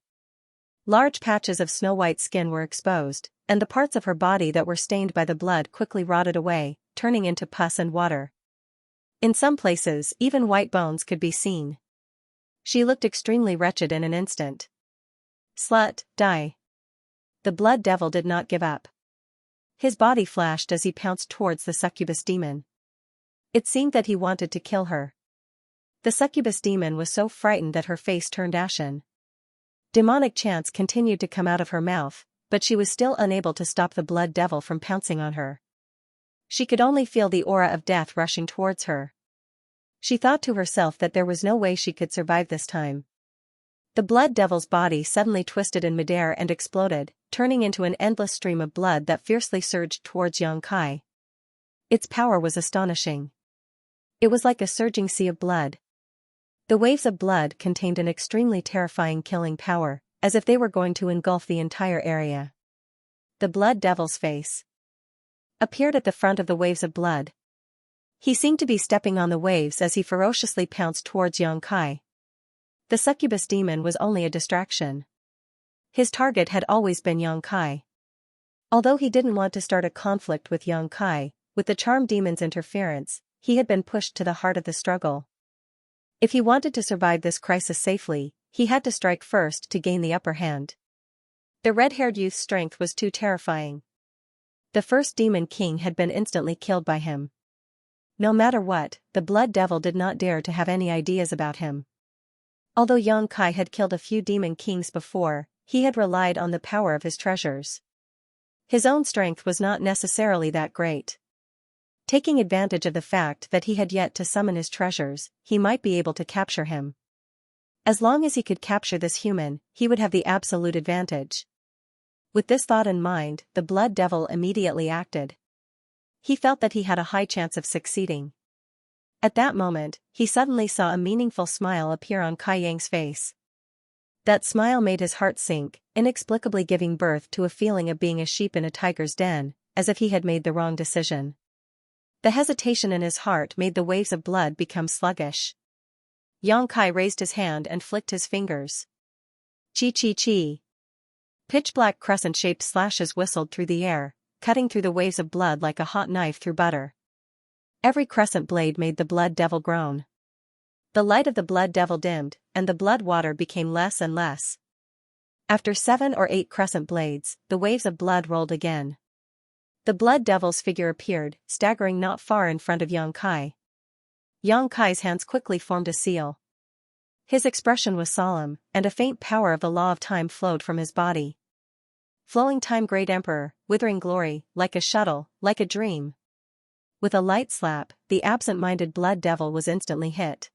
Large patches of snow-white skin were exposed, and the parts of her body that were stained by the blood quickly rotted away, turning into pus and water. In some places, even white bones could be seen. She looked extremely wretched in an instant. Slut, die. The blood devil did not give up. His body flashed as he pounced towards the succubus demon. It seemed that he wanted to kill her. The succubus demon was so frightened that her face turned ashen. Demonic chants continued to come out of her mouth, but she was still unable to stop the blood devil from pouncing on her. She could only feel the aura of death rushing towards her. She thought to herself that there was no way she could survive this time. The blood devil's body suddenly twisted in midair and exploded, turning into an endless stream of blood that fiercely surged towards Xianxia. Its power was astonishing. It was like a surging sea of blood. The waves of blood contained an extremely terrifying killing power, as if they were going to engulf the entire area. The blood devil's face appeared at the front of the waves of blood. He seemed to be stepping on the waves as he ferociously pounced towards Xianxia. The succubus demon was only a distraction. His target had always been Xianxia. Although he didn't want to start a conflict with Xianxia, with the charm demon's interference, he had been pushed to the heart of the struggle. If he wanted to survive this crisis safely, he had to strike first to gain the upper hand. The red-haired youth's strength was too terrifying. The first demon king had been instantly killed by him. No matter what, the blood devil did not dare to have any ideas about him. Although Xianxia had killed a few demon kings before, he had relied on the power of his treasures. His own strength was not necessarily that great. Taking advantage of the fact that he had yet to summon his treasures, he might be able to capture him. As long as he could capture this human, he would have the absolute advantage. With this thought in mind, the blood devil immediately acted. He felt that he had a high chance of succeeding. At that moment, he suddenly saw a meaningful smile appear on Kai Yang's face. That smile made his heart sink, inexplicably giving birth to a feeling of being a sheep in a tiger's den, as if he had made the wrong decision. The hesitation in his heart made the waves of blood become sluggish. Xianxia raised his hand and flicked his fingers. Chi-chi-chi. Pitch-black crescent-shaped slashes whistled through the air, cutting through the waves of blood like a hot knife through butter. Every crescent blade made the blood devil groan. The light of the blood devil dimmed, and the blood water became less and less. After 7 or 8 crescent blades, the waves of blood rolled again. The blood devil's figure appeared, staggering not far in front of Xianxia. Xianxia's hands quickly formed a seal. His expression was solemn, and a faint power of the law of time flowed from his body. Flowing time, great emperor, withering glory, like a shuttle, like a dream. With a light slap, the absent-minded blood devil was instantly hit.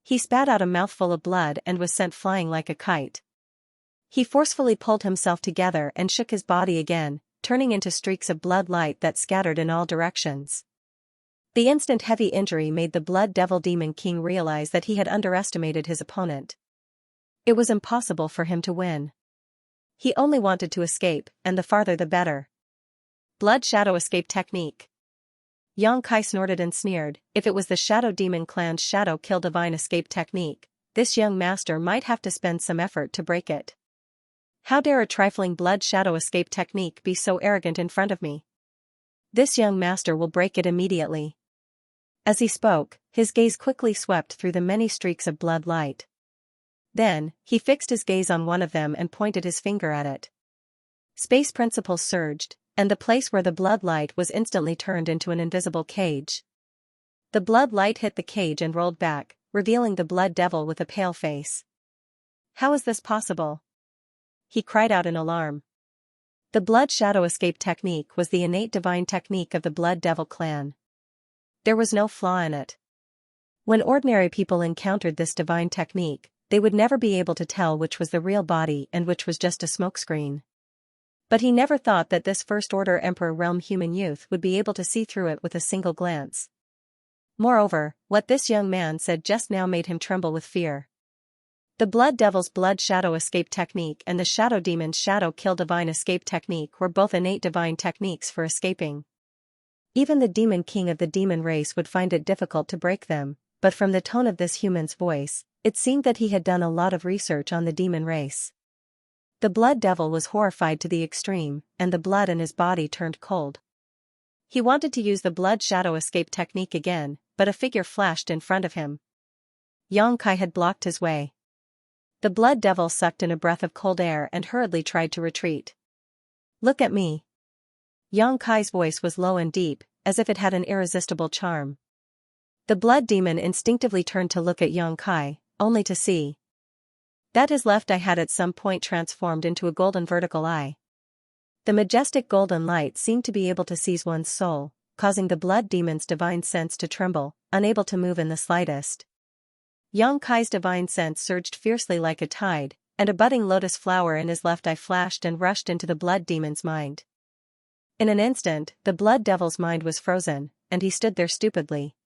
He spat out a mouthful of blood and was sent flying like a kite. He forcefully pulled himself together and shook his body again, turning into streaks of blood light that scattered in all directions. The instant heavy injury made the blood devil demon king realize that he had underestimated his opponent. It was impossible for him to win. He only wanted to escape, and the farther the better. Blood shadow escape technique. Xianxia snorted and sneered. If it was the Shadow Demon Clan's Shadow Kill Divine Escape technique, this young master might have to spend some effort to break it. How dare a trifling blood shadow escape technique be so arrogant in front of me? This young master will break it immediately. As he spoke, his gaze quickly swept through the many streaks of blood light. Then, he fixed his gaze on one of them and pointed his finger at it. Space principles surged, and the place where the blood light was instantly turned into an invisible cage. The blood light hit the cage and rolled back, revealing the blood devil with a pale face. How is this possible? He cried out in alarm. The blood shadow escape technique was the innate divine technique of the blood devil clan. There was no flaw in it. When ordinary people encountered this divine technique, they would never be able to tell which was the real body and which was just a smokescreen. But he never thought that this first-order Emperor Realm human youth would be able to see through it with a single glance. Moreover, what this young man said just now made him tremble with fear. The Blood Devil's Blood Shadow Escape Technique and the Shadow Demon's Shadow Kill Divine Escape Technique were both innate divine techniques for escaping. Even the demon king of the demon race would find it difficult to break them, but from the tone of this human's voice, it seemed that he had done a lot of research on the demon race. The blood devil was horrified to the extreme, and the blood in his body turned cold. He wanted to use the blood shadow escape technique again, but a figure flashed in front of him. Xianxia had blocked his way. The blood devil sucked in a breath of cold air and hurriedly tried to retreat. "Look at me." Xianxia's voice was low and deep, as if it had an irresistible charm. The blood demon instinctively turned to look at Xianxia, only to see that his left eye had at some point transformed into a golden vertical eye. The majestic golden light seemed to be able to seize one's soul, causing the blood demon's divine sense to tremble, unable to move in the slightest. Xianxia's divine sense surged fiercely like a tide, and a budding lotus flower in his left eye flashed and rushed into the blood demon's mind. In an instant, the blood devil's mind was frozen, and he stood there stupidly.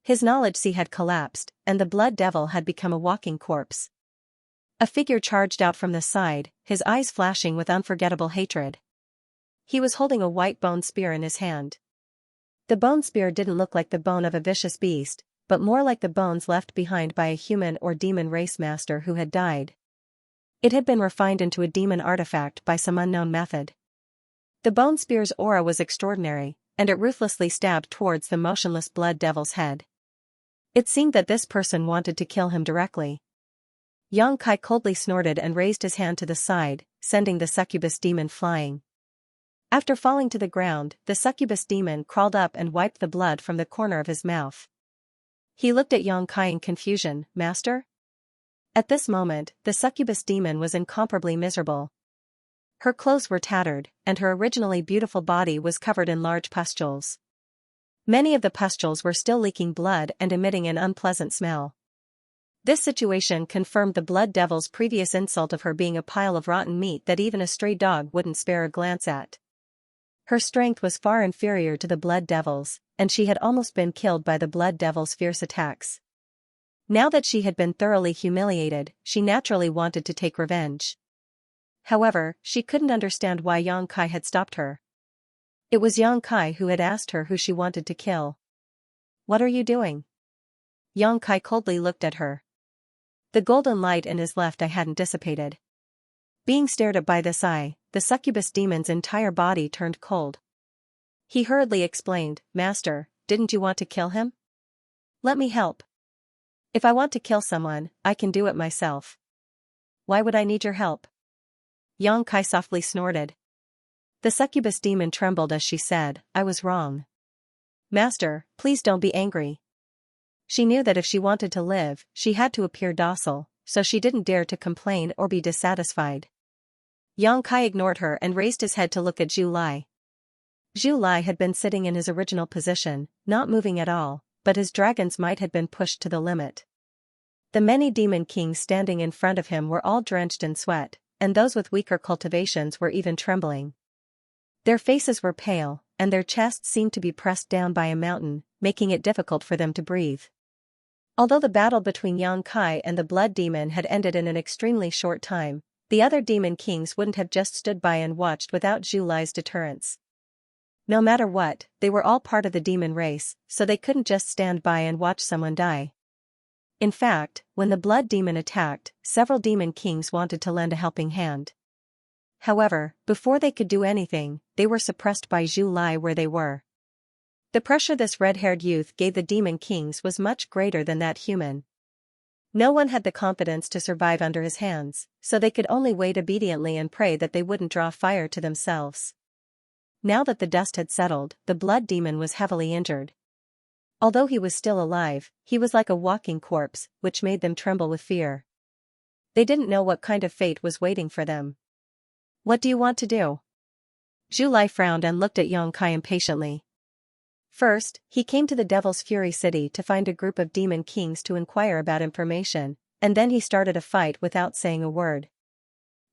His knowledge sea had collapsed, and the blood devil had become a walking corpse. A figure charged out from the side, his eyes flashing with unforgettable hatred. He was holding a white bone spear in his hand. The bone spear didn't look like the bone of a vicious beast, but more like the bones left behind by a human or demon race master who had died. It had been refined into a demon artifact by some unknown method. The bone spear's aura was extraordinary, and it ruthlessly stabbed towards the motionless blood devil's head. It seemed that this person wanted to kill him directly. Xianxia coldly snorted and raised his hand to the side, sending the succubus demon flying. After falling to the ground, the succubus demon crawled up and wiped the blood from the corner of his mouth. He looked at Xianxia in confusion. "Master?" At this moment, the succubus demon was incomparably miserable. Her clothes were tattered, and her originally beautiful body was covered in large pustules. Many of the pustules were still leaking blood and emitting an unpleasant smell. This situation confirmed the blood devil's previous insult of her being a pile of rotten meat that even a stray dog wouldn't spare a glance at. Her strength was far inferior to the blood devil's, and she had almost been killed by the blood devil's fierce attacks. Now that she had been thoroughly humiliated, she naturally wanted to take revenge. However, she couldn't understand why Xianxia had stopped her. It was Xianxia who had asked her who she wanted to kill. "What are you doing?" Xianxia coldly looked at her. The golden light in his left eye hadn't dissipated. Being stared at by this eye, the succubus demon's entire body turned cold. He hurriedly explained, "Master, didn't you want to kill him? Let me help. If I want to kill someone, I can do it myself. Why would I need your help?" Xianxia softly snorted. The succubus demon trembled as she said, "I was wrong. Master, please don't be angry." She knew that if she wanted to live, she had to appear docile, so she didn't dare to complain or be dissatisfied. Xianxia ignored her and raised his head to look at Zhu Lai. Zhu Lai had been sitting in his original position, not moving at all, but his dragon's might had been pushed to the limit. The many demon kings standing in front of him were all drenched in sweat, and those with weaker cultivations were even trembling. Their faces were pale, and their chests seemed to be pressed down by a mountain, making it difficult for them to breathe. Although the battle between Xianxia and the blood demon had ended in an extremely short time, the other demon kings wouldn't have just stood by and watched without Zhu Lai's deterrence. No matter what, they were all part of the demon race, so they couldn't just stand by and watch someone die. In fact, when the blood demon attacked, several demon kings wanted to lend a helping hand. However, before they could do anything, they were suppressed by Zhu Lai where they were. The pressure this red-haired youth gave the demon kings was much greater than that human. No one had the confidence to survive under his hands, so they could only wait obediently and pray that they wouldn't draw fire to themselves. Now that the dust had settled, the blood demon was heavily injured. Although he was still alive, he was like a walking corpse, which made them tremble with fear. They didn't know what kind of fate was waiting for them. "What do you want to do?" Zhu Lai frowned and looked at Xianxia impatiently. First, he came to the Devil's Fury City to find a group of demon kings to inquire about information, and then he started a fight without saying a word.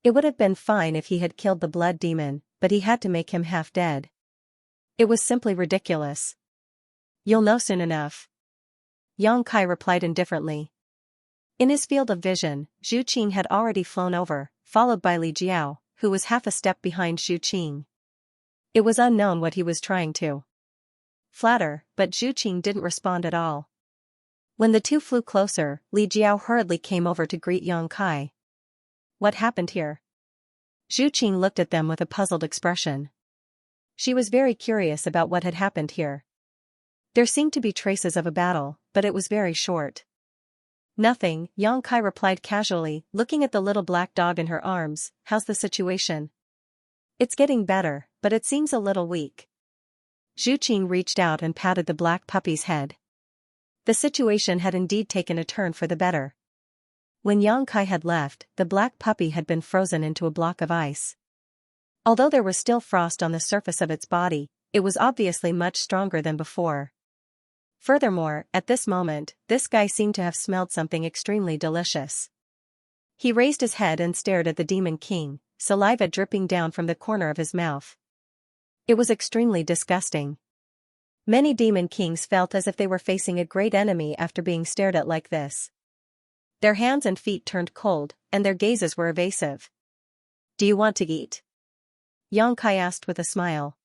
It would have been fine if he had killed the blood demon, but he had to make him half dead. It was simply ridiculous. "You'll know soon enough," Xianxia replied indifferently. In his field of vision, Zhu Qing had already flown over, followed by Li Jiao, who was half a step behind Zhu Qing. It was unknown what he was trying to flatter, but Zhu Qing didn't respond at all. When the two flew closer, Li Jiao hurriedly came over to greet Yang Kai. What happened here? Zhu Qing looked at them with a puzzled expression. She was very curious about what had happened here. There seemed to be traces of a battle, but it was very short. Nothing, Yang Kai replied casually, looking at the little black dog in her arms. How's the situation? It's getting better, but it seems a little weak. Zhu Qing reached out and patted the black puppy's head. The situation had indeed taken a turn for the better. When Yang Kai had left, the black puppy had been frozen into a block of ice. Although there was still frost on the surface of its body, it was obviously much stronger than before. Furthermore, at this moment, this guy seemed to have smelled something extremely delicious. He raised his head and stared at the Demon King, saliva dripping down from the corner of his mouth. It was extremely disgusting. Many Demon Kings felt as if they were facing a great enemy after being stared at like this. Their hands and feet turned cold, and their gazes were evasive. Do you want to eat? Yang Kai asked with a smile.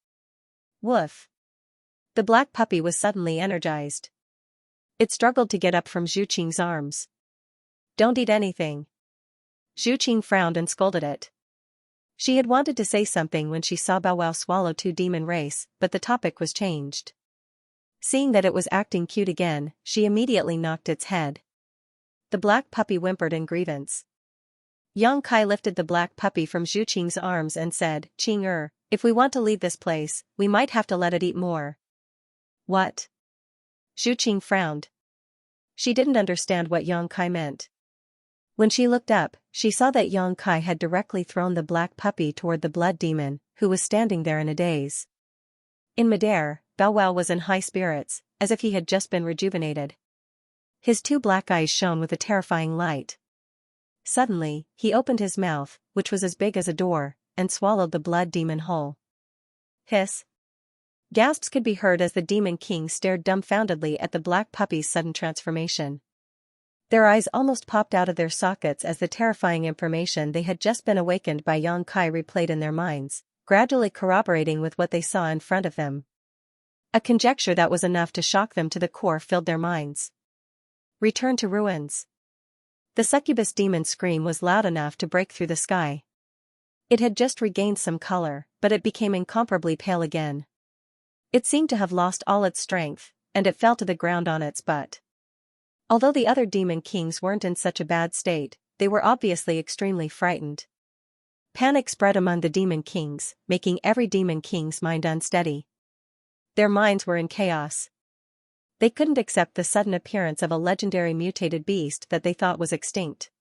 Woof. The black puppy was suddenly energized. It struggled to get up from Zhu Qing's arms. Don't eat anything. Zhu Qing frowned and scolded it. She had wanted to say something when she saw Bow Wow swallow two demon race, but the topic was changed. Seeing that it was acting cute again, she immediately knocked its head. The black puppy whimpered in grievance. Yang Kai lifted the black puppy from Zhu Qing's arms and said, Qing if we want to leave this place, we might have to let it eat more. What? Zhu Qing frowned. She didn't understand what Yang Kai meant. When she looked up, she saw that Yang Kai had directly thrown the black puppy toward the blood demon, who was standing there in a daze. In midair, Bow Wow was in high spirits, as if he had just been rejuvenated. His two black eyes shone with a terrifying light. Suddenly, he opened his mouth, which was as big as a door, and swallowed the blood demon whole. Hiss. Gasps could be heard as the Demon King stared dumbfoundedly at the black puppy's sudden transformation. Their eyes almost popped out of their sockets as the terrifying information they had just been awakened by Yang Kai replayed in their minds, gradually corroborating with what they saw in front of them. A conjecture that was enough to shock them to the core filled their minds. Return to ruins. The succubus demon's scream was loud enough to break through the sky. It had just regained some color, but it became incomparably pale again. It seemed to have lost all its strength, and it fell to the ground on its butt. Although the other Demon Kings weren't in such a bad state, they were obviously extremely frightened. Panic spread among the Demon Kings, making every Demon King's mind unsteady. Their minds were in chaos. They couldn't accept the sudden appearance of a legendary mutated beast that they thought was extinct.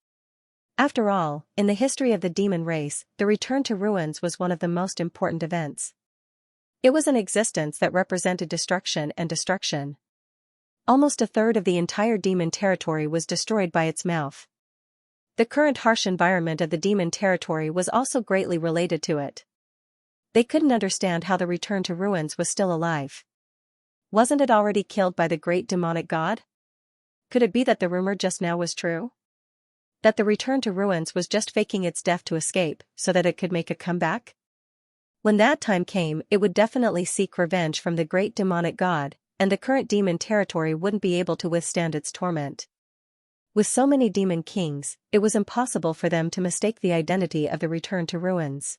After all, in the history of the demon race, the return to ruins was one of the most important events. It was an existence that represented destruction and destruction. Almost a third of the entire demon territory was destroyed by its mouth. The current harsh environment of the demon territory was also greatly related to it. They couldn't understand how the return to ruins was still alive. Wasn't it already killed by the great demonic god? Could it be that the rumor just now was true? That the return to ruins was just faking its death to escape, so that it could make a comeback? When that time came, it would definitely seek revenge from the great demonic god, and the current demon territory wouldn't be able to withstand its torment. With so many demon kings, it was impossible for them to mistake the identity of the return to ruins.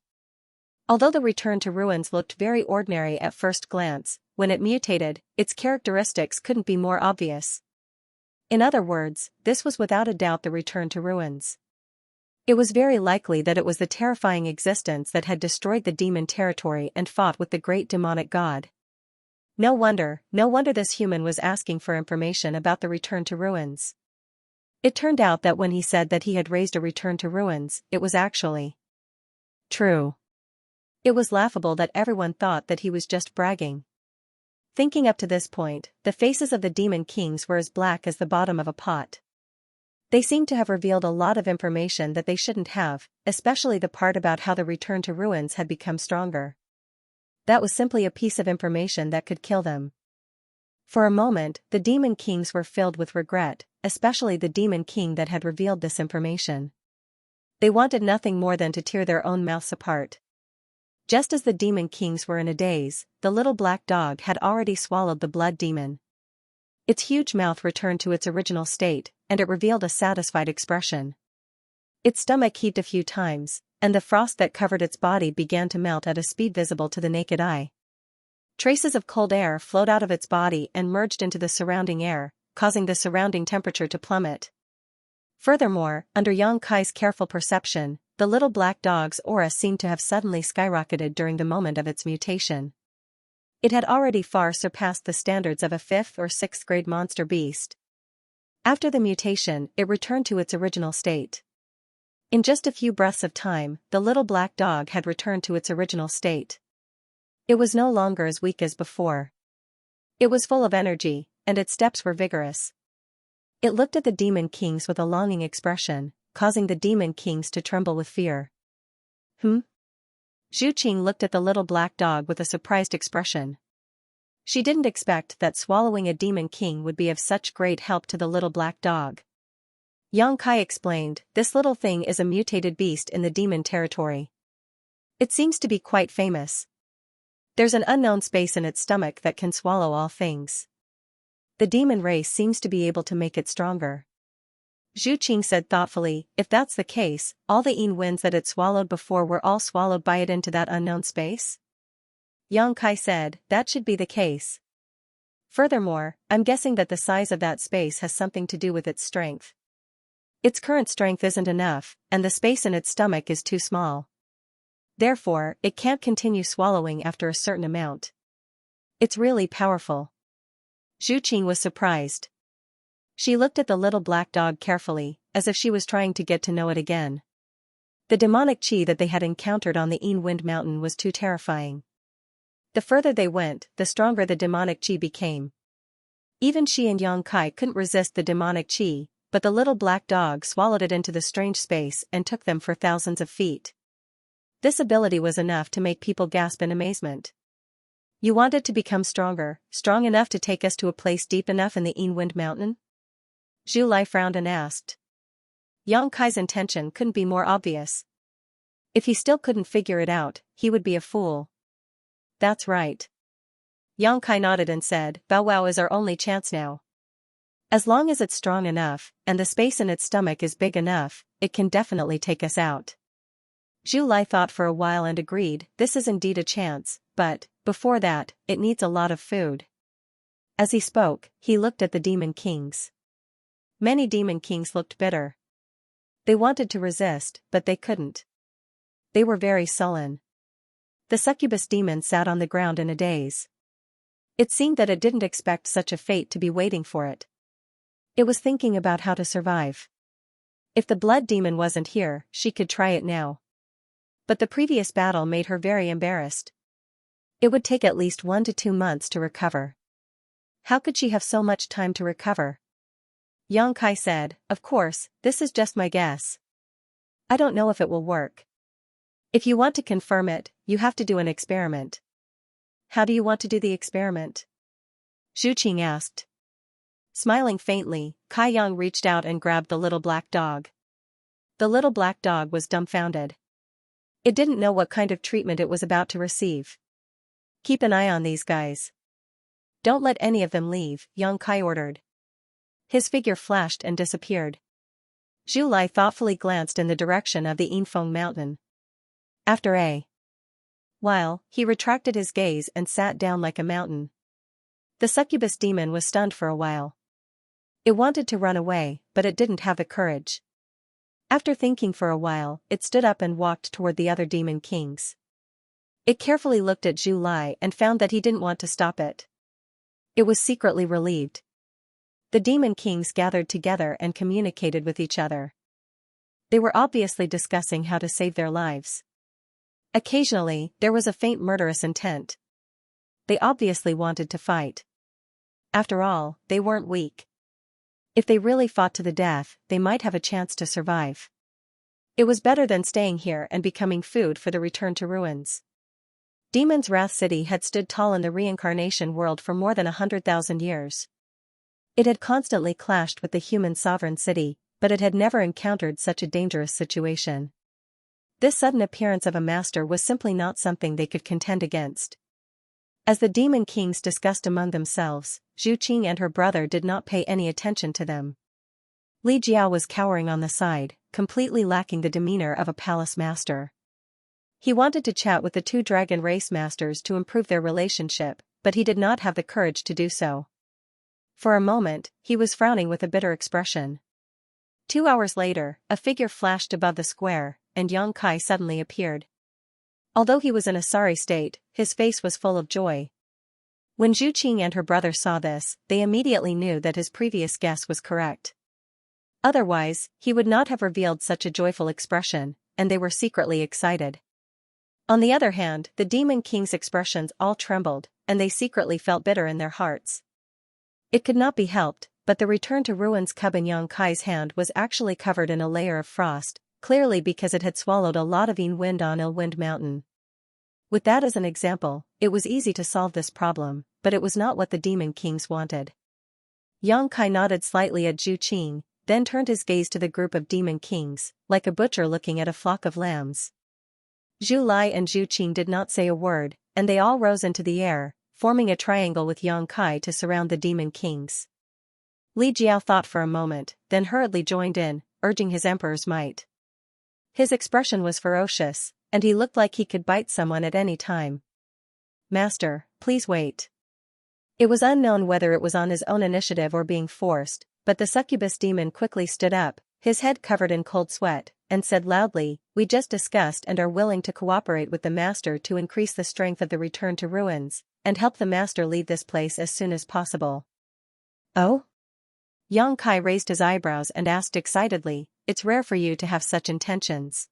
Although the return to ruins looked very ordinary at first glance, when it mutated, its characteristics couldn't be more obvious. In other words, this was without a doubt the return to ruins. It was very likely that it was the terrifying existence that had destroyed the demon territory and fought with the great demonic god. No wonder this human was asking for information about the return to ruins. It turned out that when he said that he had raised a return to ruins, it was actually true. It was laughable that everyone thought that he was just bragging. Thinking up to this point, the faces of the demon kings were as black as the bottom of a pot. They seemed to have revealed a lot of information that they shouldn't have, especially the part about how the return to ruins had become stronger. That was simply a piece of information that could kill them. For a moment, the demon kings were filled with regret, especially the demon king that had revealed this information. They wanted nothing more than to tear their own mouths apart. Just as the demon kings were in a daze, the little black dog had already swallowed the blood demon. Its huge mouth returned to its original state, and it revealed a satisfied expression. Its stomach heaved a few times, and the frost that covered its body began to melt at a speed visible to the naked eye. Traces of cold air flowed out of its body and merged into the surrounding air, causing the surrounding temperature to plummet. Furthermore, under Xianxia's careful perception, the little black dog's aura seemed to have suddenly skyrocketed during the moment of its mutation. It had already far surpassed the standards of a 5th or 6th grade monster beast. After the mutation, it returned to its original state. In just a few breaths of time, the little black dog had returned to its original state. It was no longer as weak as before. It was full of energy, and its steps were vigorous. It looked at the demon kings with a longing expression, causing the demon kings to tremble with fear. Zhu Qing looked at the little black dog with a surprised expression. She didn't expect that swallowing a demon king would be of such great help to the little black dog. Xianxia explained, "This little thing is a mutated beast in the demon territory. It seems to be quite famous. There's an unknown space in its stomach that can swallow all things. The demon race seems to be able to make it stronger." Zhu Qing said thoughtfully, "If that's the case, all the Yin winds that it swallowed before were all swallowed by it into that unknown space?" Xianxia said, "That should be the case. Furthermore, I'm guessing that the size of that space has something to do with its strength. Its current strength isn't enough, and the space in its stomach is too small. Therefore, it can't continue swallowing after a certain amount. It's really powerful." Zhu Qing was surprised. She looked at the little black dog carefully, as if she was trying to get to know it again. The demonic qi that they had encountered on the Yin Wind Mountain was too terrifying. The further they went, the stronger the demonic qi became. Even she and Xianxia couldn't resist the demonic qi, but the little black dog swallowed it into the strange space and took them for thousands of feet. This ability was enough to make people gasp in amazement. "You want it to become stronger, strong enough to take us to a place deep enough in the Yin Wind Mountain?" Zhu Lai frowned and asked. Xianxia's intention couldn't be more obvious. If he still couldn't figure it out, he would be a fool. "That's right." Xianxia nodded and said, "Bow Wow is our only chance now. As long as it's strong enough, and the space in its stomach is big enough, it can definitely take us out." Zhu Lai thought for a while and agreed, "This is indeed a chance, but, before that, it needs a lot of food." As he spoke, he looked at the demon kings. Many demon kings looked bitter. They wanted to resist, but they couldn't. They were very sullen. The succubus demon sat on the ground in a daze. It seemed that it didn't expect such a fate to be waiting for it. It was thinking about how to survive. If the blood demon wasn't here, she could try it now. But the previous battle made her very embarrassed. It would take at least 1 to 2 months to recover. How could she have so much time to recover? Xianxia said, "Of course, this is just my guess. I don't know if it will work. If you want to confirm it, you have to do an experiment." "How do you want to do the experiment?" Zhu Qing asked. Smiling faintly, Kai Yang reached out and grabbed the little black dog. The little black dog was dumbfounded. It didn't know what kind of treatment it was about to receive. "Keep an eye on these guys. Don't let any of them leave," Xianxia ordered. His figure flashed and disappeared. Zhu Lai thoughtfully glanced in the direction of the Yinfeng mountain. After a while, he retracted his gaze and sat down like a mountain. The succubus demon was stunned for a while. It wanted to run away, but it didn't have the courage. After thinking for a while, it stood up and walked toward the other demon kings. It carefully looked at Zhu Lai and found that he didn't want to stop it. It was secretly relieved. The demon kings gathered together and communicated with each other. They were obviously discussing how to save their lives. Occasionally, there was a faint murderous intent. They obviously wanted to fight. After all, they weren't weak. If they really fought to the death, they might have a chance to survive. It was better than staying here and becoming food for the return to ruins. Demon's Wrath City had stood tall in the reincarnation world for more than 100,000 years. It had constantly clashed with the human sovereign city, but it had never encountered such a dangerous situation. This sudden appearance of a master was simply not something they could contend against. As the demon kings discussed among themselves, Zhu Qing and her brother did not pay any attention to them. Li Jiao was cowering on the side, completely lacking the demeanor of a palace master. He wanted to chat with the two dragon race masters to improve their relationship, but he did not have the courage to do so. For a moment, he was frowning with a bitter expression. 2 hours later, a figure flashed above the square, and Yang Kai suddenly appeared. Although he was in a sorry state, his face was full of joy. When Zhu Qing and her brother saw this, they immediately knew that his previous guess was correct. Otherwise, he would not have revealed such a joyful expression, and they were secretly excited. On the other hand, the demon king's expressions all trembled, and they secretly felt bitter in their hearts. It could not be helped, but the return to ruins cub in Yang Kai's hand was actually covered in a layer of frost, clearly because it had swallowed a lot of wind on Ilwind Mountain. With that as an example, it was easy to solve this problem, but it was not what the demon kings wanted. Yang Kai nodded slightly at Zhu Qing, then turned his gaze to the group of demon kings, like a butcher looking at a flock of lambs. Zhu Lai and Zhu Qing did not say a word, and they all rose into the air, forming a triangle with Yang Kai to surround the demon kings. Li Jiao thought for a moment, then hurriedly joined in, urging his emperor's might. His expression was ferocious, and he looked like he could bite someone at any time. "Master, please wait." It was unknown whether it was on his own initiative or being forced, but the succubus demon quickly stood up, his head covered in cold sweat, and said loudly, "We just discussed and are willing to cooperate with the master to increase the strength of the return to ruins, and help the master leave this place as soon as possible." "Oh?" Yang Kai raised his eyebrows and asked excitedly, "It's rare for you to have such intentions.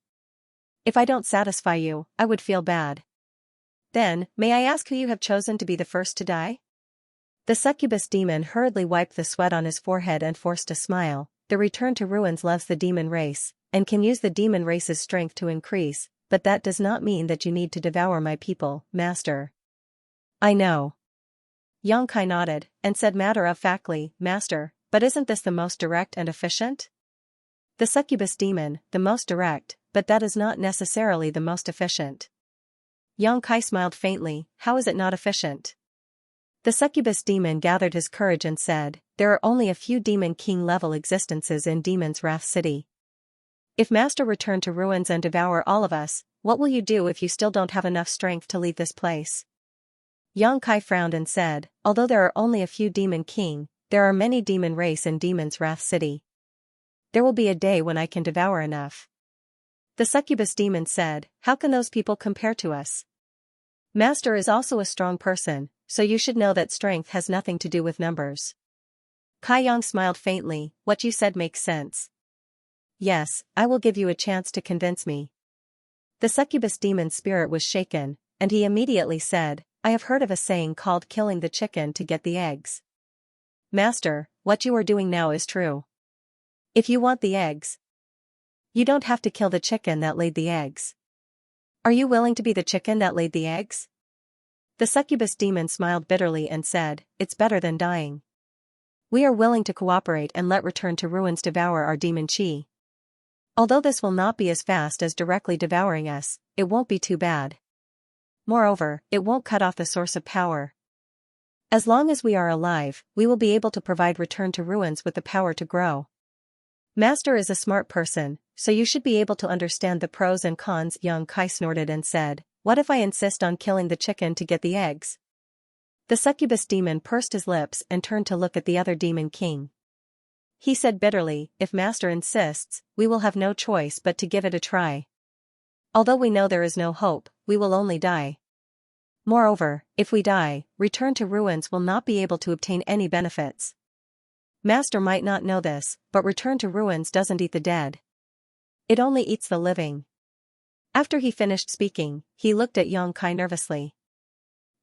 If I don't satisfy you, I would feel bad." "Then, may I ask who you have chosen to be the first to die?" The succubus demon hurriedly wiped the sweat on his forehead and forced a smile. "The return to ruins loves the demon race, and can use the demon race's strength to increase, but that does not mean that you need to devour my people, master." "I know." Yang Kai nodded, and said matter-of-factly, "Master, but isn't this the most direct and efficient?" The succubus demon, "The most direct, but that is not necessarily the most efficient." Yang Kai smiled faintly, "How is it not efficient?" The succubus demon gathered his courage and said, "There are only a few demon king level existences in Demon's Wrath City. If Master returned to ruins and devour all of us, what will you do if you still don't have enough strength to leave this place?" Yang Kai frowned and said, "Although there are only a few demon king, there are many demon race in Demon's Wrath City. There will be a day when I can devour enough." The succubus demon said, "How can those people compare to us? Master is also a strong person, so you should know that strength has nothing to do with numbers." Kai Yang smiled faintly, "What you said makes sense. Yes, I will give you a chance to convince me." The succubus demon's spirit was shaken, and he immediately said, "I have heard of a saying called killing the chicken to get the eggs. Master, what you are doing now is true. If you want the eggs, you don't have to kill the chicken that laid the eggs. Are you willing to be the chicken that laid the eggs?" The succubus demon smiled bitterly and said, "It's better than dying. We are willing to cooperate and let return to ruins devour our demon chi. Although this will not be as fast as directly devouring us, it won't be too bad. Moreover, it won't cut off the source of power. As long as we are alive, we will be able to provide return to ruins with the power to grow. Master is a smart person, so you should be able to understand the pros and cons." Yang Kai snorted and said, "What if I insist on killing the chicken to get the eggs?" The succubus demon pursed his lips and turned to look at the other demon king. He said bitterly, "If Master insists, we will have no choice but to give it a try. Although we know there is no hope, we will only die. Moreover, if we die, return to ruins will not be able to obtain any benefits. Master might not know this, but return to ruins doesn't eat the dead. It only eats the living." After he finished speaking, he looked at Yang Kai nervously.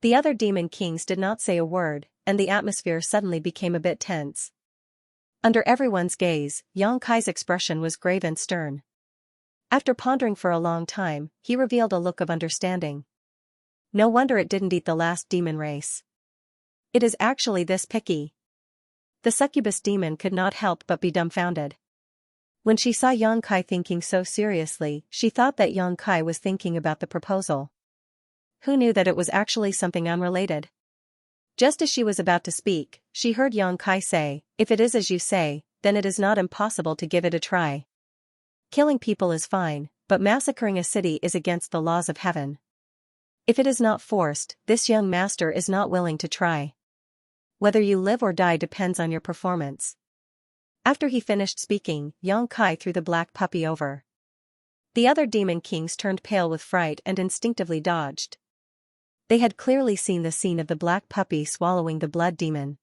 The other demon kings did not say a word, and the atmosphere suddenly became a bit tense. Under everyone's gaze, Yang Kai's expression was grave and stern. After pondering for a long time, he revealed a look of understanding. No wonder it didn't eat the last demon race. It is actually this picky. The succubus demon could not help but be dumbfounded. When she saw Yang Kai thinking so seriously, she thought that Yang Kai was thinking about the proposal. Who knew that it was actually something unrelated? Just as she was about to speak, she heard Yang Kai say, "If it is as you say, then it is not impossible to give it a try. Killing people is fine, but massacring a city is against the laws of heaven. If it is not forced, this young master is not willing to try. Whether you live or die depends on your performance." After he finished speaking, Yang Kai threw the black puppy over. The other demon kings turned pale with fright and instinctively dodged. They had clearly seen the scene of the black puppy swallowing the blood demon.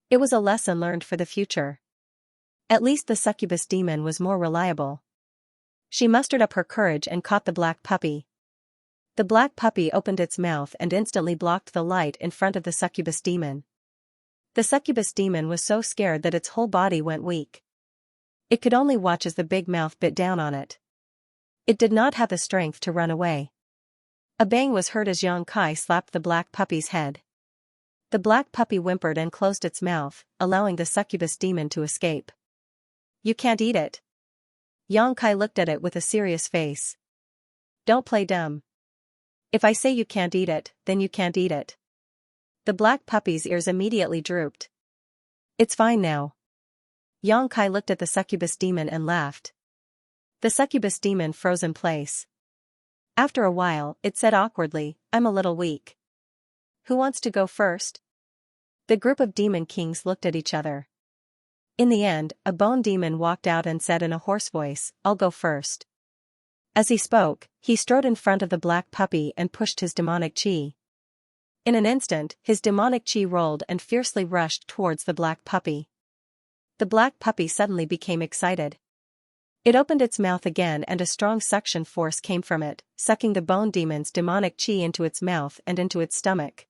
It was a lesson learned for the future. At least the succubus demon was more reliable. She mustered up her courage and caught the black puppy. The black puppy opened its mouth and instantly blocked the light in front of the succubus demon. The succubus demon was so scared that its whole body went weak. It could only watch as the big mouth bit down on it. It did not have the strength to run away. A bang was heard as Yang Kai slapped the black puppy's head. The black puppy whimpered and closed its mouth, allowing the succubus demon to escape. "You can't eat it." Yang Kai looked at it with a serious face. "Don't play dumb. If I say you can't eat it, then you can't eat it." The black puppy's ears immediately drooped. "It's fine now." Yang Kai looked at the succubus demon and laughed. The succubus demon froze in place. After a while, it said awkwardly, "I'm a little weak. Who wants to go first?" The group of demon kings looked at each other. In the end, a bone demon walked out and said in a hoarse voice, "I'll go first." As he spoke, he strode in front of the black puppy and pushed his demonic chi. In an instant, his demonic chi rolled and fiercely rushed towards the black puppy. The black puppy suddenly became excited. It opened its mouth again and a strong suction force came from it, sucking the bone demon's demonic chi into its mouth and into its stomach.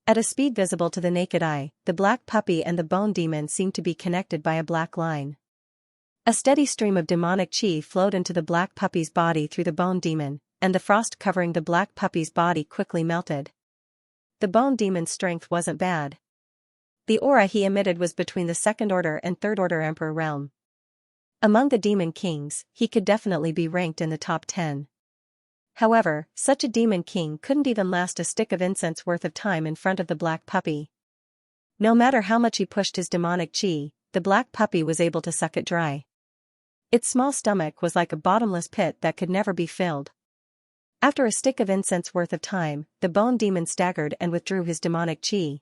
At a speed visible to the naked eye, the black puppy and the bone demon seemed to be connected by a black line. A steady stream of demonic chi flowed into the black puppy's body through the bone demon, and the frost covering the black puppy's body quickly melted. The bone demon's strength wasn't bad. The aura he emitted was between the second order and third order emperor realm. Among the demon kings, he could definitely be ranked in the top 10. However, such a demon king couldn't even last a stick of incense worth of time in front of the black puppy. No matter how much he pushed his demonic chi, the black puppy was able to suck it dry. Its small stomach was like a bottomless pit that could never be filled. After a stick of incense worth of time, the bone demon staggered and withdrew his demonic chi.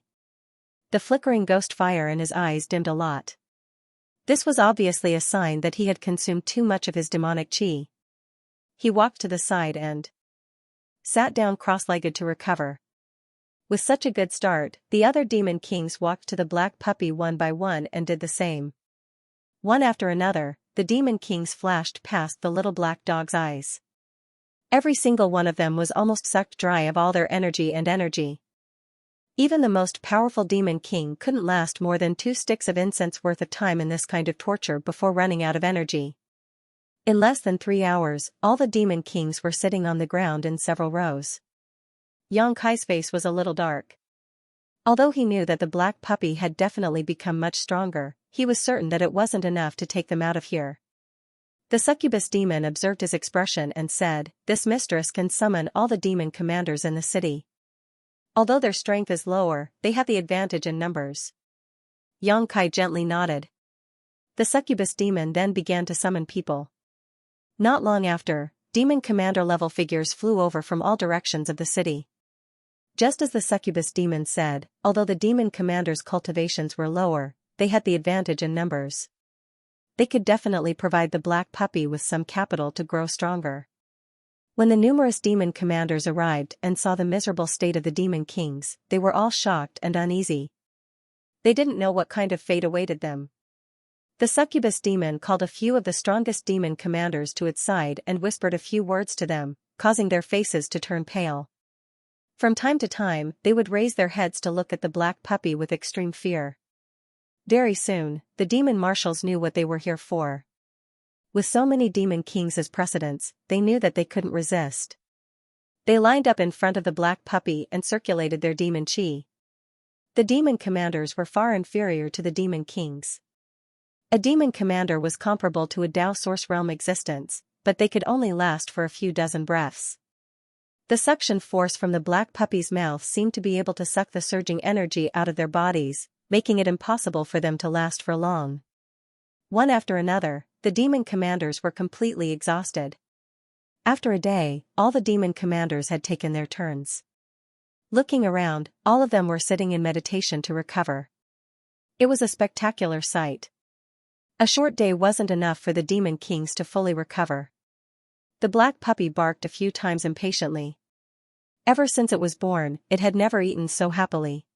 The flickering ghost fire in his eyes dimmed a lot. This was obviously a sign that he had consumed too much of his demonic chi. He walked to the side and sat down cross-legged to recover. With such a good start, the other demon kings walked to the black puppy one by one and did the same. One after another, the demon kings flashed past the little black dog's eyes. Every single one of them was almost sucked dry of all their energy and energy. Even the most powerful demon king couldn't last more than 2 sticks of incense worth of time in this kind of torture before running out of energy. In less than 3 hours, all the demon kings were sitting on the ground in several rows. Yang Kai's face was a little dark. Although he knew that the black puppy had definitely become much stronger, he was certain that it wasn't enough to take them out of here. The succubus demon observed his expression and said, "This mistress can summon all the demon commanders in the city. Although their strength is lower, they have the advantage in numbers." Yang Kai gently nodded. The succubus demon then began to summon people. Not long after, demon commander level figures flew over from all directions of the city. Just as the succubus demon said, although the demon commander's cultivations were lower, they had the advantage in numbers. They could definitely provide the black puppy with some capital to grow stronger. When the numerous demon commanders arrived and saw the miserable state of the demon kings, they were all shocked and uneasy. They didn't know what kind of fate awaited them. The succubus demon called a few of the strongest demon commanders to its side and whispered a few words to them, causing their faces to turn pale. From time to time, they would raise their heads to look at the black puppy with extreme fear. Very soon, the demon marshals knew what they were here for. With so many demon kings as precedents, they knew that they couldn't resist. They lined up in front of the black puppy and circulated their demon chi. The demon commanders were far inferior to the demon kings. A demon commander was comparable to a Dao source realm existence, but they could only last for a few dozen breaths. The suction force from the black puppy's mouth seemed to be able to suck the surging energy out of their bodies, making it impossible for them to last for long. One after another, the demon commanders were completely exhausted. After a day, all the demon commanders had taken their turns. Looking around, all of them were sitting in meditation to recover. It was a spectacular sight. A short day wasn't enough for the demon kings to fully recover. The black puppy barked a few times impatiently. Ever since it was born, it had never eaten so happily.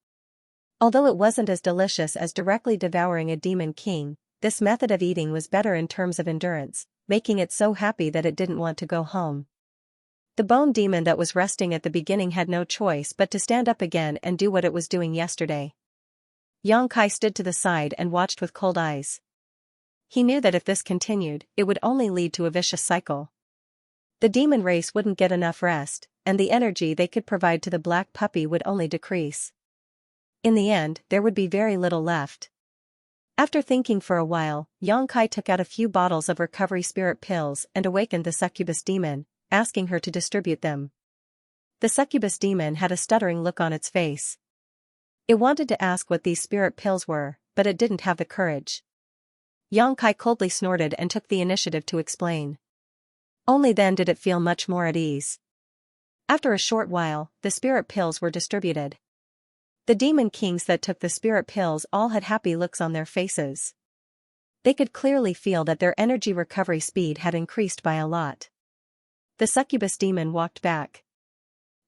Although it wasn't as delicious as directly devouring a demon king, this method of eating was better in terms of endurance, making it so happy that it didn't want to go home. The bone demon that was resting at the beginning had no choice but to stand up again and do what it was doing yesterday. Xianxia stood to the side and watched with cold eyes. He knew that if this continued, it would only lead to a vicious cycle. The demon race wouldn't get enough rest, and the energy they could provide to the black puppy would only decrease. In the end, there would be very little left. After thinking for a while, Xianxia took out a few bottles of recovery spirit pills and awakened the succubus demon, asking her to distribute them. The succubus demon had a stuttering look on its face. It wanted to ask what these spirit pills were, but it didn't have the courage. Xianxia coldly snorted and took the initiative to explain. Only then did it feel much more at ease. After a short while, the spirit pills were distributed. The demon kings that took the spirit pills all had happy looks on their faces. They could clearly feel that their energy recovery speed had increased by a lot. The succubus demon walked back.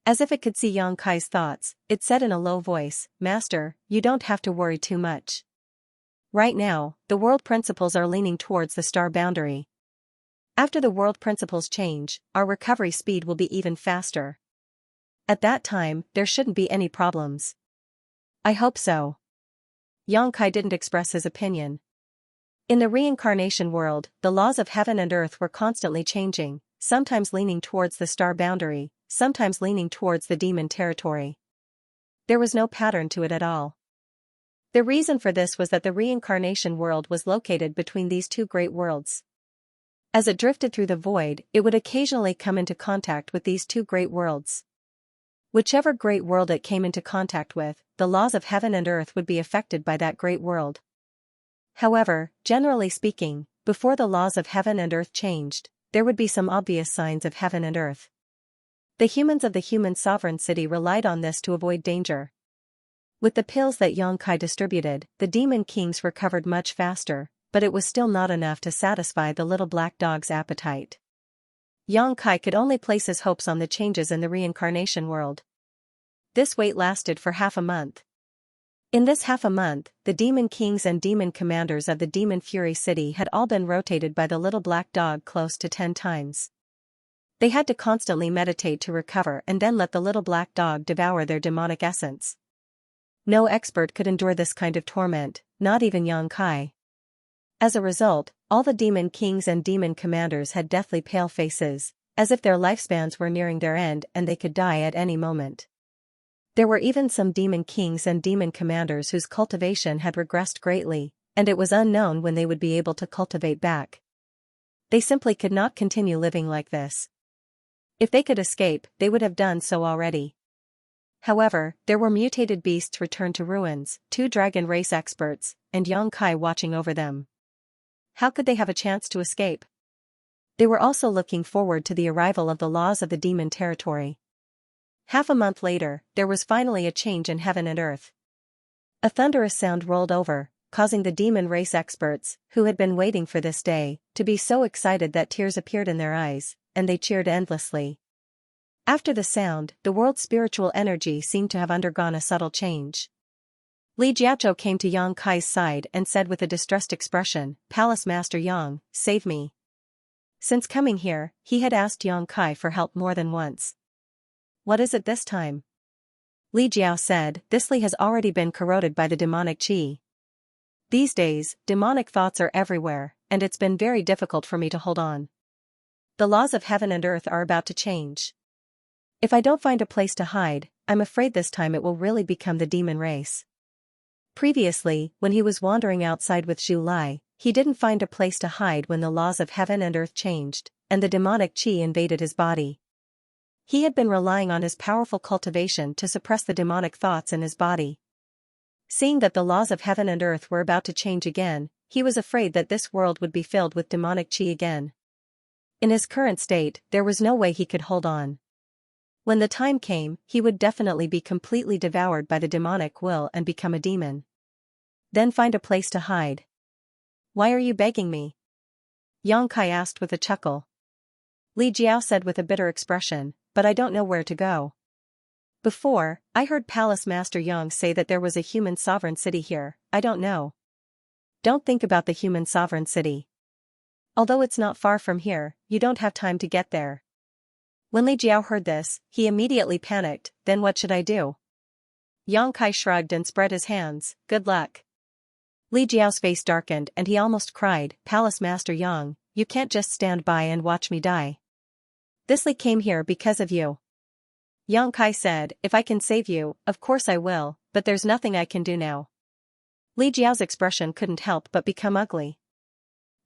As if it could see Xianxia's thoughts, it said in a low voice, "Master, you don't have to worry too much. Right now, the world principles are leaning towards the star boundary. After the world principles change, our recovery speed will be even faster. At that time, there shouldn't be any problems." "I hope so." Xianxia didn't express his opinion. In the reincarnation world, the laws of heaven and earth were constantly changing, sometimes leaning towards the star boundary, sometimes leaning towards the demon territory. There was no pattern to it at all. The reason for this was that the reincarnation world was located between these two great worlds. As it drifted through the void, it would occasionally come into contact with these two great worlds. Whichever great world it came into contact with, the laws of heaven and earth would be affected by that great world. However, generally speaking, before the laws of heaven and earth changed, there would be some obvious signs of heaven and earth. The humans of the human sovereign city relied on this to avoid danger. With the pills that Xianxia distributed, the demon kings recovered much faster, but it was still not enough to satisfy the little black dog's appetite. Xianxia could only place his hopes on the changes in the reincarnation world. This wait lasted for half a month. In this half a month, the demon kings and demon commanders of the demon fury city had all been rotated by the little black dog close to 10 times. They had to constantly meditate to recover and then let the little black dog devour their demonic essence. No expert could endure this kind of torment, not even Xianxia. As a result, all the demon kings and demon commanders had deathly pale faces, as if their lifespans were nearing their end and they could die at any moment. There were even some demon kings and demon commanders whose cultivation had regressed greatly, and it was unknown when they would be able to cultivate back. They simply could not continue living like this. If they could escape, they would have done so already. However, there were mutated beasts returned to ruins, 2 dragon race experts, and Xianxia watching over them. How could they have a chance to escape? They were also looking forward to the arrival of the laws of the demon territory. Half a month later, there was finally a change in heaven and earth. A thunderous sound rolled over, causing the demon race experts, who had been waiting for this day, to be so excited that tears appeared in their eyes, and they cheered endlessly. After the sound, the world's spiritual energy seemed to have undergone a subtle change. Li Jiazhou came to Xianxia's side and said with a distressed expression, "Palace Master Yang, save me." Since coming here, he had asked Xianxia for help more than once. "What is it this time?" Li Jiao said, "This Li has already been corroded by the demonic qi. These days, demonic thoughts are everywhere, and it's been very difficult for me to hold on. The laws of heaven and earth are about to change. If I don't find a place to hide, I'm afraid this time it will really become the demon race." Previously, when he was wandering outside with Zhu Lai, he didn't find a place to hide when the laws of heaven and earth changed, and the demonic qi invaded his body. He had been relying on his powerful cultivation to suppress the demonic thoughts in his body. Seeing that the laws of heaven and earth were about to change again, he was afraid that this world would be filled with demonic qi again. In his current state, there was no way he could hold on. When the time came, he would definitely be completely devoured by the demonic will and become a demon. Then find a place to hide. Why are you begging me? Xianxia asked with a chuckle. Li Jiao said with a bitter expression, but I don't know where to go. Before, I heard Palace Master Yang say that there was a human sovereign city here. I don't know. Don't think about the human sovereign city. Although it's not far from here, you don't have time to get there. When Li Jiao heard this, he immediately panicked. Then what should I do? Xianxia shrugged and spread his hands. Good luck. Li Jiao's face darkened and he almost cried. Palace Master Yang, you can't just stand by and watch me die. This Li came here because of you. Xianxia said, if I can save you, of course I will, but there's nothing I can do now. Li Jiao's expression couldn't help but become ugly.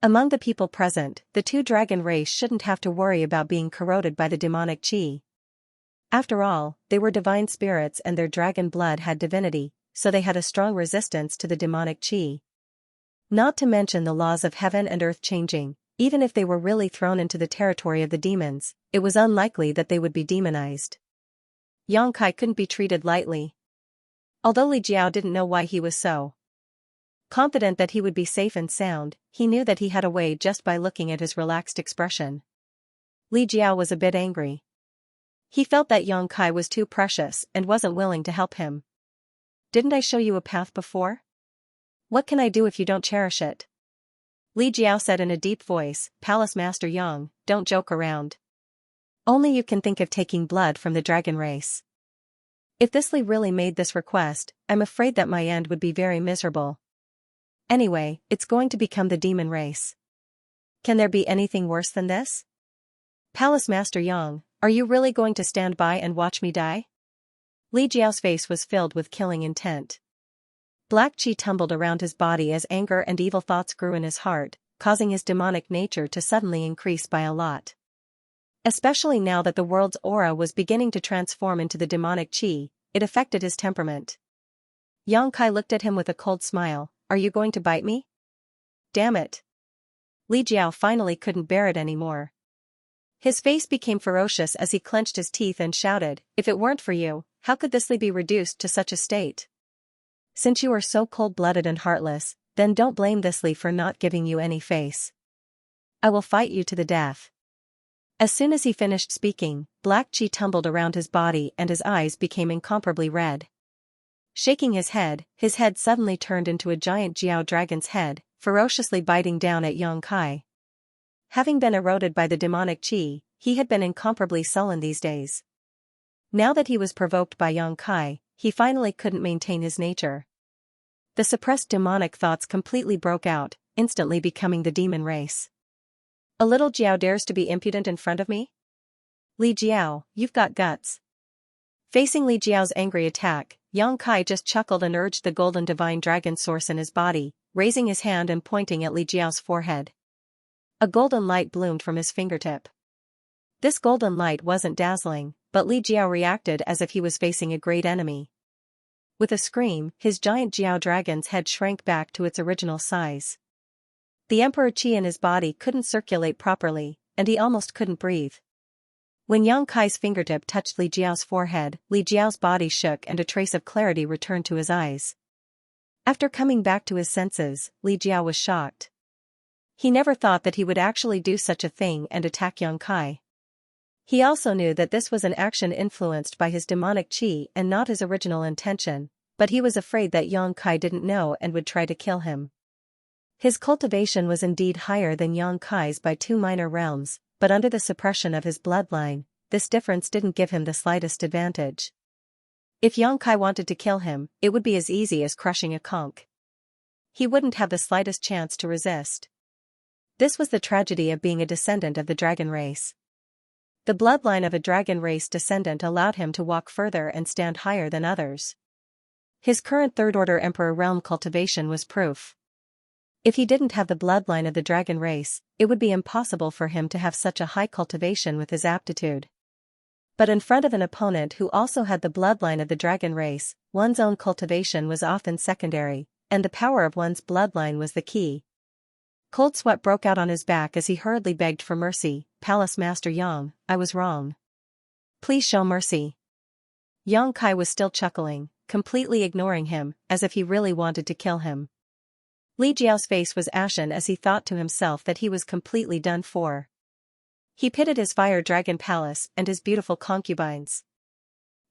Among the people present, the two dragon race shouldn't have to worry about being corroded by the demonic qi. After all, they were divine spirits and their dragon blood had divinity, so they had a strong resistance to the demonic qi. Not to mention the laws of heaven and earth changing, even if they were really thrown into the territory of the demons, it was unlikely that they would be demonized. Xianxia couldn't be treated lightly. Although Li Jiao didn't know why he was so confident that he would be safe and sound, he knew that he had a way just by looking at his relaxed expression. Li Jiao was a bit angry. He felt that Xianxia was too precious and wasn't willing to help him. Didn't I show you a path before? What can I do if you don't cherish it? Li Jiao said in a deep voice, Palace Master Yang, don't joke around. Only you can think of taking blood from the dragon race. If this Li really made this request, I'm afraid that my end would be very miserable. Anyway, it's going to become the demon race. Can there be anything worse than this? Palace Master Yang, are you really going to stand by and watch me die? Li Jiao's face was filled with killing intent. Black qi tumbled around his body as anger and evil thoughts grew in his heart, causing his demonic nature to suddenly increase by a lot. Especially now that the world's aura was beginning to transform into the demonic qi, it affected his temperament. Xianxia looked at him with a cold smile. Are you going to bite me? Damn it. Li Jiao finally couldn't bear it anymore. His face became ferocious as he clenched his teeth and shouted, if it weren't for you, how could this Li be reduced to such a state? Since you are so cold-blooded and heartless, then don't blame this Li for not giving you any face. I will fight you to the death. As soon as he finished speaking, black qi tumbled around his body and his eyes became incomparably red. Shaking his head suddenly turned into a giant Jiao dragon's head, ferociously biting down at Xianxia. Having been eroded by the demonic qi, he had been incomparably sullen these days. Now that he was provoked by Xianxia, he finally couldn't maintain his nature. The suppressed demonic thoughts completely broke out, instantly becoming the demon race. A little Jiao dares to be impudent in front of me? Li Jiao, you've got guts. Facing Li Jiao's angry attack, Xianxia just chuckled and urged the golden divine dragon source in his body, raising his hand and pointing at Li Jiao's forehead. A golden light bloomed from his fingertip. This golden light wasn't dazzling, but Li Jiao reacted as if he was facing a great enemy. With a scream, his giant Jiao dragon's head shrank back to its original size. The emperor qi in his body couldn't circulate properly, and he almost couldn't breathe. When Xianxia's fingertip touched Li Jiao's forehead, Li Jiao's body shook and a trace of clarity returned to his eyes. After coming back to his senses, Li Jiao was shocked. He never thought that he would actually do such a thing and attack Xianxia. He also knew that this was an action influenced by his demonic qi and not his original intention, but he was afraid that Xianxia didn't know and would try to kill him. His cultivation was indeed higher than Xianxia's by 2 minor realms, but under the suppression of his bloodline, this difference didn't give him the slightest advantage. If Xianxia wanted to kill him, it would be as easy as crushing a conch. He wouldn't have the slightest chance to resist. This was the tragedy of being a descendant of the dragon race. The bloodline of a dragon race descendant allowed him to walk further and stand higher than others. His current third-order emperor realm cultivation was proof. If he didn't have the bloodline of the dragon race, it would be impossible for him to have such a high cultivation with his aptitude. But in front of an opponent who also had the bloodline of the dragon race, one's own cultivation was often secondary, and the power of one's bloodline was the key. Cold sweat broke out on his back as he hurriedly begged for mercy. "Palace Master Yang, I was wrong. Please show mercy." Yang Kai was still chuckling, completely ignoring him, as if he really wanted to kill him. Li Jiao's face was ashen as he thought to himself that he was completely done for. He pitted his fire dragon palace and his beautiful concubines.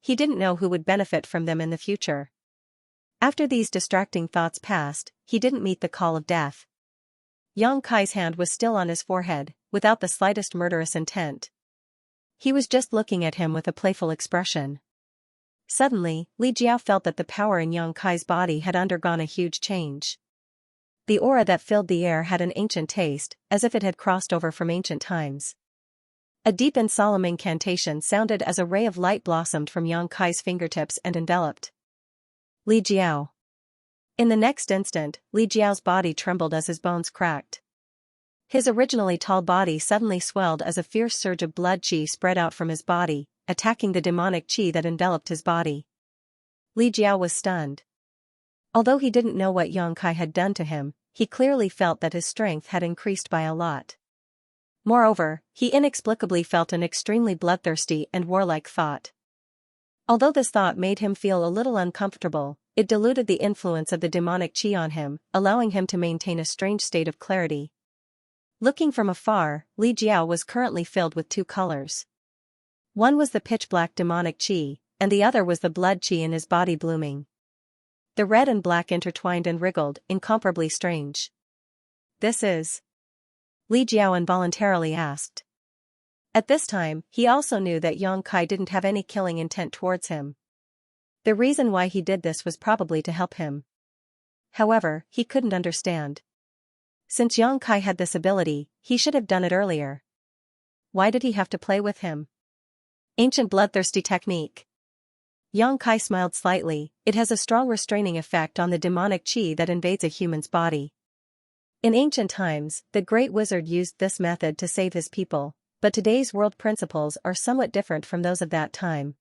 He didn't know who would benefit from them in the future. After these distracting thoughts passed, he didn't meet the call of death. Yang Kai's hand was still on his forehead, without the slightest murderous intent. He was just looking at him with a playful expression. Suddenly, Li Jiao felt that the power in Yang Kai's body had undergone a huge change. The aura that filled the air had an ancient taste, as if it had crossed over from ancient times. A deep and solemn incantation sounded as a ray of light blossomed from Yang Kai's fingertips and enveloped Li Jiao. In the next instant, Li Jiao's body trembled as his bones cracked. His originally tall body suddenly swelled as a fierce surge of blood qi spread out from his body, attacking the demonic qi that enveloped his body. Li Jiao was stunned. Although he didn't know what Yang Kai had done to him, he clearly felt that his strength had increased by a lot. Moreover, he inexplicably felt an extremely bloodthirsty and warlike thought. Although this thought made him feel a little uncomfortable, it diluted the influence of the demonic qi on him, allowing him to maintain a strange state of clarity. Looking from afar, Li Jiao was currently filled with two colors. One was the pitch-black demonic qi, and the other was the blood qi in his body blooming. The red and black intertwined and wriggled, incomparably strange. "This is?" Li Jiao involuntarily asked. At this time, he also knew that Yang Kai didn't have any killing intent towards him. The reason why he did this was probably to help him. However, he couldn't understand. Since Yang Kai had this ability, he should have done it earlier. Why did he have to play with him? Ancient bloodthirsty technique. Yang Kai smiled slightly. It has a strong restraining effect on the demonic qi that invades a human's body. In ancient times, the great wizard used this method to save his people, but today's world principles are somewhat different from those of that time.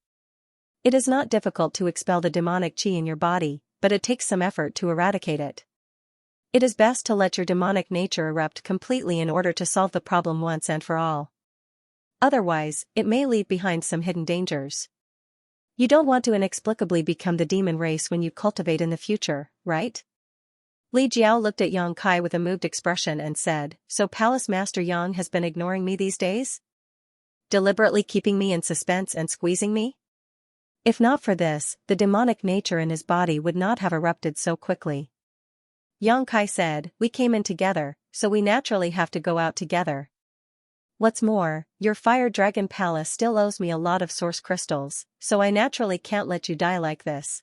It is not difficult to expel the demonic qi in your body, but it takes some effort to eradicate it. It is best to let your demonic nature erupt completely in order to solve the problem once and for all. Otherwise, it may leave behind some hidden dangers. You don't want to inexplicably become the demon race when you cultivate in the future, right? Li Jiao looked at Yang Kai with a moved expression and said, "So Palace Master Yang has been ignoring me these days? Deliberately keeping me in suspense and squeezing me? If not for this, the demonic nature in his body would not have erupted so quickly." Yang Kai said, "We came in together, so we naturally have to go out together. What's more, your fire dragon palace still owes me a lot of source crystals, so I naturally can't let you die like this.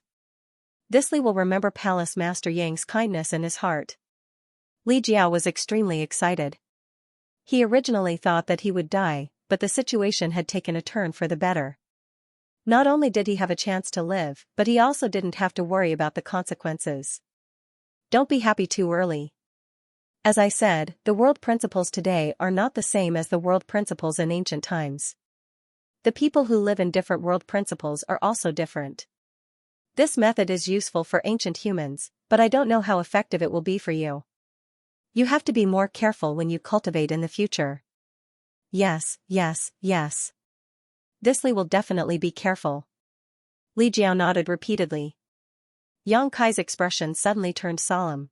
Thisly will remember Palace Master Yang's kindness in his heart." Li Jiao was extremely excited. He originally thought that he would die, but the situation had taken a turn for the better. Not only did he have a chance to live, but he also didn't have to worry about the consequences. Don't be happy too early. As I said, the world principles today are not the same as the world principles in ancient times. The people who live in different world principles are also different. This method is useful for ancient humans, but I don't know how effective it will be for you. You have to be more careful when you cultivate in the future. Yes, yes, yes. Thisly will definitely be careful. Li Jiao nodded repeatedly. Yang Kai's expression suddenly turned solemn.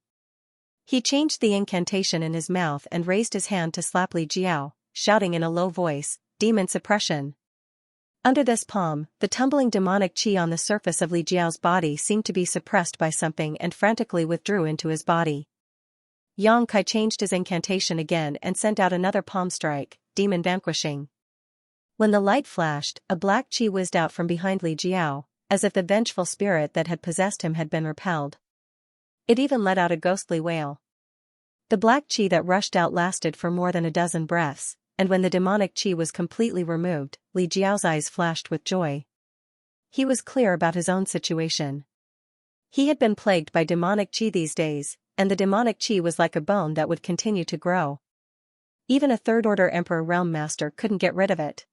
He changed the incantation in his mouth and raised his hand to slap Li Jiao, shouting in a low voice, "Demon suppression." Under this palm, the tumbling demonic qi on the surface of Li Jiao's body seemed to be suppressed by something and frantically withdrew into his body. Yang Kai changed his incantation again and sent out another palm strike, "Demon vanquishing." When the light flashed, a black qi whizzed out from behind Li Jiao, as if the vengeful spirit that had possessed him had been repelled. It even let out a ghostly wail. The black qi that rushed out lasted for more than a dozen breaths, and when the demonic qi was completely removed, Li Jiao's eyes flashed with joy. He was clear about his own situation. He had been plagued by demonic qi these days, and the demonic qi was like a bone that would continue to grow. Even a third-order Emperor Realm Master couldn't get rid of it.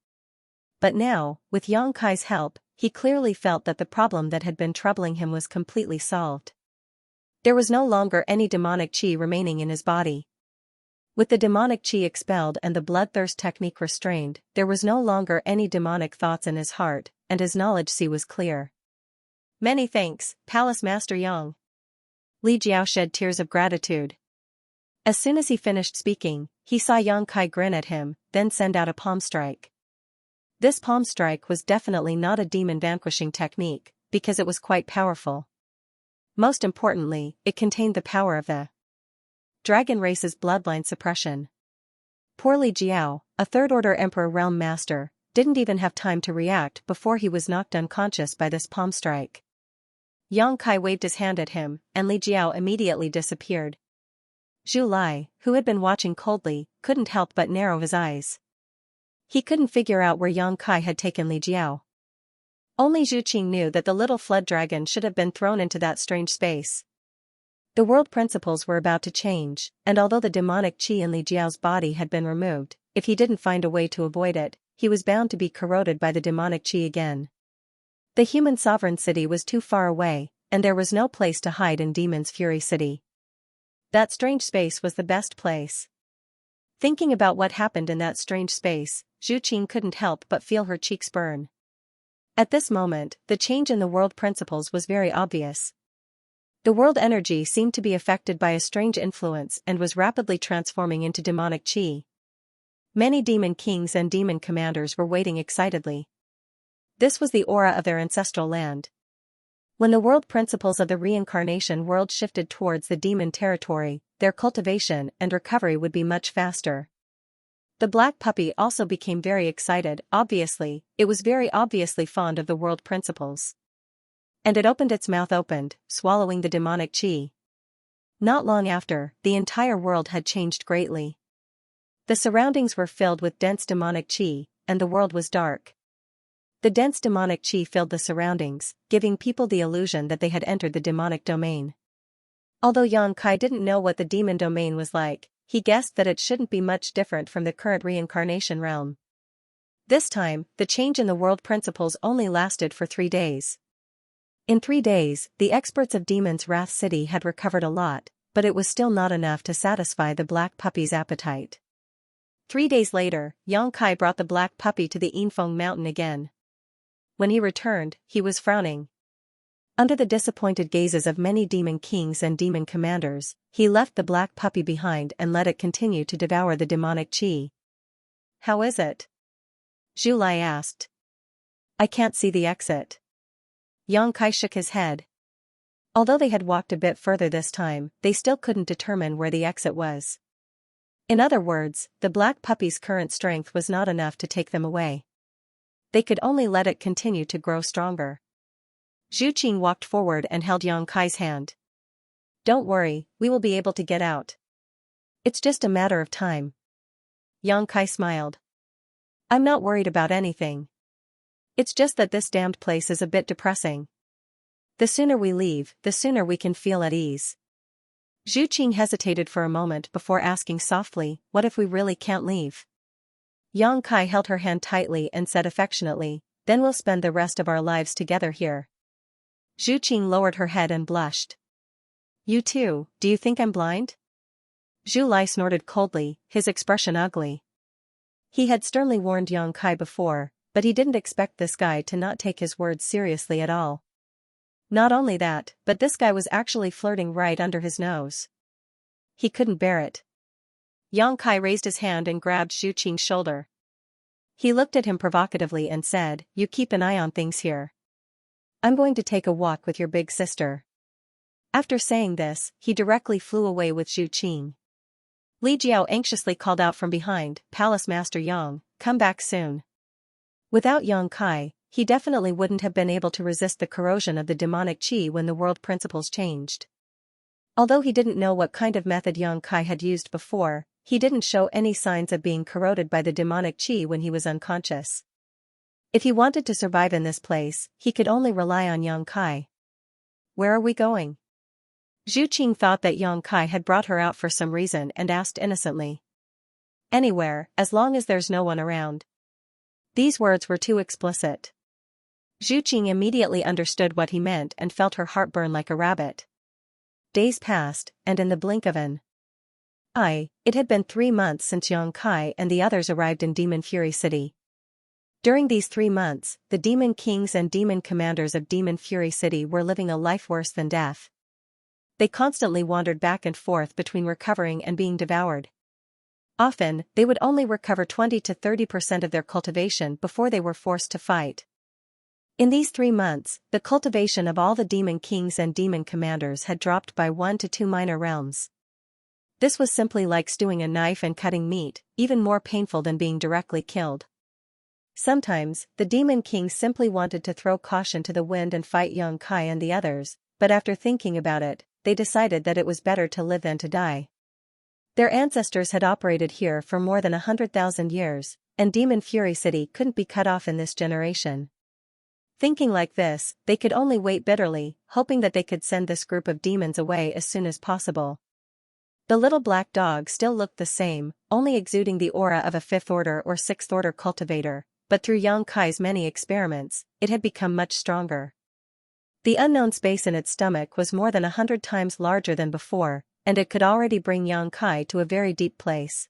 But now, with Yang Kai's help, he clearly felt that the problem that had been troubling him was completely solved. There was no longer any demonic qi remaining in his body. With the demonic qi expelled and the bloodthirst technique restrained, there was no longer any demonic thoughts in his heart, and his knowledge sea was clear. Many thanks, Palace Master Yang. Li Jiao shed tears of gratitude. As soon as he finished speaking, he saw Yang Kai grin at him, then send out a palm strike. This palm strike was definitely not a demon vanquishing technique, because it was quite powerful. Most importantly, it contained the power of the dragon race's bloodline suppression. Poor Li Jiao, a third-order Emperor Realm Master, didn't even have time to react before he was knocked unconscious by this palm strike. Yang Kai waved his hand at him, and Li Jiao immediately disappeared. Zhu Lai, who had been watching coldly, couldn't help but narrow his eyes. He couldn't figure out where Yang Kai had taken Li Jiao. Only Zhu Qing knew that the little flood dragon should have been thrown into that strange space. The world principles were about to change, and although the demonic qi in Li Jiao's body had been removed, if he didn't find a way to avoid it, he was bound to be corroded by the demonic qi again. The human sovereign city was too far away, and there was no place to hide in Demon's Fury City. That strange space was the best place. Thinking about what happened in that strange space, Zhu Qing couldn't help but feel her cheeks burn. At this moment, the change in the world principles was very obvious. The world energy seemed to be affected by a strange influence and was rapidly transforming into demonic qi. Many demon kings and demon commanders were waiting excitedly. This was the aura of their ancestral land. When the world principles of the reincarnation world shifted towards the demon territory, their cultivation and recovery would be much faster. The black puppy also became very excited. Obviously, it was very obviously fond of the world principles. And it opened its mouth swallowing the demonic qi. Not long after, the entire world had changed greatly. The surroundings were filled with dense demonic qi, and the world was dark. The dense demonic qi filled the surroundings, giving people the illusion that they had entered the demonic domain. Although Yang Kai didn't know what the demon domain was like, he guessed that it shouldn't be much different from the current reincarnation realm. This time, the change in the world principles only lasted for 3 days. In 3 days, the experts of Demon's Wrath City had recovered a lot, but it was still not enough to satisfy the black puppy's appetite. 3 days later, Yang Kai brought the black puppy to the Yinfeng Mountain again. When he returned, he was frowning. Under the disappointed gazes of many demon kings and demon commanders, he left the black puppy behind and let it continue to devour the demonic qi. "How is it?" Zhu Lai asked. "I can't see the exit." Yang Kai shook his head. Although they had walked a bit further this time, they still couldn't determine where the exit was. In other words, the black puppy's current strength was not enough to take them away. They could only let it continue to grow stronger. Zhu Qing walked forward and held Yang Kai's hand. "Don't worry, we will be able to get out. It's just a matter of time." Yang Kai smiled. "I'm not worried about anything. It's just that this damned place is a bit depressing. The sooner we leave, the sooner we can feel at ease." Zhu Qing hesitated for a moment before asking softly, "What if we really can't leave?" Yang Kai held her hand tightly and said affectionately, "Then we'll spend the rest of our lives together here." Zhu Qing lowered her head and blushed. "You too, do you think I'm blind?" Zhu Lai snorted coldly, his expression ugly. He had sternly warned Yang Kai before, but he didn't expect this guy to not take his words seriously at all. Not only that, but this guy was actually flirting right under his nose. He couldn't bear it. Yang Kai raised his hand and grabbed Zhu Qing's shoulder. He looked at him provocatively and said, "You keep an eye on things here. I'm going to take a walk with your big sister." After saying this, he directly flew away with Zhu Qing. Li Jiao anxiously called out from behind, "Palace Master Yang, come back soon." Without Yang Kai, he definitely wouldn't have been able to resist the corrosion of the demonic qi when the world principles changed. Although he didn't know what kind of method Yang Kai had used before, he didn't show any signs of being corroded by the demonic qi when he was unconscious. If he wanted to survive in this place, he could only rely on Yang Kai. "Where are we going?" Zhu Qing thought that Yang Kai had brought her out for some reason and asked innocently. Anywhere, as long as there's no one around. These words were too explicit. Zhu Qing immediately understood what he meant and felt her heart burn like a rabbit. Days passed, and in the blink of an eye, it had been 3 months since Yang Kai and the others arrived in Demon Fury City. During these 3 months, the Demon Kings and Demon Commanders of Demon Fury City were living a life worse than death. They constantly wandered back and forth between recovering and being devoured. Often, they would only recover 20 to 30% of their cultivation before they were forced to fight. In these 3 months, the cultivation of all the Demon Kings and Demon Commanders had dropped by 1 to 2 minor realms. This was simply like stewing a knife and cutting meat, even more painful than being directly killed. Sometimes, the Demon Kings simply wanted to throw caution to the wind and fight Yang Kai and the others, but after thinking about it, they decided that it was better to live than to die. Their ancestors had operated here for more than 100,000 years, and Demon Fury City couldn't be cut off in this generation. Thinking like this, they could only wait bitterly, hoping that they could send this group of demons away as soon as possible. The little black dog still looked the same, only exuding the aura of a 5th order or 6th order cultivator, but through Yang Kai's many experiments, it had become much stronger. The unknown space in its stomach was more than 100 times larger than before, and it could already bring Yang Kai to a very deep place.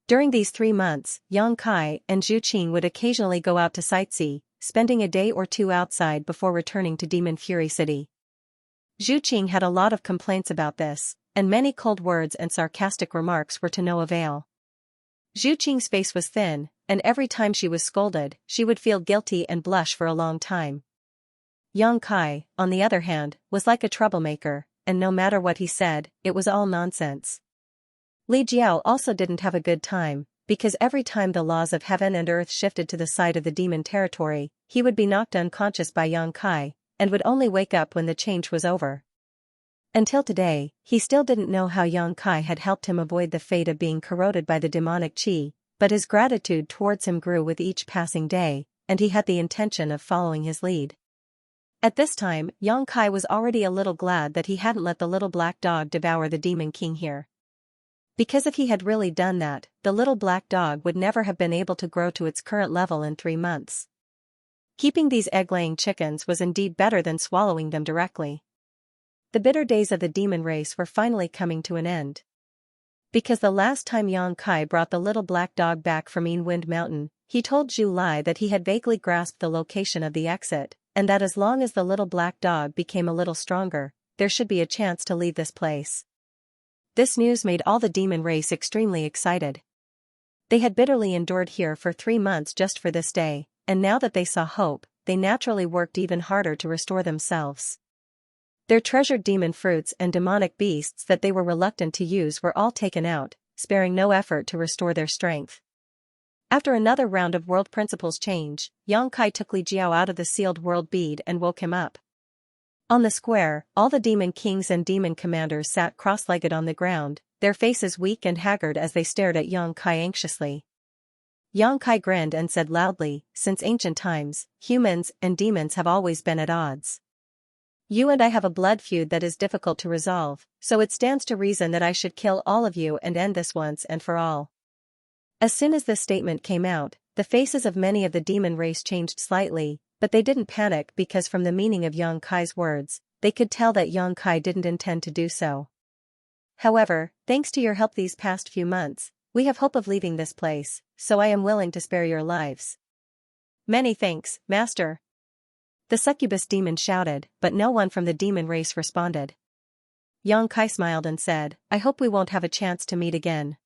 During these 3 months, Yang Kai and Zhu Qing would occasionally go out to sightsee, spending a day or two outside before returning to Demon Fury City. Zhu Qing had a lot of complaints about this, and many cold words and sarcastic remarks were to no avail. Zhu Qing's face was thin, and every time she was scolded, she would feel guilty and blush for a long time. Yang Kai, on the other hand, was like a troublemaker, and no matter what he said, it was all nonsense. Li Jiao also didn't have a good time, because every time the laws of heaven and earth shifted to the side of the demon territory, he would be knocked unconscious by Yang Kai, and would only wake up when the change was over. Until today, he still didn't know how Yang Kai had helped him avoid the fate of being corroded by the demonic qi, but his gratitude towards him grew with each passing day, and he had the intention of following his lead. At this time, Yang Kai was already a little glad that he hadn't let the little black dog devour the Demon King here. Because if he had really done that, the little black dog would never have been able to grow to its current level in 3 months. Keeping these egg-laying chickens was indeed better than swallowing them directly. The bitter days of the demon race were finally coming to an end. Because the last time Yang Kai brought the little black dog back from Wind Mountain, he told Zhu Lai that he had vaguely grasped the location of the exit, and that as long as the little black dog became a little stronger, there should be a chance to leave this place. This news made all the demon race extremely excited. They had bitterly endured here for 3 months just for this day, and now that they saw hope, they naturally worked even harder to restore themselves. Their treasured demon fruits and demonic beasts that they were reluctant to use were all taken out, sparing no effort to restore their strength. After another round of world principles change, Yang Kai took Li Jiao out of the sealed world bead and woke him up. On the square, all the demon kings and demon commanders sat cross-legged on the ground, their faces weak and haggard as they stared at Yang Kai anxiously. Yang Kai grinned and said loudly, "Since ancient times, humans and demons have always been at odds. You and I have a blood feud that is difficult to resolve, so it stands to reason that I should kill all of you and end this once and for all." As soon as this statement came out, the faces of many of the demon race changed slightly, but they didn't panic because from the meaning of Yang Kai's words, they could tell that Yang Kai didn't intend to do so. "However, thanks to your help these past few months, we have hope of leaving this place, so I am willing to spare your lives." "Many thanks, Master." The succubus demon shouted, but no one from the demon race responded. Yang Kai smiled and said, "I hope we won't have a chance to meet again."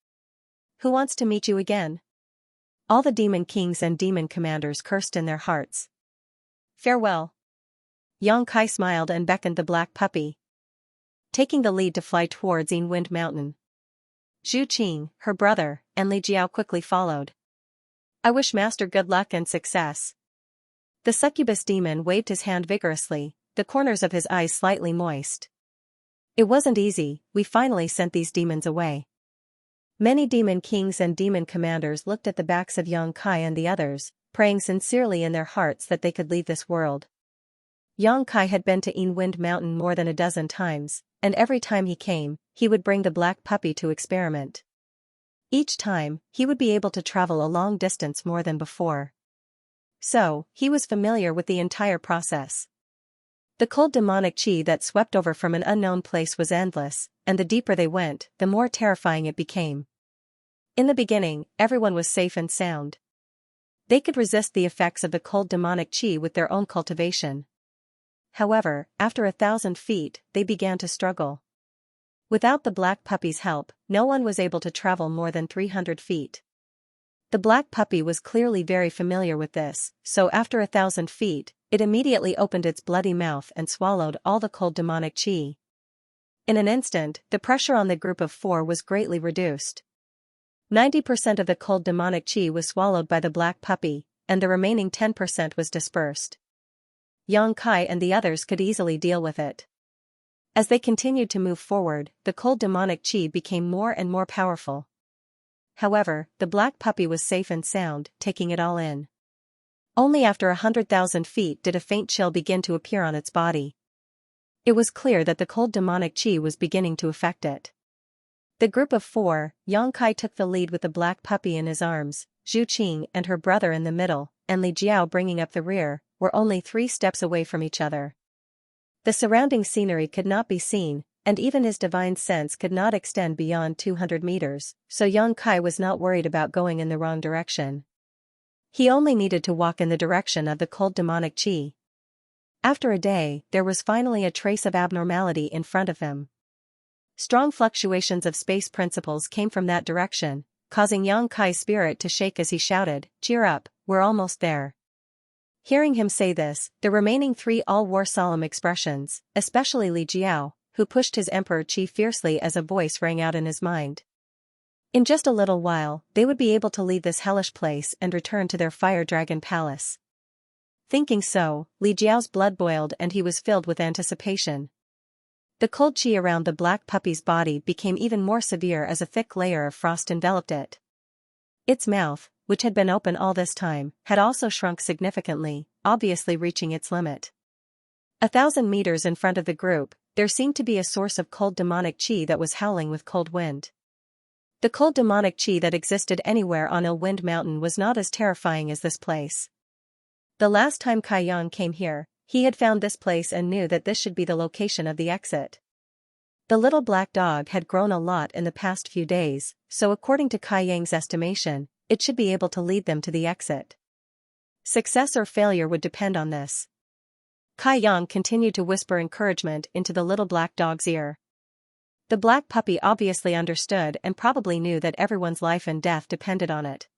"Who wants to meet you again?" All the demon kings and demon commanders cursed in their hearts. "Farewell." Yang Kai smiled and beckoned the black puppy, taking the lead to fly towards Wind Mountain. Zhu Qing, her brother, and Li Jiao quickly followed. "I wish Master good luck and success." The succubus demon waved his hand vigorously, the corners of his eyes slightly moist. "It wasn't easy, we finally sent these demons away." Many demon kings and demon commanders looked at the backs of Yang Kai and the others, praying sincerely in their hearts that they could leave this world. Yang Kai had been to Wind Mountain more than a dozen times, and every time he came, he would bring the black puppy to experiment. Each time, he would be able to travel a long distance more than before. So, he was familiar with the entire process. The cold demonic chi that swept over from an unknown place was endless, and the deeper they went, the more terrifying it became. In the beginning, everyone was safe and sound. They could resist the effects of the cold demonic chi with their own cultivation. However, after 1,000 feet, they began to struggle. Without the black puppy's help, no one was able to travel more than 300 feet. The black puppy was clearly very familiar with this, so after 1,000 feet, it immediately opened its bloody mouth and swallowed all the cold demonic chi. In an instant, the pressure on the group of 4 was greatly reduced. 90% of the cold demonic chi was swallowed by the black puppy, and the remaining 10% was dispersed. Yang Kai and the others could easily deal with it. As they continued to move forward, the cold demonic chi became more and more powerful. However, the black puppy was safe and sound, taking it all in. Only after 100,000 feet did a faint chill begin to appear on its body. It was clear that the cold demonic chi was beginning to affect it. The group of 4, Yang Kai took the lead with the black puppy in his arms, Zhu Qing and her brother in the middle, and Li Jiao bringing up the rear, were only 3 steps away from each other. The surrounding scenery could not be seen, and even his divine sense could not extend beyond 200 meters, so Yang Kai was not worried about going in the wrong direction. He only needed to walk in the direction of the cold demonic chi. After a day, there was finally a trace of abnormality in front of him. Strong fluctuations of space principles came from that direction, causing Yang Kai's spirit to shake as he shouted, "Cheer up, we're almost there." Hearing him say this, the remaining 3 all wore solemn expressions, especially Li Jiao, who pushed his emperor chi fiercely as a voice rang out in his mind. In just a little while, they would be able to leave this hellish place and return to their fire dragon palace. Thinking so, Li Jiao's blood boiled and he was filled with anticipation. The cold chi around the black puppy's body became even more severe as a thick layer of frost enveloped it. Its mouth, which had been open all this time, had also shrunk significantly, obviously reaching its limit. 1,000 meters in front of the group, there seemed to be a source of cold demonic chi that was howling with cold wind. The cold demonic chi that existed anywhere on Wind Mountain was not as terrifying as this place. The last time Kai Yang came here, he had found this place and knew that this should be the location of the exit. The little black dog had grown a lot in the past few days, so according to Kai Yang's estimation, it should be able to lead them to the exit. Success or failure would depend on this. Kai Yang continued to whisper encouragement into the little black dog's ear. The black puppy obviously understood and probably knew that everyone's life and death depended on it.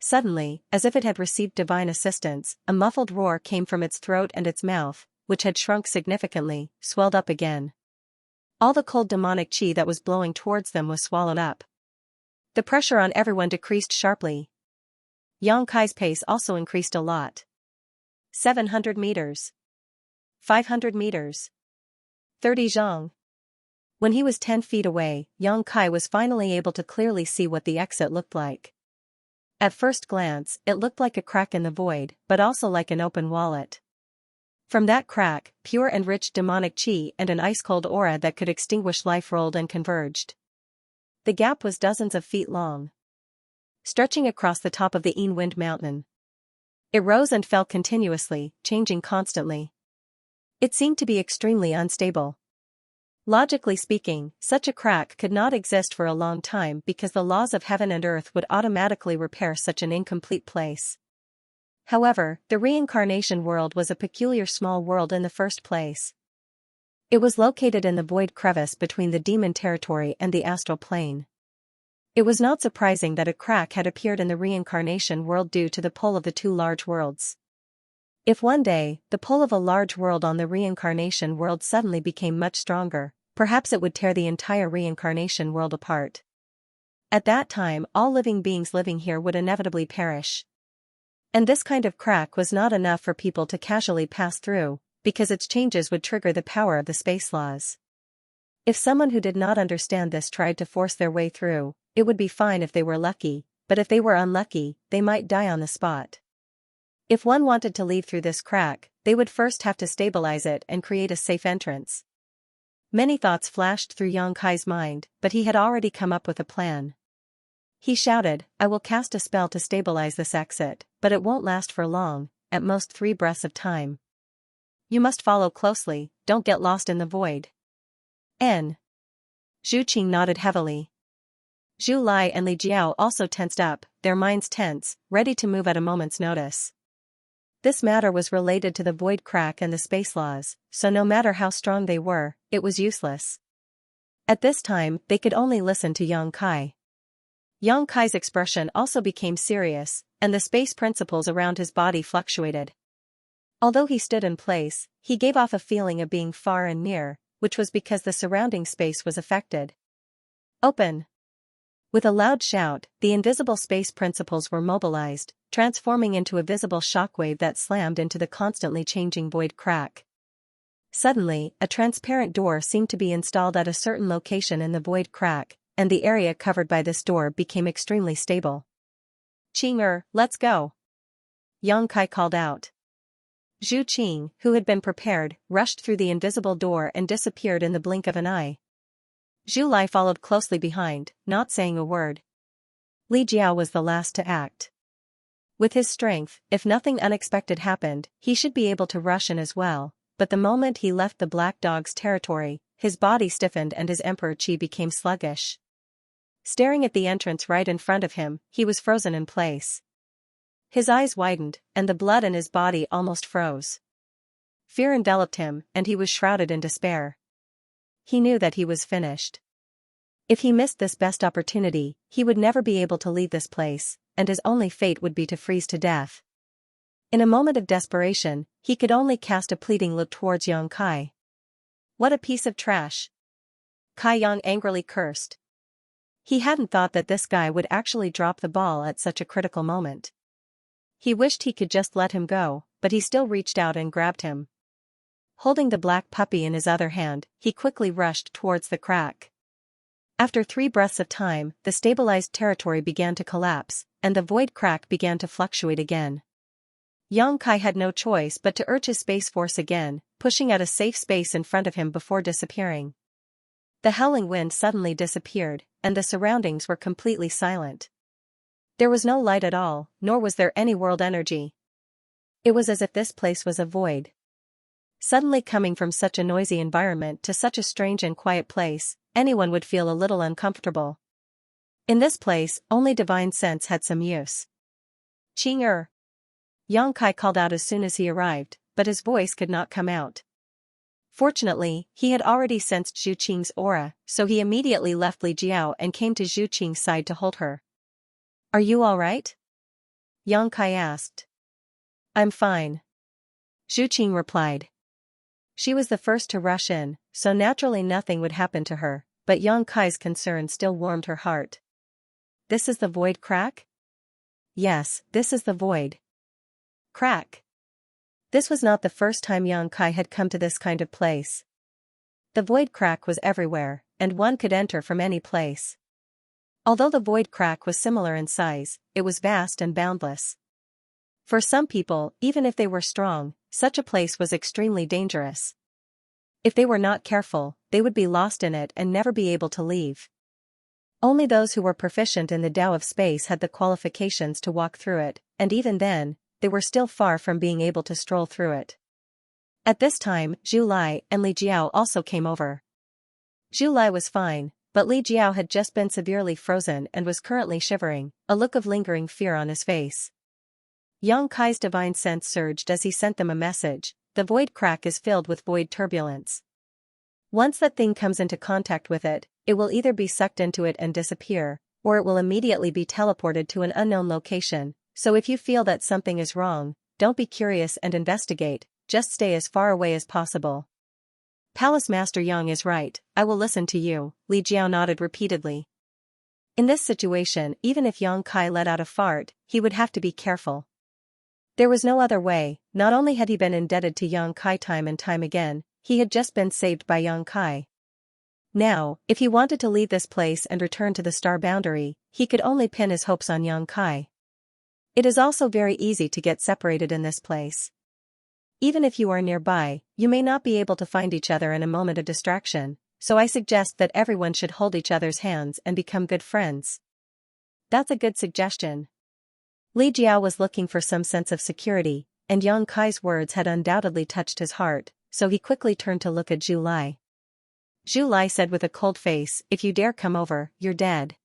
Suddenly, as if it had received divine assistance, a muffled roar came from its throat and its mouth, which had shrunk significantly, swelled up again. All the cold demonic chi that was blowing towards them was swallowed up. The pressure on everyone decreased sharply. Yang Kai's pace also increased a lot. 700 meters. 500 meters. 30 zhang. When he was 10 feet away, Yang Kai was finally able to clearly see what the exit looked like. At first glance, it looked like a crack in the void, but also like an open wallet. From that crack, pure and rich demonic chi and an ice-cold aura that could extinguish life rolled and converged. The gap was dozens of feet long, stretching across the top of the Wind Mountain. It rose and fell continuously, changing constantly. It seemed to be extremely unstable. Logically speaking, such a crack could not exist for a long time because the laws of heaven and earth would automatically repair such an incomplete place. However, the reincarnation world was a peculiar small world in the first place. It was located in the void crevice between the demon territory and the astral plane. It was not surprising that a crack had appeared in the reincarnation world due to the pull of the 2 large worlds. If one day, the pull of a large world on the reincarnation world suddenly became much stronger, perhaps it would tear the entire reincarnation world apart. At that time, all living beings living here would inevitably perish. And this kind of crack was not enough for people to casually pass through, because its changes would trigger the power of the space laws. If someone who did not understand this tried to force their way through, it would be fine if they were lucky, but if they were unlucky, they might die on the spot. If one wanted to leave through this crack, they would first have to stabilize it and create a safe entrance. Many thoughts flashed through Yang Kai's mind, but he had already come up with a plan. He shouted, "I will cast a spell to stabilize this exit, but it won't last for long, at most 3 breaths of time. You must follow closely, don't get lost in the void." N. Zhu Qing nodded heavily. Zhu Lai and Li Jiao also tensed up, their minds tense, ready to move at a moment's notice. This matter was related to the void crack and the space laws, so no matter how strong they were, it was useless. At this time, they could only listen to Yang Kai. Yang Kai's expression also became serious, and the space principles around his body fluctuated. Although he stood in place, he gave off a feeling of being far and near, which was because the surrounding space was affected. Open! With a loud shout, the invisible space principles were mobilized, transforming into a visible shockwave that slammed into the constantly changing void crack. Suddenly, a transparent door seemed to be installed at a certain location in the void crack, and the area covered by this door became extremely stable. "Qing, let's go!" Yang Kai called out. Zhu Qing, who had been prepared, rushed through the invisible door and disappeared in the blink of an eye. Zhu Lai followed closely behind, not saying a word. Li Jiao was the last to act. With his strength, if nothing unexpected happened, he should be able to rush in as well, but the moment he left the black dog's territory, his body stiffened and his emperor qi became sluggish. Staring at the entrance right in front of him, he was frozen in place. His eyes widened, and the blood in his body almost froze. Fear enveloped him, and he was shrouded in despair. He knew that he was finished. If he missed this best opportunity, he would never be able to leave this place, and his only fate would be to freeze to death. In a moment of desperation, he could only cast a pleading look towards Yang Kai. "What a piece of trash!" Kai Yang angrily cursed. He hadn't thought that this guy would actually drop the ball at such a critical moment. He wished he could just let him go, but he still reached out and grabbed him. Holding the black puppy in his other hand, he quickly rushed towards the crack. After 3 breaths of time, the stabilized territory began to collapse, and the void crack began to fluctuate again. Yang Kai had no choice but to urge his space force again, pushing out a safe space in front of him before disappearing. The howling wind suddenly disappeared, and the surroundings were completely silent. There was no light at all, nor was there any world energy. It was as if this place was a void. Suddenly coming from such a noisy environment to such a strange and quiet place, anyone would feel a little uncomfortable. In this place, only divine sense had some use. "Qing." Yang Kai called out as soon as he arrived, but his voice could not come out. Fortunately, he had already sensed Zhu Qing's aura, so he immediately left Li Jiao and came to Zhu Qing's side to hold her. "Are you all right?" Yang Kai asked. "I'm fine," Zhu Qing replied. She was the first to rush in, so naturally nothing would happen to her, but Yang Kai's concern still warmed her heart. "This is the void crack?" "Yes, this is the void crack." This was not the first time Yang Kai had come to this kind of place. The void crack was everywhere, and one could enter from any place. Although the void crack was similar in size, it was vast and boundless. For some people, even if they were strong, such a place was extremely dangerous. If they were not careful, they would be lost in it and never be able to leave. Only those who were proficient in the Tao of space had the qualifications to walk through it, and even then, they were still far from being able to stroll through it. At this time, Zhu Lai and Li Jiao also came over. Zhu Lai was fine, but Li Jiao had just been severely frozen and was currently shivering, a look of lingering fear on his face. Yang Kai's divine sense surged as he sent them a message: "The void crack is filled with void turbulence. Once that thing comes into contact with it, it will either be sucked into it and disappear, or it will immediately be teleported to an unknown location, so if you feel that something is wrong, don't be curious and investigate, just stay as far away as possible." "Palace Master Yang is right, I will listen to you," Li Jiao nodded repeatedly. In this situation, even if Yang Kai let out a fart, he would have to be careful. There was no other way. Not only had he been indebted to Yang Kai time and time again, he had just been saved by Yang Kai. Now, if he wanted to leave this place and return to the star boundary, he could only pin his hopes on Yang Kai. It is also very easy to get separated in this place. Even if you are nearby, you may not be able to find each other in a moment of distraction, so I suggest that everyone should hold each other's hands and become good friends. That's a good suggestion. Li Jiao was looking for some sense of security, and Yang Kai's words had undoubtedly touched his heart, so he quickly turned to look at Zhu Lai. Zhu Lai said with a cold face, "If you dare come over, you're dead."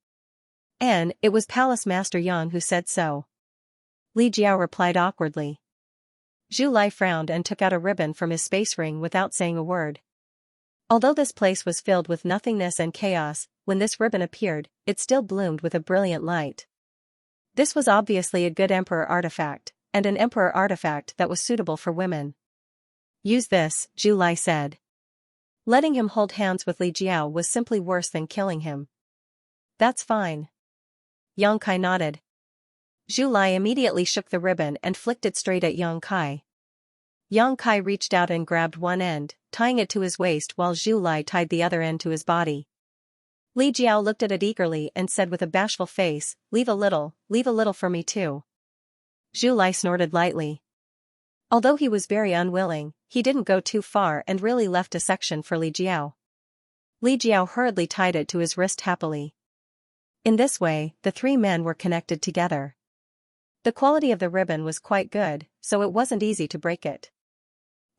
"And it was Palace Master Yang who said so." Li Jiao replied awkwardly. Zhu Lai frowned and took out a ribbon from his space ring without saying a word. Although this place was filled with nothingness and chaos, when this ribbon appeared, it still bloomed with a brilliant light. This was obviously a good emperor artifact, and an emperor artifact that was suitable for women. "Use this," Zhu Lai said. Letting him hold hands with Li Jiao was simply worse than killing him. "That's fine." Yang Kai nodded. Zhu Lai immediately shook the ribbon and flicked it straight at Yang Kai. Yang Kai reached out and grabbed one end, tying it to his waist while Zhu Lai tied the other end to his body. Li Jiao looked at it eagerly and said with a bashful face, leave a little for me too." Zhu Lai snorted lightly. Although he was very unwilling, he didn't go too far and really left a section for Li Jiao. Li Jiao hurriedly tied it to his wrist happily. In this way, the three men were connected together. The quality of the ribbon was quite good, so it wasn't easy to break it.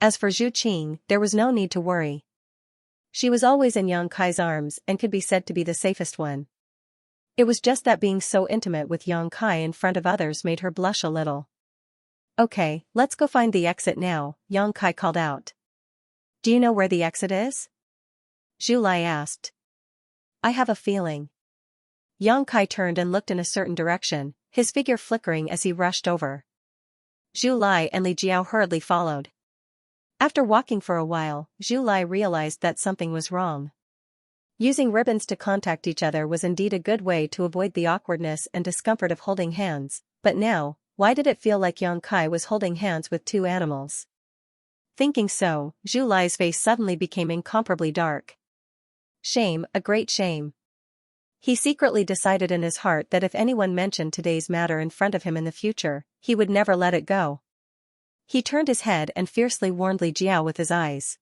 As for Zhu Qing, there was no need to worry. She was always in Yang Kai's arms and could be said to be the safest one. It was just that being so intimate with Yang Kai in front of others made her blush a little. "Okay, let's go find the exit now," Yang Kai called out. "Do you know where the exit is?" Zhu Lai asked. "I have a feeling." Yang Kai turned and looked in a certain direction, his figure flickering as he rushed over. Zhu Lai and Li Jiao hurriedly followed. After walking for a while, Zhu Lai realized that something was wrong. Using ribbons to contact each other was indeed a good way to avoid the awkwardness and discomfort of holding hands, but now, why did it feel like Yang Kai was holding hands with two animals? Thinking so, Zhu Lai's face suddenly became incomparably dark. Shame, a great shame. He secretly decided in his heart that if anyone mentioned today's matter in front of him in the future, he would never let it go. He turned his head and fiercely warned Li Jiao with his eyes.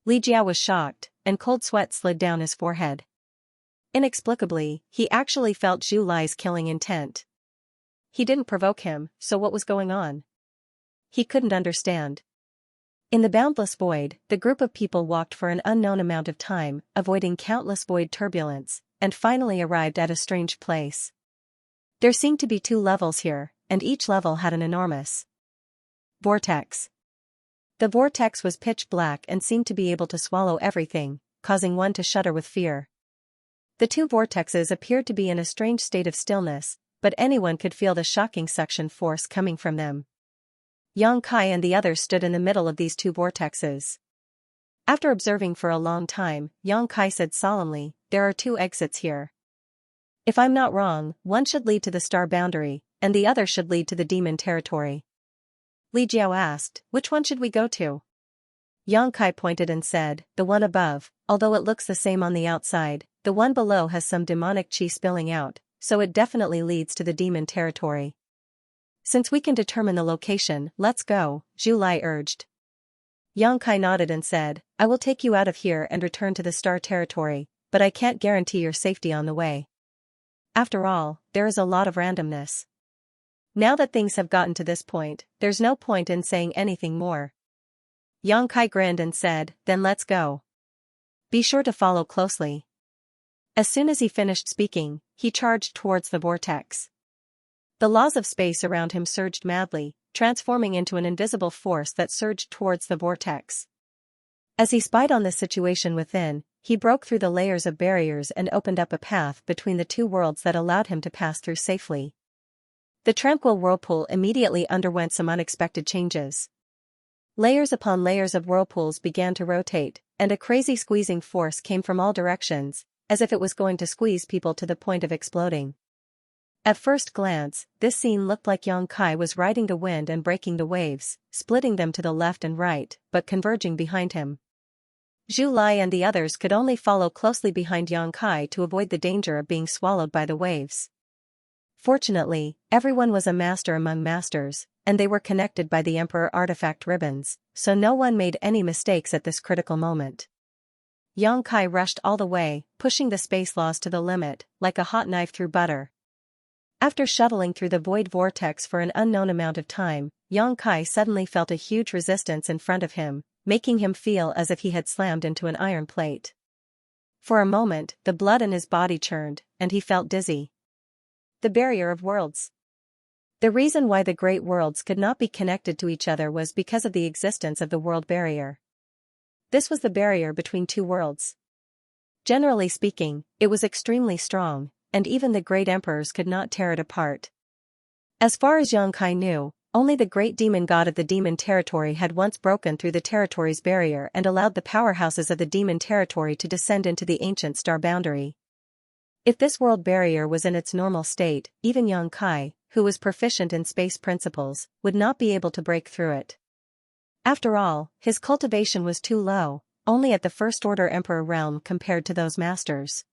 Li Jiao was shocked, and cold sweat slid down his forehead. Inexplicably, he actually felt Zhu Lai's killing intent. He didn't provoke him, so what was going on? He couldn't understand. In the boundless void, the group of people walked for an unknown amount of time, avoiding countless void turbulence, and finally arrived at a strange place. There seemed to be two levels here, and each level had an enormous vortex. The vortex was pitch black and seemed to be able to swallow everything, causing one to shudder with fear. The two vortexes appeared to be in a strange state of stillness, but anyone could feel the shocking suction force coming from them. Yang Kai and the others stood in the middle of these two vortexes. After observing for a long time, Yang Kai said solemnly, "There are two exits here. If I'm not wrong, one should lead to the star boundary, and the other should lead to the demon territory." Li Jiao asked, "Which one should we go to?" Yang Kai pointed and said, "The one above, although it looks the same on the outside, the one below has some demonic chi spilling out, so it definitely leads to the demon territory." "Since we can determine the location, let's go," Zhu Lai urged. Yang Kai nodded and said, "I will take you out of here and return to the star territory, but I can't guarantee your safety on the way. After all, there is a lot of randomness. Now that things have gotten to this point, there's no point in saying anything more." Yang Kai grinned and said, "Then let's go. Be sure to follow closely." As soon as he finished speaking, he charged towards the vortex. The laws of space around him surged madly, transforming into an invisible force that surged towards the vortex. As he spied on the situation within, he broke through the layers of barriers and opened up a path between the two worlds that allowed him to pass through safely. The tranquil whirlpool immediately underwent some unexpected changes. Layers upon layers of whirlpools began to rotate, and a crazy squeezing force came from all directions, as if it was going to squeeze people to the point of exploding. At first glance, this scene looked like Yang Kai was riding the wind and breaking the waves, splitting them to the left and right, but converging behind him. Zhu Lai and the others could only follow closely behind Yang Kai to avoid the danger of being swallowed by the waves. Fortunately, everyone was a master among masters, and they were connected by the Emperor artifact ribbons, so no one made any mistakes at this critical moment. Xianxia rushed all the way, pushing the space laws to the limit, like a hot knife through butter. After shuttling through the void vortex for an unknown amount of time, Xianxia suddenly felt a huge resistance in front of him, making him feel as if he had slammed into an iron plate. For a moment, the blood in his body churned, and he felt dizzy. The barrier of worlds. The reason why the great worlds could not be connected to each other was because of the existence of the world barrier. This was the barrier between two worlds. Generally speaking, it was extremely strong, and even the great emperors could not tear it apart. As far as Xianxia knew, only the great demon god of the demon territory had once broken through the territory's barrier and allowed the powerhouses of the demon territory to descend into the ancient star boundary. If this world barrier was in its normal state, even Xianxia, who was proficient in space principles, would not be able to break through it. After all, his cultivation was too low, only at the first-order emperor realm compared to those masters.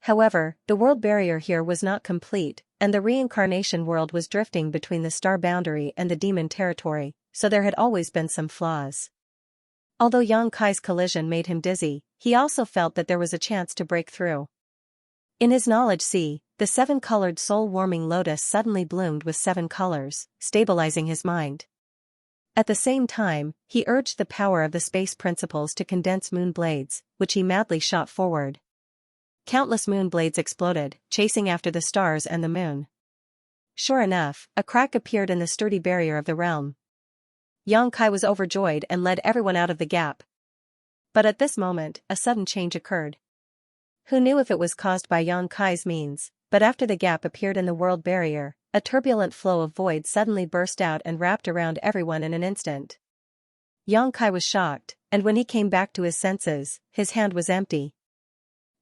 However, the world barrier here was not complete, and the reincarnation world was drifting between the star boundary and the demon territory, so there had always been some flaws. Although Xianxia's collision made him dizzy, he also felt that there was a chance to break through. In his knowledge sea, the seven-colored soul-warming lotus suddenly bloomed with 7 colors, stabilizing his mind. At the same time, he urged the power of the space principles to condense moon blades, which he madly shot forward. Countless moon blades exploded, chasing after the stars and the moon. Sure enough, a crack appeared in the sturdy barrier of the realm. Xianxia was overjoyed and led everyone out of the gap. But at this moment, a sudden change occurred. Who knew if it was caused by Xianxia's means, but after the gap appeared in the world barrier, a turbulent flow of void suddenly burst out and wrapped around everyone in an instant. Xianxia was shocked, and when he came back to his senses, his hand was empty.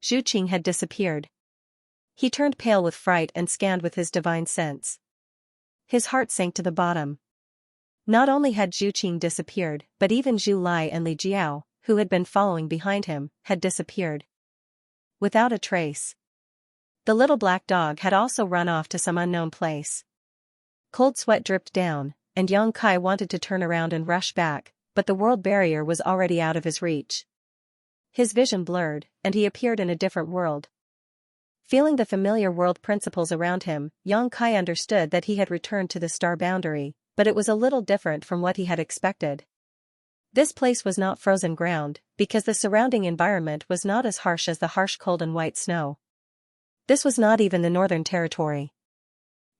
Zhu Qing had disappeared. He turned pale with fright and scanned with his divine sense. His heart sank to the bottom. Not only had Zhu Qing disappeared, but even Zhu Lai and Li Jiao, who had been following behind him, had disappeared. Without a trace. The little black dog had also run off to some unknown place. Cold sweat dripped down, and Xianxia wanted to turn around and rush back, but the world barrier was already out of his reach. His vision blurred, and he appeared in a different world. Feeling the familiar world principles around him, Xianxia understood that he had returned to the star boundary, but it was a little different from what he had expected. This place was not frozen ground, because the surrounding environment was not as harsh as the harsh cold and white snow. This was not even the northern territory.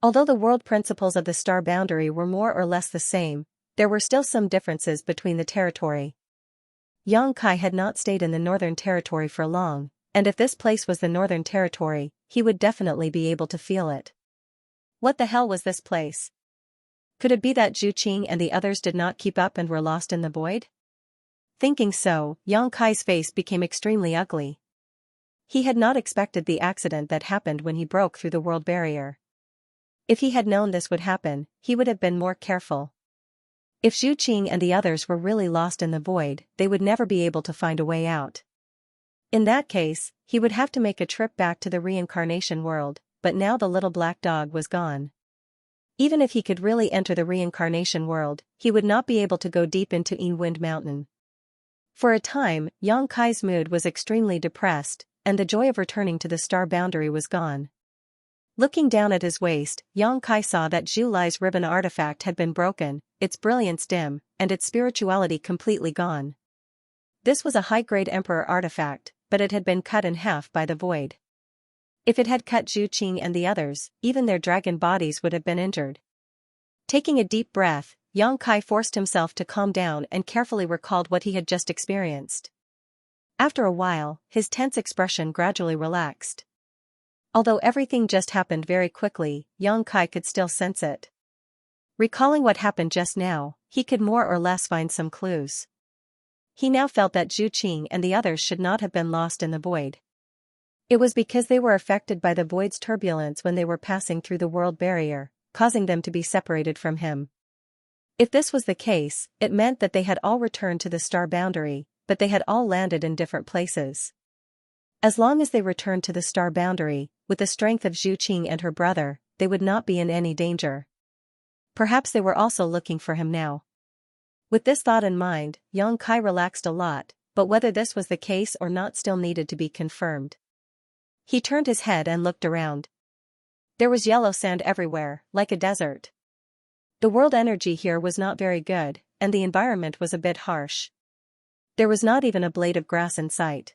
Although the world principles of the star boundary were more or less the same, there were still some differences between the territory. Xianxia had not stayed in the northern territory for long, and if this place was the northern territory, he would definitely be able to feel it. What the hell was this place? Could it be that Zhu Qing and the others did not keep up and were lost in the void? Thinking so, Xianxia's face became extremely ugly. He had not expected the accident that happened when he broke through the world barrier. If he had known this would happen, he would have been more careful. If Zhu Qing and the others were really lost in the void, they would never be able to find a way out. In that case, he would have to make a trip back to the reincarnation world, but now the little black dog was gone. Even if he could really enter the reincarnation world, he would not be able to go deep into Wind Mountain. For a time, Xianxia's mood was extremely depressed, and the joy of returning to the star boundary was gone. Looking down at his waist, Xianxia saw that Zhu Lai's ribbon artifact had been broken, its brilliance dim, and its spirituality completely gone. This was a high-grade emperor artifact, but it had been cut in half by the void. If it had cut Zhu Qing and the others, even their dragon bodies would have been injured. Taking a deep breath, Xianxia forced himself to calm down and carefully recalled what he had just experienced. After a while, his tense expression gradually relaxed. Although everything just happened very quickly, Xianxia could still sense it. Recalling what happened just now, he could more or less find some clues. He now felt that Zhu Qing and the others should not have been lost in the void. It was because they were affected by the void's turbulence when they were passing through the world barrier, causing them to be separated from him. If this was the case, it meant that they had all returned to the star boundary, but they had all landed in different places. As long as they returned to the star boundary, with the strength of Zhu Qing and her brother, they would not be in any danger. Perhaps they were also looking for him now. With this thought in mind, Xianxia relaxed a lot, but whether this was the case or not still needed to be confirmed. He turned his head and looked around. There was yellow sand everywhere, like a desert. The world energy here was not very good, and the environment was a bit harsh. There was not even a blade of grass in sight.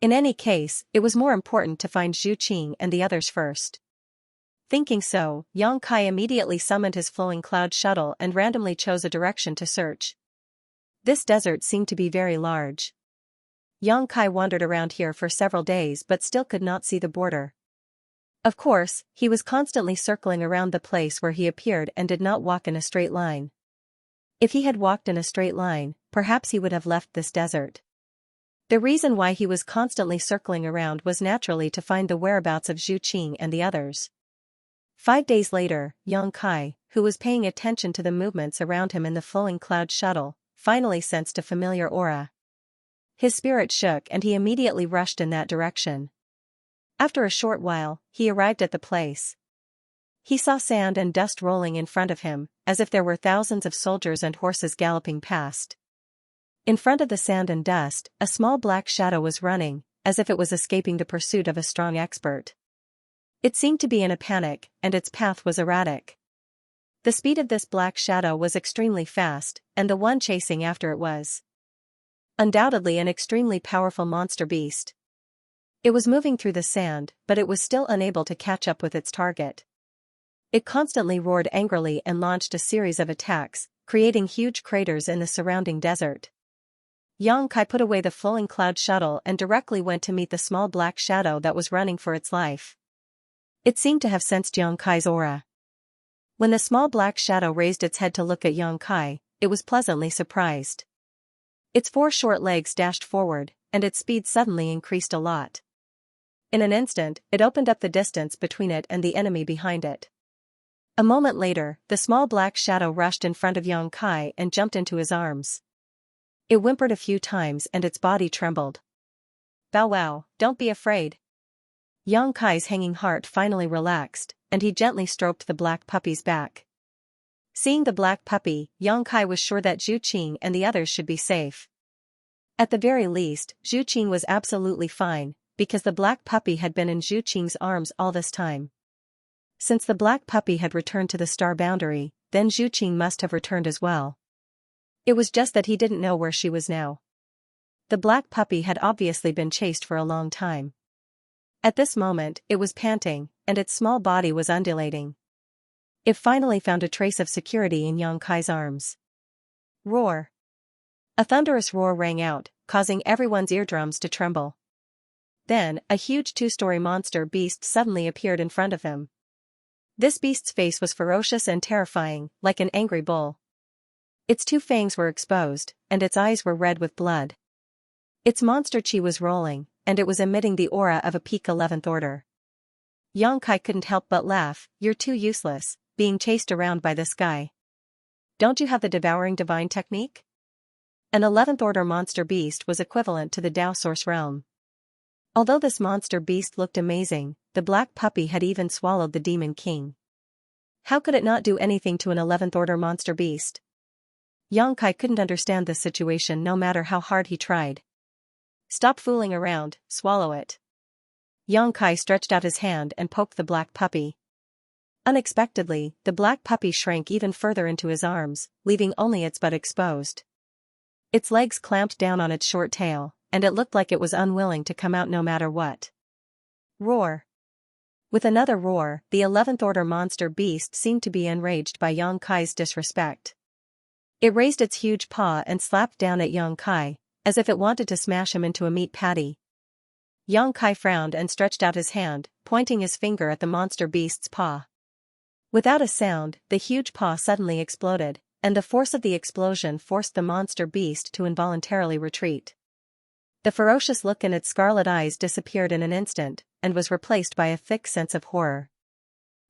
In any case, it was more important to find Zhu Qing and the others first. Thinking so, Xianxia immediately summoned his flowing cloud shuttle and randomly chose a direction to search. This desert seemed to be very large. Xianxia wandered around here for several days but still could not see the border. Of course, he was constantly circling around the place where he appeared and did not walk in a straight line. If he had walked in a straight line, perhaps he would have left this desert. The reason why he was constantly circling around was naturally to find the whereabouts of Zhu Qing and the others. 5 days later, Xianxia, who was paying attention to the movements around him in the flowing cloud shuttle, finally sensed a familiar aura. His spirit shook and he immediately rushed in that direction. After a short while, he arrived at the place. He saw sand and dust rolling in front of him, as if there were thousands of soldiers and horses galloping past. In front of the sand and dust, a small black shadow was running, as if it was escaping the pursuit of a strong expert. It seemed to be in a panic, and its path was erratic. The speed of this black shadow was extremely fast, and the one chasing after it was undoubtedly an extremely powerful monster beast. It was moving through the sand, but it was still unable to catch up with its target. It constantly roared angrily and launched a series of attacks, creating huge craters in the surrounding desert. Xianxia put away the flowing cloud shuttle and directly went to meet the small black shadow that was running for its life. It seemed to have sensed Xianxia's aura. When the small black shadow raised its head to look at Xianxia, it was pleasantly surprised. Its 4 short legs dashed forward, and its speed suddenly increased a lot. In an instant, it opened up the distance between it and the enemy behind it. A moment later, the small black shadow rushed in front of Xianxia and jumped into his arms. It whimpered a few times and its body trembled. "Bow wow, don't be afraid." Xianxia's hanging heart finally relaxed, and he gently stroked the black puppy's back. Seeing the black puppy, Xianxia was sure that Zhu Qing and the others should be safe. At the very least, Zhu Qing was absolutely fine, because the black puppy had been in Zhu Qing's arms all this time. Since the black puppy had returned to the star boundary, then Zhu Qing must have returned as well. It was just that he didn't know where she was now. The black puppy had obviously been chased for a long time. At this moment, it was panting, and its small body was undulating. It finally found a trace of security in Xianxia's arms. Roar! A thunderous roar rang out, causing everyone's eardrums to tremble. Then, a huge 2-story monster beast suddenly appeared in front of him. This beast's face was ferocious and terrifying, like an angry bull. Its 2 fangs were exposed, and its eyes were red with blood. Its monster chi was rolling, and it was emitting the aura of a peak 11th order. Xianxia couldn't help but laugh. "You're too useless, being chased around by this guy. Don't you have the devouring divine technique?" An 11th order monster beast was equivalent to the Tao source realm. Although this monster beast looked amazing, the black puppy had even swallowed the demon king. How could it not do anything to an 11th order monster beast? Xianxia couldn't understand this situation no matter how hard he tried. "Stop fooling around, swallow it." Xianxia stretched out his hand and poked the black puppy. Unexpectedly, the black puppy shrank even further into his arms, leaving only its butt exposed. Its legs clamped down on its short tail, and it looked like it was unwilling to come out no matter what. Roar! With another roar, the 11th order monster beast seemed to be enraged by Xianxia's disrespect. It raised its huge paw and slapped down at Xianxia, as if it wanted to smash him into a meat patty. Xianxia frowned and stretched out his hand, pointing his finger at the monster beast's paw. Without a sound, the huge paw suddenly exploded, and the force of the explosion forced the monster beast to involuntarily retreat. The ferocious look in its scarlet eyes disappeared in an instant, and was replaced by a thick sense of horror.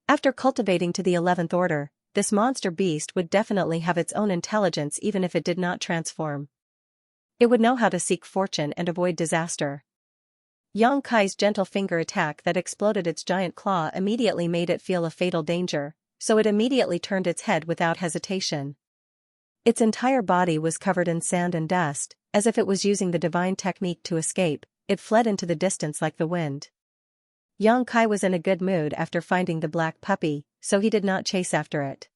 After cultivating to the 11th order, this monster beast would definitely have its own intelligence even if it did not transform. It would know how to seek fortune and avoid disaster. Xianxia's gentle finger attack that exploded its giant claw immediately made it feel a fatal danger, so it immediately turned its head without hesitation. Its entire body was covered in sand and dust, as if it was using the divine technique to escape. It fled into the distance like the wind. Xianxia was in a good mood after finding the black puppy, so he did not chase after it.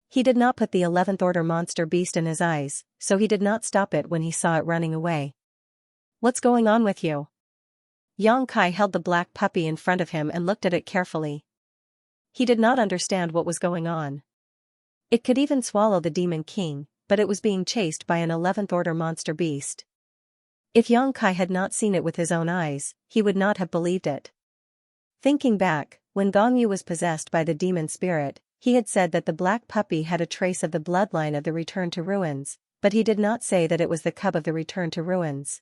He did not put the 11th order monster beast in his eyes, so he did not stop it when he saw it running away. "What's going on with you?" Xianxia held the black puppy in front of him and looked at it carefully. He did not understand what was going on. It could even swallow the Demon King, but it was being chased by an 11th order monster beast. If Xianxia had not seen it with his own eyes, he would not have believed it. Thinking back, when Gongyu was possessed by the demon spirit, he had said that the black puppy had a trace of the bloodline of the Return to Ruins, but he did not say that it was the cub of the Return to Ruins.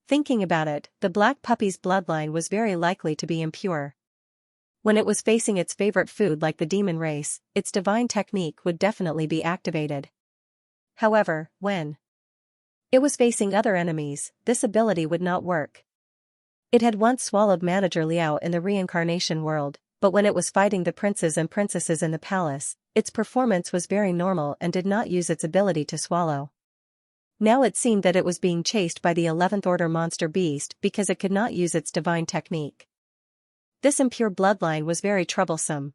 Thinking about it, the black puppy's bloodline was very likely to be impure. When it was facing its favorite food like the demon race, its divine technique would definitely be activated. However, when it was facing other enemies, this ability would not work. It had once swallowed Manager Liao in the reincarnation world, but when it was fighting the princes and princesses in the palace, its performance was very normal and did not use its ability to swallow. Now it seemed that it was being chased by the 11th order monster beast because it could not use its divine technique. This impure bloodline was very troublesome.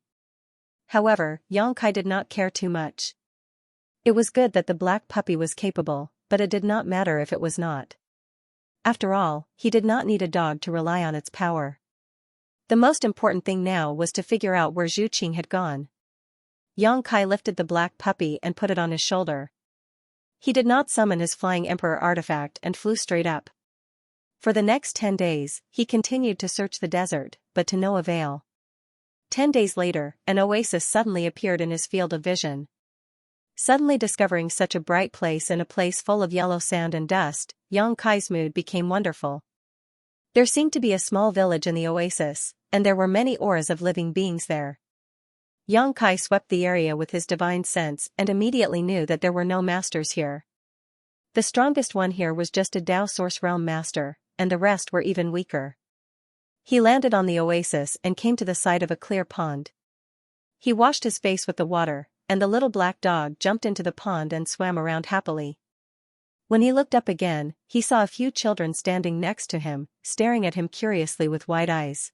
However, Xianxia did not care too much. It was good that the black puppy was capable, but it did not matter if it was not. After all, he did not need a dog to rely on its power. The most important thing now was to figure out where Zhu Qing had gone. Xianxia lifted the black puppy and put it on his shoulder. He did not summon his flying emperor artifact and flew straight up. For the next 10 days, he continued to search the desert, but to no avail. 10 days later, an oasis suddenly appeared in his field of vision. Suddenly discovering such a bright place in a place full of yellow sand and dust, Xianxia's mood became wonderful. There seemed to be a small village in the oasis, and there were many auras of living beings there. Xianxia swept the area with his divine sense and immediately knew that there were no masters here. The strongest one here was just a Dao Source Realm master, and the rest were even weaker. He landed on the oasis and came to the side of a clear pond. He washed his face with the water, and the little black dog jumped into the pond and swam around happily. When he looked up again, he saw a few children standing next to him, staring at him curiously with wide eyes.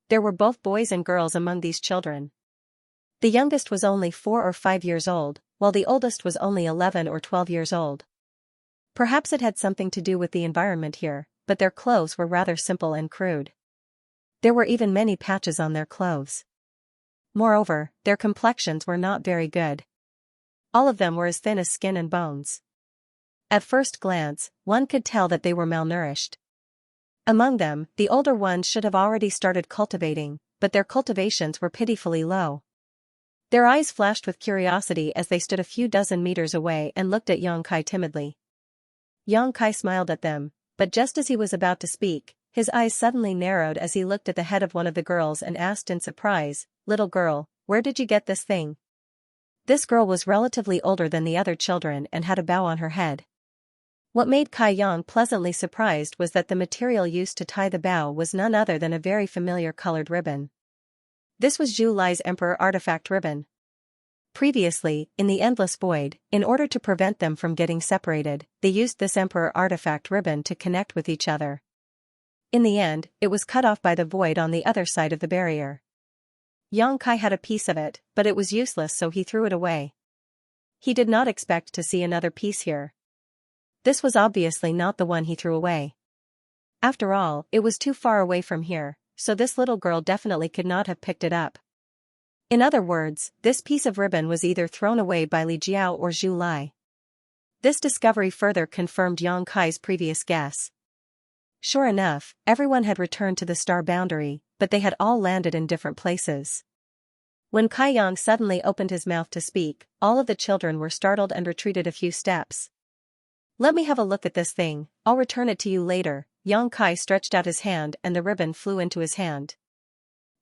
There were both boys and girls among these children. The youngest was only 4 or 5 years old, while the oldest was only 11 or 12 years old. Perhaps it had something to do with the environment here, but their clothes were rather simple and crude. There were even many patches on their clothes. Moreover, their complexions were not very good. All of them were as thin as skin and bones. At first glance, one could tell that they were malnourished. Among them, the older ones should have already started cultivating, but their cultivations were pitifully low. Their eyes flashed with curiosity as they stood a few dozen meters away and looked at Xianxia timidly. Xianxia smiled at them, but just as he was about to speak, his eyes suddenly narrowed as he looked at the head of one of the girls and asked in surprise, "Little girl, where did you get this thing?" This girl was relatively older than the other children and had a bow on her head. What made Kai Yang pleasantly surprised was that the material used to tie the bow was none other than a very familiar colored ribbon. This was Zhu Lai's Emperor Artifact ribbon. Previously, in the Endless Void, in order to prevent them from getting separated, they used this Emperor Artifact ribbon to connect with each other. In the end, it was cut off by the void on the other side of the barrier. Xianxia had a piece of it, but it was useless, so he threw it away. He did not expect to see another piece here. This was obviously not the one he threw away. After all, it was too far away from here, so this little girl definitely could not have picked it up. In other words, this piece of ribbon was either thrown away by Li Jiao or Zhu Lai. This discovery further confirmed Xianxia's previous guess. Sure enough, everyone had returned to the star boundary, but they had all landed in different places. When Kai Yang suddenly opened his mouth to speak, all of the children were startled and retreated a few steps. "Let me have a look at this thing, I'll return it to you later." Xianxia stretched out his hand and the ribbon flew into his hand.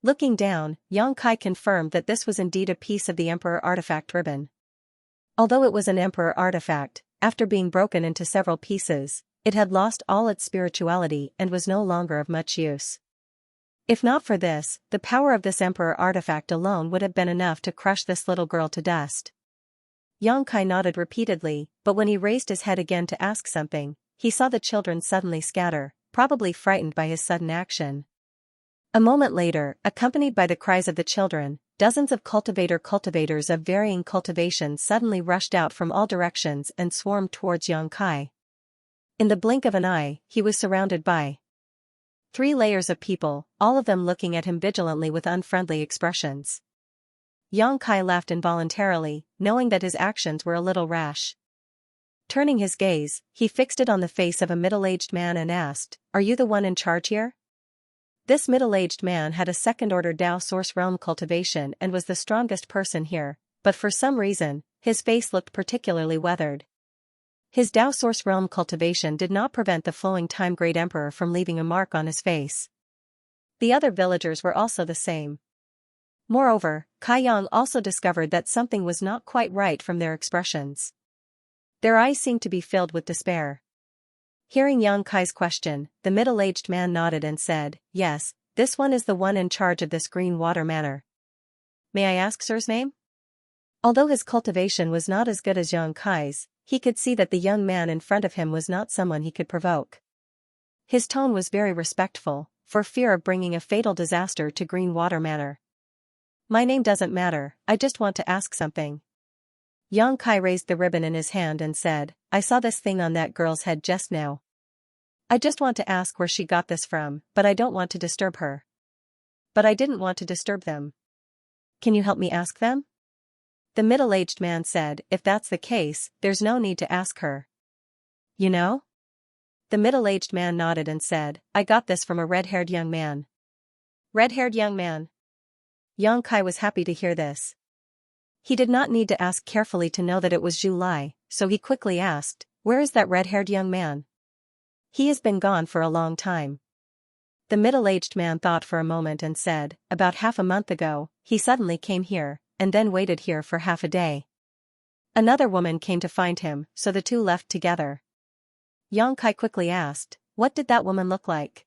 Looking down, Xianxia confirmed that this was indeed a piece of the Emperor Artifact ribbon. Although it was an Emperor Artifact, after being broken into several pieces, it had lost all its spirituality and was no longer of much use. If not for this, the power of this emperor artifact alone would have been enough to crush this little girl to dust. Xianxia nodded repeatedly, but when he raised his head again to ask something, he saw the children suddenly scatter, probably frightened by his sudden action. A moment later, accompanied by the cries of the children, dozens of cultivators of varying cultivations suddenly rushed out from all directions and swarmed towards Xianxia. In the blink of an eye, he was surrounded by 3 layers of people, all of them looking at him vigilantly with unfriendly expressions. Xianxia laughed involuntarily, knowing that his actions were a little rash. Turning his gaze, he fixed it on the face of a middle-aged man and asked, "Are you the one in charge here?" This middle-aged man had a second-order Dao source realm cultivation and was the strongest person here, but for some reason, his face looked particularly weathered. His Dao source realm cultivation did not prevent the flowing time-grade emperor from leaving a mark on his face. The other villagers were also the same. Moreover, Kaiyang also discovered that something was not quite right from their expressions. Their eyes seemed to be filled with despair. Hearing Xianxia's question, the middle-aged man nodded and said, "Yes, this one is the one in charge of this green water manor. May I ask sir's name?" Although his cultivation was not as good as Xianxia's, he could see that the young man in front of him was not someone he could provoke. His tone was very respectful, for fear of bringing a fatal disaster to Green Water Manor. "My name doesn't matter, I just want to ask something." Xianxia raised the ribbon in his hand and said, "I saw this thing on that girl's head just now. I just want to ask where she got this from, but I don't want to disturb her." "But I didn't want to disturb them. Can you help me ask them?" The middle-aged man said, "If that's the case, there's no need to ask her." "You know?" The middle-aged man nodded and said, "I got this from a red-haired young man." "Red-haired young man?" Xianxia was happy to hear this. He did not need to ask carefully to know that it was Zhu Lai, so he quickly asked, "Where is that red-haired young man?" "He has been gone for a long time." The middle-aged man thought for a moment and said, "About half a month ago, he suddenly came here, and then waited here for half a day. Another woman came to find him, so the two left together." Xianxia quickly asked, "What did that woman look like?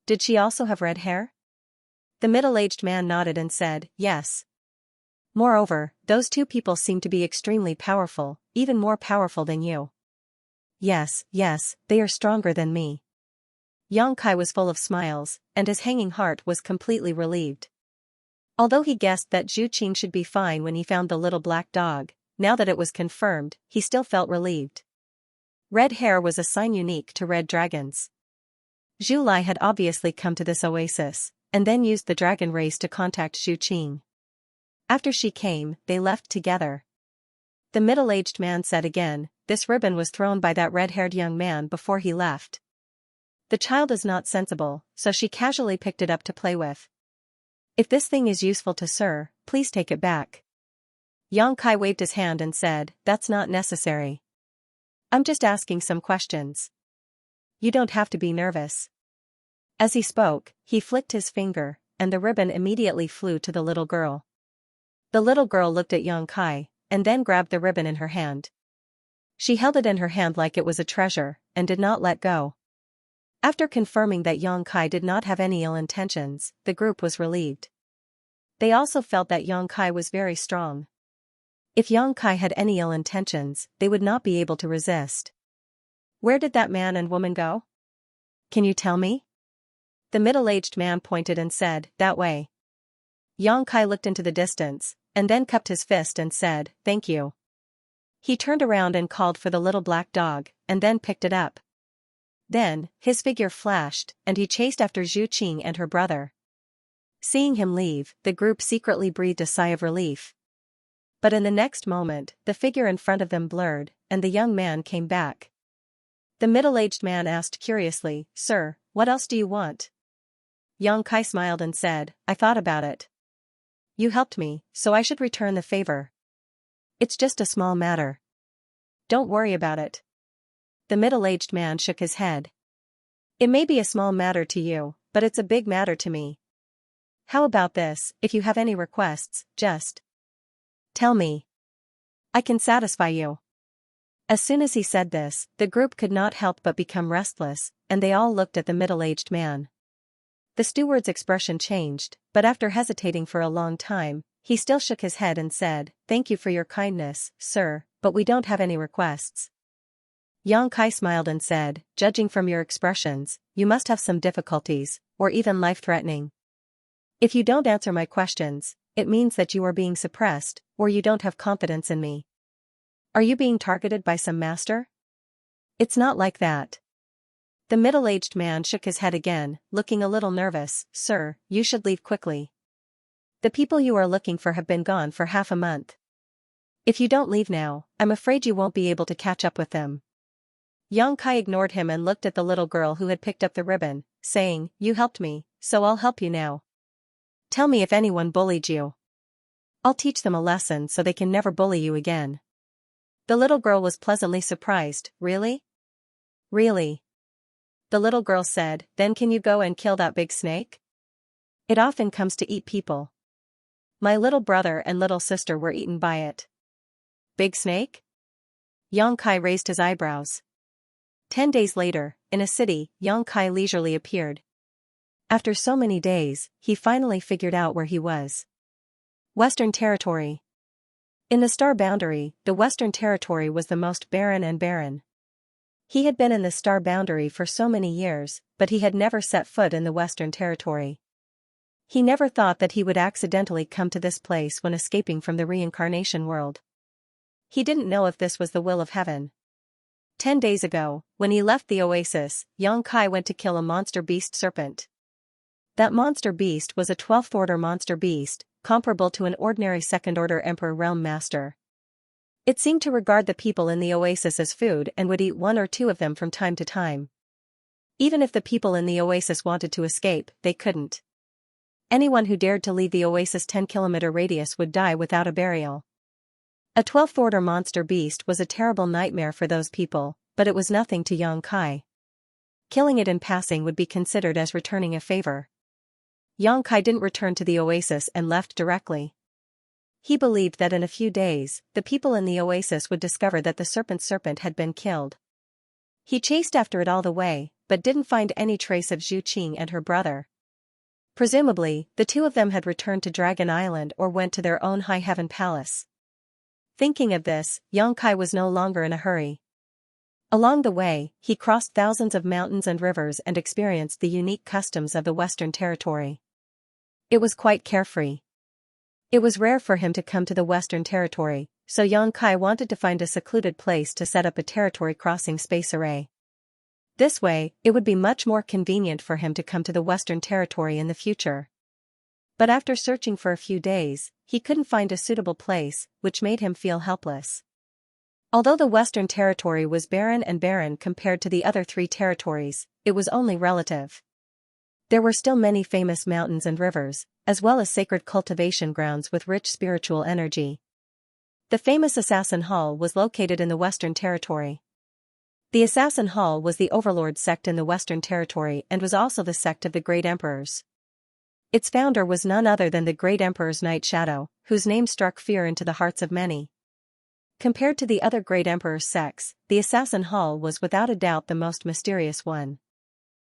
Did she also have red hair?" The middle-aged man nodded and said, "Yes. Moreover, those 2 people seem to be extremely powerful, even more powerful than you." Yes, they are stronger than me." Xianxia was full of smiles, and his hanging heart was completely relieved. Although he guessed that Zhu Qing should be fine when he found the little black dog, now that it was confirmed, he still felt relieved. Red hair was a sign unique to red dragons. Zhu Lai had obviously come to this oasis, and then used the dragon race to contact Zhu Qing. After she came, they left together. The middle-aged man said again, "This ribbon was thrown by that red-haired young man before he left. The child is not sensible, so she casually picked it up to play with. If this thing is useful to sir, please take it back." Xianxia waved his hand and said, "That's not necessary. I'm just asking some questions. You don't have to be nervous." As he spoke, he flicked his finger, and the ribbon immediately flew to the little girl. The little girl looked at Xianxia, and then grabbed the ribbon in her hand. She held it in her hand like it was a treasure, and did not let go. After confirming that Xianxia did not have any ill intentions, the group was relieved. They also felt that Xianxia was very strong. If Xianxia had any ill intentions, they would not be able to resist. "Where did that man and woman go? Can you tell me?" The middle-aged man pointed and said, "That way." Xianxia looked into the distance, and then cupped his fist and said, "Thank you." He turned around and called for the little black dog, and then picked it up. Then, his figure flashed, and he chased after Zhu Qing and her brother. Seeing him leave, the group secretly breathed a sigh of relief. But in the next moment, the figure in front of them blurred, and the young man came back. The middle-aged man asked curiously, "Sir, what else do you want?" Xianxia smiled and said, "I thought about it. You helped me, so I should return the favor. It's just a small matter. Don't worry about it." The middle-aged man shook his head. "It may be a small matter to you, but it's a big matter to me. How about this, if you have any requests, just tell me. I can satisfy you." As soon as he said this, the group could not help but become restless, and they all looked at the middle-aged man. The steward's expression changed, but after hesitating for a long time, he still shook his head and said, "Thank you for your kindness, sir, but we don't have any requests." Yang Kai smiled and said, "Judging from your expressions, you must have some difficulties, or even life-threatening. If you don't answer my questions, it means that you are being suppressed, or you don't have confidence in me. Are you being targeted by some master?" "It's not like that." The middle-aged man shook his head again, looking a little nervous. "Sir, you should leave quickly. The people you are looking for have been gone for half a month. If you don't leave now, I'm afraid you won't be able to catch up with them." Yang Kai ignored him and looked at the little girl who had picked up the ribbon, saying, "You helped me, so I'll help you now. Tell me if anyone bullied you. I'll teach them a lesson so they can never bully you again." The little girl was pleasantly surprised. "Really? Really?" The little girl said, "Then can you go and kill that big snake? It often comes to eat people. My little brother and little sister were eaten by it." "Big snake?" Yang Kai raised his eyebrows. 10 days later, in a city, Yang Kai leisurely appeared. After so many days, he finally figured out where he was. Western Territory. In the star boundary, the Western Territory was the most barren. He had been in the star boundary for so many years, but he had never set foot in the Western Territory. He never thought that he would accidentally come to this place when escaping from the reincarnation world. He didn't know if this was the will of heaven. 10 days ago, when he left the oasis, Yang Kai went to kill a monster beast serpent. That monster beast was a 12th order monster beast, comparable to an ordinary second-order Emperor Realm Master. It seemed to regard the people in the oasis as food and would eat one or two of them from time to time. Even if the people in the oasis wanted to escape, they couldn't. Anyone who dared to leave the oasis' 10-kilometer radius would die without a burial. A 12th order monster beast was a terrible nightmare for those people, but it was nothing to Yang Kai. Killing it in passing would be considered as returning a favor. Yang Kai didn't return to the oasis and left directly. He believed that in a few days, the people in the oasis would discover that the serpent had been killed. He chased after it all the way, but didn't find any trace of Zhu Qing and her brother. Presumably, the two of them had returned to Dragon Island or went to their own high heaven palace. Thinking of this, Yang Kai was no longer in a hurry. Along the way, he crossed thousands of mountains and rivers and experienced the unique customs of the Western Territory. It was quite carefree. It was rare for him to come to the Western Territory, so Yang Kai wanted to find a secluded place to set up a territory-crossing space array. This way, it would be much more convenient for him to come to the Western Territory in the future. But after searching for a few days, he couldn't find a suitable place, which made him feel helpless. Although the Western Territory was barren compared to the other 3 territories, it was only relative. There were still many famous mountains and rivers, as well as sacred cultivation grounds with rich spiritual energy. The famous Assassin Hall was located in the Western Territory. The Assassin Hall was the overlord sect in the Western Territory and was also the sect of the Great Emperors. Its founder was none other than the Great Emperor's Night Shadow, whose name struck fear into the hearts of many. Compared to the other Great Emperor's sects, the Assassin Hall was without a doubt the most mysterious one.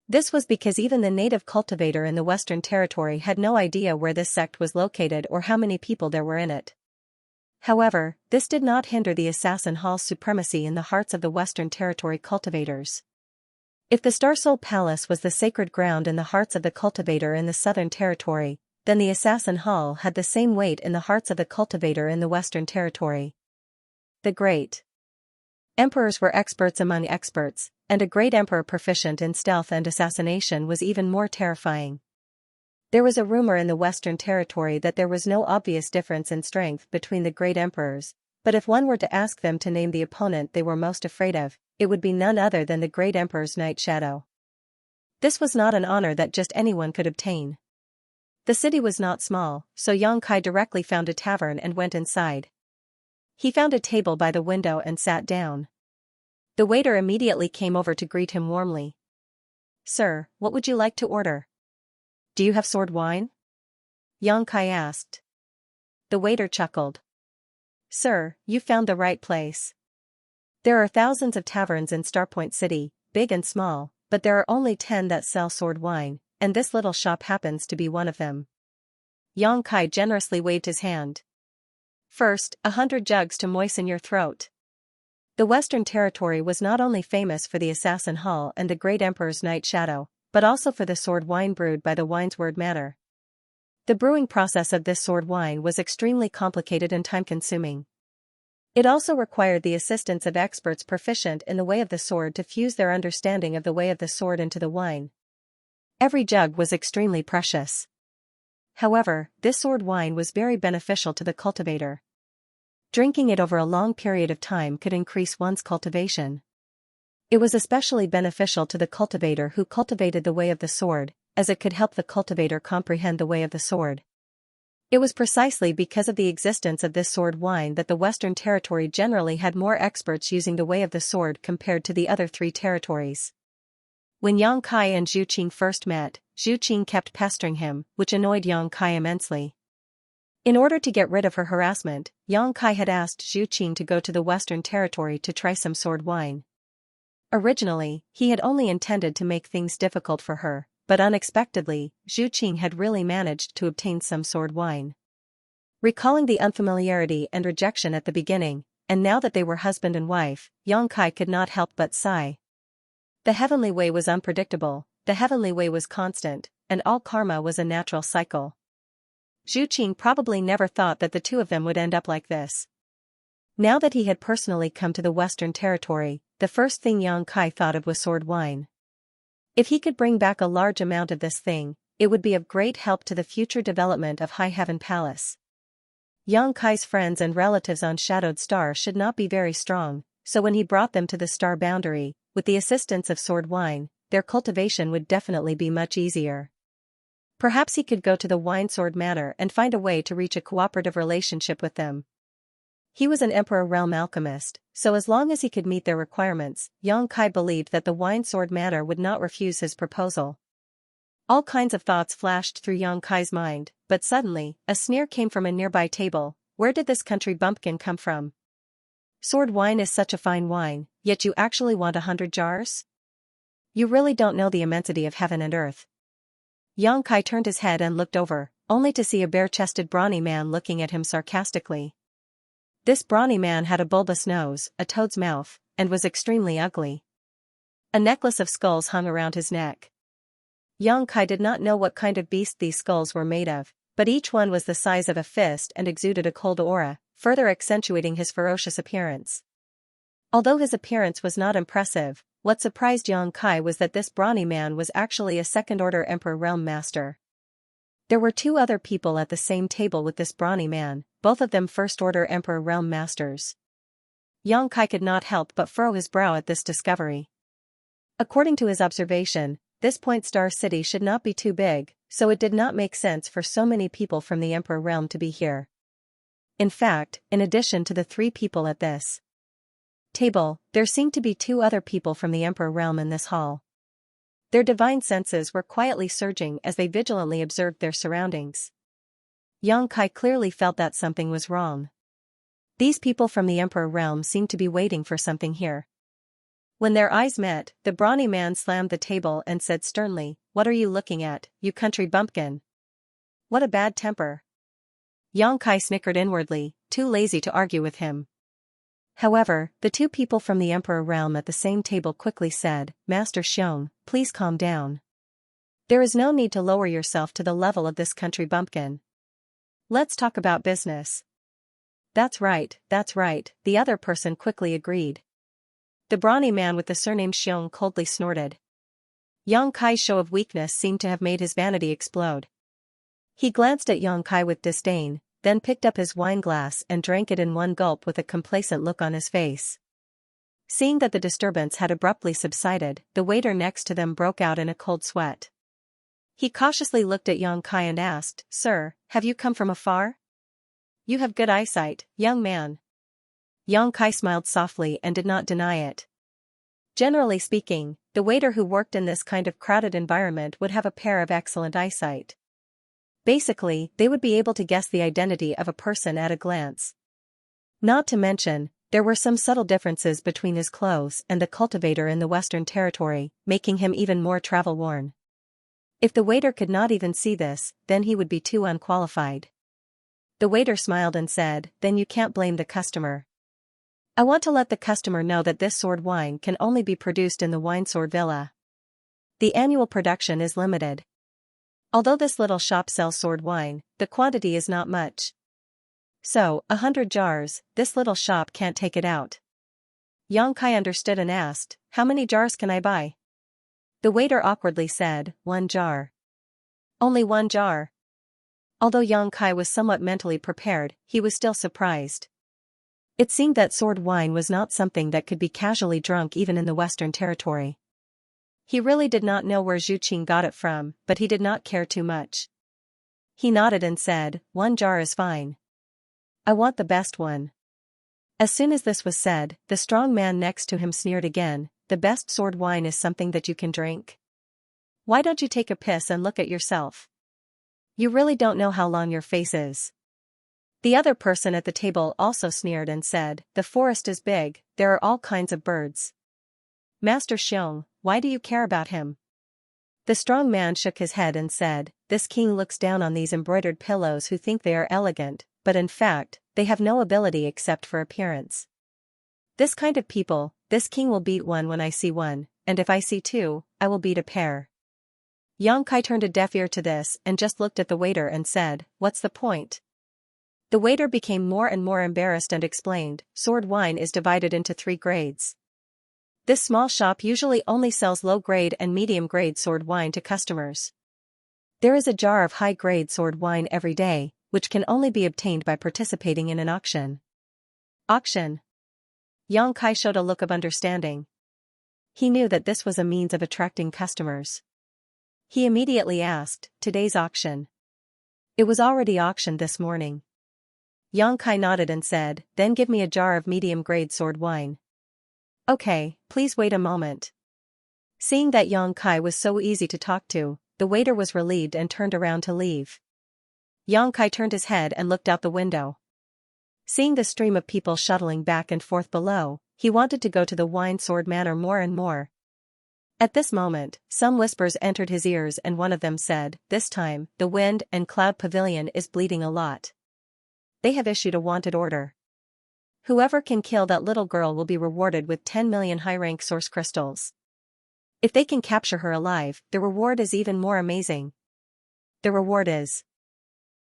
This was because even the native cultivator in the Western Territory had no idea where this sect was located or how many people there were in it. However, this did not hinder the Assassin Hall's supremacy in the hearts of the Western Territory cultivators. If the Star Soul Palace was the sacred ground in the hearts of the cultivator in the Southern Territory, then the Assassin Hall had the same weight in the hearts of the cultivator in the Western Territory. The Great Emperors were experts among experts, and a great emperor proficient in stealth and assassination was even more terrifying. There was a rumor in the Western Territory that there was no obvious difference in strength between the great emperors, but if one were to ask them to name the opponent they were most afraid of, it would be none other than the Great Emperor's Night Shadow. This was not an honor that just anyone could obtain. The city was not small, so Yang Kai directly found a tavern and went inside. He found a table by the window and sat down. The waiter immediately came over to greet him warmly. "Sir, what would you like to order? Do you have sword wine?" Yang Kai asked. The waiter chuckled. "Sir, you found the right place. There are thousands of taverns in Starpoint City, big and small, but there are only 10 that sell sword wine, and this little shop happens to be one of them. Yang Kai generously waved his hand. First, 100 jugs to moisten your throat. The Western Territory was not only famous for the Assassin Hall and the Great Emperor's Night Shadow, but also for the sword wine brewed by the Winesward Manor. The brewing process of this sword wine was extremely complicated and time-consuming. It also required the assistance of experts proficient in the way of the sword to fuse their understanding of the way of the sword into the wine. Every jug was extremely precious. However, this sword wine was very beneficial to the cultivator. Drinking it over a long period of time could increase one's cultivation. It was especially beneficial to the cultivator who cultivated the way of the sword, as it could help the cultivator comprehend the way of the sword. It was precisely because of the existence of this sword wine that the Western Territory generally had more experts using the way of the sword compared to the other 3 territories. When Yang Kai and Zhu Qing first met, Zhu Qing kept pestering him, which annoyed Yang Kai immensely. In order to get rid of her harassment, Yang Kai had asked Zhu Qing to go to the Western Territory to try some sword wine. Originally, he had only intended to make things difficult for her, but unexpectedly, Zhu Qing had really managed to obtain some sword wine. Recalling the unfamiliarity and rejection at the beginning, and now that they were husband and wife, Yang Kai could not help but sigh. The heavenly way was unpredictable, the heavenly way was constant, and all karma was a natural cycle. Zhu Qing probably never thought that the two of them would end up like this. Now that he had personally come to the Western Territory, the first thing Yang Kai thought of was sword wine. If he could bring back a large amount of this thing, it would be of great help to the future development of High Heaven Palace. Yang Kai's friends and relatives on Shadowed Star should not be very strong, so when he brought them to the star boundary, with the assistance of sword wine, their cultivation would definitely be much easier. Perhaps he could go to the Winesword Manor and find a way to reach a cooperative relationship with them. He was an Emperor Realm alchemist, so as long as he could meet their requirements, Yang Kai believed that the Winesword Manor would not refuse his proposal. All kinds of thoughts flashed through Yang Kai's mind, but suddenly, a sneer came from a nearby table. Where did this country bumpkin come from? Sword wine is such a fine wine, yet you actually want 100 jars? You really don't know the immensity of heaven and earth. Yang Kai turned his head and looked over, only to see a bare-chested brawny man looking at him sarcastically. This brawny man had a bulbous nose, a toad's mouth, and was extremely ugly. A necklace of skulls hung around his neck. Yang Kai did not know what kind of beast these skulls were made of, but each one was the size of a fist and exuded a cold aura, further accentuating his ferocious appearance. Although his appearance was not impressive, what surprised Yang Kai was that this brawny man was actually a second-order Emperor Realm Master. There were 2 other people at the same table with this brawny man, both of them first-order Emperor Realm Masters. Yang Kai could not help but furrow his brow at this discovery. According to his observation, this Point Star City should not be too big, so it did not make sense for so many people from the Emperor Realm to be here. In fact, in addition to the 3 people at this table, there seemed to be 2 other people from the Emperor Realm in this hall. Their divine senses were quietly surging as they vigilantly observed their surroundings. Yang Kai clearly felt that something was wrong. These people from the Emperor Realm seemed to be waiting for something here. When their eyes met, the brawny man slammed the table and said sternly, "What are you looking at, you country bumpkin? What a bad temper." Yang Kai snickered inwardly, too lazy to argue with him. However, the 2 people from the Emperor Realm at the same table quickly said, "Master Xiong, please calm down. There is no need to lower yourself to the level of this country bumpkin. Let's talk about business." That's right, the other person quickly agreed. The brawny man with the surname Xiong coldly snorted. Yang Kai's show of weakness seemed to have made his vanity explode. He glanced at Yang Kai with disdain, then picked up his wine glass and drank it in one gulp with a complacent look on his face. Seeing that the disturbance had abruptly subsided, the waiter next to them broke out in a cold sweat. He cautiously looked at Yang Kai and asked, "Sir, have you come from afar? You have good eyesight, young man." Yang Kai smiled softly and did not deny it. Generally speaking, the waiter who worked in this kind of crowded environment would have a pair of excellent eyesight. Basically, they would be able to guess the identity of a person at a glance. Not to mention, there were some subtle differences between his clothes and the cultivator in the Western Territory, making him even more travel-worn. If the waiter could not even see this, then he would be too unqualified. The waiter smiled and said, "Then you can't blame the customer. I want to let the customer know that this sword wine can only be produced in the Wine Sword Villa. The annual production is limited. Although this little shop sells sword wine, the quantity is not much. So, 100 jars, this little shop can't take it out." Xianxia understood and asked, "How many jars can I buy?" The waiter awkwardly said, "1 jar. Only 1 jar." Although Xianxia was somewhat mentally prepared, he was still surprised. It seemed that sword wine was not something that could be casually drunk even in the Western Territory. He really did not know where Zhu Qing got it from, but he did not care too much. He nodded and said, "1 jar is fine. I want the best one." As soon as this was said, the strong man next to him sneered again, "The best sword wine is something that you can drink. Why don't you take a piss and look at yourself? You really don't know how long your face is." The other person at the table also sneered and said, "The forest is big, there are all kinds of birds. Master Xiong, why do you care about him?" The strong man shook his head and said, "This king looks down on these embroidered pillows who think they are elegant, but in fact, they have no ability except for appearance. This kind of people, this king will beat one when I see one, and if I see two, I will beat a pair." Xianxia turned a deaf ear to this and just looked at the waiter and said, "What's the point?" The waiter became more and more embarrassed and explained, "Sword wine is divided into 3 grades. This small shop usually only sells low-grade and medium-grade sword wine to customers. There is a jar of high-grade sword wine every day, which can only be obtained by participating in an auction." Auction? Xianxia showed a look of understanding. He knew that this was a means of attracting customers. He immediately asked, "Today's auction?" "It was already auctioned this morning." Xianxia nodded and said, "Then give me a jar of medium-grade sword wine." "Okay, please wait a moment." Seeing that Xianxia was so easy to talk to, the waiter was relieved and turned around to leave. Xianxia turned his head and looked out the window. Seeing the stream of people shuttling back and forth below, he wanted to go to the Wine Sword Manor more and more. At this moment, some whispers entered his ears and one of them said, "This time, the Wind and Cloud Pavilion is bleeding a lot. They have issued a wanted order. Whoever can kill that little girl will be rewarded with 10 million high-rank source crystals. If they can capture her alive, the reward is even more amazing. The reward is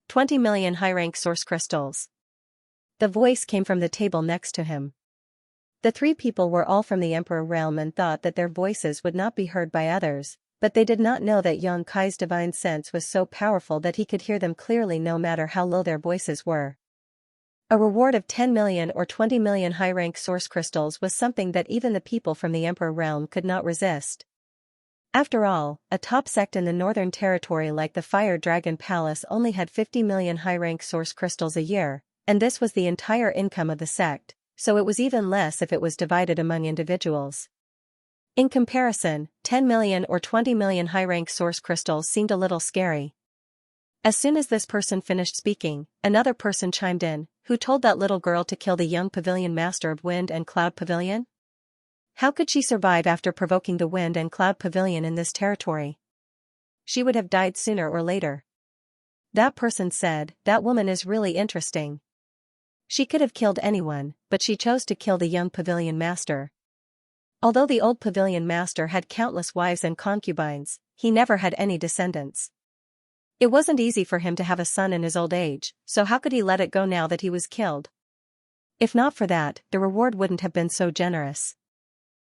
20 million high-rank source crystals." The voice came from the table next to him. The 3 people were all from the Emperor realm and thought that their voices would not be heard by others, but they did not know that Xianxia's divine sense was so powerful that he could hear them clearly no matter how low their voices were. A reward of 10 million or 20 million high-rank source crystals was something that even the people from the Emperor realm could not resist. After all, a top sect in the Northern Territory like the Fire Dragon Palace only had 50 million high-rank source crystals a year, and this was the entire income of the sect, so it was even less if it was divided among individuals. In comparison, 10 million or 20 million high-rank source crystals seemed a little scary. As soon as this person finished speaking, another person chimed in, "Who told that little girl to kill the young pavilion master of Wind and Cloud Pavilion? How could she survive after provoking the Wind and Cloud Pavilion in this territory? She would have died sooner or later." That person said, "That woman is really interesting. She could have killed anyone, but she chose to kill the young pavilion master. Although the old pavilion master had countless wives and concubines, he never had any descendants. It wasn't easy for him to have a son in his old age, so how could he let it go now that he was killed? If not for that, the reward wouldn't have been so generous.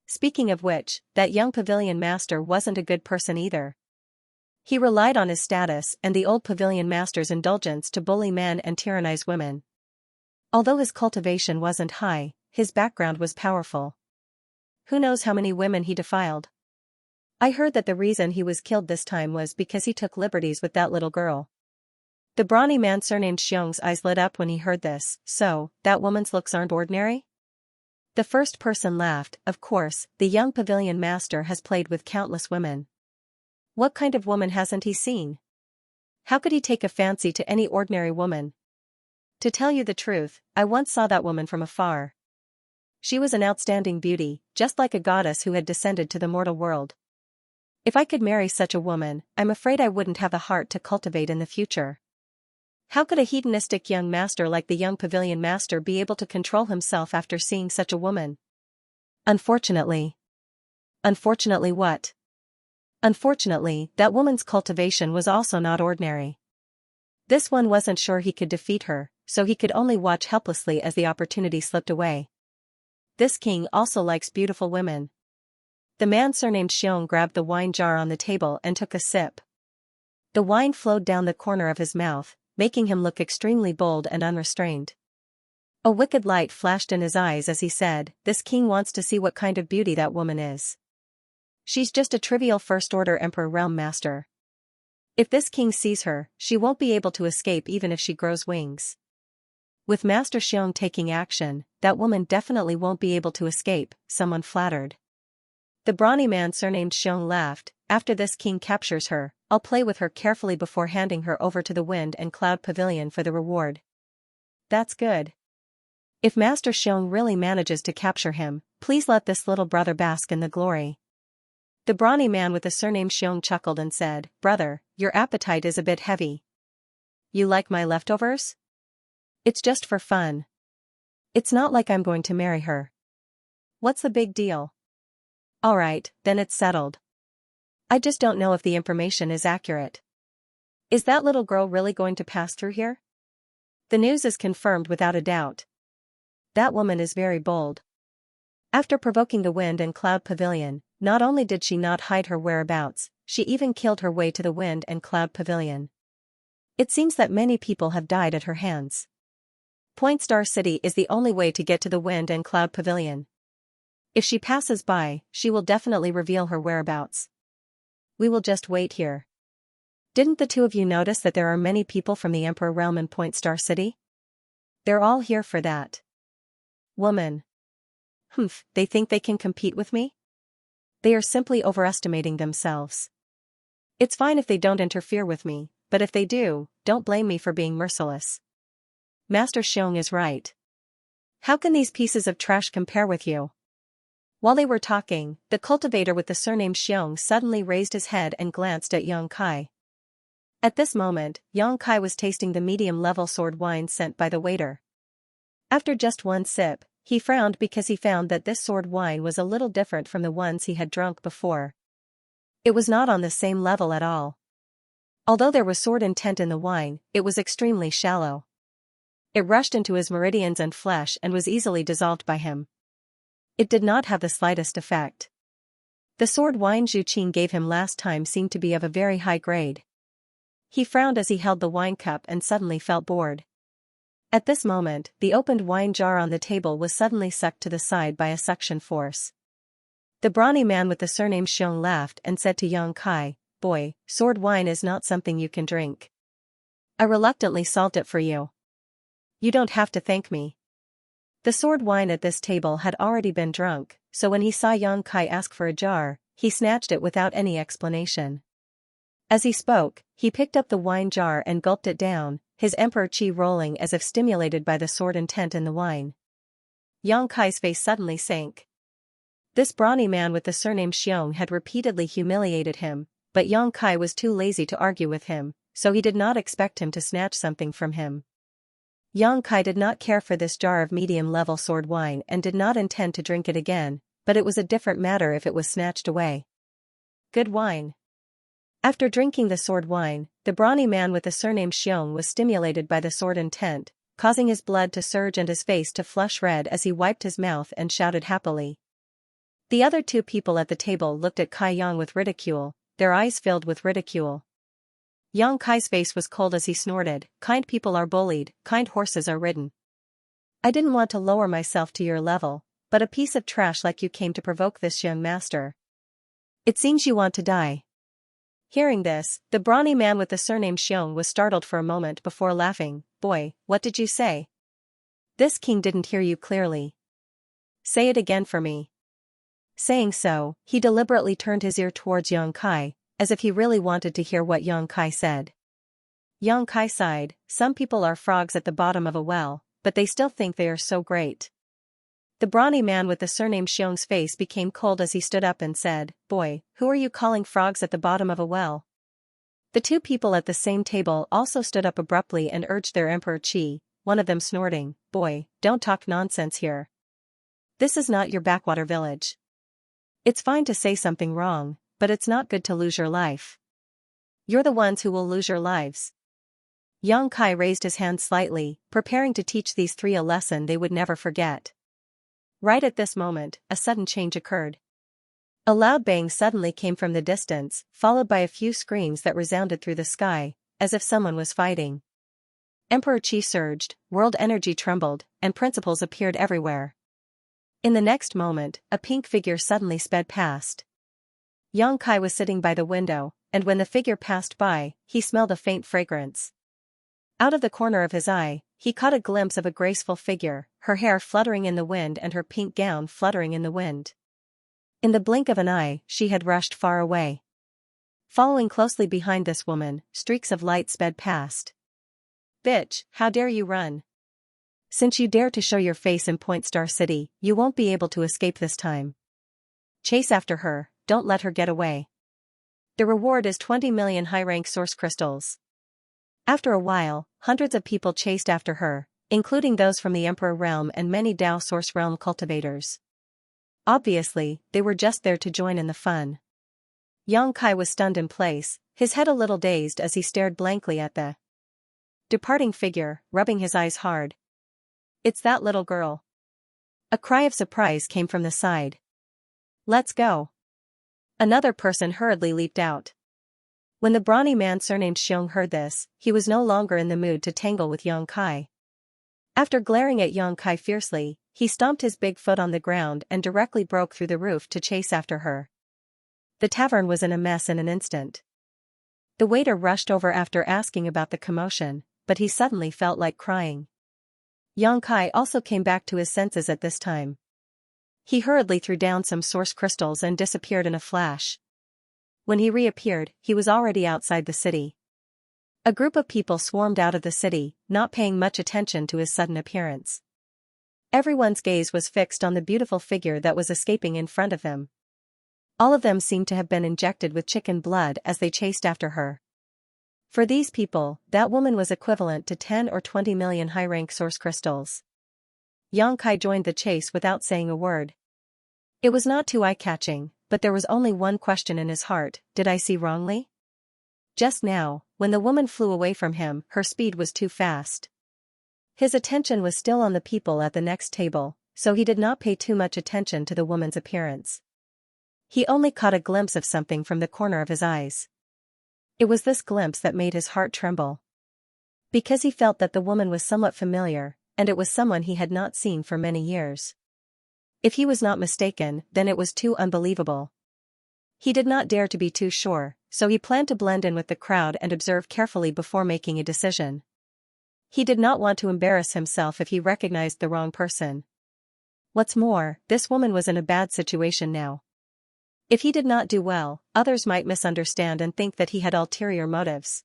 Speaking of which, that young pavilion master wasn't a good person either. He relied on his status and the old pavilion master's indulgence to bully men and tyrannize women. Although his cultivation wasn't high, his background was powerful. Who knows how many women he defiled? I heard that the reason he was killed this time was because he took liberties with that little girl." The brawny man surnamed Xiong's eyes lit up when he heard this. "So, that woman's looks aren't ordinary?" The first person laughed. "Of course, the young pavilion master has played with countless women. What kind of woman hasn't he seen? How could he take a fancy to any ordinary woman? To tell you the truth, I once saw that woman from afar. She was an outstanding beauty, just like a goddess who had descended to the mortal world. If I could marry such a woman, I'm afraid I wouldn't have the heart to cultivate in the future. How could a hedonistic young master like the young pavilion master be able to control himself after seeing such a woman? Unfortunately. Unfortunately what? Unfortunately, that woman's cultivation was also not ordinary. This one wasn't sure he could defeat her, so he could only watch helplessly as the opportunity slipped away. This king also likes beautiful women. The man surnamed Xiong grabbed the wine jar on the table and took a sip. The wine flowed down the corner of his mouth, making him look extremely bold and unrestrained. A wicked light flashed in his eyes as he said, "This king wants to see what kind of beauty that woman is. She's just a trivial first-order emperor realm master. If this king sees her, she won't be able to escape even if she grows wings. With Master Xiong taking action, that woman definitely won't be able to escape," someone flattered. The brawny man surnamed Xiong laughed, "After this king captures her, I'll play with her carefully before handing her over to the Wind and Cloud Pavilion for the reward." That's good. If Master Xiong really manages to capture him, please let this little brother bask in the glory. The brawny man with the surname Xiong chuckled and said, "Brother, your appetite is a bit heavy. You like my leftovers? It's just for fun. It's not like I'm going to marry her. What's the big deal?" "Alright, then it's settled. I just don't know if the information is accurate. Is that little girl really going to pass through here?" "The news is confirmed without a doubt. That woman is very bold. After provoking the Wind and Cloud Pavilion, not only did she not hide her whereabouts, she even killed her way to the Wind and Cloud Pavilion. It seems that many people have died at her hands. Point Star City is the only way to get to the Wind and Cloud Pavilion. If she passes by, she will definitely reveal her whereabouts. We will just wait here. Didn't the two of you notice that there are many people from the Emperor Realm in Point Star City? They're all here for that woman. Humph, they think they can compete with me? They are simply overestimating themselves. It's fine if they don't interfere with me, but if they do, don't blame me for being merciless. Master Xiong is right. How can these pieces of trash compare with you?" While they were talking, the cultivator with the surname Xiong suddenly raised his head and glanced at Yang Kai. At this moment, Yang Kai was tasting the medium-level sword wine sent by the waiter. After just one sip, he frowned because he found that this sword wine was a little different from the ones he had drunk before. It was not on the same level at all. Although there was sword intent in the wine, it was extremely shallow. It rushed into his meridians and flesh and was easily dissolved by him. It did not have the slightest effect. The sword wine Zhu Qing gave him last time seemed to be of a very high grade. He frowned as he held the wine cup and suddenly felt bored. At this moment, the opened wine jar on the table was suddenly sucked to the side by a suction force. The brawny man with the surname Xiong laughed and said to Yang Kai, "Boy, sword wine is not something you can drink. I reluctantly solved it for you. You don't have to thank me." The sword wine at this table had already been drunk, so when he saw Yang Kai ask for a jar, he snatched it without any explanation. As he spoke, he picked up the wine jar and gulped it down, his emperor chi rolling as if stimulated by the sword intent in the wine. Yang Kai's face suddenly sank. This brawny man with the surname Xiong had repeatedly humiliated him, but Yang Kai was too lazy to argue with him, so he did not expect him to snatch something from him. Yang Kai did not care for this jar of medium-level sword wine and did not intend to drink it again, but it was a different matter if it was snatched away. Good wine. After drinking the sword wine, the brawny man with the surname Xiong was stimulated by the sword intent, causing his blood to surge and his face to flush red as he wiped his mouth and shouted happily. The other two people at the table looked at Kai Yang with ridicule, their eyes filled with ridicule. Yang Kai's face was cold as he snorted, "Kind people are bullied, kind horses are ridden. I didn't want to lower myself to your level, but a piece of trash like you came to provoke this young master. It seems you want to die." Hearing this, the brawny man with the surname Xiong was startled for a moment before laughing. "Boy, what did you say? This king didn't hear you clearly. Say it again for me." Saying so, he deliberately turned his ear towards Yang Kai, as if he really wanted to hear what Yang Kai said. Yang Kai sighed, "Some people are frogs at the bottom of a well, but they still think they are so great. The brawny man with the surname Xiong's face became cold as he stood up and said, "Boy, who are you calling frogs at the bottom of a well?" The two people at the same table also stood up abruptly and urged their Emperor Qi, one of them snorting, "Boy, don't talk nonsense here. This is not your backwater village. It's fine to say something wrong, but it's not good to lose your life. You're the ones who will lose your lives." Yang Kai raised his hand slightly, preparing to teach these three a lesson they would never forget. Right at this moment, a sudden change occurred. A loud bang suddenly came from the distance, followed by a few screams that resounded through the sky, as if someone was fighting. Emperor Qi surged, world energy trembled, and principles appeared everywhere. In the next moment, a pink figure suddenly sped past. Yang Kai was sitting by the window, and when the figure passed by, he smelled a faint fragrance. Out of the corner of his eye, he caught a glimpse of a graceful figure, her hair fluttering in the wind and her pink gown fluttering in the wind. In the blink of an eye, she had rushed far away. Following closely behind this woman, streaks of light sped past. "Bitch, how dare you run? Since you dare to show your face in Point Star City, you won't be able to escape this time. Chase after her, don't let her get away. The reward is 20 million high-rank source crystals." After a while, hundreds of people chased after her, including those from the Emperor Realm and many Dao Source Realm cultivators. Obviously, they were just there to join in the fun. Yang Kai was stunned in place, his head a little dazed as he stared blankly at the departing figure, rubbing his eyes hard. "It's that little girl." A cry of surprise came from the side. "Let's go." Another person hurriedly leaped out. When the brawny man surnamed Xiong heard this, he was no longer in the mood to tangle with Yang Kai. After glaring at Yang Kai fiercely, he stomped his big foot on the ground and directly broke through the roof to chase after her. The tavern was in a mess in an instant. The waiter rushed over after asking about the commotion, but he suddenly felt like crying. Yang Kai also came back to his senses at this time. He hurriedly threw down some source crystals and disappeared in a flash. When he reappeared, he was already outside the city. A group of people swarmed out of the city, not paying much attention to his sudden appearance. Everyone's gaze was fixed on the beautiful figure that was escaping in front of them. All of them seemed to have been injected with chicken blood as they chased after her. For these people, that woman was equivalent to 10 or 20 million high-rank source crystals. Yang Kai joined the chase without saying a word. It was not too eye-catching, but there was only one question in his heart: did I see wrongly? Just now, when the woman flew away from him, her speed was too fast. His attention was still on the people at the next table, so he did not pay too much attention to the woman's appearance. He only caught a glimpse of something from the corner of his eyes. It was this glimpse that made his heart tremble. Because he felt that the woman was somewhat familiar, and it was someone he had not seen for many years. If he was not mistaken, then it was too unbelievable. He did not dare to be too sure, so he planned to blend in with the crowd and observe carefully before making a decision. He did not want to embarrass himself if he recognized the wrong person. What's more, this woman was in a bad situation now. If he did not do well, others might misunderstand and think that he had ulterior motives.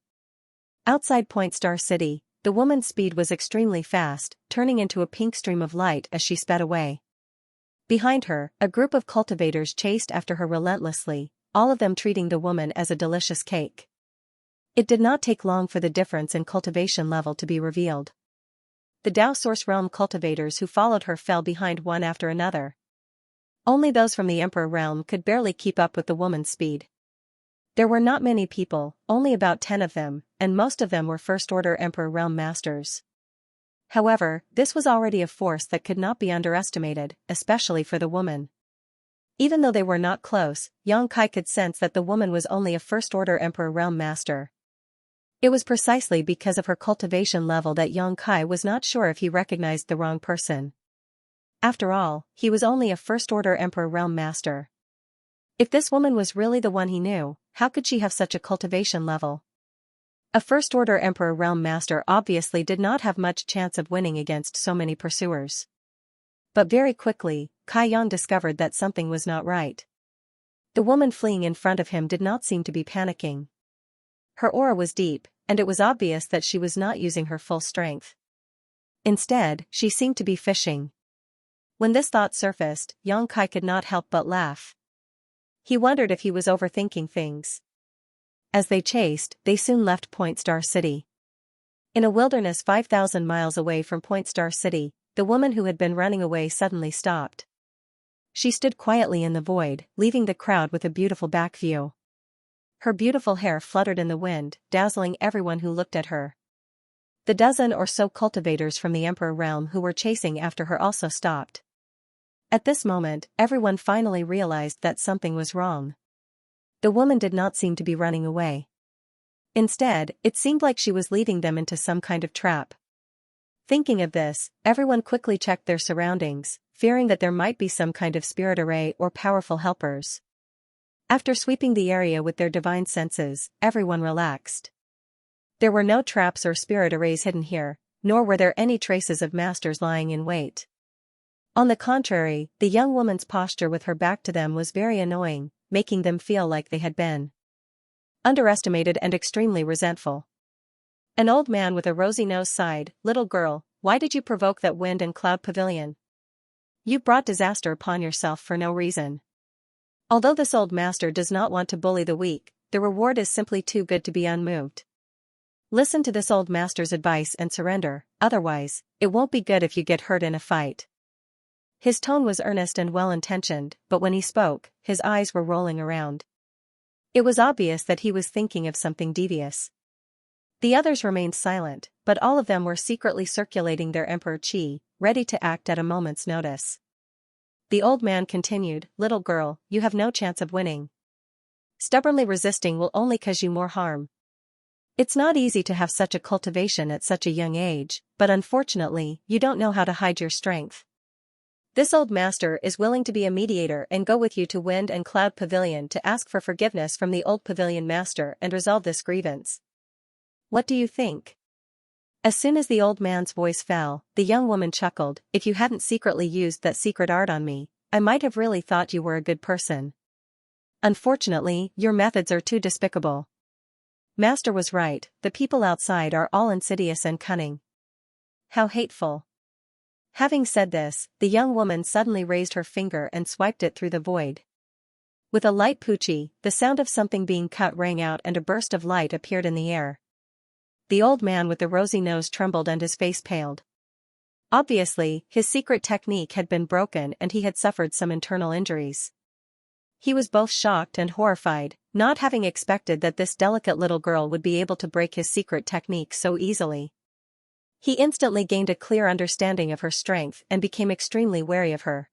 Outside Point Star City, the woman's speed was extremely fast, turning into a pink stream of light as she sped away. Behind her, a group of cultivators chased after her relentlessly, all of them treating the woman as a delicious cake. It did not take long for the difference in cultivation level to be revealed. The Dao Source Realm cultivators who followed her fell behind one after another. Only those from the Emperor Realm could barely keep up with the woman's speed. There were not many people, only about 10 of them, and most of them were First-Order Emperor Realm masters. However, this was already a force that could not be underestimated, especially for the woman. Even though they were not close, Yang Kai could sense that the woman was only a First-Order Emperor Realm master. It was precisely because of her cultivation level that Yang Kai was not sure if he recognized the wrong person. After all, he was only a First-Order Emperor Realm master. If this woman was really the one he knew, how could she have such a cultivation level? A First-Order Emperor Realm Master obviously did not have much chance of winning against so many pursuers. But very quickly, Kai Yang discovered that something was not right. The woman fleeing in front of him did not seem to be panicking. Her aura was deep, and it was obvious that she was not using her full strength. Instead, she seemed to be fishing. When this thought surfaced, Xianxia could not help but laugh. He wondered if he was overthinking things. As they chased, they soon left Point Star City. In a wilderness 5,000 miles away from Point Star City, the woman who had been running away suddenly stopped. She stood quietly in the void, leaving the crowd with a beautiful back view. Her beautiful hair fluttered in the wind, dazzling everyone who looked at her. The dozen or so cultivators from the Emperor realm who were chasing after her also stopped. At this moment, everyone finally realized that something was wrong. The woman did not seem to be running away. Instead, it seemed like she was leading them into some kind of trap. Thinking of this, everyone quickly checked their surroundings, fearing that there might be some kind of spirit array or powerful helpers. After sweeping the area with their divine senses, everyone relaxed. There were no traps or spirit arrays hidden here, nor were there any traces of masters lying in wait. On the contrary, the young woman's posture with her back to them was very annoying, making them feel like they had been underestimated and extremely resentful. An old man with a rosy nose sighed, "Little girl, why did you provoke that wind and cloud pavilion? You brought disaster upon yourself for no reason." Although this old master does not want to bully the weak, the reward is simply too good to be unmoved. Listen to this old master's advice and surrender, otherwise, it won't be good if you get hurt in a fight. His tone was earnest and well-intentioned, but when he spoke, his eyes were rolling around. It was obvious that he was thinking of something devious. The others remained silent, but all of them were secretly circulating their emperor chi, ready to act at a moment's notice. The old man continued, "Little girl, you have no chance of winning. Stubbornly resisting will only cause you more harm. It's not easy to have such a cultivation at such a young age, but unfortunately, you don't know how to hide your strength. This old master is willing to be a mediator and go with you to Wind and Cloud Pavilion to ask for forgiveness from the old pavilion master and resolve this grievance. What do you think?" As soon as the old man's voice fell, the young woman chuckled, "If you hadn't secretly used that secret art on me, I might have really thought you were a good person. Unfortunately, your methods are too despicable." Master was right, the people outside are all insidious and cunning. How hateful. Having said this, the young woman suddenly raised her finger and swiped it through the void. With a light poochie, the sound of something being cut rang out and a burst of light appeared in the air. The old man with the rosy nose trembled and his face paled. Obviously, his secret technique had been broken and he had suffered some internal injuries. He was both shocked and horrified, not having expected that this delicate little girl would be able to break his secret technique so easily. He instantly gained a clear understanding of her strength and became extremely wary of her.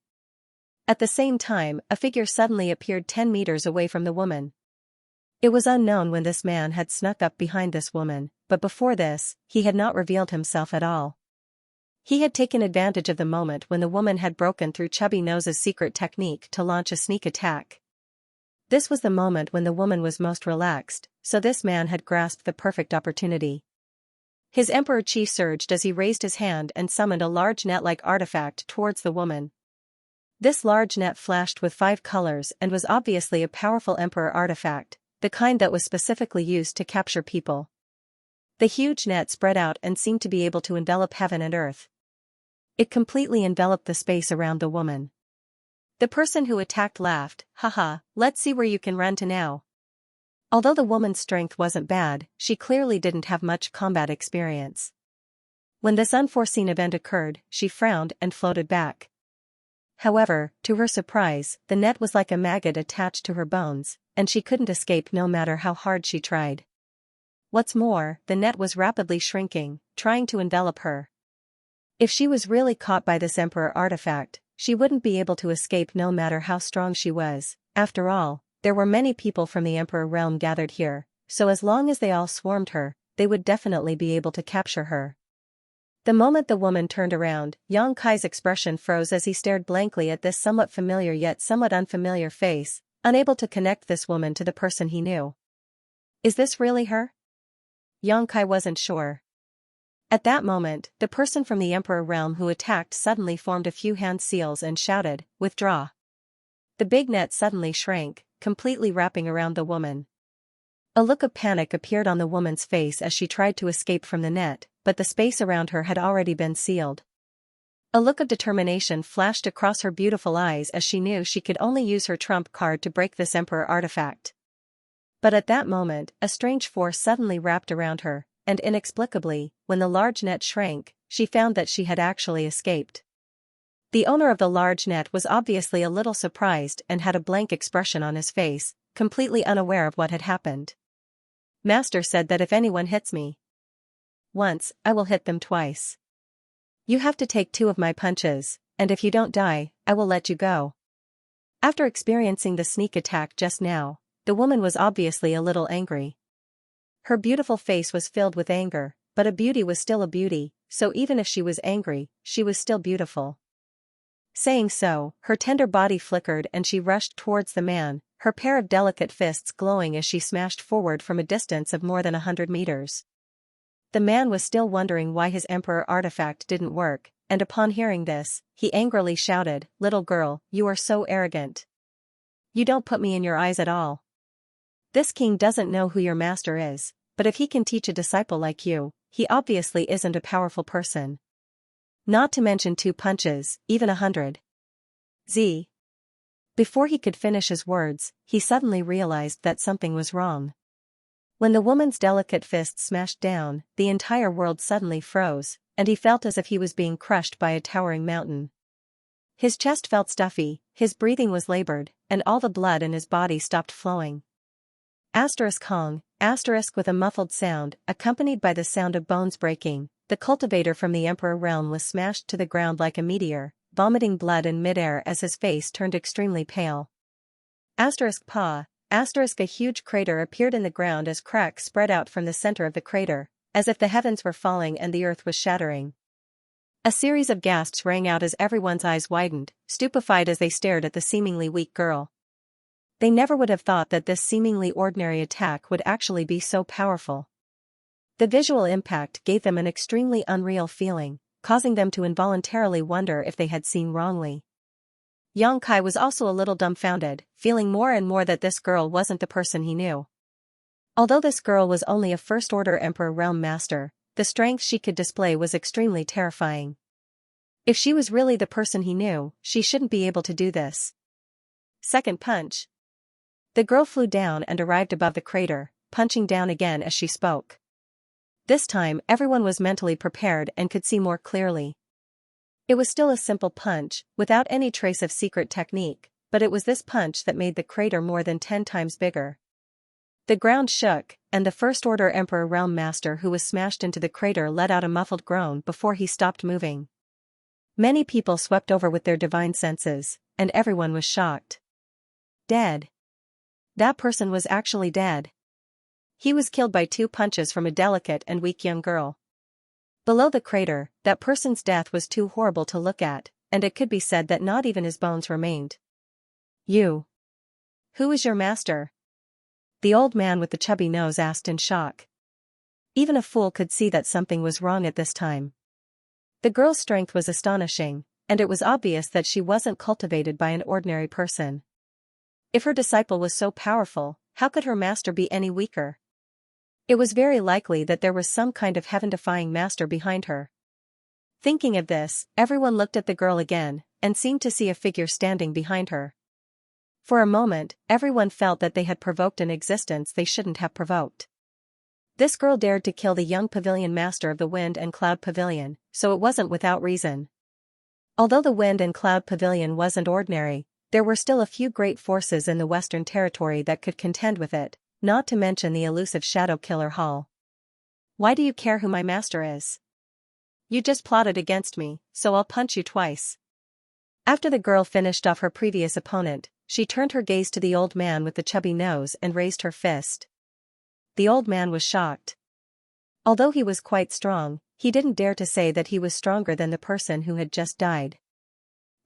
At the same time, a figure suddenly appeared 10 meters away from the woman. It was unknown when this man had snuck up behind this woman, but before this, he had not revealed himself at all. He had taken advantage of the moment when the woman had broken through Chubby Nose's secret technique to launch a sneak attack. This was the moment when the woman was most relaxed, so this man had grasped the perfect opportunity. His emperor chi surged as he raised his hand and summoned a large net-like artifact towards the woman. This large net flashed with 5 colors and was obviously a powerful emperor artifact, the kind that was specifically used to capture people. The huge net spread out and seemed to be able to envelop heaven and earth. It completely enveloped the space around the woman. The person who attacked laughed, "Haha, let's see where you can run to now." Although the woman's strength wasn't bad, she clearly didn't have much combat experience. When this unforeseen event occurred, she frowned and floated back. However, to her surprise, the net was like a maggot attached to her bones, and she couldn't escape no matter how hard she tried. What's more, the net was rapidly shrinking, trying to envelop her. If she was really caught by this emperor artifact, she wouldn't be able to escape no matter how strong she was. After all, there were many people from the emperor realm gathered here, so as long as they all swarmed her, they would definitely be able to capture her. The moment the woman turned around, Xianxia's expression froze as he stared blankly at this somewhat familiar yet somewhat unfamiliar face, unable to connect this woman to the person he knew. Is this really her? Xianxia wasn't sure. At that moment, the person from the emperor realm who attacked suddenly formed a few hand seals and shouted, "Withdraw." The big net suddenly shrank, completely wrapping around the woman. A look of panic appeared on the woman's face as she tried to escape from the net, but the space around her had already been sealed. A look of determination flashed across her beautiful eyes as she knew she could only use her trump card to break this emperor artifact. But at that moment, a strange force suddenly wrapped around her, and inexplicably, when the large net shrank, she found that she had actually escaped. The owner of the large net was obviously a little surprised and had a blank expression on his face, completely unaware of what had happened. Master said that if anyone hits me once, I will hit them twice. You have to take 2 of my punches, and if you don't die, I will let you go. After experiencing the sneak attack just now, the woman was obviously a little angry. Her beautiful face was filled with anger, but a beauty was still a beauty, so even if she was angry, she was still beautiful. Saying so, her tender body flickered and she rushed towards the man, her pair of delicate fists glowing as she smashed forward from a distance of more than 100 meters. The man was still wondering why his emperor artifact didn't work, and upon hearing this, he angrily shouted, "Little girl, you are so arrogant. You don't put me in your eyes at all. This king doesn't know who your master is, but if he can teach a disciple like you, he obviously isn't a powerful person. Not to mention 2 punches, even 100. Z." Before he could finish his words, he suddenly realized that something was wrong. When the woman's delicate fist smashed down, the entire world suddenly froze, and he felt as if he was being crushed by a towering mountain. His chest felt stuffy, his breathing was labored, and all the blood in his body stopped flowing. Kong, with a muffled sound, accompanied by the sound of bones breaking, the cultivator from the Emperor realm was smashed to the ground like a meteor, vomiting blood in midair as his face turned extremely pale. A huge crater appeared in the ground as cracks spread out from the center of the crater, as if the heavens were falling and the earth was shattering. A series of gasps rang out as everyone's eyes widened, stupefied as they stared at the seemingly weak girl. They never would have thought that this seemingly ordinary attack would actually be so powerful. The visual impact gave them an extremely unreal feeling, causing them to involuntarily wonder if they had seen wrongly. Xianxia was also a little dumbfounded, feeling more and more that this girl wasn't the person he knew. Although this girl was only a first-order Emperor Realm Master, the strength she could display was extremely terrifying. If she was really the person he knew, she shouldn't be able to do this. Second punch. The girl flew down and arrived above the crater, punching down again as she spoke. This time everyone was mentally prepared and could see more clearly. It was still a simple punch, without any trace of secret technique, but it was this punch that made the crater more than 10 times bigger. The ground shook, and the First-Order Emperor Realm Master who was smashed into the crater let out a muffled groan before he stopped moving. Many people swept over with their divine senses, and everyone was shocked. Dead. That person was actually dead. He was killed by 2 punches from a delicate and weak young girl. Below the crater, that person's death was too horrible to look at, and it could be said that not even his bones remained. You. Who is your master? The old man with the chubby nose asked in shock. Even a fool could see that something was wrong at this time. The girl's strength was astonishing, and it was obvious that she wasn't cultivated by an ordinary person. If her disciple was so powerful, how could her master be any weaker? It was very likely that there was some kind of heaven-defying master behind her. Thinking of this, everyone looked at the girl again, and seemed to see a figure standing behind her. For a moment, everyone felt that they had provoked an existence they shouldn't have provoked. This girl dared to kill the young pavilion master of the Wind and Cloud Pavilion, so it wasn't without reason. Although the Wind and Cloud Pavilion wasn't ordinary, there were still a few great forces in the Western Territory that could contend with it, not to mention the elusive Shadow Killer Hall. Why do you care who my master is? You just plotted against me, so I'll punch you twice. After the girl finished off her previous opponent, she turned her gaze to the old man with the chubby nose and raised her fist. The old man was shocked. Although he was quite strong, he didn't dare to say that he was stronger than the person who had just died.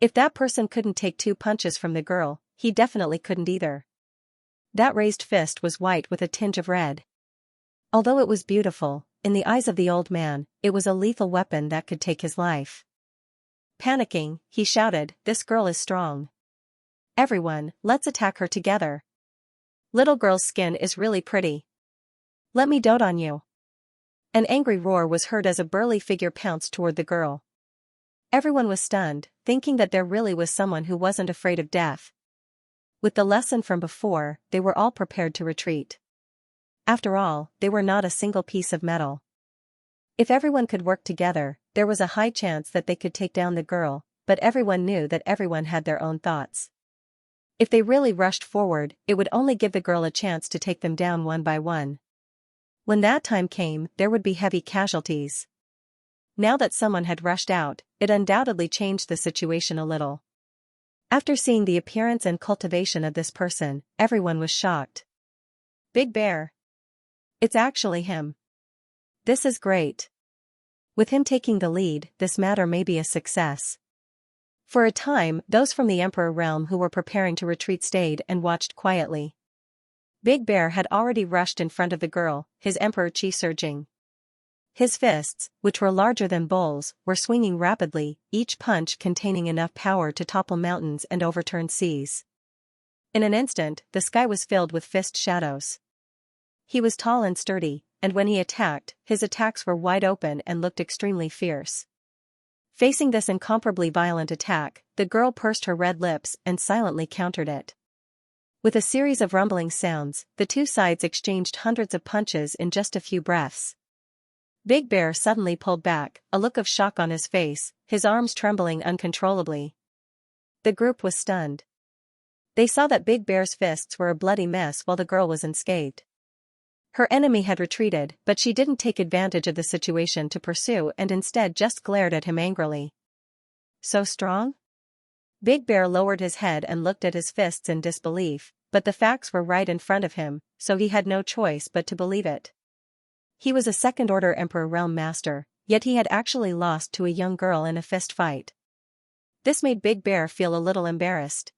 If that person couldn't take 2 punches from the girl, he definitely couldn't either. That raised fist was white with a tinge of red. Although it was beautiful, in the eyes of the old man, it was a lethal weapon that could take his life. Panicking, he shouted, "This girl is strong. Everyone, let's attack her together. Little girl's skin is really pretty. Let me dote on you." An angry roar was heard as a burly figure pounced toward the girl. Everyone was stunned, thinking that there really was someone who wasn't afraid of death. With the lesson from before, they were all prepared to retreat. After all, they were not a single piece of metal. If everyone could work together, there was a high chance that they could take down the girl, but everyone knew that everyone had their own thoughts. If they really rushed forward, it would only give the girl a chance to take them down one by one. When that time came, there would be heavy casualties. Now that someone had rushed out, it undoubtedly changed the situation a little. After seeing the appearance and cultivation of this person, everyone was shocked. Big Bear. It's actually him. This is great. With him taking the lead, this matter may be a success. For a time, those from the Emperor realm who were preparing to retreat stayed and watched quietly. Big Bear had already rushed in front of the girl, his Emperor Chi surging. His fists, which were larger than bowls, were swinging rapidly, each punch containing enough power to topple mountains and overturn seas. In an instant, the sky was filled with fist shadows. He was tall and sturdy, and when he attacked, his attacks were wide open and looked extremely fierce. Facing this incomparably violent attack, the girl pursed her red lips and silently countered it. With a series of rumbling sounds, the two sides exchanged hundreds of punches in just a few breaths. Big Bear suddenly pulled back, a look of shock on his face, his arms trembling uncontrollably. The group was stunned. They saw that Big Bear's fists were a bloody mess while the girl was unscathed. Her enemy had retreated, but she didn't take advantage of the situation to pursue and instead just glared at him angrily. So strong? Big Bear lowered his head and looked at his fists in disbelief, but the facts were right in front of him, so he had no choice but to believe it. He was a second-order Emperor Realm Master, yet he had actually lost to a young girl in a fist fight. This made Big Bear feel a little embarrassed.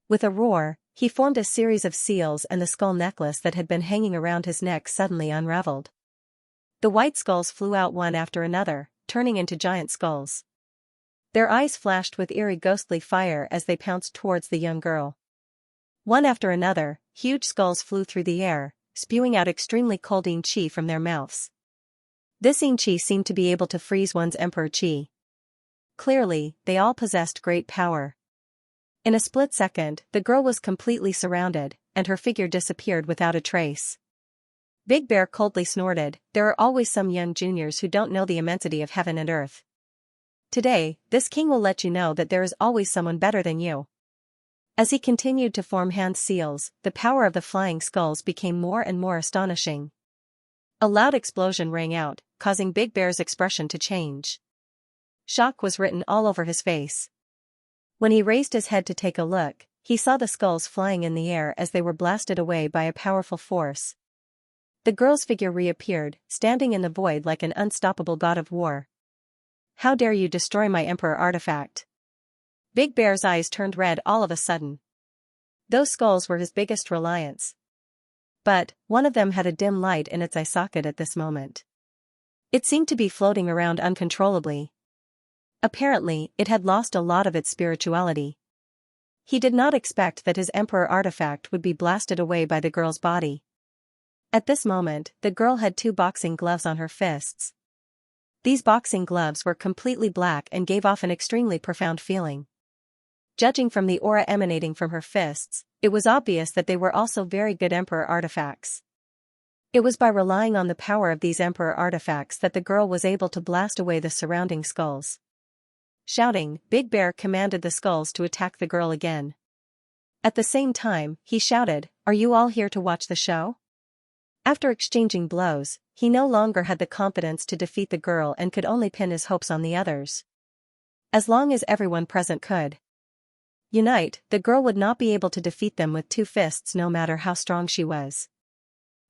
With a roar, he formed a series of seals and the skull necklace that had been hanging around his neck suddenly unraveled. The white skulls flew out one after another, turning into giant skulls. Their eyes flashed with eerie ghostly fire as they pounced towards the young girl. One after another, huge skulls flew through the air, spewing out extremely cold Xianxia from their mouths. This Xianxia seemed to be able to freeze one's Emperor Chi. Clearly, they all possessed great power. In a split second, the girl was completely surrounded, and her figure disappeared without a trace. Big Bear coldly snorted, "There are always some young juniors who don't know the immensity of heaven and earth. Today, this king will let you know that there is always someone better than you." As he continued to form hand seals, the power of the flying skulls became more and more astonishing. A loud explosion rang out, causing Big Bear's expression to change. Shock was written all over his face. When he raised his head to take a look, he saw the skulls flying in the air as they were blasted away by a powerful force. The girl's figure reappeared, standing in the void like an unstoppable god of war. "How dare you destroy my Emperor artifact?" Big Bear's eyes turned red all of a sudden. Those skulls were his biggest reliance. But, one of them had a dim light in its eye socket at this moment. It seemed to be floating around uncontrollably. Apparently, it had lost a lot of its spirituality. He did not expect that his Emperor artifact would be blasted away by the girl's body. At this moment, the girl had 2 boxing gloves on her fists. These boxing gloves were completely black and gave off an extremely profound feeling. Judging from the aura emanating from her fists, it was obvious that they were also very good Emperor artifacts. It was by relying on the power of these Emperor artifacts that the girl was able to blast away the surrounding skulls. Shouting, Big Bear commanded the skulls to attack the girl again. At the same time, he shouted, "Are you all here to watch the show?" After exchanging blows, he no longer had the confidence to defeat the girl and could only pin his hopes on the others. As long as everyone present could unite, the girl would not be able to defeat them with 2 fists no matter how strong she was.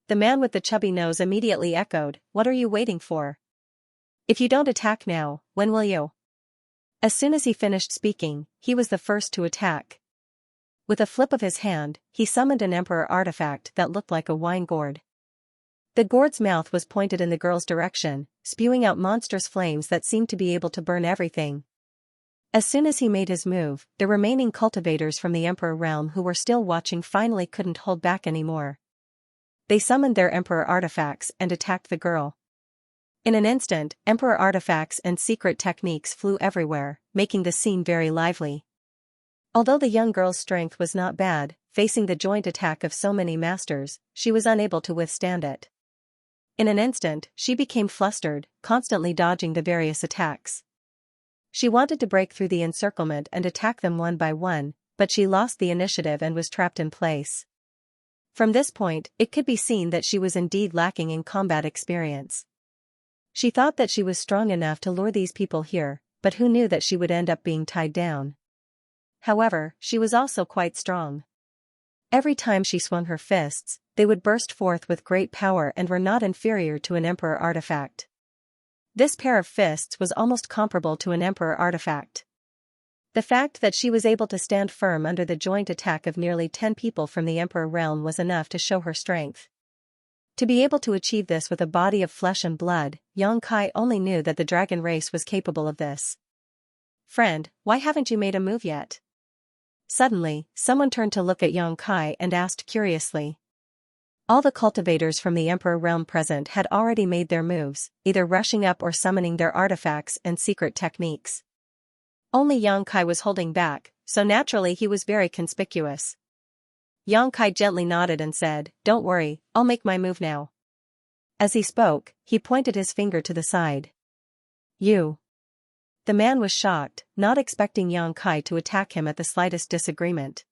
The man with the chubby nose immediately echoed, "What are you waiting for? If you don't attack now, when will you?" As soon as he finished speaking, he was the first to attack. With a flip of his hand, he summoned an Emperor artifact that looked like a wine gourd. The gourd's mouth was pointed in the girl's direction, spewing out monstrous flames that seemed to be able to burn everything. As soon as he made his move, the remaining cultivators from the Emperor realm who were still watching finally couldn't hold back anymore. They summoned their Emperor artifacts and attacked the girl. In an instant, Emperor artifacts and secret techniques flew everywhere, making the scene very lively. Although the young girl's strength was not bad, facing the joint attack of so many masters, she was unable to withstand it. In an instant, she became flustered, constantly dodging the various attacks. She wanted to break through the encirclement and attack them one by one, but she lost the initiative and was trapped in place. From this point, it could be seen that she was indeed lacking in combat experience. She thought that she was strong enough to lure these people here, but who knew that she would end up being tied down. However, she was also quite strong. Every time she swung her fists, they would burst forth with great power and were not inferior to an emperor artifact. This pair of fists was almost comparable to an emperor artifact. The fact that she was able to stand firm under the joint attack of nearly 10 people from the emperor realm was enough to show her strength. To be able to achieve this with a body of flesh and blood, Xianxia only knew that the dragon race was capable of this. "Friend, why haven't you made a move yet?" Suddenly, someone turned to look at Xianxia and asked curiously. All the cultivators from the Emperor realm present had already made their moves, either rushing up or summoning their artifacts and secret techniques. Only Xianxia was holding back, so naturally he was very conspicuous. Xianxia gently nodded and said, "Don't worry, I'll make my move now." As he spoke, he pointed his finger to the side. "You." The man was shocked, not expecting Xianxia to attack him at the slightest disagreement.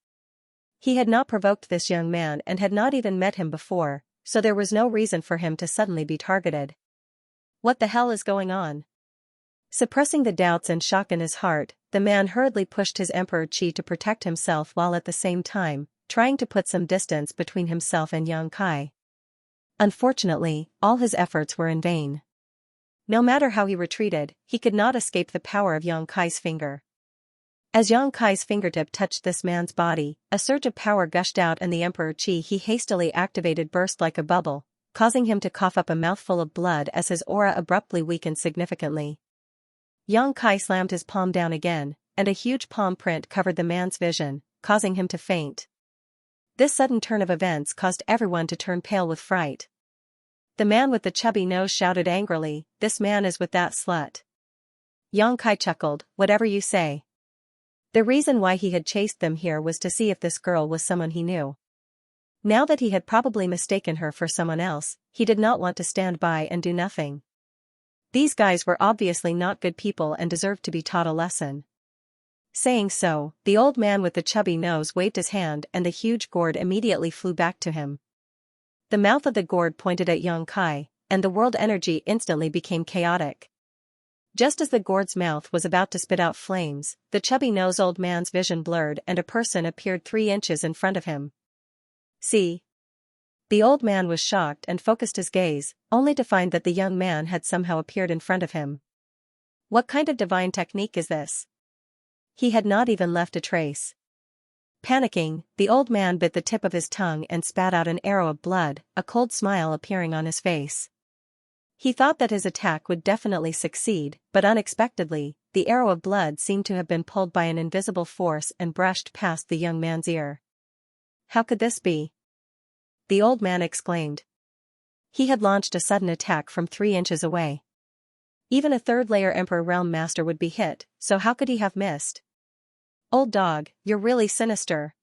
He had not provoked this young man and had not even met him before, so there was no reason for him to suddenly be targeted. What the hell is going on? Suppressing the doubts and shock in his heart, the man hurriedly pushed his emperor chi to protect himself while at the same time, trying to put some distance between himself and Xianxia. Unfortunately, all his efforts were in vain. No matter how he retreated, he could not escape the power of Xianxia's finger. As Xianxia's fingertip touched this man's body, a surge of power gushed out and the emperor chi he hastily activated burst like a bubble, causing him to cough up a mouthful of blood as his aura abruptly weakened significantly. Xianxia slammed his palm down again, and a huge palm print covered the man's vision, causing him to faint. This sudden turn of events caused everyone to turn pale with fright. The man with the chubby nose shouted angrily, "This man is with that slut." Xianxia chuckled, "Whatever you say." The reason why he had chased them here was to see if this girl was someone he knew. Now that he had probably mistaken her for someone else, he did not want to stand by and do nothing. These guys were obviously not good people and deserved to be taught a lesson. Saying so, the old man with the chubby nose waved his hand and the huge gourd immediately flew back to him. The mouth of the gourd pointed at Xianxia, and the world energy instantly became chaotic. Just as the gourd's mouth was about to spit out flames, the chubby-nosed old man's vision blurred and a person appeared 3 inches in front of him. "See?" The old man was shocked and focused his gaze, only to find that the young man had somehow appeared in front of him. What kind of divine technique is this? He had not even left a trace. Panicking, the old man bit the tip of his tongue and spat out an arrow of blood, a cold smile appearing on his face. He thought that his attack would definitely succeed, but unexpectedly, the arrow of blood seemed to have been pulled by an invisible force and brushed past the young man's ear. How could this be? The old man exclaimed. He had launched a sudden attack from 3 inches away. Even a third-layer Emperor Realm Master would be hit, so how could he have missed? "Old dog, you're really sinister."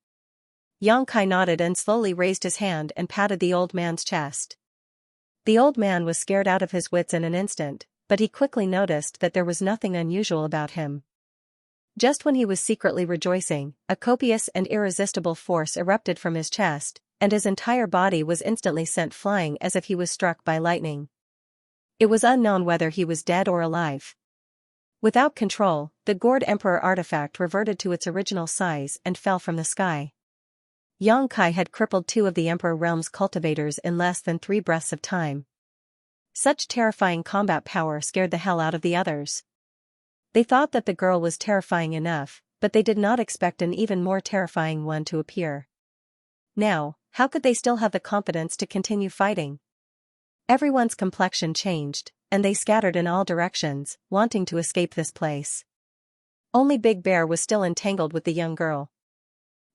Xianxia nodded and slowly raised his hand and patted the old man's chest. The old man was scared out of his wits in an instant, but he quickly noticed that there was nothing unusual about him. Just when he was secretly rejoicing, a copious and irresistible force erupted from his chest, and his entire body was instantly sent flying as if he was struck by lightning. It was unknown whether he was dead or alive. Without control, the gourd Emperor artifact reverted to its original size and fell from the sky. Xianxia had crippled 2 of the Emperor Realm's cultivators in less than 3 breaths of time. Such terrifying combat power scared the hell out of the others. They thought that the girl was terrifying enough, but they did not expect an even more terrifying one to appear. Now, how could they still have the confidence to continue fighting? Everyone's complexion changed, and they scattered in all directions, wanting to escape this place. Only Big Bear was still entangled with the young girl.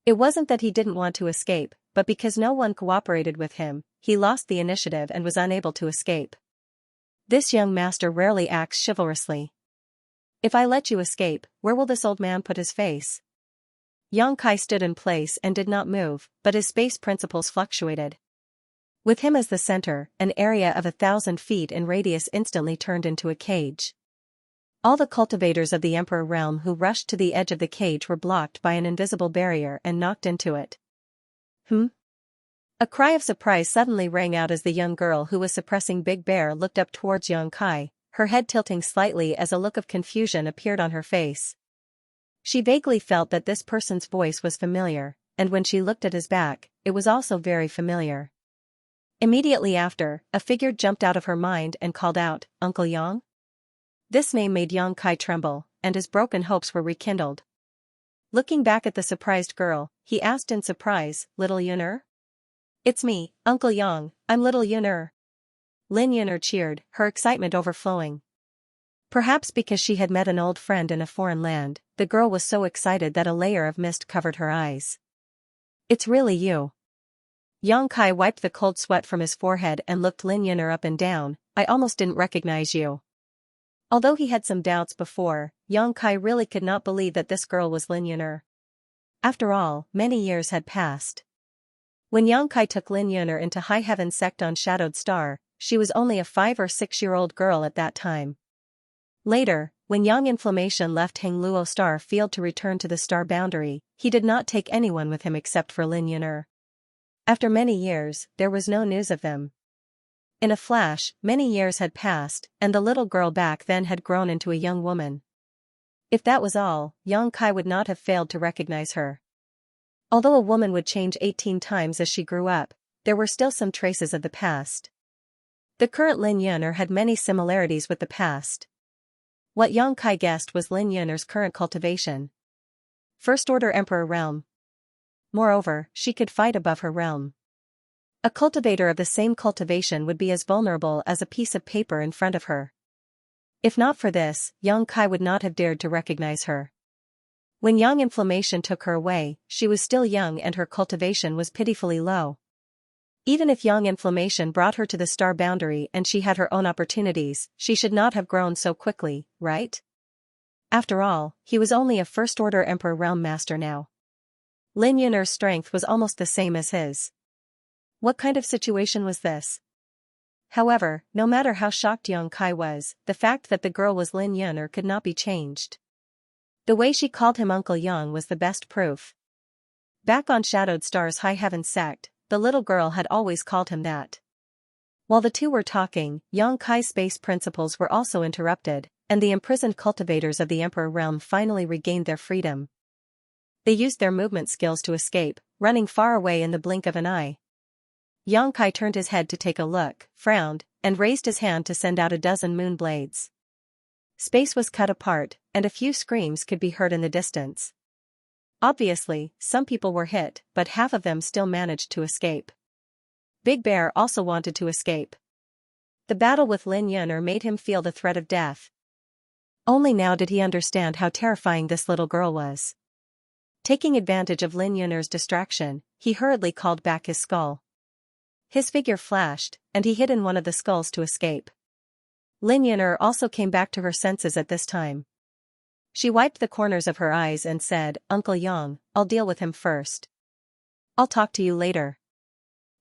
It wasn't that he didn't want to escape, but because no one cooperated with him, he lost the initiative and was unable to escape. This young master rarely acts chivalrously. If I let you escape, where will this old man put his face? Yang Kai stood in place and did not move, but his space principles fluctuated. With him as the center, an area of 1,000 feet in radius instantly turned into a cage. All the cultivators of the Emperor realm who rushed to the edge of the cage were blocked by an invisible barrier and knocked into it. A cry of surprise suddenly rang out as the young girl who was suppressing Big Bear looked up towards Yang Kai, her head tilting slightly as a look of confusion appeared on her face. She vaguely felt that this person's voice was familiar, and when she looked at his back, it was also very familiar. Immediately after, a figure jumped out of her mind and called out, "Uncle Yang?" This name made Yang Kai tremble, and his broken hopes were rekindled. Looking back at the surprised girl, he asked in surprise, "Little Yuner?" "It's me, Uncle Yang, I'm little Yuner." Lin Yuner cheered, her excitement overflowing. Perhaps because she had met an old friend in a foreign land, the girl was so excited that a layer of mist covered her eyes. "It's really you." Yang Kai wiped the cold sweat from his forehead and looked Lin Yuner up and down. "I almost didn't recognize you." Although he had some doubts before, Yang Kai really could not believe that this girl was Lin Yuner. After all, many years had passed. When Yang Kai took Lin Yuner into High Heaven sect on Shadowed Star, she was only a 5 or 6-year-old girl at that time. Later, when Yang Inflammation left Hangluo Star Field to return to the star boundary, he did not take anyone with him except for Lin Yuner. After many years, there was no news of them. In a flash, many years had passed, and the little girl back then had grown into a young woman. If that was all, Yang Kai would not have failed to recognize her. Although a woman would change 18 times as she grew up, there were still some traces of the past. The current Lin Yuner had many similarities with the past. What Yang Kai guessed was Lin Yuner's current cultivation. First Order Emperor realm. Moreover, she could fight above her realm. A cultivator of the same cultivation would be as vulnerable as a piece of paper in front of her. If not for this, Yang Kai would not have dared to recognize her. When Yang Inflammation took her away, she was still young and her cultivation was pitifully low. Even if Yang Inflammation brought her to the star boundary and she had her own opportunities, she should not have grown so quickly, right? After all, he was only a First Order Emperor realm master now. Lin Yuner's strength was almost the same as his. What kind of situation was this? However, no matter how shocked Yang Kai was, the fact that the girl was Lin Yuner could not be changed. The way she called him Uncle Yang was the best proof. Back on Shadowed Star's High Heaven sect, the little girl had always called him that. While the two were talking, Yang Kai's space principles were also interrupted, and the imprisoned cultivators of the Emperor realm finally regained their freedom. They used their movement skills to escape, running far away in the blink of an eye. Yang Kai turned his head to take a look, frowned, and raised his hand to send out a dozen moon blades. Space was cut apart, and a few screams could be heard in the distance. Obviously, some people were hit, but half of them still managed to escape. Big Bear also wanted to escape. The battle with Lin Yuner made him feel the threat of death. Only now did he understand how terrifying this little girl was. Taking advantage of Lin Yuner's distraction, he hurriedly called back his skull. His figure flashed, and he hid in one of the skulls to escape. Lin Yuner also came back to her senses at this time. She wiped the corners of her eyes and said, "Uncle Yang, I'll deal with him first. I'll talk to you later."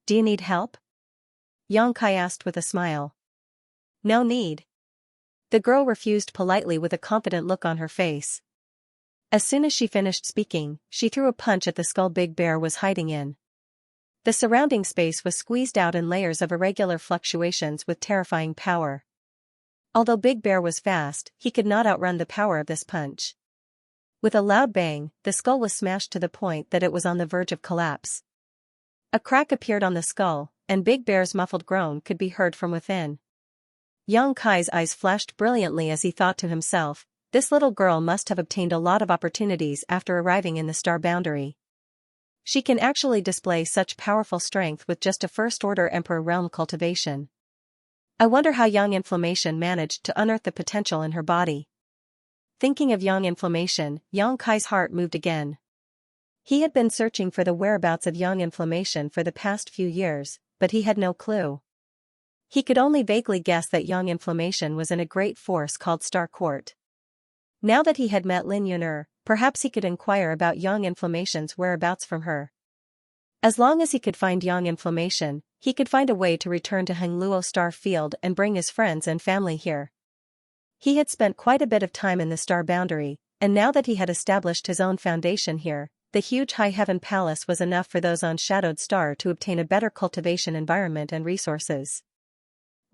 "Do you need help?" Yang Kai asked with a smile. "No need." The girl refused politely with a confident look on her face. As soon as she finished speaking, she threw a punch at the skull Big Bear was hiding in. The surrounding space was squeezed out in layers of irregular fluctuations with terrifying power. Although Big Bear was fast, he could not outrun the power of this punch. With a loud bang, the skull was smashed to the point that it was on the verge of collapse. A crack appeared on the skull, and Big Bear's muffled groan could be heard from within. Yang Kai's eyes flashed brilliantly as he thought to himself, this little girl must have obtained a lot of opportunities after arriving in the star boundary. She can actually display such powerful strength with just a First Order Emperor realm cultivation. I wonder how Yang Inflammation managed to unearth the potential in her body. Thinking of Yang Inflammation, Yang Kai's heart moved again. He had been searching for the whereabouts of Yang Inflammation for the past few years, but he had no clue. He could only vaguely guess that Yang Inflammation was in a great force called Star Court. Now that he had met Lin Yun'er, perhaps he could inquire about Yang Inflammation's whereabouts from her. As long as he could find Yang Inflammation, he could find a way to return to Hengluo Star Field and bring his friends and family here. He had spent quite a bit of time in the star boundary, and now that he had established his own foundation here, the huge High Heaven Palace was enough for those on Shadowed Star to obtain a better cultivation environment and resources.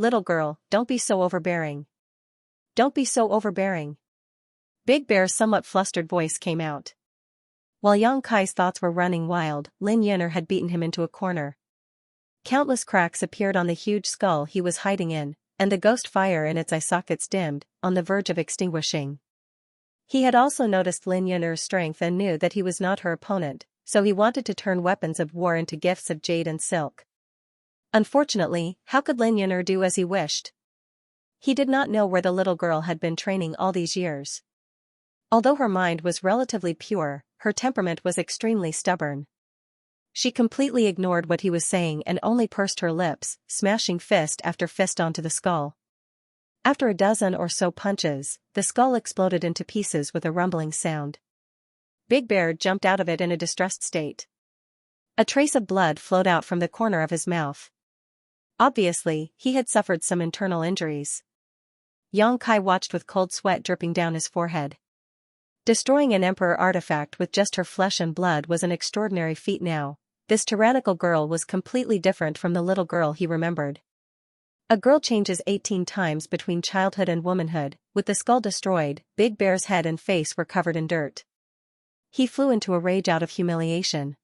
Little girl, don't be so overbearing. Don't be so overbearing. Big Bear's somewhat flustered voice came out. While Yang Kai's thoughts were running wild, Lin Yun'er had beaten him into a corner. Countless cracks appeared on the huge skull he was hiding in, and the ghost fire in its eye sockets dimmed, on the verge of extinguishing. He had also noticed Lin Yun'er's strength and knew that he was not her opponent, so he wanted to turn weapons of war into gifts of jade and silk. Unfortunately, how could Lin Yun'er do as he wished? He did not know where the little girl had been training all these years. Although her mind was relatively pure, her temperament was extremely stubborn. She completely ignored what he was saying and only pursed her lips, smashing fist after fist onto the skull. After a dozen or so punches, the skull exploded into pieces with a rumbling sound. Big Bear jumped out of it in a distressed state. A trace of blood flowed out from the corner of his mouth. Obviously, he had suffered some internal injuries. Yang Kai watched with cold sweat dripping down his forehead. Destroying an emperor artifact with just her flesh and blood was an extraordinary feat now. This tyrannical girl was completely different from the little girl he remembered. A girl changes 18 times between childhood and womanhood. With the skull destroyed, Big Bear's head and face were covered in dirt. He flew into a rage out of humiliation.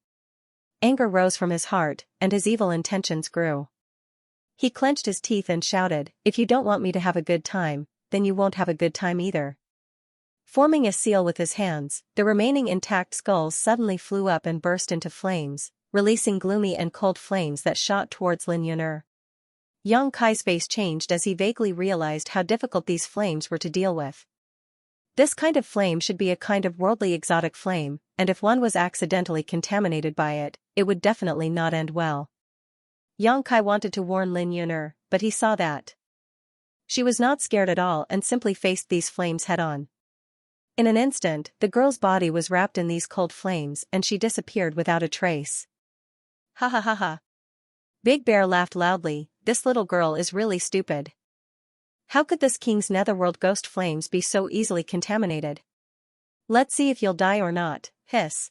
Anger rose from his heart, and his evil intentions grew. He clenched his teeth and shouted, "If you don't want me to have a good time, then you won't have a good time either." Forming a seal with his hands, the remaining intact skulls suddenly flew up and burst into flames, releasing gloomy and cold flames that shot towards Lin Yun'er. Yang Kai's face changed as he vaguely realized how difficult these flames were to deal with. This kind of flame should be a kind of worldly exotic flame, and if one was accidentally contaminated by it, it would definitely not end well. Yang Kai wanted to warn Lin Yun'er, but he saw that she was not scared at all and simply faced these flames head-on. In an instant, the girl's body was wrapped in these cold flames and she disappeared without a trace. Ha ha ha ha. Big Bear laughed loudly. This little girl is really stupid. How could this king's netherworld ghost flames be so easily contaminated? Let's see if you'll die or not, hiss.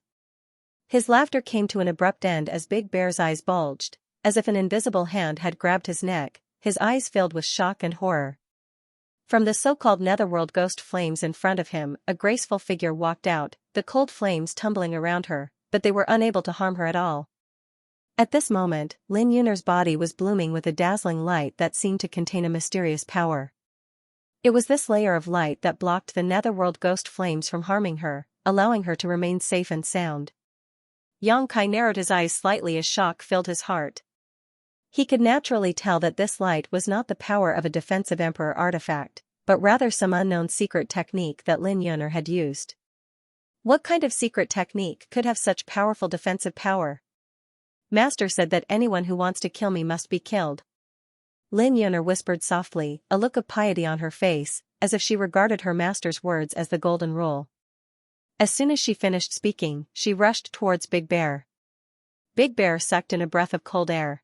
His laughter came to an abrupt end as Big Bear's eyes bulged, as if an invisible hand had grabbed his neck, his eyes filled with shock and horror. From the so-called netherworld ghost flames in front of him, a graceful figure walked out, the cold flames tumbling around her, but they were unable to harm her at all. At this moment, Lin Yun'er's body was blooming with a dazzling light that seemed to contain a mysterious power. It was this layer of light that blocked the netherworld ghost flames from harming her, allowing her to remain safe and sound. Yang Kai narrowed his eyes slightly as shock filled his heart. He could naturally tell that this light was not the power of a defensive emperor artifact, but rather some unknown secret technique that Lin Yun'er had used. What kind of secret technique could have such powerful defensive power? Master said that anyone who wants to kill me must be killed. Lin Yun'er whispered softly, a look of piety on her face, as if she regarded her master's words as the golden rule. As soon as she finished speaking, she rushed towards Big Bear. Big Bear sucked in a breath of cold air.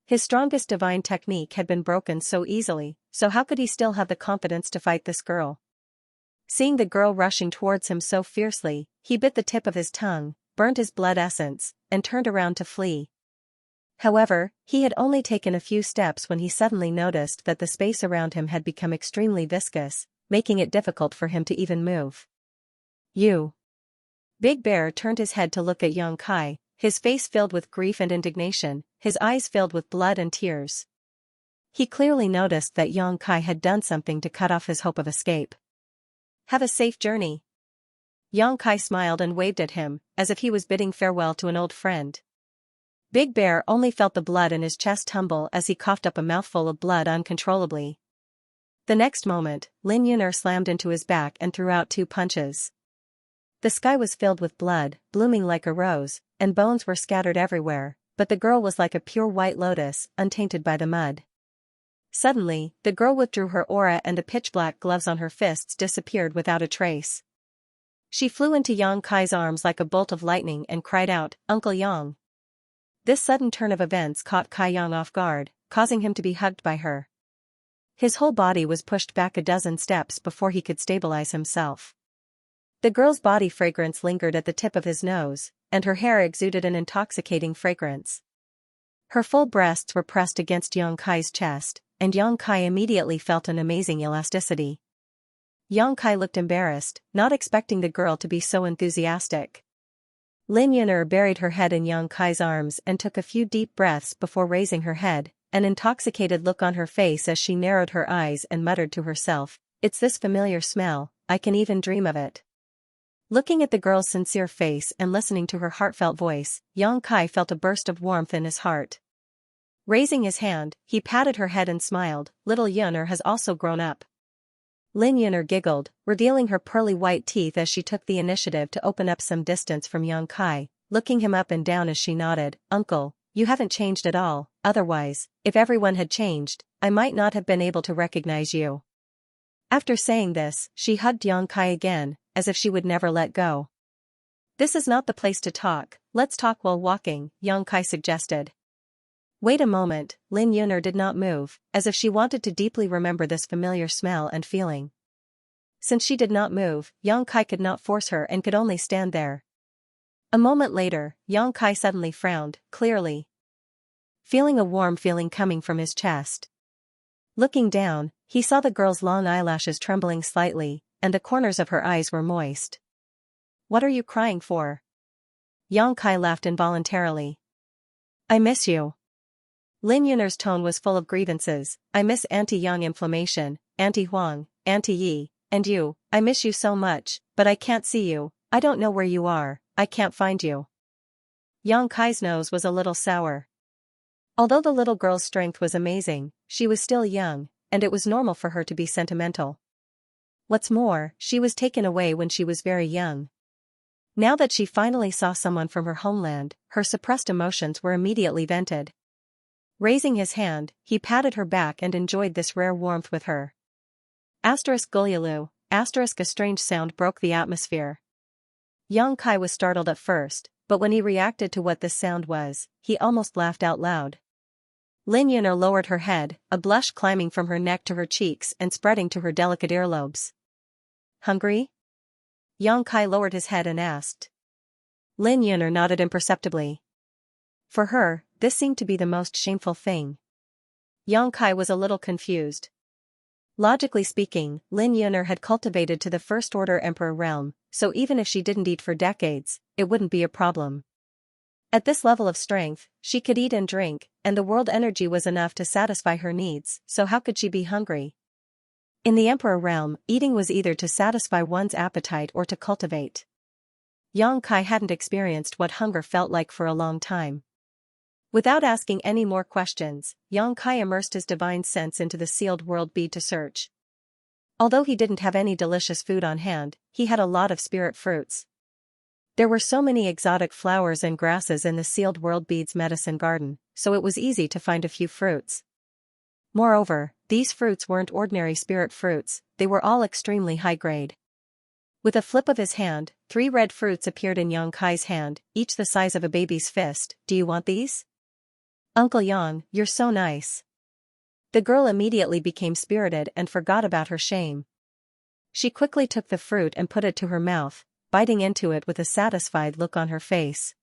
His strongest divine technique had been broken so easily, so how could he still have the confidence to fight this girl? Seeing the girl rushing towards him so fiercely, he bit the tip of his tongue, burned his blood essence, and turned around to flee. However, he had only taken a few steps when he suddenly noticed that the space around him had become extremely viscous, making it difficult for him to even move. You. Big Bear turned his head to look at Yang Kai, his face filled with grief and indignation, his eyes filled with blood and tears. He clearly noticed that Yang Kai had done something to cut off his hope of escape. Have a safe journey. Yang Kai smiled and waved at him, as if he was bidding farewell to an old friend. Big Bear only felt the blood in his chest tumble as he coughed up a mouthful of blood uncontrollably. The next moment, Lin Yun'er slammed into his back and threw out 2 punches. The sky was filled with blood, blooming like a rose, and bones were scattered everywhere, but the girl was like a pure white lotus, untainted by the mud. Suddenly, the girl withdrew her aura and the pitch-black gloves on her fists disappeared without a trace. She flew into Yang Kai's arms like a bolt of lightning and cried out, "Uncle Yang." This sudden turn of events caught Kai Yang off guard, causing him to be hugged by her. His whole body was pushed back a dozen steps before he could stabilize himself. The girl's body fragrance lingered at the tip of his nose, and her hair exuded an intoxicating fragrance. Her full breasts were pressed against Yang Kai's chest, and Yang Kai immediately felt an amazing elasticity. Yang Kai looked embarrassed, not expecting the girl to be so enthusiastic. Lin Yun'er buried her head in Yang Kai's arms and took a few deep breaths before raising her head, an intoxicated look on her face as she narrowed her eyes and muttered to herself, "It's this familiar smell, I can even dream of it." Looking at the girl's sincere face and listening to her heartfelt voice, Yang Kai felt a burst of warmth in his heart. Raising his hand, he patted her head and smiled, "Little Yun'er has also grown up." Lin Yun'er giggled, revealing her pearly white teeth as she took the initiative to open up some distance from Yang Kai, looking him up and down as she nodded, "Uncle, you haven't changed at all, otherwise, if everyone had changed, I might not have been able to recognize you." After saying this, she hugged Yang Kai again, as if she would never let go. "This is not the place to talk, let's talk while walking," Yang Kai suggested. "Wait a moment," Lin Yun'er did not move, as if she wanted to deeply remember this familiar smell and feeling. Since she did not move, Yang Kai could not force her and could only stand there. A moment later, Yang Kai suddenly frowned, clearly feeling a warm feeling coming from his chest. Looking down, he saw the girl's long eyelashes trembling slightly, and the corners of her eyes were moist. "What are you crying for?" Yang Kai laughed involuntarily. "I miss you." Lin Yun'er's tone was full of grievances. "I miss Auntie Yang inflammation, Auntie Huang, Auntie Yi, and you, I miss you so much, but I can't see you, I don't know where you are, I can't find you." Yang Kai's nose was a little sour. Although the little girl's strength was amazing, she was still young, and it was normal for her to be sentimental. What's more, she was taken away when she was very young. Now that she finally saw someone from her homeland, her suppressed emotions were immediately vented. Raising his hand, he patted her back and enjoyed this rare warmth with her. *Gulyalu, *, a strange sound broke the atmosphere. Yang Kai was startled at first, but when he reacted to what this sound was, he almost laughed out loud. Lin Yun'er lowered her head, a blush climbing from her neck to her cheeks and spreading to her delicate earlobes. "Hungry?" Yang Kai lowered his head and asked. Lin Yun'er nodded imperceptibly. For her, this seemed to be the most shameful thing. Yang Kai was a little confused. Logically speaking, Lin Yun'er had cultivated to the First Order Emperor realm, so even if she didn't eat for decades, it wouldn't be a problem. At this level of strength, she could eat and drink, and the world energy was enough to satisfy her needs, so how could she be hungry? In the Emperor realm, eating was either to satisfy one's appetite or to cultivate. Yang Kai hadn't experienced what hunger felt like for a long time. Without asking any more questions, Yang Kai immersed his divine sense into the sealed world bead to search. Although he didn't have any delicious food on hand, he had a lot of spirit fruits. There were so many exotic flowers and grasses in the sealed world bead's medicine garden, so it was easy to find a few fruits. Moreover, these fruits weren't ordinary spirit fruits, they were all extremely high grade. With a flip of his hand, 3 red fruits appeared in Yang Kai's hand, each the size of a baby's fist. "Do you want these?" "Uncle Yang, you're so nice." The girl immediately became spirited and forgot about her shame. She quickly took the fruit and put it to her mouth, biting into it with a satisfied look on her face.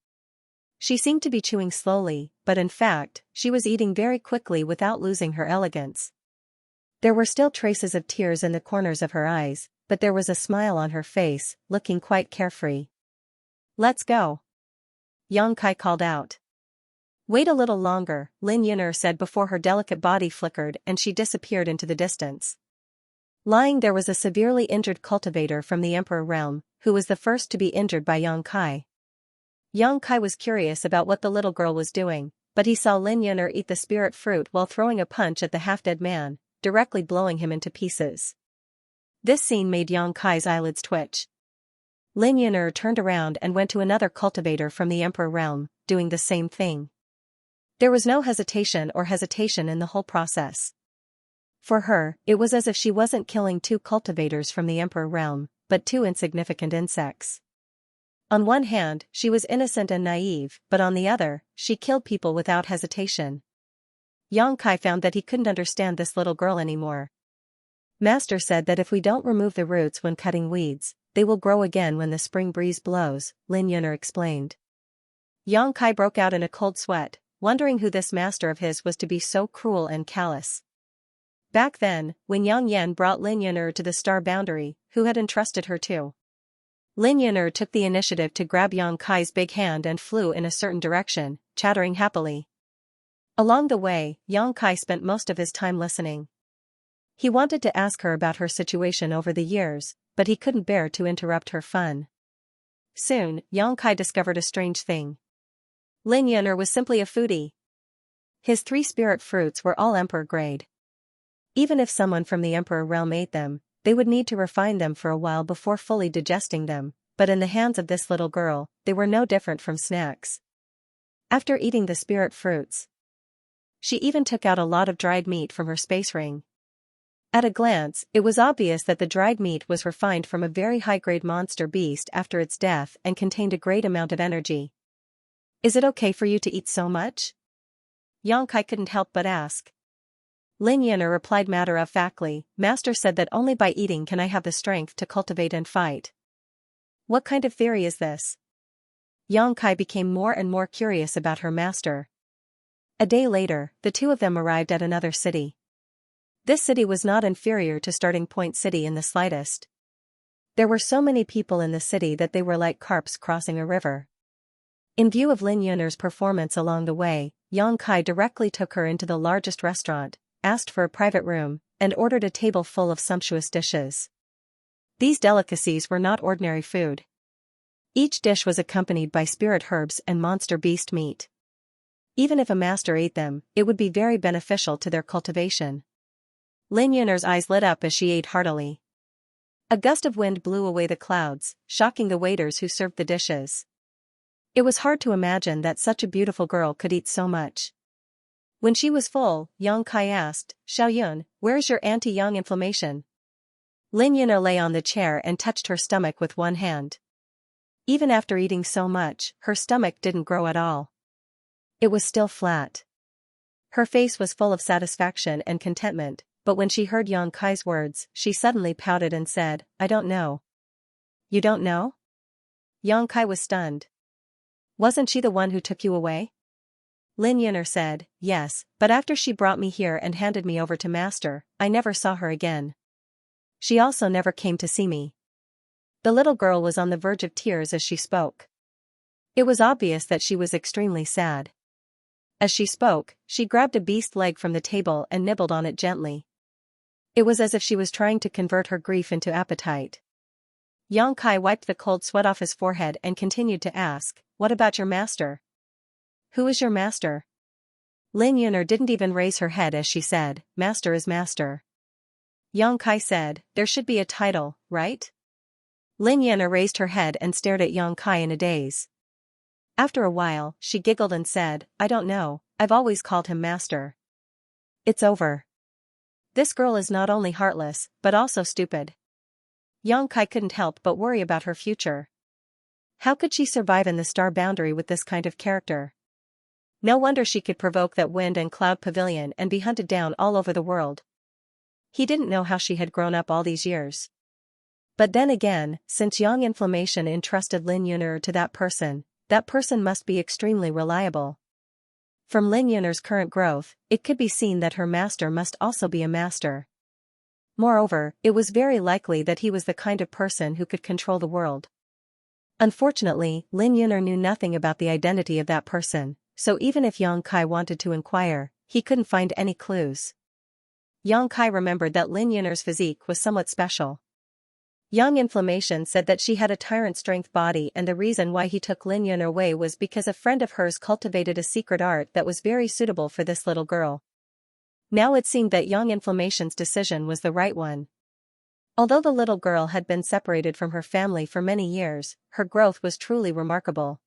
She seemed to be chewing slowly, but in fact, she was eating very quickly without losing her elegance. There were still traces of tears in the corners of her eyes, but there was a smile on her face, looking quite carefree. "Let's go," Yang Kai called out. "Wait a little longer," Lin Yun'er said before her delicate body flickered and she disappeared into the distance. Lying there was a severely injured cultivator from the Emperor realm, who was the first to be injured by Yang Kai. Yang Kai was curious about what the little girl was doing, but he saw Lin Yun'er eat the spirit fruit while throwing a punch at the half-dead man, directly blowing him into pieces. This scene made Yang Kai's eyelids twitch. Lin Yun'er turned around and went to another cultivator from the Emperor realm, doing the same thing. There was no hesitation in the whole process. For her, it was as if she wasn't killing two cultivators from the Emperor realm, but two insignificant insects. On one hand, she was innocent and naive, but on the other, she killed people without hesitation. Yang Kai found that he couldn't understand this little girl anymore. Master said that if we don't remove the roots when cutting weeds, they will grow again when the spring breeze blows, Lin Yuner explained. Yang Kai broke out in a cold sweat, wondering who this master of his was to be so cruel and callous. Back then, when Yang Yan brought Lin Yuner to the star boundary, who had entrusted her to? Lin Yuner took the initiative to grab Yang Kai's big hand and flew in a certain direction, chattering happily. Along the way, Yang Kai spent most of his time listening. He wanted to ask her about her situation over the years, but he couldn't bear to interrupt her fun. Soon, Yang Kai discovered a strange thing. Lin Yuner was simply a foodie. His 3 spirit fruits were all emperor grade. Even if someone from the emperor realm ate them, they would need to refine them for a while before fully digesting them, but in the hands of this little girl, they were no different from snacks. After eating the spirit fruits, she even took out a lot of dried meat from her space ring. At a glance, it was obvious that the dried meat was refined from a very high-grade monster beast after its death and contained a great amount of energy. "Is it okay for you to eat so much?" Yang Kai couldn't help but ask. Lin Yuner replied matter-of-factly, "Master said that only by eating can I have the strength to cultivate and fight." What kind of theory is this? Yang Kai became more and more curious about her master. A day later, the two of them arrived at another city. This city was not inferior to Starting Point City in the slightest. There were so many people in the city that they were like carps crossing a river. In view of Lin Yuner's performance along the way, Yang Kai directly took her into the largest restaurant, asked for a private room, and ordered a table full of sumptuous dishes. These delicacies were not ordinary food. Each dish was accompanied by spirit herbs and monster beast meat. Even if a master ate them, it would be very beneficial to their cultivation. Lin Yuner's eyes lit up as she ate heartily. A gust of wind blew away the clouds, shocking the waiters who served the dishes. It was hard to imagine that such a beautiful girl could eat so much. When she was full, Yang Kai asked, "Xiaoyun, where is your anti-yang inflammation?" Lin Yuner lay on the chair and touched her stomach with one hand. Even after eating so much, her stomach didn't grow at all. It was still flat. Her face was full of satisfaction and contentment, but when she heard Yang Kai's words, she suddenly pouted and said, "I don't know." "You don't know?" Yang Kai was stunned. "Wasn't she the one who took you away?" Lin Yuner said, "Yes, but after she brought me here and handed me over to Master, I never saw her again. She also never came to see me." The little girl was on the verge of tears as she spoke. It was obvious that she was extremely sad. As she spoke, she grabbed a beast leg from the table and nibbled on it gently. It was as if she was trying to convert her grief into appetite. Yang Kai wiped the cold sweat off his forehead and continued to ask, "What about your master?" "Who is your master?" Lin Yuner didn't even raise her head as she said, "Master is master." Yang Kai said, "There should be a title, right?" Lin Yuner raised her head and stared at Yang Kai in a daze. After a while, she giggled and said, "I don't know, I've always called him master." It's over. This girl is not only heartless, but also stupid. Yang Kai couldn't help but worry about her future. How could she survive in the star boundary with this kind of character? No wonder she could provoke that wind and cloud pavilion and be hunted down all over the world. He didn't know how she had grown up all these years. But then again, since Yang Inflammation entrusted Lin Yuner to that person must be extremely reliable. From Lin Yuner's current growth, it could be seen that her master must also be a master. Moreover, it was very likely that he was the kind of person who could control the world. Unfortunately, Lin Yuner knew nothing about the identity of that person, so even if Yang Kai wanted to inquire, he couldn't find any clues. Yang Kai remembered that Lin Yuner's physique was somewhat special. Yang Inflammation said that she had a tyrant-strength body, and the reason why he took Lin Yuner away was because a friend of hers cultivated a secret art that was very suitable for this little girl. Now it seemed that Yang Inflammation's decision was the right one. Although the little girl had been separated from her family for many years, her growth was truly remarkable.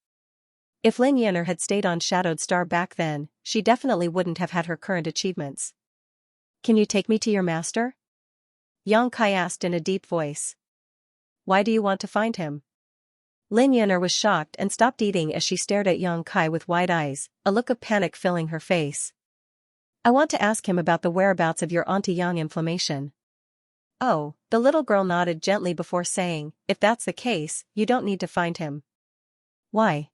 If Lin Yuner had stayed on Shadowed Star back then, she definitely wouldn't have had her current achievements. Can you take me to your master? Yang Kai asked in a deep voice. Why do you want to find him? Lin Yun'er was shocked and stopped eating as she stared at Yang Kai with wide eyes, a look of panic filling her face. I want to ask him about the whereabouts of your Auntie Yang inflammation. Oh, the little girl nodded gently before saying, if that's the case, you don't need to find him. Why?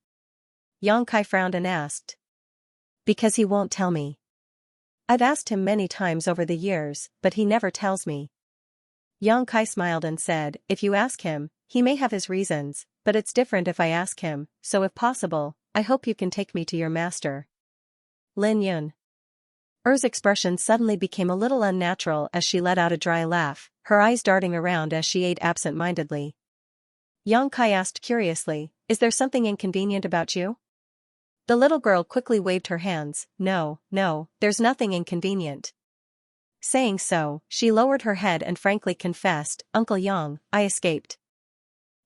Yang Kai frowned and asked. Because he won't tell me. I've asked him many times over the years, but he never tells me. Yang Kai smiled and said, if you ask him, he may have his reasons, but it's different if I ask him, so if possible, I hope you can take me to your master. Lin Yun'er's expression suddenly became a little unnatural as she let out a dry laugh, her eyes darting around as she ate absent-mindedly. Yang Kai asked curiously, is there something inconvenient about you? The little girl quickly waved her hands, no, there's nothing inconvenient. Saying so, she lowered her head and frankly confessed, Uncle Yang, I escaped.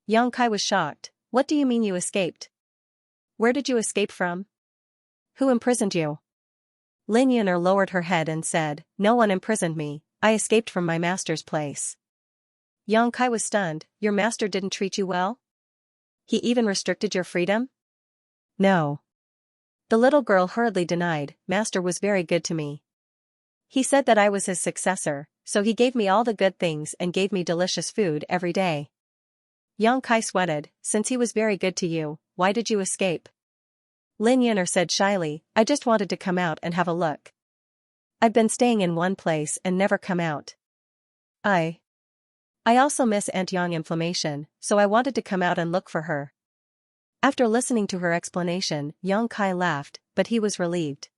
Yang Kai was shocked. What do you mean you escaped? Where did you escape from? Who imprisoned you? Lin Yun'er lowered her head and said, no one imprisoned me, I escaped from my master's place. Yang Kai was stunned, your master didn't treat you well? He even restricted your freedom? No. The little girl hurriedly denied, master was very good to me. He said that I was his successor, so he gave me all the good things and gave me delicious food every day. Yang Kai sweated, since he was very good to you, why did you escape? Lin Yun'er said shyly, I just wanted to come out and have a look. I've been staying in one place and never come out. I also miss Aunt Yang inflammation, so I wanted to come out and look for her. After listening to her explanation, Yang Kai laughed, but he was relieved.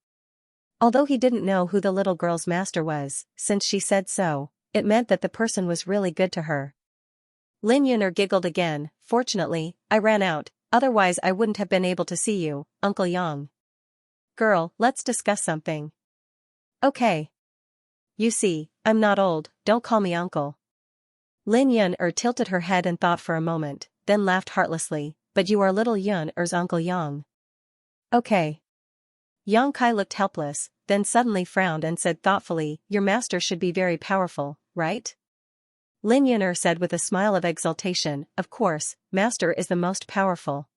Although he didn't know who the little girl's master was, since she said so, it meant that the person was really good to her. Lin Yun'er giggled again, fortunately, I ran out, otherwise I wouldn't have been able to see you, Uncle Yang. Girl, let's discuss something. Okay. You see, I'm not old, don't call me uncle. Lin Yun'er tilted her head and thought for a moment, then laughed heartlessly, but you are little Yun'er's Uncle Yang. Okay. Yang Kai looked helpless, then suddenly frowned and said thoughtfully, your master should be very powerful, right? Lin Yun'er said with a smile of exultation, of course, master is the most powerful.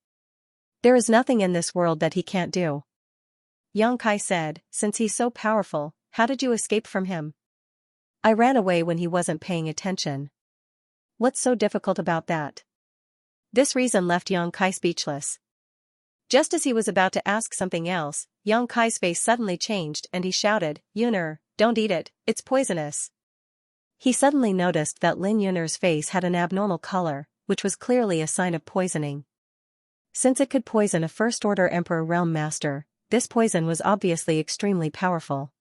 There is nothing in this world that he can't do. Yang Kai said, since he's so powerful, how did you escape from him? I ran away when he wasn't paying attention. What's so difficult about that? This reason left Yang Kai speechless. Just as he was about to ask something else, Yang Kai's face suddenly changed and he shouted, Yun'er, don't eat it, it's poisonous. He suddenly noticed that Lin Yun'er's face had an abnormal color, which was clearly a sign of poisoning. Since it could poison a First-Order Emperor Realm Master, this poison was obviously extremely powerful.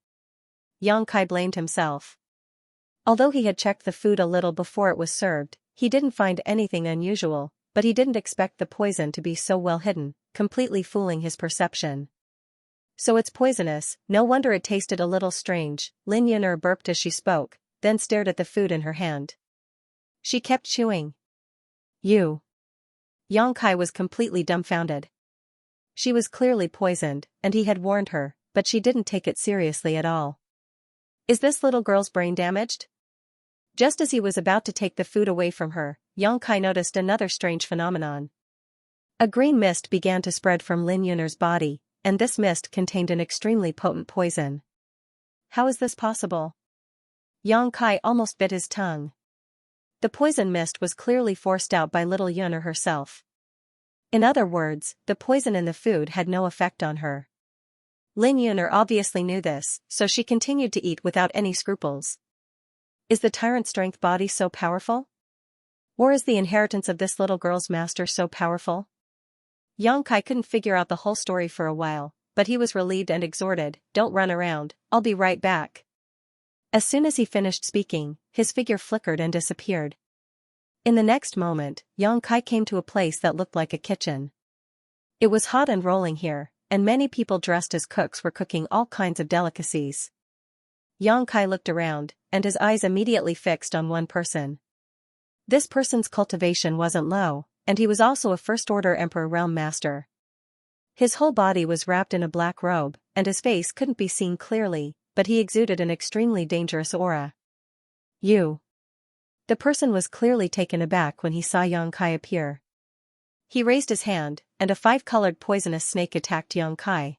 Yang Kai blamed himself. Although he had checked the food a little before it was served, he didn't find anything unusual, but he didn't expect the poison to be so well hidden, completely fooling his perception. So it's poisonous, no wonder it tasted a little strange, Lin Yun'er burped as she spoke, then stared at the food in her hand. She kept chewing. You. Yang Kai was completely dumbfounded. She was clearly poisoned, and he had warned her, but she didn't take it seriously at all. Is this little girl's brain damaged? Just as he was about to take the food away from her, Yang Kai noticed another strange phenomenon. A green mist began to spread from Lin Yun'er's body, and this mist contained an extremely potent poison. How is this possible? Yang Kai almost bit his tongue. The poison mist was clearly forced out by little Yun'er herself. In other words, the poison in the food had no effect on her. Lin Yun'er obviously knew this, so she continued to eat without any scruples. Is the tyrant strength body so powerful? Or is the inheritance of this little girl's master so powerful? Yang Kai couldn't figure out the whole story for a while, but he was relieved and exhorted, don't run around, I'll be right back. As soon as he finished speaking, his figure flickered and disappeared. In the next moment, Yang Kai came to a place that looked like a kitchen. It was hot and rolling here, and many people dressed as cooks were cooking all kinds of delicacies. Yang Kai looked around, and his eyes immediately fixed on one person. This person's cultivation wasn't low, and he was also a First-Order Emperor Realm Master. His whole body was wrapped in a black robe, and his face couldn't be seen clearly, but he exuded an extremely dangerous aura. You. The person was clearly taken aback when he saw Xianxia appear. He raised his hand, and a five-colored poisonous snake attacked Xianxia.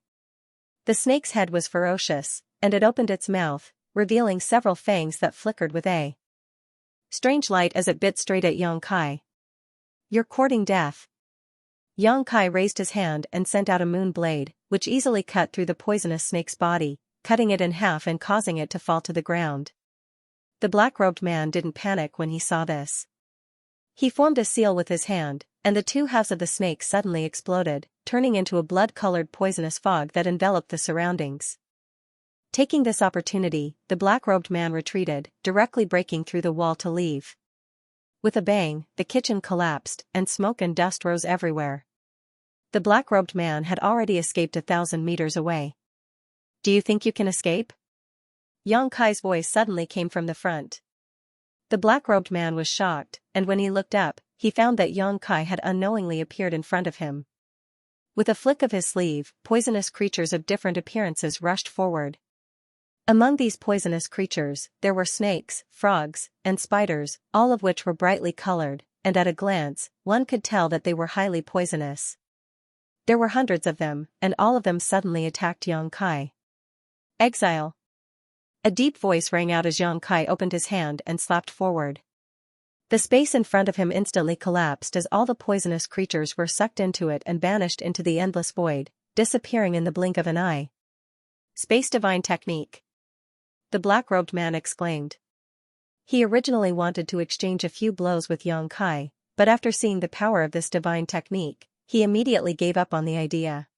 The snake's head was ferocious, and it opened its mouth, revealing several fangs that flickered with a strange light as it bit straight at Xianxia. You're courting death. Xianxia raised his hand and sent out a moon blade, which easily cut through the poisonous snake's body, cutting it in half and causing it to fall to the ground. The black-robed man didn't panic when he saw this. He formed a seal with his hand, and the two halves of the snake suddenly exploded, turning into a blood-colored poisonous fog that enveloped the surroundings. Taking this opportunity, the black-robed man retreated, directly breaking through the wall to leave. With a bang, the kitchen collapsed, and smoke and dust rose everywhere. The black-robed man had already escaped 1,000 meters away. Do you think you can escape? Xianxia's voice suddenly came from the front. The black-robed man was shocked, and when he looked up, he found that Xianxia had unknowingly appeared in front of him. With a flick of his sleeve, poisonous creatures of different appearances rushed forward. Among these poisonous creatures, there were snakes, frogs, and spiders, all of which were brightly colored, and at a glance, one could tell that they were highly poisonous. There were hundreds of them, and all of them suddenly attacked Xianxia. Exile! A deep voice rang out as Xianxia opened his hand and slapped forward. The space in front of him instantly collapsed as all the poisonous creatures were sucked into it and vanished into the endless void, disappearing in the blink of an eye. Space Divine Technique! The black-robed man exclaimed. He originally wanted to exchange a few blows with Xianxia, but after seeing the power of this divine technique, he immediately gave up on the idea.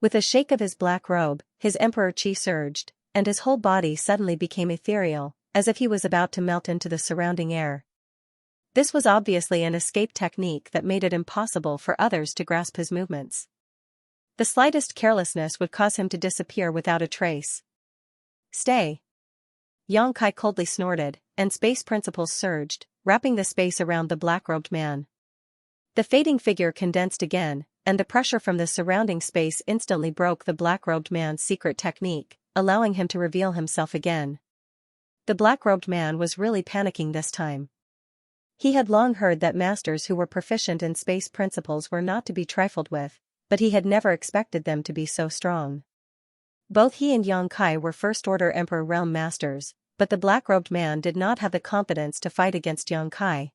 With a shake of his black robe, his emperor chi surged, and his whole body suddenly became ethereal, as if he was about to melt into the surrounding air. This was obviously an escape technique that made it impossible for others to grasp his movements. The slightest carelessness would cause him to disappear without a trace. Stay! Xianxia coldly snorted, and space principles surged, wrapping the space around the black-robed man. The fading figure condensed again, and the pressure from the surrounding space instantly broke the black-robed man's secret technique, allowing him to reveal himself again. The black-robed man was really panicking this time. He had long heard that masters who were proficient in space principles were not to be trifled with, but he had never expected them to be so strong. Both he and Xianxia were first-order Emperor Realm masters, but the black-robed man did not have the confidence to fight against Xianxia.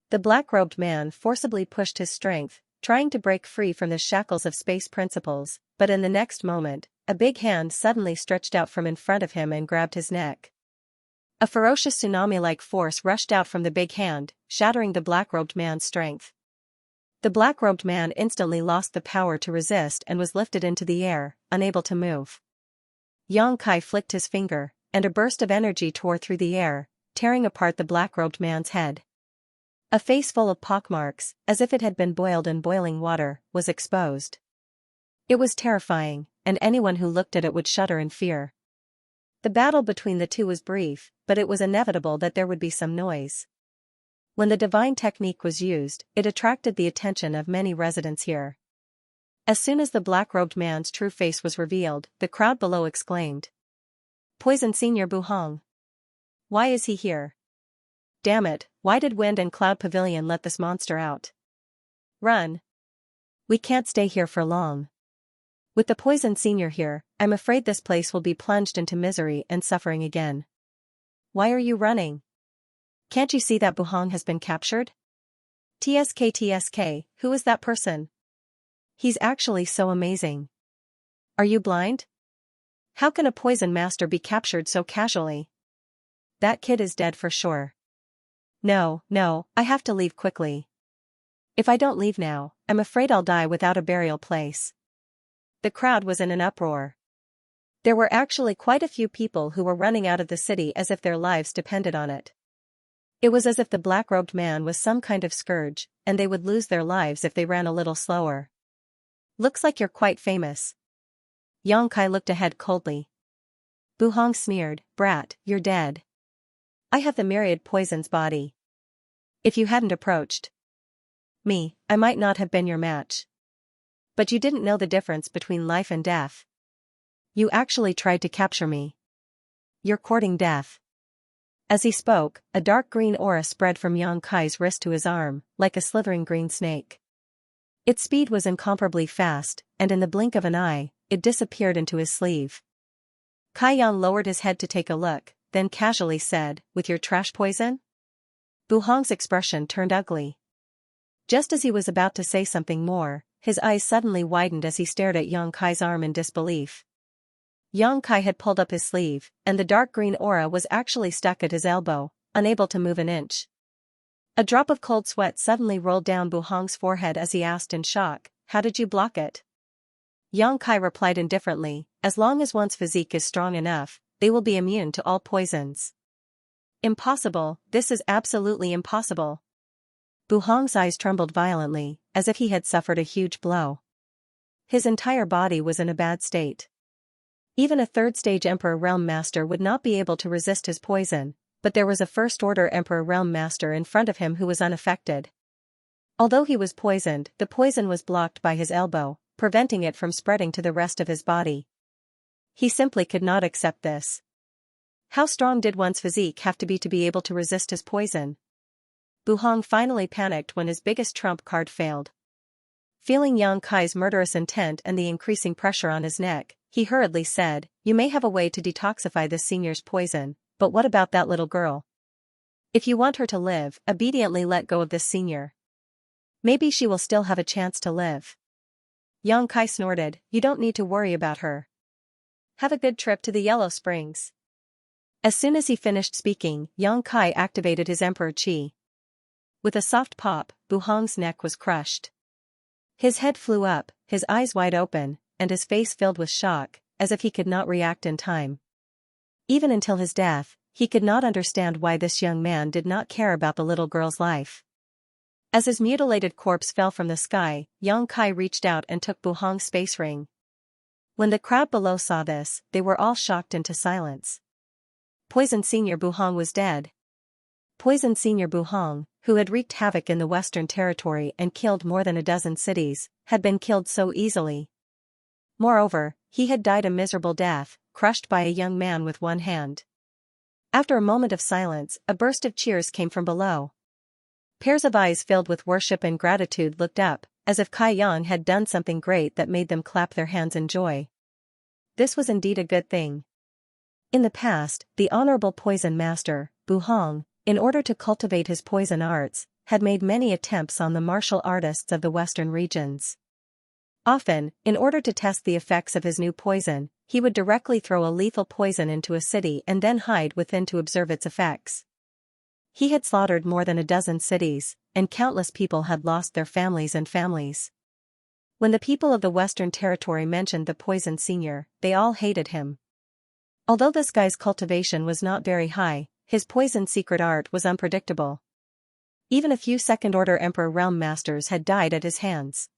The black-robed man forcibly pushed his strength, trying to break free from the shackles of space principles, but in the next moment, a big hand suddenly stretched out from in front of him and grabbed his neck. A ferocious tsunami-like force rushed out from the big hand, shattering the black-robed man's strength. The black-robed man instantly lost the power to resist and was lifted into the air, unable to move. Xianxia flicked his finger, and a burst of energy tore through the air, tearing apart the black-robed man's head. A face full of pockmarks, as if it had been boiled in boiling water, was exposed. It was terrifying, and anyone who looked at it would shudder in fear. The battle between the two was brief, but it was inevitable that there would be some noise. When the divine technique was used, it attracted the attention of many residents here. As soon as the black-robed man's true face was revealed, the crowd below exclaimed. Poison Senior Buhong! Why is he here? Damn it, why did Wind and Cloud Pavilion let this monster out? Run! We can't stay here for long. With the Poison Senior here, I'm afraid this place will be plunged into misery and suffering again. Why are you running? Can't you see that Buhong has been captured? TSK, who is that person? He's actually so amazing. Are you blind? How can a poison master be captured so casually? That kid is dead for sure. No, I have to leave quickly. If I don't leave now, I'm afraid I'll die without a burial place. The crowd was in an uproar. There were actually quite a few people who were running out of the city as if their lives depended on it. It was as if the black-robed man was some kind of scourge, and they would lose their lives if they ran a little slower. Looks like you're quite famous. Xianxia looked ahead coldly. Buhong sneered, Brat, you're dead. I have the myriad poison's body. If you hadn't approached me, I might not have been your match. But you didn't know the difference between life and death. You actually tried to capture me. you're courting death. As he spoke, a dark green aura spread from Yang Kai's wrist to his arm, like a slithering green snake. Its speed was incomparably fast, and in the blink of an eye, it disappeared into his sleeve. Kai Yang lowered his head to take a look, then casually said, "With your trash poison?" Bu Hong's expression turned ugly. Just as he was about to say something more, his eyes suddenly widened as he stared at Yang Kai's arm in disbelief. Yang Kai had pulled up his sleeve, and the dark green aura was actually stuck at his elbow, unable to move an inch. A drop of cold sweat suddenly rolled down Bu Hong's forehead as he asked in shock, "How did you block it?" Yang Kai replied indifferently, "As long as one's physique is strong enough, they will be immune to all poisons." "Impossible, this is absolutely impossible." Bu Hong's eyes trembled violently, as if he had suffered a huge blow. His entire body was in a bad state. Even a third-stage Emperor Realm Master would not be able to resist his poison, but there was a first-order Emperor Realm Master in front of him who was unaffected. Although he was poisoned, the poison was blocked by his elbow, preventing it from spreading to the rest of his body. He simply could not accept this. How strong did one's physique have to be able to resist his poison? Bu Hong finally panicked when his biggest trump card failed. Feeling Yang Kai's murderous intent and the increasing pressure on his neck, he hurriedly said, "You may have a way to detoxify this senior's poison, but what about that little girl? If you want her to live, obediently let go of this senior. Maybe she will still have a chance to live." Yang Kai snorted, "You don't need to worry about her. Have a good trip to the Yellow Springs." As soon as he finished speaking, Yang Kai activated his Emperor Qi. With a soft pop, Bu Hong's neck was crushed. His head flew up, his eyes wide open, and his face filled with shock, as if he could not react in time. Even until his death, he could not understand why this young man did not care about the little girl's life. As his mutilated corpse fell from the sky, Yang Kai reached out and took Bu Hong's space ring. When the crowd below saw this, they were all shocked into silence. Poisoned Senior Bu Hong was dead. Poisoned Senior Bu Hong, who had wreaked havoc in the Western Territory and killed more than a dozen cities, had been killed so easily. Moreover, he had died a miserable death, crushed by a young man with one hand. After a moment of silence, a burst of cheers came from below. Pairs of eyes filled with worship and gratitude looked up, as if Kai Yang had done something great that made them clap their hands in joy. This was indeed a good thing. In the past, the Honorable Poison Master, Bu Hong, in order to cultivate his poison arts, had made many attempts on the martial artists of the western regions. Often, in order to test the effects of his new poison, he would directly throw a lethal poison into a city and then hide within to observe its effects. He had slaughtered more than a dozen cities, and countless people had lost their families and families. When the people of the Western Territory mentioned the poisoned senior, they all hated him. Although this guy's cultivation was not very high, his poisoned secret art was unpredictable. Even a few second-order Emperor Realm Masters had died at his hands.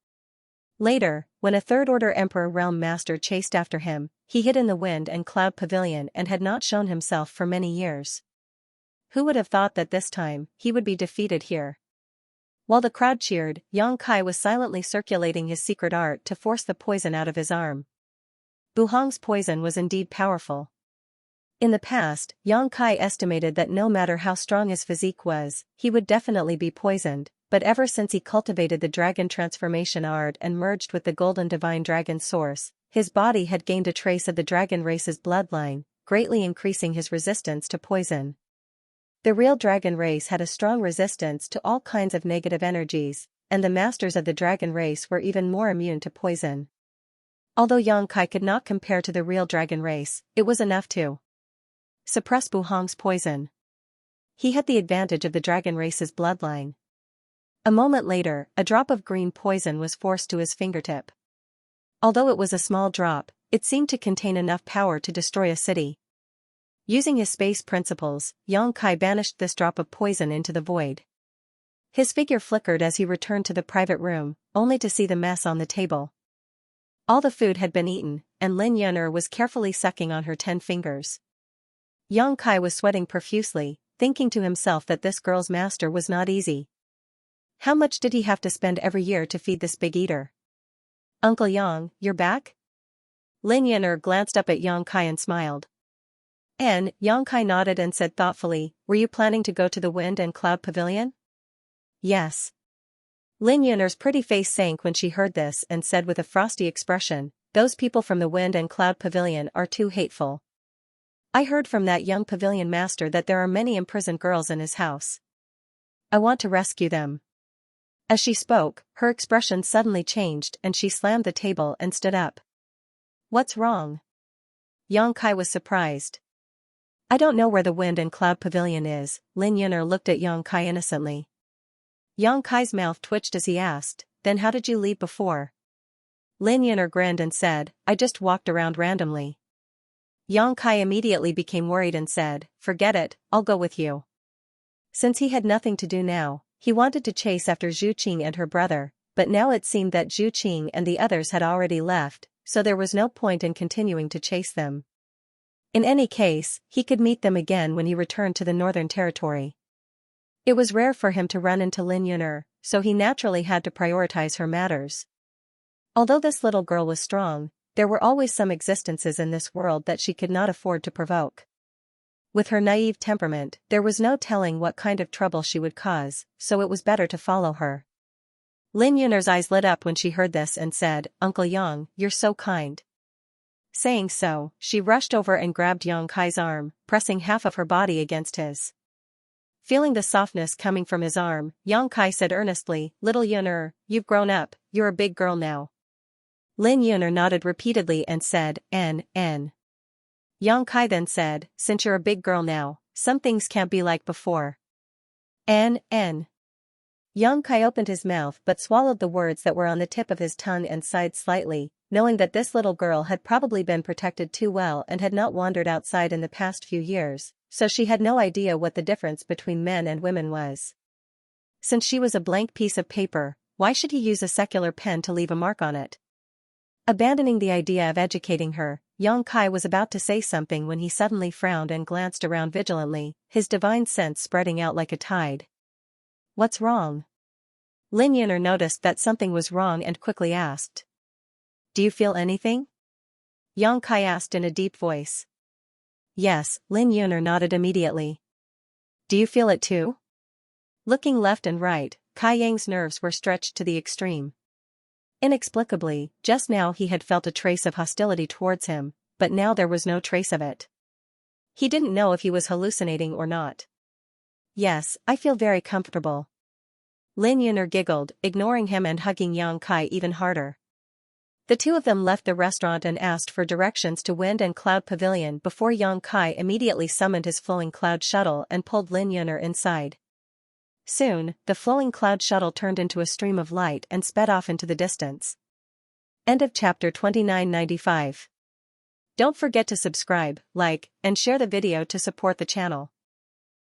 Later, when a third-order Emperor Realm Master chased after him, he hid in the Wind and Cloud Pavilion and had not shown himself for many years. Who would have thought that this time, he would be defeated here? While the crowd cheered, Yang Kai was silently circulating his secret art to force the poison out of his arm. Bu Hong's poison was indeed powerful. In the past, Yang Kai estimated that no matter how strong his physique was, he would definitely be poisoned, but ever since he cultivated the dragon transformation art and merged with the golden divine dragon source, his body had gained a trace of the dragon race's bloodline, greatly increasing his resistance to poison. The real dragon race had a strong resistance to all kinds of negative energies, and the masters of the dragon race were even more immune to poison. Although Yang Kai could not compare to the real dragon race, it was enough to suppress Bu Hong's poison. He had the advantage of the dragon race's bloodline. A moment later, a drop of green poison was forced to his fingertip. Although it was a small drop, it seemed to contain enough power to destroy a city. Using his space principles, Yang Kai banished this drop of poison into the void. His figure flickered as he returned to the private room, only to see the mess on the table. All the food had been eaten, and Lin Yun'er was carefully sucking on her 10 fingers. Yang Kai was sweating profusely, thinking to himself that this girl's master was not easy. How much did he have to spend every year to feed this big eater? "Uncle Yang, you're back?" Lin Yun'er glanced up at Yang Kai and smiled. Yongkai nodded and said thoughtfully, were you planning to go to the Wind and Cloud Pavilion? Yes. Lin Yun'er's pretty face sank when she heard this and said with a frosty expression, those people from the Wind and Cloud Pavilion are too hateful. I heard from that young pavilion master that there are many imprisoned girls in his house. I want to rescue them. As she spoke, her expression suddenly changed and she slammed the table and stood up. What's wrong? Yongkai was surprised. I don't know where the Wind and Cloud Pavilion is. Lin Yun'er looked at Yongkai innocently. Yongkai's mouth twitched as he asked, then how did you leave before? Lin Yun'er grinned and said, I just walked around randomly. Yongkai immediately became worried and said, forget it, I'll go with you. Since he had nothing to do now, he wanted to chase after Zhu Qing and her brother, but now it seemed that Zhu Qing and the others had already left, so there was no point in continuing to chase them. In any case, he could meet them again when he returned to the Northern Territory. It was rare for him to run into Lin Yun'er, so he naturally had to prioritize her matters. Although this little girl was strong, there were always some existences in this world that she could not afford to provoke. With her naive temperament, there was no telling what kind of trouble she would cause, so it was better to follow her. Lin Yun'er's eyes lit up when she heard this and said, Uncle Yang, you're so kind. Saying so, she rushed over and grabbed Yongkai's arm, pressing half of her body against his. Feeling the softness coming from his arm, Yongkai said earnestly, Little Yun'er, you've grown up, you're a big girl now. Lin Yun'er nodded repeatedly and said, N. Yongkai then said, since you're a big girl now, some things can't be like before. N. Yongkai opened his mouth but swallowed the words that were on the tip of his tongue and sighed slightly, knowing that this little girl had probably been protected too well and had not wandered outside in the past few years, so she had no idea what the difference between men and women was. Since she was a blank piece of paper, why should he use a secular pen to leave a mark on it? Abandoning the idea of educating her, Yongkai was about to say something when he suddenly frowned and glanced around vigilantly, his divine sense spreading out like a tide. What's wrong? Lin Yun'er noticed that something was wrong and quickly asked. Do you feel anything? Yongkai asked in a deep voice. Yes, Lin Yun'er nodded immediately. Do you feel it too? Looking left and right, Kai Yang's nerves were stretched to the extreme. Inexplicably, just now he had felt a trace of hostility towards him, but now there was no trace of it. He didn't know if he was hallucinating or not. Yes, I feel very comfortable. Lin Yun'er giggled, ignoring him and hugging Yongkai even harder. The two of them left the restaurant and asked for directions to Wind and Cloud Pavilion before Yongkai immediately summoned his flowing cloud shuttle and pulled Lin Yun'er inside. Soon, the flowing cloud shuttle turned into a stream of light and sped off into the distance. End of chapter 2995. Don't forget to subscribe, like, and share the video to support the channel.